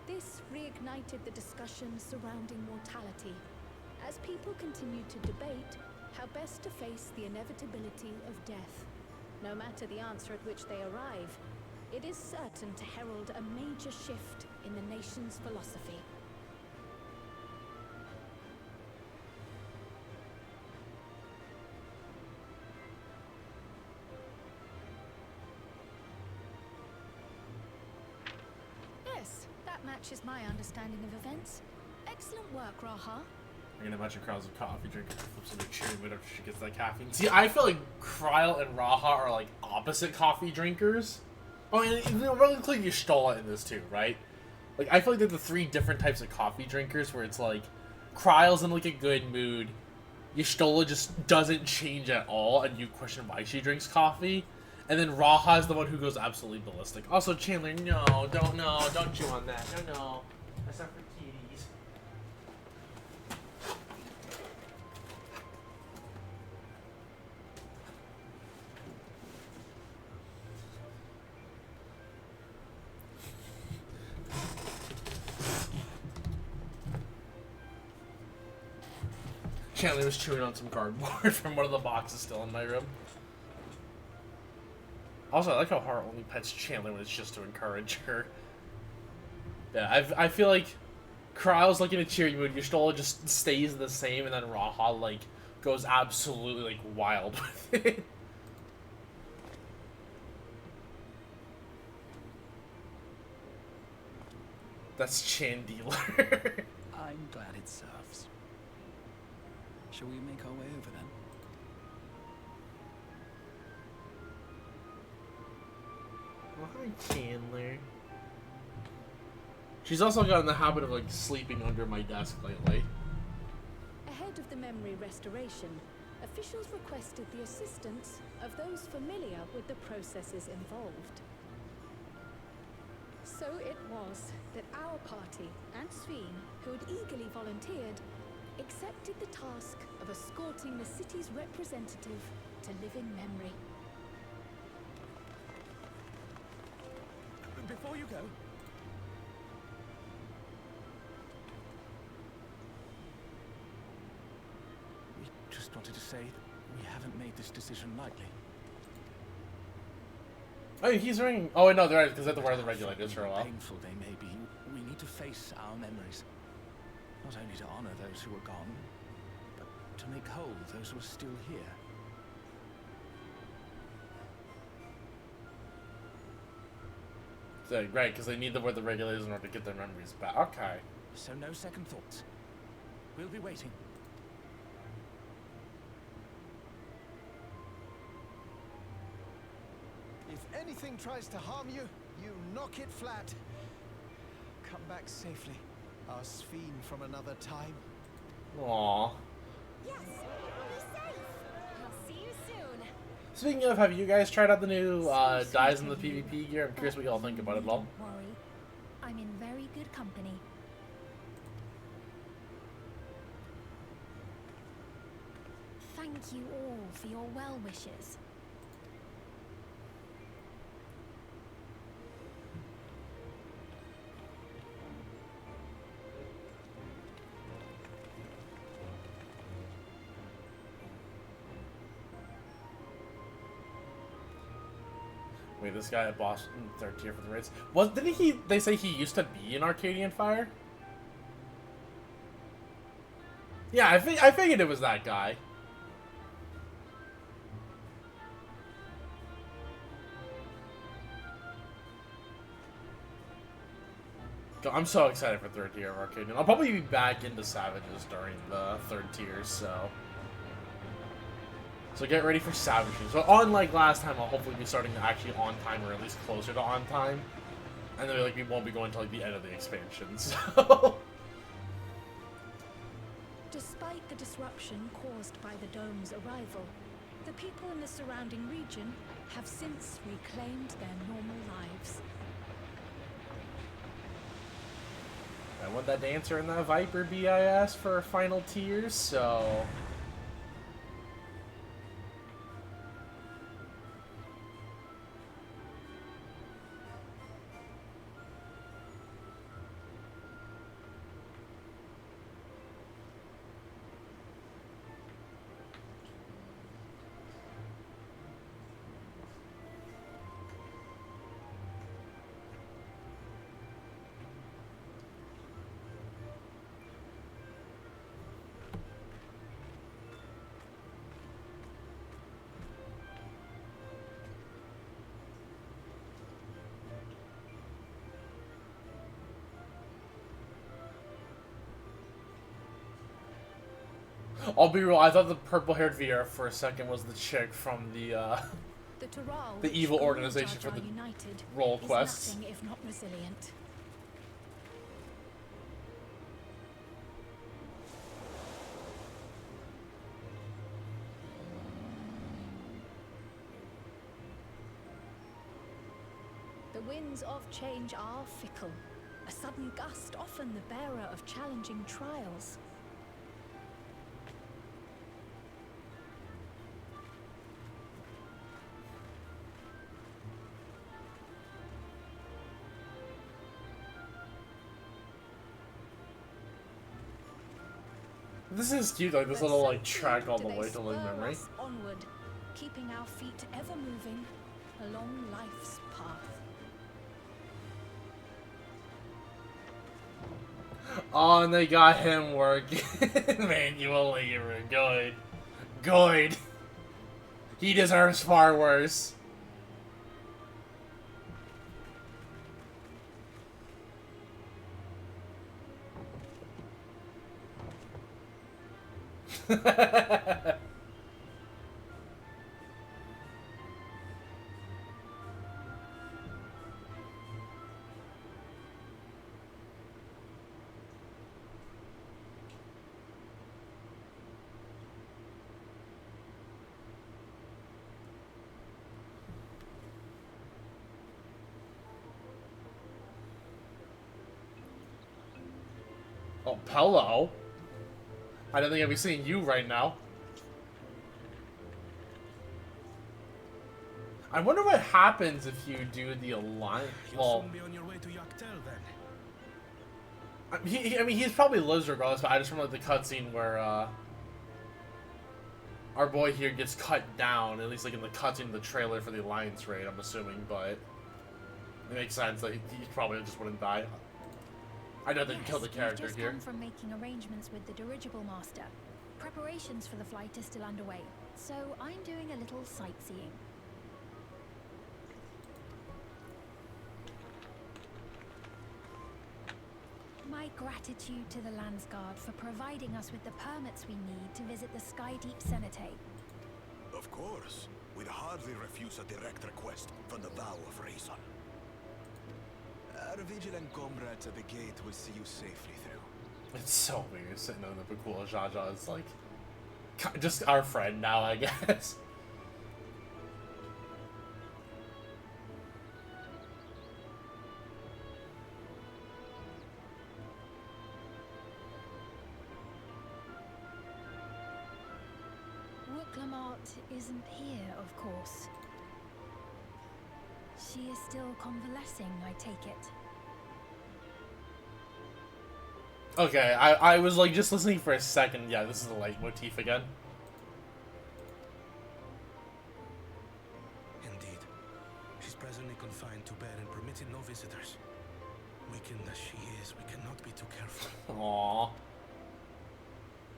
Speaker 3: This reignited the discussion surrounding mortality, as people continued to debate how best to face the inevitability of death. No matter the answer at which they arrive, it is certain to herald a major shift in the nation's philosophy. Yes, that matches my understanding of events. Excellent work, Raha.
Speaker 1: You're gonna imagine Kryle's a coffee drinker who flips into cheering mood after she gets that caffeine. See, I feel like Kryle and Raha are like opposite coffee drinkers. Oh, and really include Y'shtola in this too, right? Like, I feel like they're the three different types of coffee drinkers where it's like, Kryle's in like a good mood, Y'shtola just doesn't change at all, and you question why she drinks coffee, and then Raha's the one who goes absolutely ballistic. Also, Chandler, don't chew on that. No. That's not for kitties. Chandler was chewing on some cardboard from one of the boxes still in my room. Also, I like how Hara only pets Chandler when it's just to encourage her. Yeah, I feel like Kryle's like in a cheery mood, Y'shtola just stays the same, and then Raha like goes absolutely like wild with it. That's Chandler.
Speaker 2: I'm glad it serves. Shall we make our way over then?
Speaker 1: Oh, hi, Chandler. She's also got in the habit of like sleeping under my desk lately.
Speaker 3: Ahead of the memory restoration, officials requested the assistance of those familiar with the processes involved. So it was that our party and Sveen, who had eagerly volunteered, accepted the task of escorting the city's representative to living memory.
Speaker 2: Before you go, we just wanted to say we haven't made this decision lightly.
Speaker 1: Oh, he's ringing. Oh, wait, no, they're right, because they have to wear the regulators for a while.
Speaker 2: Painful they may be, we need to face our memories. Not only to honor those who are gone, but to make whole those who are still here.
Speaker 1: So, right, because they need to wear the regulators in order to get their memories back. Okay.
Speaker 2: So no second thoughts. We'll be waiting.
Speaker 14: If anything tries to harm you, you knock it flat. Come back safely. Our Sveen from another time.
Speaker 1: Aww.
Speaker 12: Yes, be safe. I'll see you soon.
Speaker 1: Speaking of, have you guys tried out the new Dies in the PvP gear? I'm curious what y'all think about it all.
Speaker 3: Don't worry. I'm in very good company. Thank you all for your well wishes.
Speaker 1: Wait, this guy at Boston, third tier for the raids. Didn't they say he used to be in Arcadian Fire? Yeah, I figured it was that guy. I'm so excited for third tier of Arcadian. I'll probably be back into Savages during the third tier, so get ready for Savages. So unlike last time, I'll hopefully be starting actually on time, or at least closer to on time. And then like we won't be going until like the end of the expansion, so
Speaker 3: Despite the disruption caused by the dome's arrival, the people in the surrounding region have since reclaimed their normal lives.
Speaker 1: I want that Dancer and that Viper BIS for final tiers, so I'll be real, I thought the purple-haired VR for a second was the chick from the
Speaker 3: Tural,
Speaker 1: the
Speaker 3: which
Speaker 1: evil
Speaker 3: all
Speaker 1: organization
Speaker 3: Jar
Speaker 1: for
Speaker 3: Jar
Speaker 1: the
Speaker 3: United,
Speaker 1: role
Speaker 3: is
Speaker 1: quests.
Speaker 3: nothing if not resilient. The winds of change are fickle. A sudden gust, often the bearer of challenging trials.
Speaker 1: This is cute, like this
Speaker 3: But
Speaker 1: little
Speaker 3: so
Speaker 1: like track
Speaker 3: too
Speaker 1: all
Speaker 3: do
Speaker 1: the
Speaker 3: they
Speaker 1: way to live
Speaker 3: spur
Speaker 1: memory.
Speaker 3: us onward, keeping our feet ever moving along life's path.
Speaker 1: Oh, and they got him working manually. Good. Good. He deserves far worse. Oh, Pello. I don't think I'd be seeing you right now. I wonder what happens if you do the alliance. Well,
Speaker 10: Be on your way to Yoctel then.
Speaker 1: I mean, he's probably lives regardless, but I just remember the cutscene where, our boy here gets cut down, at least like in the cutscene of the trailer for the Alliance raid, I'm assuming, but it makes sense that he probably just wouldn't die. I know they killed the character
Speaker 3: We've just
Speaker 1: here.
Speaker 3: come from making arrangements with the dirigible master. Preparations for the flight are still underway, so I'm doing a little sightseeing. My gratitude to the Landsguard for providing us with the permits we need to visit the Skydeep Cenotaph.
Speaker 7: Of course. We'd hardly refuse a direct request from the vow of reason. Our vigilant comrades at the gate will see you safely through.
Speaker 1: It's so weird sitting on the Bakula Jaja is like just our friend now, I guess.
Speaker 3: Wooklamart isn't here, of course. She is still convalescing, I take it.
Speaker 1: Okay, I was like just listening for a second. Yeah, this is a leitmotif again.
Speaker 10: Indeed. She's presently confined to bed and permitted no visitors. Weakened as she is, we cannot be too careful.
Speaker 1: Aww.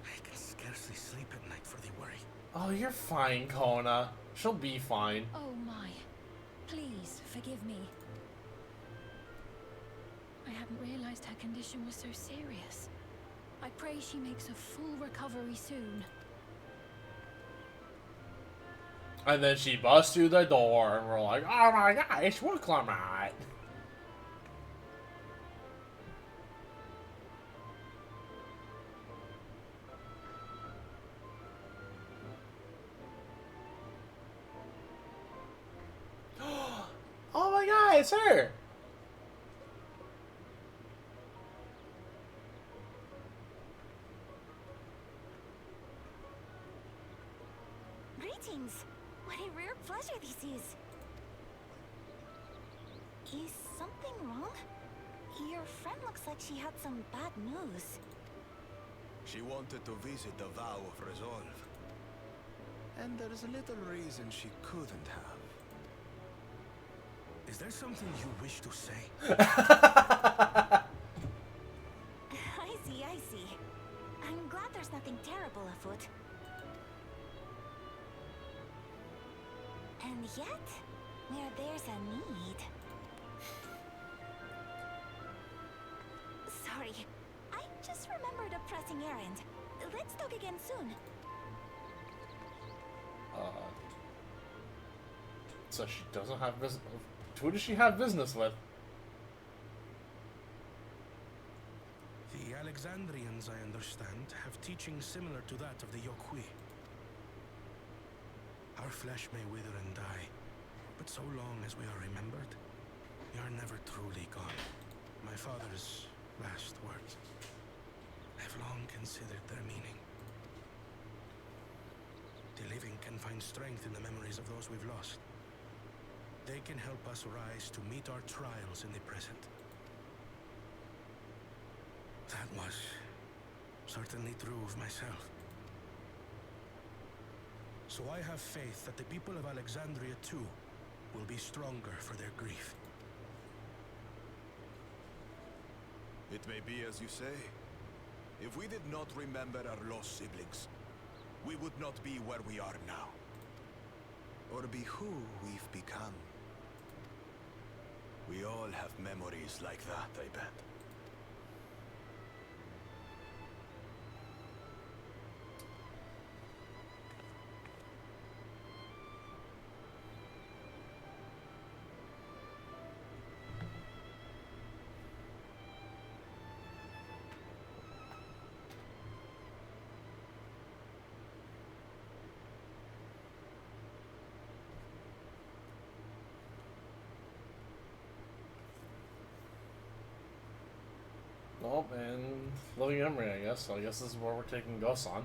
Speaker 10: I can scarcely sleep at night for the worry.
Speaker 1: Oh, you're fine, Kona. She'll be fine.
Speaker 3: Oh my. Please, forgive me. I hadn't realized her condition was so serious. I pray she makes a full recovery soon.
Speaker 1: And then she busts through the door, and we're like, oh my god, it's Wooklamart. Oh my god, it's her!
Speaker 15: Greetings. What a rare pleasure this is. Is something wrong? Your friend looks like she had some bad news.
Speaker 7: She wanted to visit the vow of resolve. And there's a little reason she couldn't have.
Speaker 10: Is there something you wish to say?
Speaker 15: I see. I'm glad there's nothing terrible afoot. And yet, where there's a need... Sorry, I just remembered a pressing errand. Let's talk again soon.
Speaker 1: So she doesn't have business. Who does she have business with?
Speaker 6: The Alexandrians, I understand, have teaching similar to that of the Yokui. Our flesh may wither and die, but so long as we are remembered, we are never truly gone. My father's last words. I've long considered their meaning. The living can find strength in the memories of those we've lost. They can help us rise to meet our trials in the present. That was certainly true of myself. So I have faith that the people of Alexandria too will be stronger for their grief.
Speaker 7: It may be as you say. If we did not remember our lost siblings, we would not be where we are now. Or be who we've become. We all have memories like that, I bet.
Speaker 1: Well, and living memory, I guess. So I guess this is where we're taking Gosan.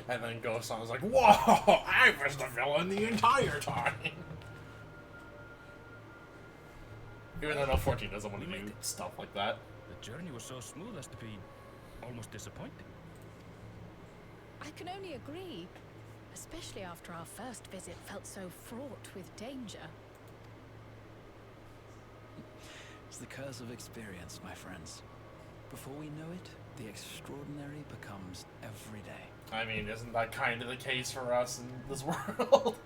Speaker 1: And then Gosan is like, "Whoa! I was the villain the entire time." Even though no 14 doesn't want to do stuff like that.
Speaker 10: The journey was so smooth as to be almost disappointing.
Speaker 3: I can only agree, especially after our first visit felt so fraught with danger.
Speaker 2: It's the curse of experience, my friends. Before we know it, the extraordinary becomes every day.
Speaker 1: I mean, isn't that kind of the case for us in this world?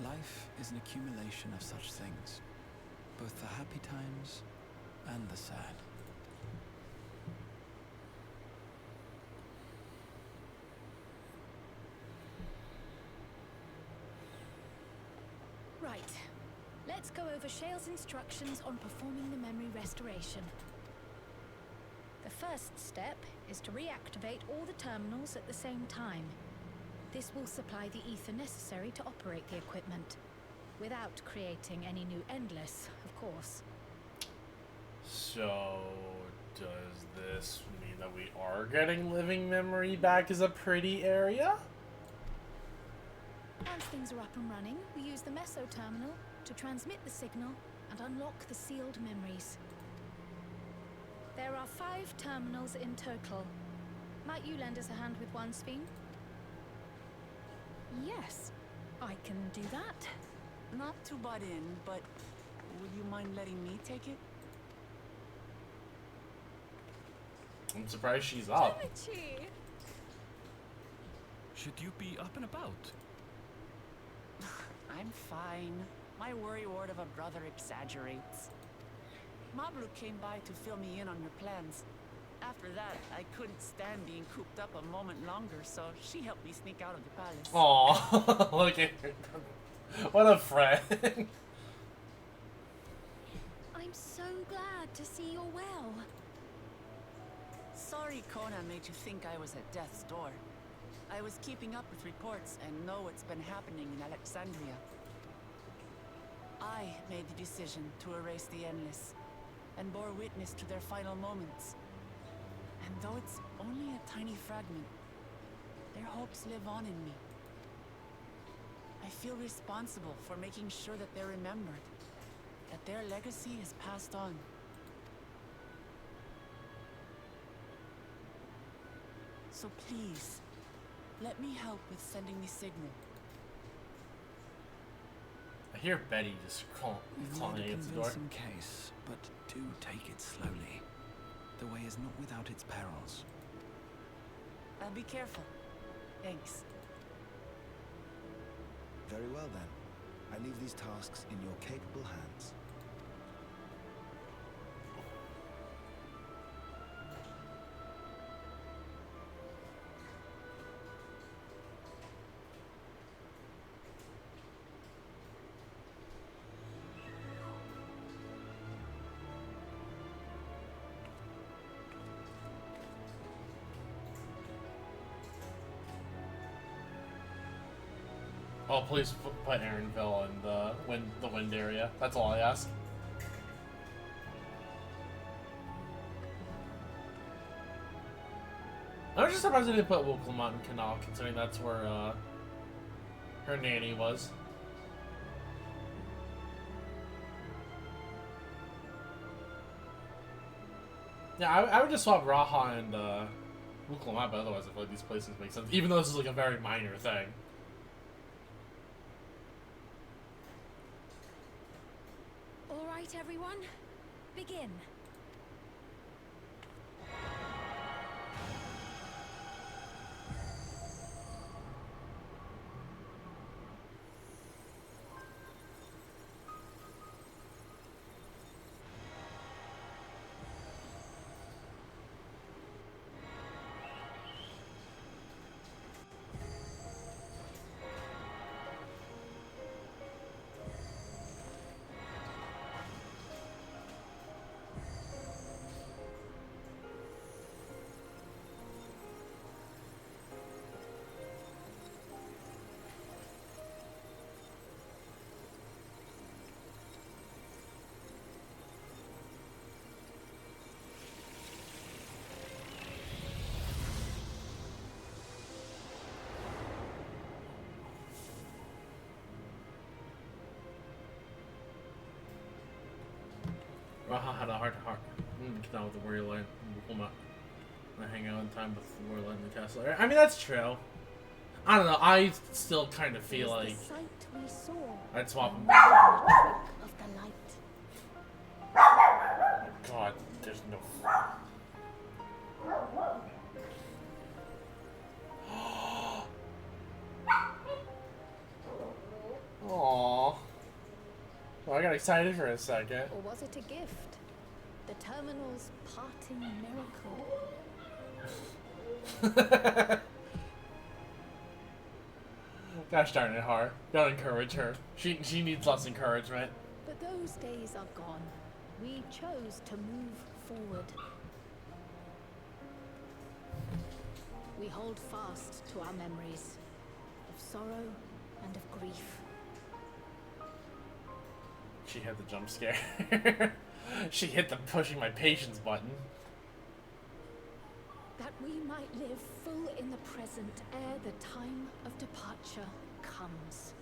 Speaker 2: Life is an accumulation of such things, both the happy times and the sad.
Speaker 3: Right. Let's go over Shale's instructions on performing the memory restoration. The first step is to reactivate all the terminals at the same time. This will supply the ether necessary to operate the equipment, without creating any new endless, of course.
Speaker 1: So, does this mean that we are getting living memory back as a pretty area?
Speaker 3: Once things are up and running, we use the meso terminal to transmit the signal and unlock the sealed memories. There are 5 terminals in total. Might you lend us a hand with one, Sven?
Speaker 11: Yes,
Speaker 3: I can do that.
Speaker 11: not to butt in, but would you mind letting me take it?
Speaker 1: I'm surprised she's up.
Speaker 10: Should you be up and about?
Speaker 11: I'm fine. My worrywart of a brother exaggerates. Mablu came by to fill me in on your plans. After that, I couldn't stand being cooped up a moment longer, so she helped me sneak out of the palace.
Speaker 1: Aw, look at her. What a friend.
Speaker 3: I'm so glad to see you're well.
Speaker 11: Sorry Kona made you think I was at death's door. I was keeping up with reports and know what's been happening in Alexandria. I made the decision to erase the Endless, and bore witness to their final moments. And though it's only a tiny fragment, their hopes live on in me. I feel responsible for making sure that they're remembered, that their legacy is passed on. So please, let me help with sending the signal.
Speaker 1: I hear Betty just
Speaker 2: You've
Speaker 1: calling
Speaker 2: made a
Speaker 1: at the door.
Speaker 2: convincing case, but do take it slowly. The way is not without its perils.
Speaker 11: Be careful. Thanks.
Speaker 4: Very well then. I leave these tasks in your capable hands.
Speaker 1: Oh, please put Aaronville in the wind area. That's all I ask. I'm just surprised they didn't put Wilclamont in Canal, considering that's where her nanny was. Yeah, I would just swap Raha and Wilclamont, but otherwise I feel like these places make sense, even though this is like a very minor thing.
Speaker 3: All right, everyone, begin.
Speaker 1: Raha had a heart-to-heart with the warrior lion. Wilclamont. I hang out in time with the warrior lion in the castle. I mean, that's true. I don't know. I still kind of feel like I'd swap them.
Speaker 12: Of the light.
Speaker 1: God, there's no. Aww. Well, I got excited for a second.
Speaker 3: Or was it a gift? The terminal's parting miracle?
Speaker 1: Gosh darn it, Har. Don't encourage her. She needs less encouragement.
Speaker 3: But those days are gone. We chose to move forward. We hold fast to our memories of sorrow and of grief.
Speaker 1: She hit the jump scare. She hit the pushing my patience button.
Speaker 3: That we might live full in the present ere the time of departure comes.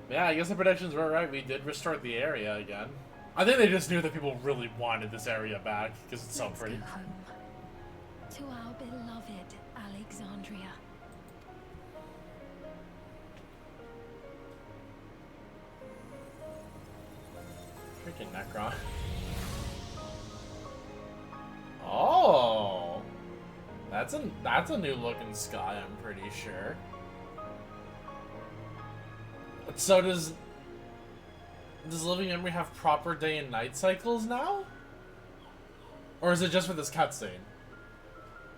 Speaker 1: Yeah, I guess the predictions were right. We did restore the area again. I think they just knew that people really wanted this area back because it's so pretty.
Speaker 3: Go home to our beloved Alexandria.
Speaker 1: Freaking Necron. Oh, that's a new looking sky. I'm pretty sure. So does Living Memory have proper day and night cycles now? Or is it just for this cutscene?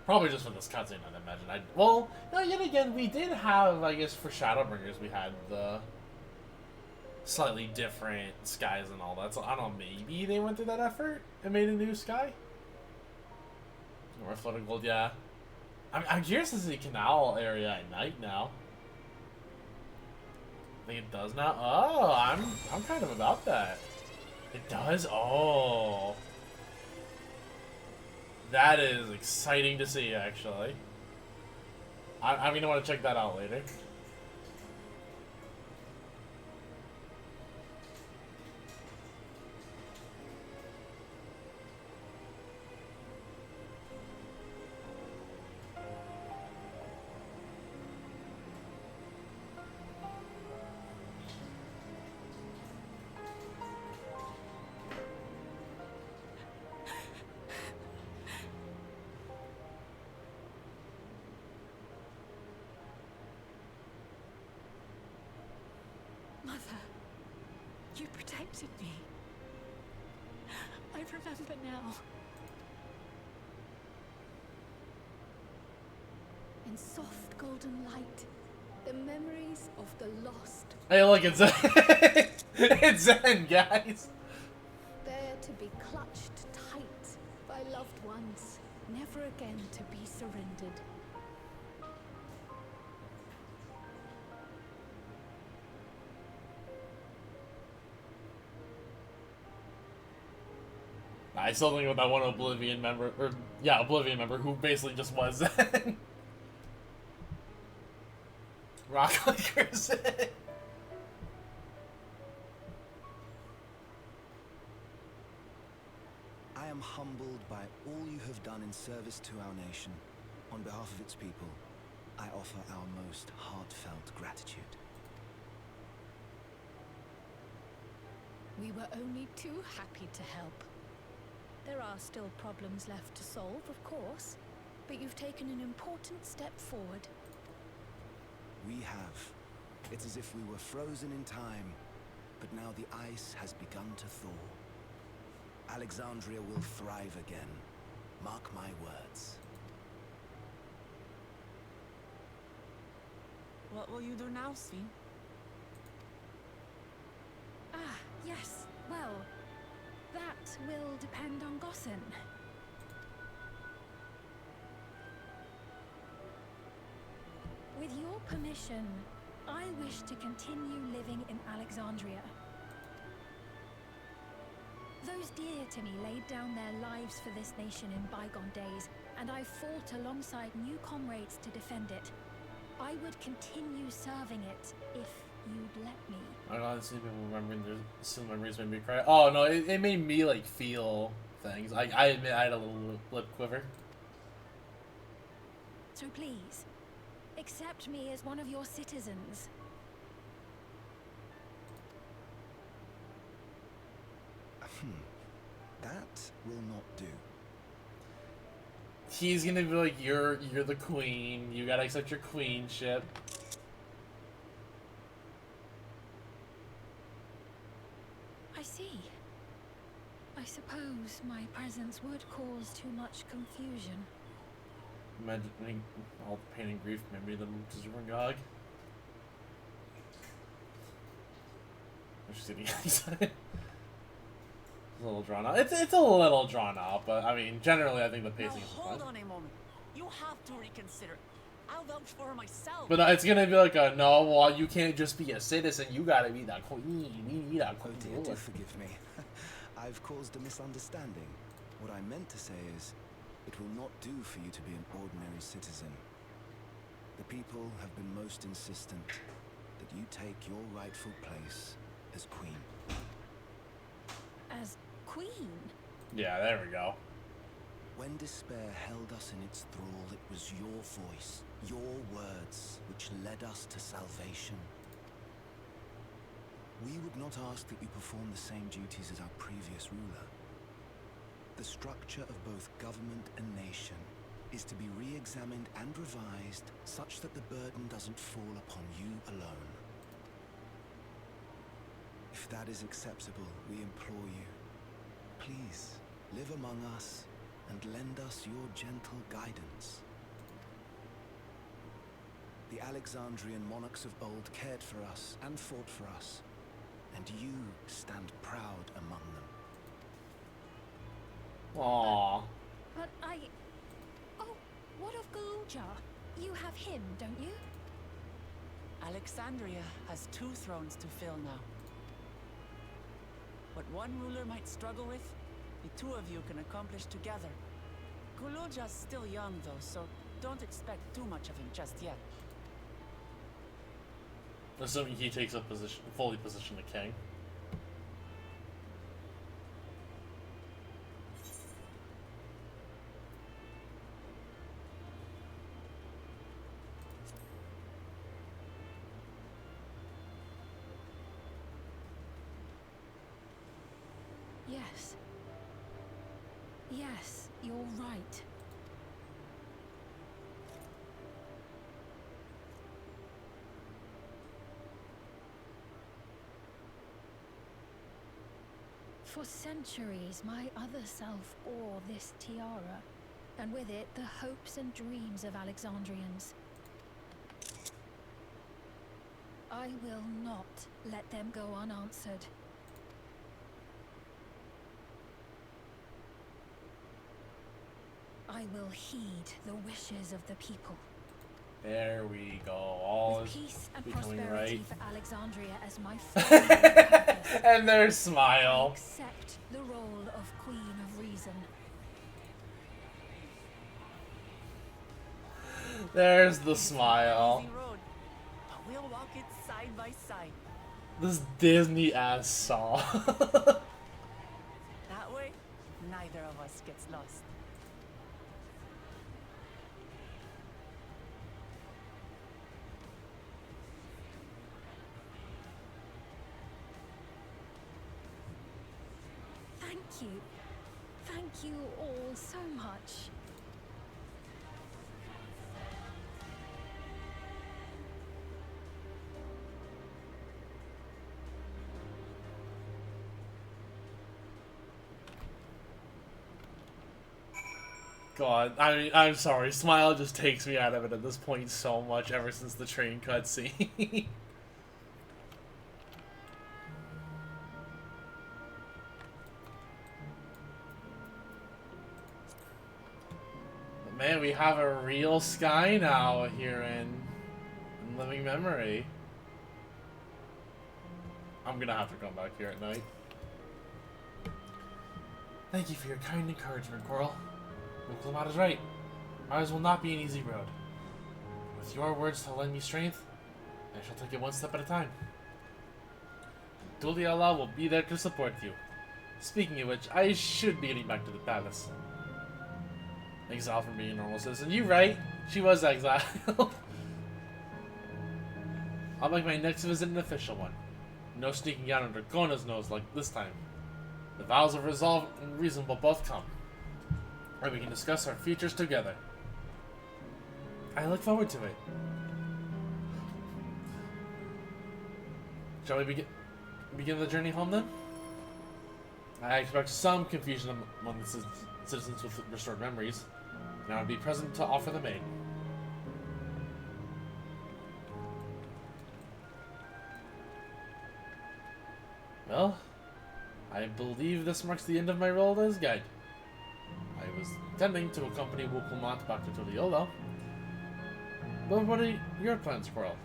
Speaker 1: Probably just for this cutscene, I'd imagine. Well, no, yet again, we did have, I guess, for Shadowbringers, we had the slightly different skies and all that. So, I don't know, maybe they went through that effort and made a new sky? Or Flooded Gold, yeah. I'm curious to see Canal area at night now. I think it does now. Oh, I'm kind of about that. It does? Oh. That is exciting to see, actually. I'm gonna want to check that out later.
Speaker 3: Mother, you protected me. I remember now. In soft golden light, the memories of the lost.
Speaker 1: Hey, look, it's Zen. It's Zen, guys.
Speaker 3: There to be clutched tight by loved ones, never again to be surrendered.
Speaker 1: I still think about that one Oblivion member, or yeah, Oblivion member who basically just was Zen. Rock clickers.
Speaker 4: I am humbled by all you have done in service to our nation. On behalf of its people, I offer our most heartfelt gratitude.
Speaker 3: We were only too happy to help. There are still problems left to solve, of course, but you've taken an important step forward.
Speaker 4: We have. It's as if we were frozen in time, but now the ice has begun to thaw. Alexandria will thrive again. Mark my words.
Speaker 11: What will you do now, Sven?
Speaker 3: Ah, yes. Well, that will depend on Gossen. With your permission, I wish to continue living in Alexandria. Those dear to me laid down their lives for this nation in bygone days, and I fought alongside new comrades to defend it. I would continue serving it if you'd let me.
Speaker 1: I honestly been remembering there's some memories made me cry. Oh no, it made me like feel things. I admit I had a little lip quiver.
Speaker 3: So please, accept me as one of your citizens.
Speaker 4: That will not do.
Speaker 1: He's gonna be like, you're the queen. You gotta accept your queenship.
Speaker 3: I see. I suppose my presence would cause too much confusion.
Speaker 1: Imagining all the pain and grief maybe the Zerungog. She's sitting outside. A little drawn out. It's a little drawn out, but I mean, generally, I think the pacing is fine.
Speaker 11: Hold on a moment. You have to reconsider. I'll vouch for her myself.
Speaker 1: But it's gonna be like a no. Well, you can't just be a citizen. You gotta be that queen. We need that queen.
Speaker 4: Oh dear, do forgive me. I've caused a misunderstanding. What I meant to say is, it will not do for you to be an ordinary citizen. The people have been most insistent that you take your rightful place as queen.
Speaker 3: As queen?
Speaker 1: Yeah, there we go.
Speaker 4: When despair held us in its thrall, it was your voice, your words, which led us to salvation. We would not ask that you perform the same duties as our previous ruler. The structure of both government and nation is to be re-examined and revised such that the burden doesn't fall upon you alone. If that is acceptable, we implore you, please live among us and lend us your gentle guidance. The Alexandrian monarchs of old cared for us and fought for us, and you stand proud among them.
Speaker 1: Aww.
Speaker 3: But Oh, what of Galuja? You have him, don't you?
Speaker 11: Alexandria has 2 thrones to fill now. What one ruler might struggle with, the 2 of you can accomplish together. Guluja's still young though, so don't expect too much of him just yet.
Speaker 1: Assuming he takes up fully position the king.
Speaker 3: Yes. Yes, you're right. For centuries, my other self bore this tiara, and with it the hopes and dreams of Alexandrians. I will not let them go unanswered. I will heed the wishes of the people.
Speaker 1: There we go. All
Speaker 3: With
Speaker 1: is
Speaker 3: peace and
Speaker 1: becoming
Speaker 3: prosperity
Speaker 1: right.
Speaker 3: for Alexandria as my purpose.
Speaker 1: And their
Speaker 3: I
Speaker 1: smile.
Speaker 3: accept the role of Queen of Reason.
Speaker 1: There's the smile.
Speaker 11: Easy road, but we'll walk it side by side.
Speaker 1: This Disney ass saw.
Speaker 11: That way, neither of us gets lost.
Speaker 3: Thank you. Thank you all so much.
Speaker 1: God, I'm sorry. Smile just takes me out of it at this point so much ever since the train cutscene. Man, we have a real sky now here in living memory. I'm gonna have to come back here at night. Thank you for your kind encouragement, Coral. Wilclamot is right. Ours will not be an easy road. With your words to lend me strength, I shall take it one step at a time. Duli Allah will be there to support you. Speaking of which, I should be getting back to the palace. Exiled from being a normal citizen. You right, she was exiled. I'll make my next visit an official one. No sneaking out under Kona's nose like this time. The vows of resolve and reason will both come. And we can discuss our futures together. I look forward to it. Shall we begin the journey home then? I expect some confusion among the citizens with restored memories, and I will be present to offer them aid. Well, I believe this marks the end of my role as guide. I was intending to accompany Wilclamot back to Tuliolo. But what are your plans, Coral?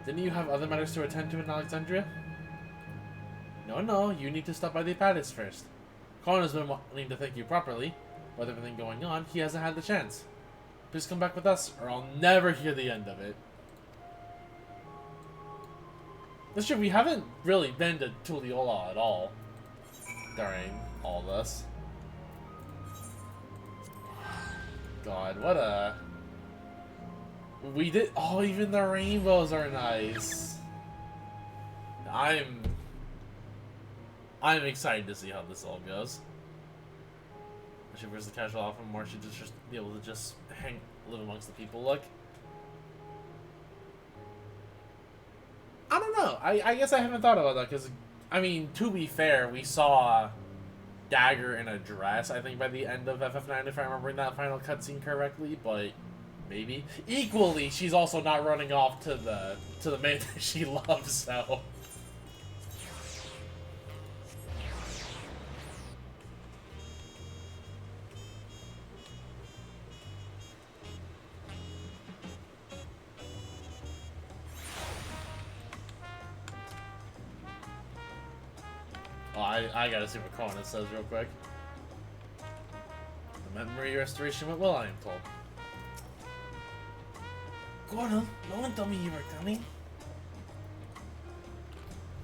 Speaker 1: Didn't you have other matters to attend to in Alexandria? No, you need to stop by the palace first. Cona's been wanting to thank you properly. With everything going on, he hasn't had the chance. Please come back with us, or I'll never hear the end of it. That's true, we haven't really been to Tuliolo at all during all this. God, what a... We did... Oh, even the rainbows are nice. I'm excited to see how this all goes. Especially versus the casual alpha, more should just be able to just live amongst the people. Look. I don't know. I guess I haven't thought about that, because, I mean, to be fair, we saw Dagger in a dress, I think, by the end of FF9, if I remember that final cutscene correctly, but maybe. Equally, she's also not running off to the man that she loves, so... Oh, I gotta see what Kona says real quick. The memory restoration went well, I am told. Kona, no one told me you were coming.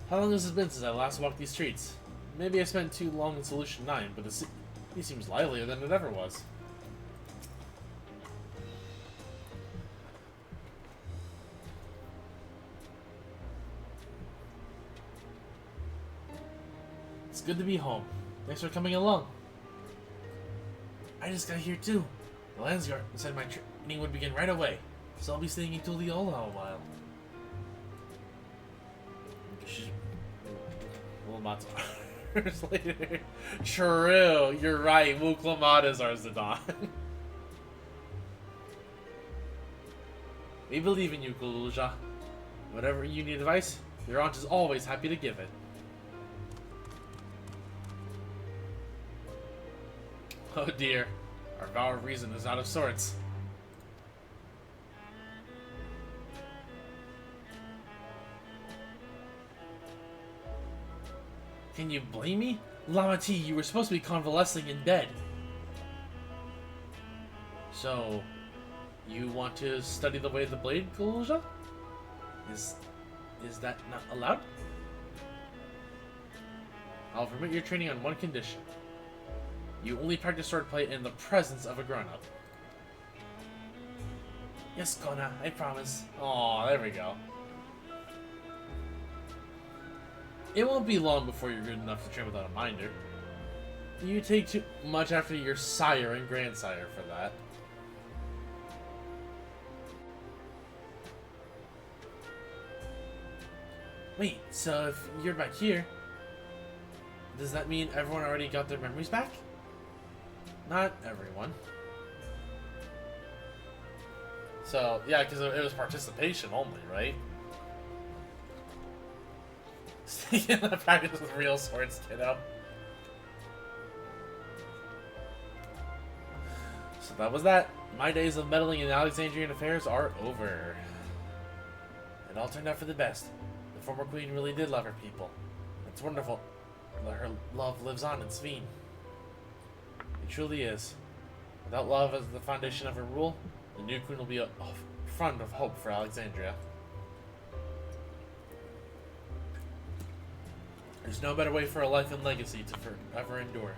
Speaker 1: How long has it been since I last walked these streets? Maybe I spent too long in Solution 9, but he seems livelier than it ever was. It's good to be home. Thanks for coming along. I just got here too. The Landsguard said my training would begin right away, so I'll be staying in Tuliolo a while. hours later. True, you're right. Muklamad is our Zidane. We believe in you, Gululja. Whatever you need advice, your aunt is always happy to give it. Oh dear, our vow of reason is out of sorts. Can you blame me? Lama T, you were supposed to be convalescing in bed. So, you want to study the way of the blade, Gululja? Is that not allowed? I'll permit your training on one condition. You only practice swordplay in the presence of a grown-up. Yes, Kona, I promise. Aw, there we go. It won't be long before you're good enough to train without a minder. You take too much after your sire and grandsire for that. Wait, so if you're back here, does that mean everyone already got their memories back? Not everyone. So, yeah, because it was participation only, right? Stay in the practice with real swords, kiddo. So that was that. My days of meddling in Alexandrian affairs are over. It all turned out for the best. The former queen really did love her people. It's wonderful that her love lives on in Sveen. It truly is. Without love as the foundation of her rule, the new queen will be a front of hope for Alexandria. There's no better way for a life and legacy to forever endure.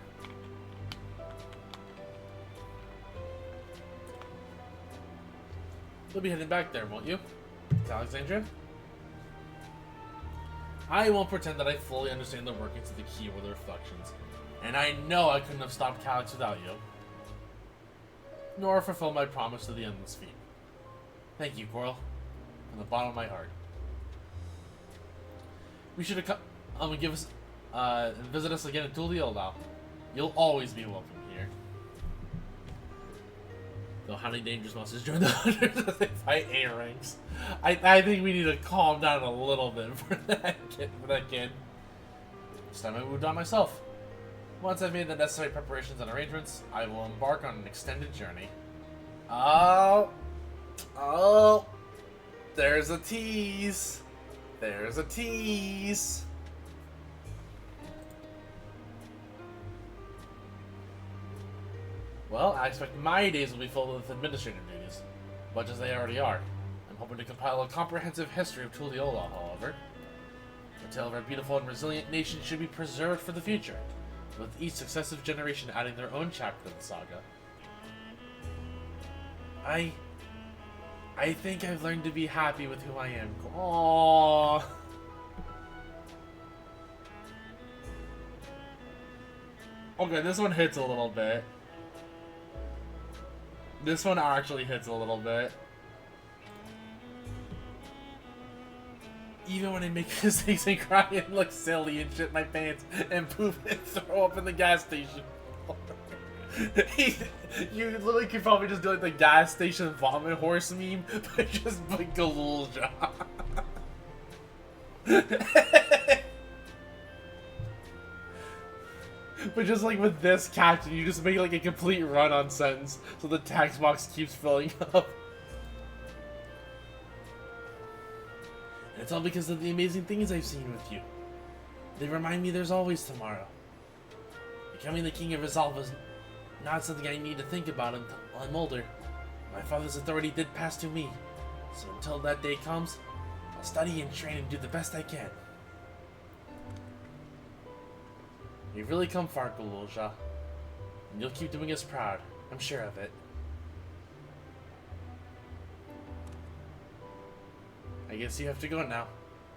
Speaker 1: You'll be heading back there, won't you? To Alexandria? I won't pretend that I fully understand the workings of the key or the reflections, and I know I couldn't have stopped Calyx without you, nor fulfill my promise to the Endless Feet. Thank you, Coral, from the bottom of my heart. We should have come and give us and visit us again in Tuliol now. You'll always be welcome here. Though how many dangerous monsters join the hunters as they fight A-ranks. I think we need to calm down a little bit for that kid. This time I moved on myself. Once I've made the necessary preparations and arrangements, I will embark on an extended journey. Oh, there's a tease. There's a tease. Well, I expect my days will be full with administrative duties, much as they already are. I'm hoping to compile a comprehensive history of Tuliyola, however. The tale of our beautiful and resilient nation should be preserved for the future, with each successive generation adding their own chapter to the saga. I think I've learned to be happy with who I am. Aww. Okay, this one hits a little bit. This one actually hits a little bit. Even when I make mistakes and cry and look silly and shit my pants and poop and throw up in the gas station. You literally could probably just do like the gas station vomit horse meme, but just put Galulja. But just like with this caption, you just make like a complete run-on sentence, so the text box keeps filling up. And it's all because of the amazing things I've seen with you. They remind me there's always tomorrow. Becoming the King of Resolve is not something I need to think about until I'm older. My father's authority did pass to me, so until that day comes, I'll study and train and do the best I can. You've really come far, Gululja, and you'll keep doing us proud. I'm sure of it. I guess you have to go now,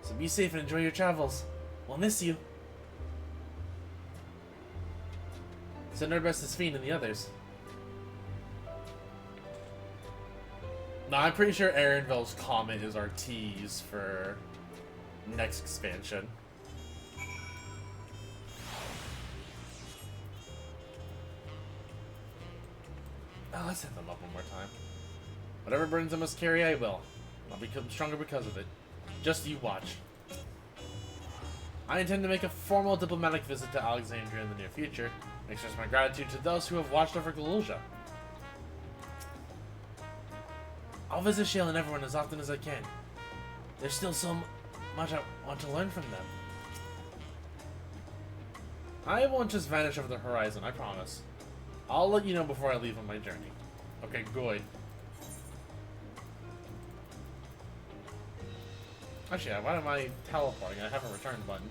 Speaker 1: so be safe and enjoy your travels. We'll miss you. Send our best to Sphene and the others. Now, I'm pretty sure Erenvel's comment is our tease for next expansion. Oh, let's hit them up one more time. Whatever burdens I must carry, I will. I'll become stronger because of it. Just you watch. I intend to make a formal diplomatic visit to Alexandria in the near future, and express my gratitude to those who have watched over Galuja. I'll visit Shale and everyone as often as I can. There's still so much I want to learn from them. I won't just vanish over the horizon, I promise. I'll let you know before I leave on my journey. Okay, good. Actually, why am I teleporting? I have a return button.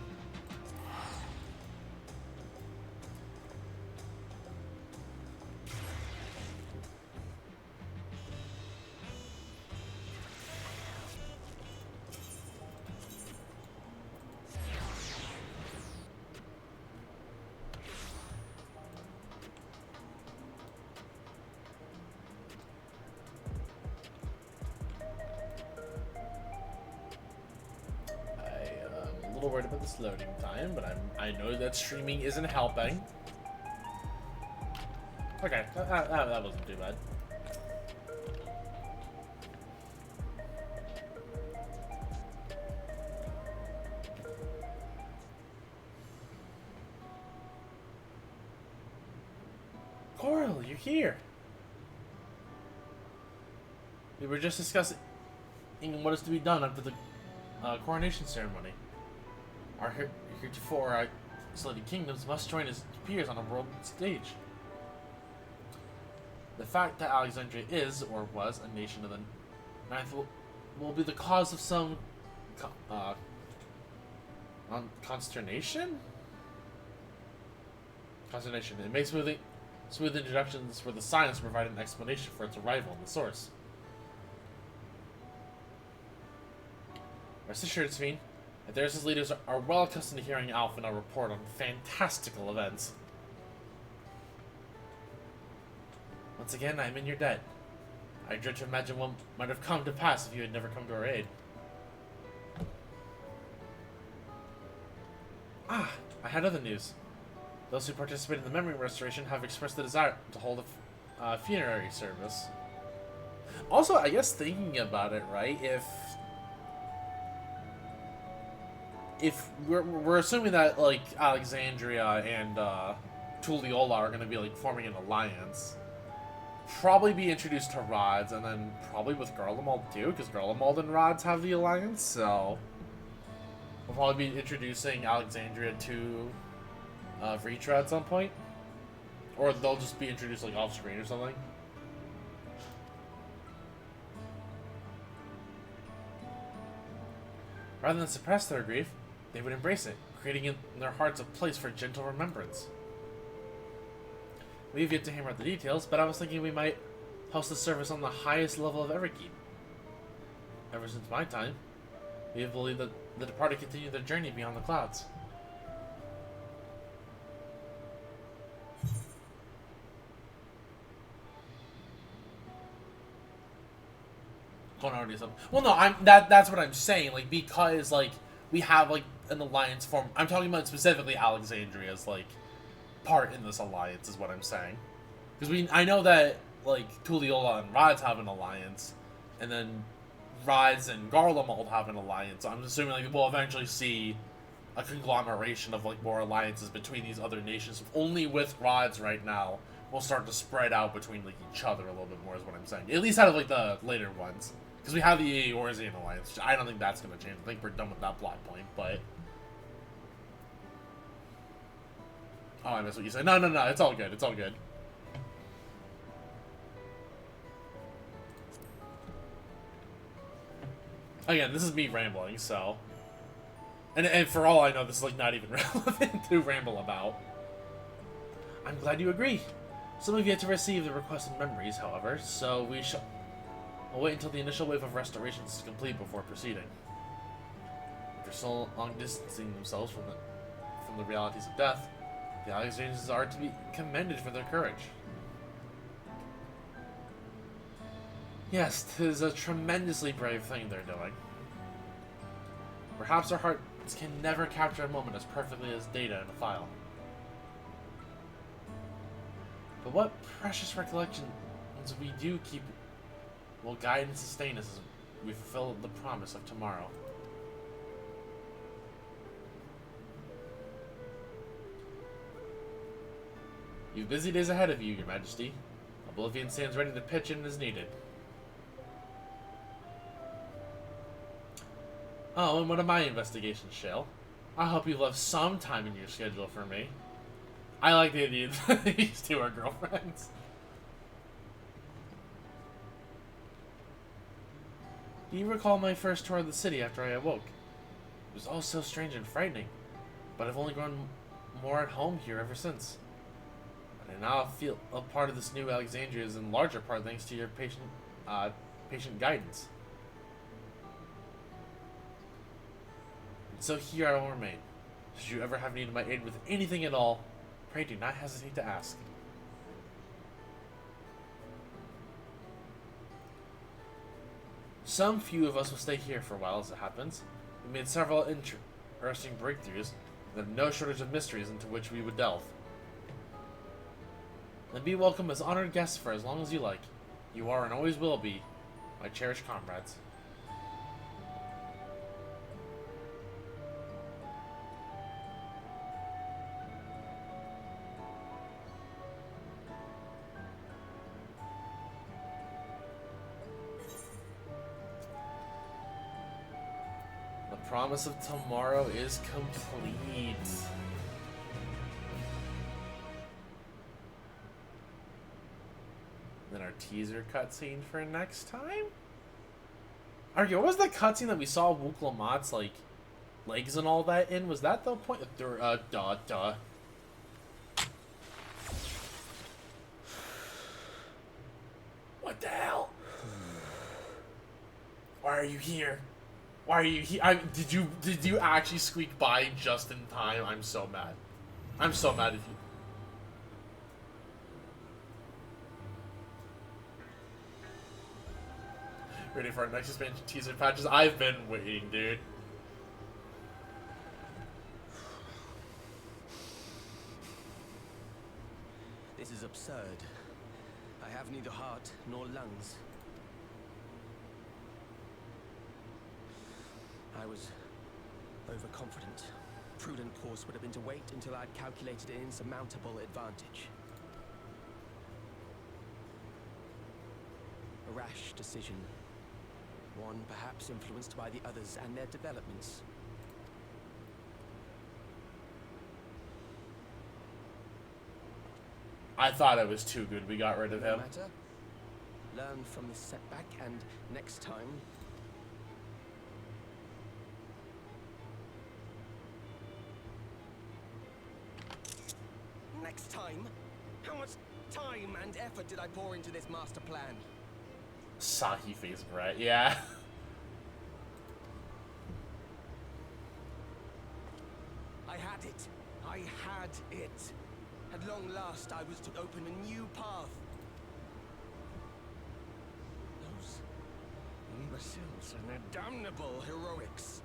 Speaker 1: A little worried about this loading time, but I know that streaming isn't helping. Okay, that wasn't too bad. Coral, you're here. We were just discussing what is to be done after the coronation ceremony. Our heretofore isolated kingdoms must join as peers on a world stage. The fact that Alexandria is, or was, a nation of the ninth will be the cause of some consternation? Consternation. It makes smooth introductions where the science provided an explanation for its arrival in the source. Rest assured, Sveen, Atheris' leaders are well accustomed to hearing Alphina report on fantastical events. Once again, I am in your debt. I dread to imagine what might have come to pass if you had never come to our aid. Ah, I had other news. Those who participated in the memory restoration have expressed the desire to hold a funerary service. Also, I guess thinking about it, right, if we're assuming that, like, Alexandria and Tulliola are going to be, like, forming an alliance, probably be introduced to Rods, and then probably with Garlemald too, because Garlemald and Rods have the alliance, so we'll probably be introducing Alexandria to Vritra at some point, or they'll just be introduced, like, off screen or something. Rather than suppress their grief, they would embrace it, creating in their hearts a place for gentle remembrance. We have yet to hammer out the details, but I was thinking we might host a service on the highest level of Everkeep. Ever since my time, we have believed that the departed continue their journey beyond the clouds. Well, no, that's what I'm saying. Like, because, like, we have, like, an alliance form. I'm talking about specifically Alexandria's, like, part in this alliance is what I'm saying. Because I know that, like, Tulliola and Rods have an alliance, and then Rods and Garlemald have an alliance. So I'm assuming, like, we'll eventually see a conglomeration of, like, more alliances between these other nations. Only with Rods right now, we'll start to spread out between, like, each other a little bit more is what I'm saying. At least out of, like, the later ones. Because we have the Eorzean alliance, which I don't think that's going to change. I think we're done with that plot point, but... Oh, I missed what you said. No, it's all good. It's all good. Again, this is me rambling, so... And for all I know, this is, like, not even relevant to ramble about. I'm glad you agree. Some have yet to receive the requested memories, however, so we shall... We'll wait until the initial wave of restorations is complete before proceeding. After so long distancing themselves from the realities of death, the Alexandrians are to be commended for their courage. Yes, 'tis a tremendously brave thing they're doing. Perhaps our hearts can never capture a moment as perfectly as data in a file. But what precious recollections bonds we do keep will guide and sustain us as we fulfill the promise of tomorrow. You've busy days ahead of you, Your Majesty. Oblivion stands ready to pitch in as needed. Oh, and what are my investigations, Shale? I hope you left some time in your schedule for me. I like the idea that these two are girlfriends. Do you recall my first tour of the city after I awoke? It was all so strange and frightening, but I've only grown more at home here ever since. And now I feel a part of this new Alexandria is in larger part thanks to your patient guidance. And so here I will remain. Should you ever have need of my aid with anything at all, pray do not hesitate to ask. Some few of us will stay here for a while as it happens. We made several interesting breakthroughs, and have no shortage of mysteries into which we would delve. Then be welcome as honored guests for as long as you like. You are and always will be my cherished comrades. The promise of tomorrow is complete. Then our teaser cutscene for next time? Argue, what was the cutscene that we saw Wuklamot's, like, legs and all that in? Was that the point? Duh. What the hell? Why are you here? Why are you here? Did you actually squeak by just in time? I'm so mad. I'm so mad at you. Ready for our next expansion teaser patches? I've been waiting, dude.
Speaker 21: This is absurd. I have neither heart nor lungs. I was overconfident. Prudent course would have been to wait until I'd calculated an insurmountable advantage. A rash decision. One perhaps influenced by the others and their developments.
Speaker 1: I thought it was too good. We got rid of him.
Speaker 21: No matter. Learn from this setback, and next time. Next time? How much time and effort did I pour into this master plan?
Speaker 1: Saki face Brett, yeah.
Speaker 21: I had it. I had it. At long last, I was to open a new path. Those imbeciles and their damnable heroics.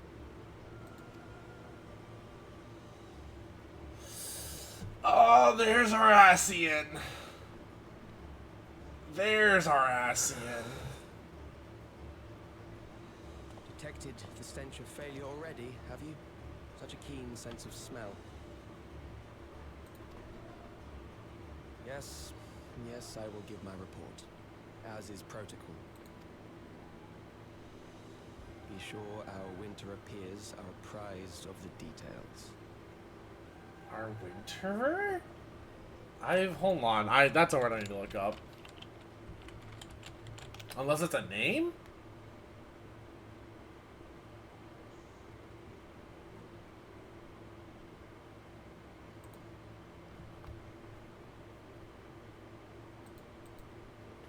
Speaker 1: Oh, there's our Asian. There's our Asian.
Speaker 21: Detected the stench of failure already, have you? Such a keen sense of smell. Yes, I will give my report, as is protocol. Be sure our winter appears are apprised of the details.
Speaker 1: Our Winterer? Hold on. That's a word I need to look up. Unless it's a name?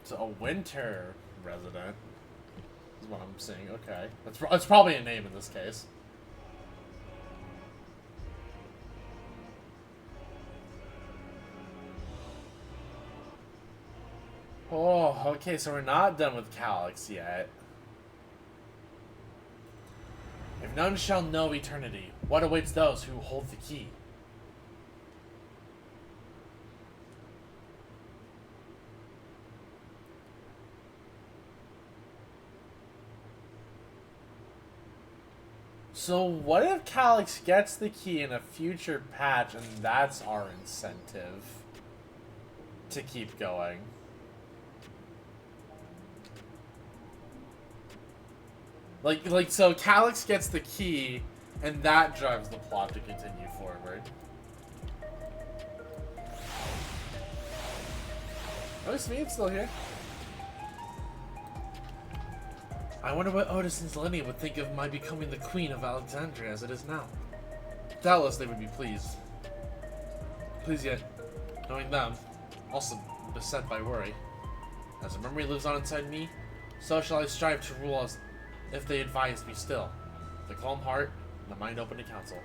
Speaker 1: It's a winter resident. Is what I'm saying. Okay. It's probably a name in this case. Oh, okay, so we're not done with Calyx yet. If none shall know eternity, what awaits those who hold the key? So what if Calyx gets the key in a future patch and that's our incentive to keep going? Like so Calyx gets the key and that drives the plot to continue forward. Oh, Smeed's still here. I wonder what Otis and Zelenia would think of my becoming the Queen of Alexandria as it is now. Doubtless they would be pleased. Pleased yet, knowing them, also beset by worry. As a memory lives on inside me, so shall I strive to rule as if they advise me still. The calm heart, and the mind open to counsel.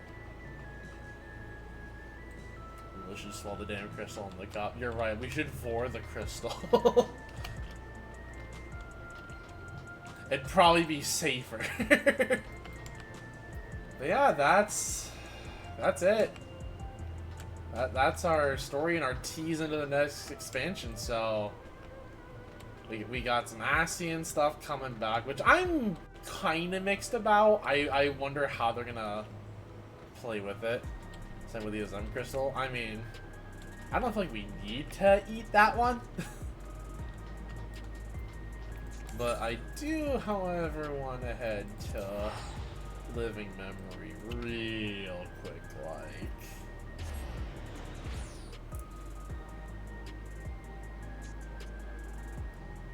Speaker 1: We should swallow the damn crystal in the cup. You're right, we should pour the crystal. It'd probably be safer. But yeah, that's it. That's our story and our tease into the next expansion. So we got some Ascian stuff coming back, which I'm kind of mixed about. I wonder how they're gonna play with it. Same with the Azem crystal. I mean, I don't feel like we need to eat that one. But I do, however, want to head to Living Memory real quick, like.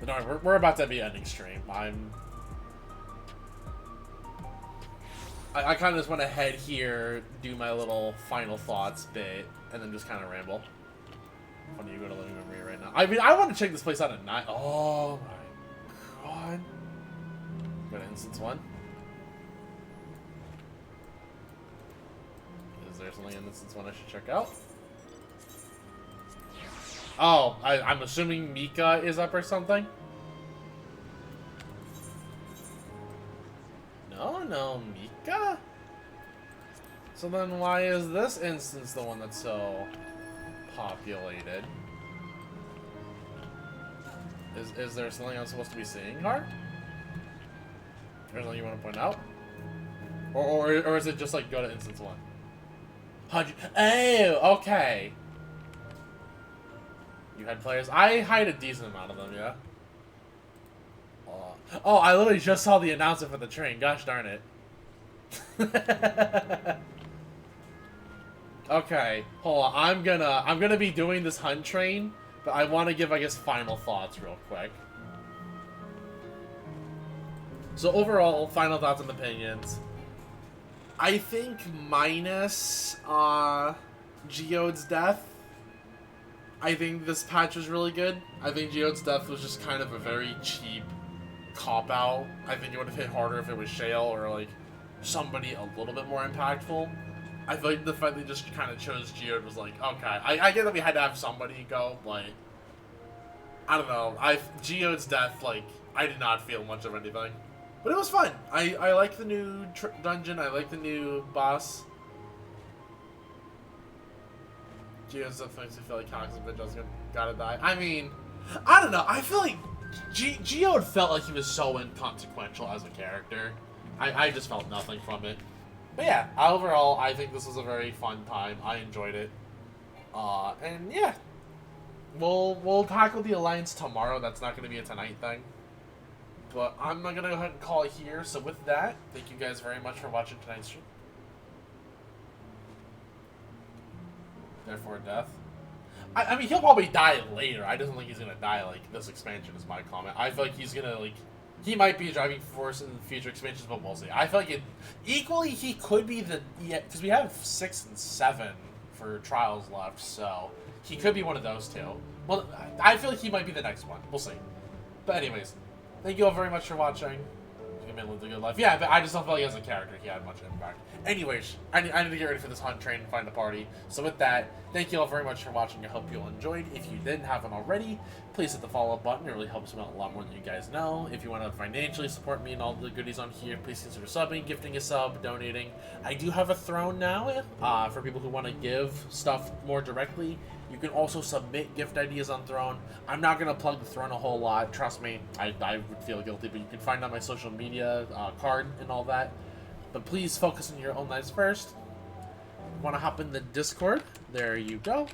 Speaker 1: But no, we're about to be ending stream. I kind of just want to head here, do my little final thoughts bit, and then just kind of ramble. Funny you go to Living Memory right now. I mean, I want to check this place out at night. Oh my god. Go to Instance 1. Is there something in Instance 1 I should check out? Oh, I'm assuming Mika is up or something? No, Mika? So then why is this instance the one that's so populated? Is there something I'm supposed to be seeing, Heart? Or something you want to point out? Or is it just like go to instance 1? 100. Oh, okay. You had players. I hide a decent amount of them, yeah. Oh, I literally just saw the announcement for the train. Gosh darn it. Okay, hold on. I'm gonna be doing this hunt train, but I want to give, I guess, final thoughts real quick. So overall, final thoughts and opinions. I think minus Geode's death, I think this patch was really good. I think Geode's death was just kind of a very cheap cop-out. I think it would have hit harder if it was Shale or like somebody a little bit more impactful. I feel like the fact they just kind of chose Geode was like, okay, I get that we had to have somebody go, but I don't know. Geode's death, like, I did not feel much of anything. But it was fun. I like the new dungeon. I like the new boss. Geode's death makes me feel like Cox and Vigil's gotta die. I mean, I don't know. I feel like Geode felt like he was so inconsequential as a character. I just felt nothing from it. But yeah, overall, I think this was a very fun time. I enjoyed it. And yeah. We'll tackle the Alliance tomorrow. That's not going to be a tonight thing. But I'm going to go ahead and call it here. So with that, thank you guys very much for watching tonight's stream. Therefore, death. I mean, he'll probably die later. I don't think he's going to die, like, this expansion is my comment. I feel like he's going to, like, he might be a driving force in future expansions, but we'll see. I feel like equally, he could be because we have 6 and 7 for Trials left, so he could be one of those two. Well, I feel like he might be the next one. We'll see. But anyways, thank you all very much for watching. Man lived a good life. Yeah, but I just don't feel like as a character he had much impact. Anyways, I need to get ready for this hunt train and find a party. So with that, thank you all very much for watching. I hope you all enjoyed. If you didn't have one already, please hit the follow button. It really helps me out a lot more than you guys know. If you want to financially support me and all the goodies on here, please consider subbing, gifting a sub, donating. I do have a throne now for people who want to give stuff more directly. You can also submit gift ideas on Throne. I'm not going to plug the Throne a whole lot. Trust me, I would feel guilty, but you can find out my social media card and all that. But please focus on your own lives first. Want to hop in the Discord? There you go.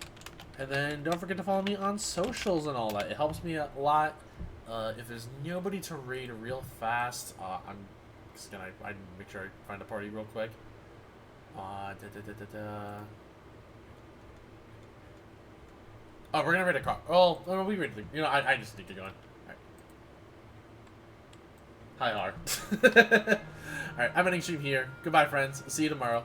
Speaker 1: And then don't forget to follow me on socials and all that. It helps me a lot. If there's nobody to raid real fast, I'm just gonna make sure I find a party real quick. Oh, we're gonna raid a car. Oh, we raid. You know, I just need to get going. All right. Hi, R. All right, I'm ending stream here. Goodbye, friends. See you tomorrow.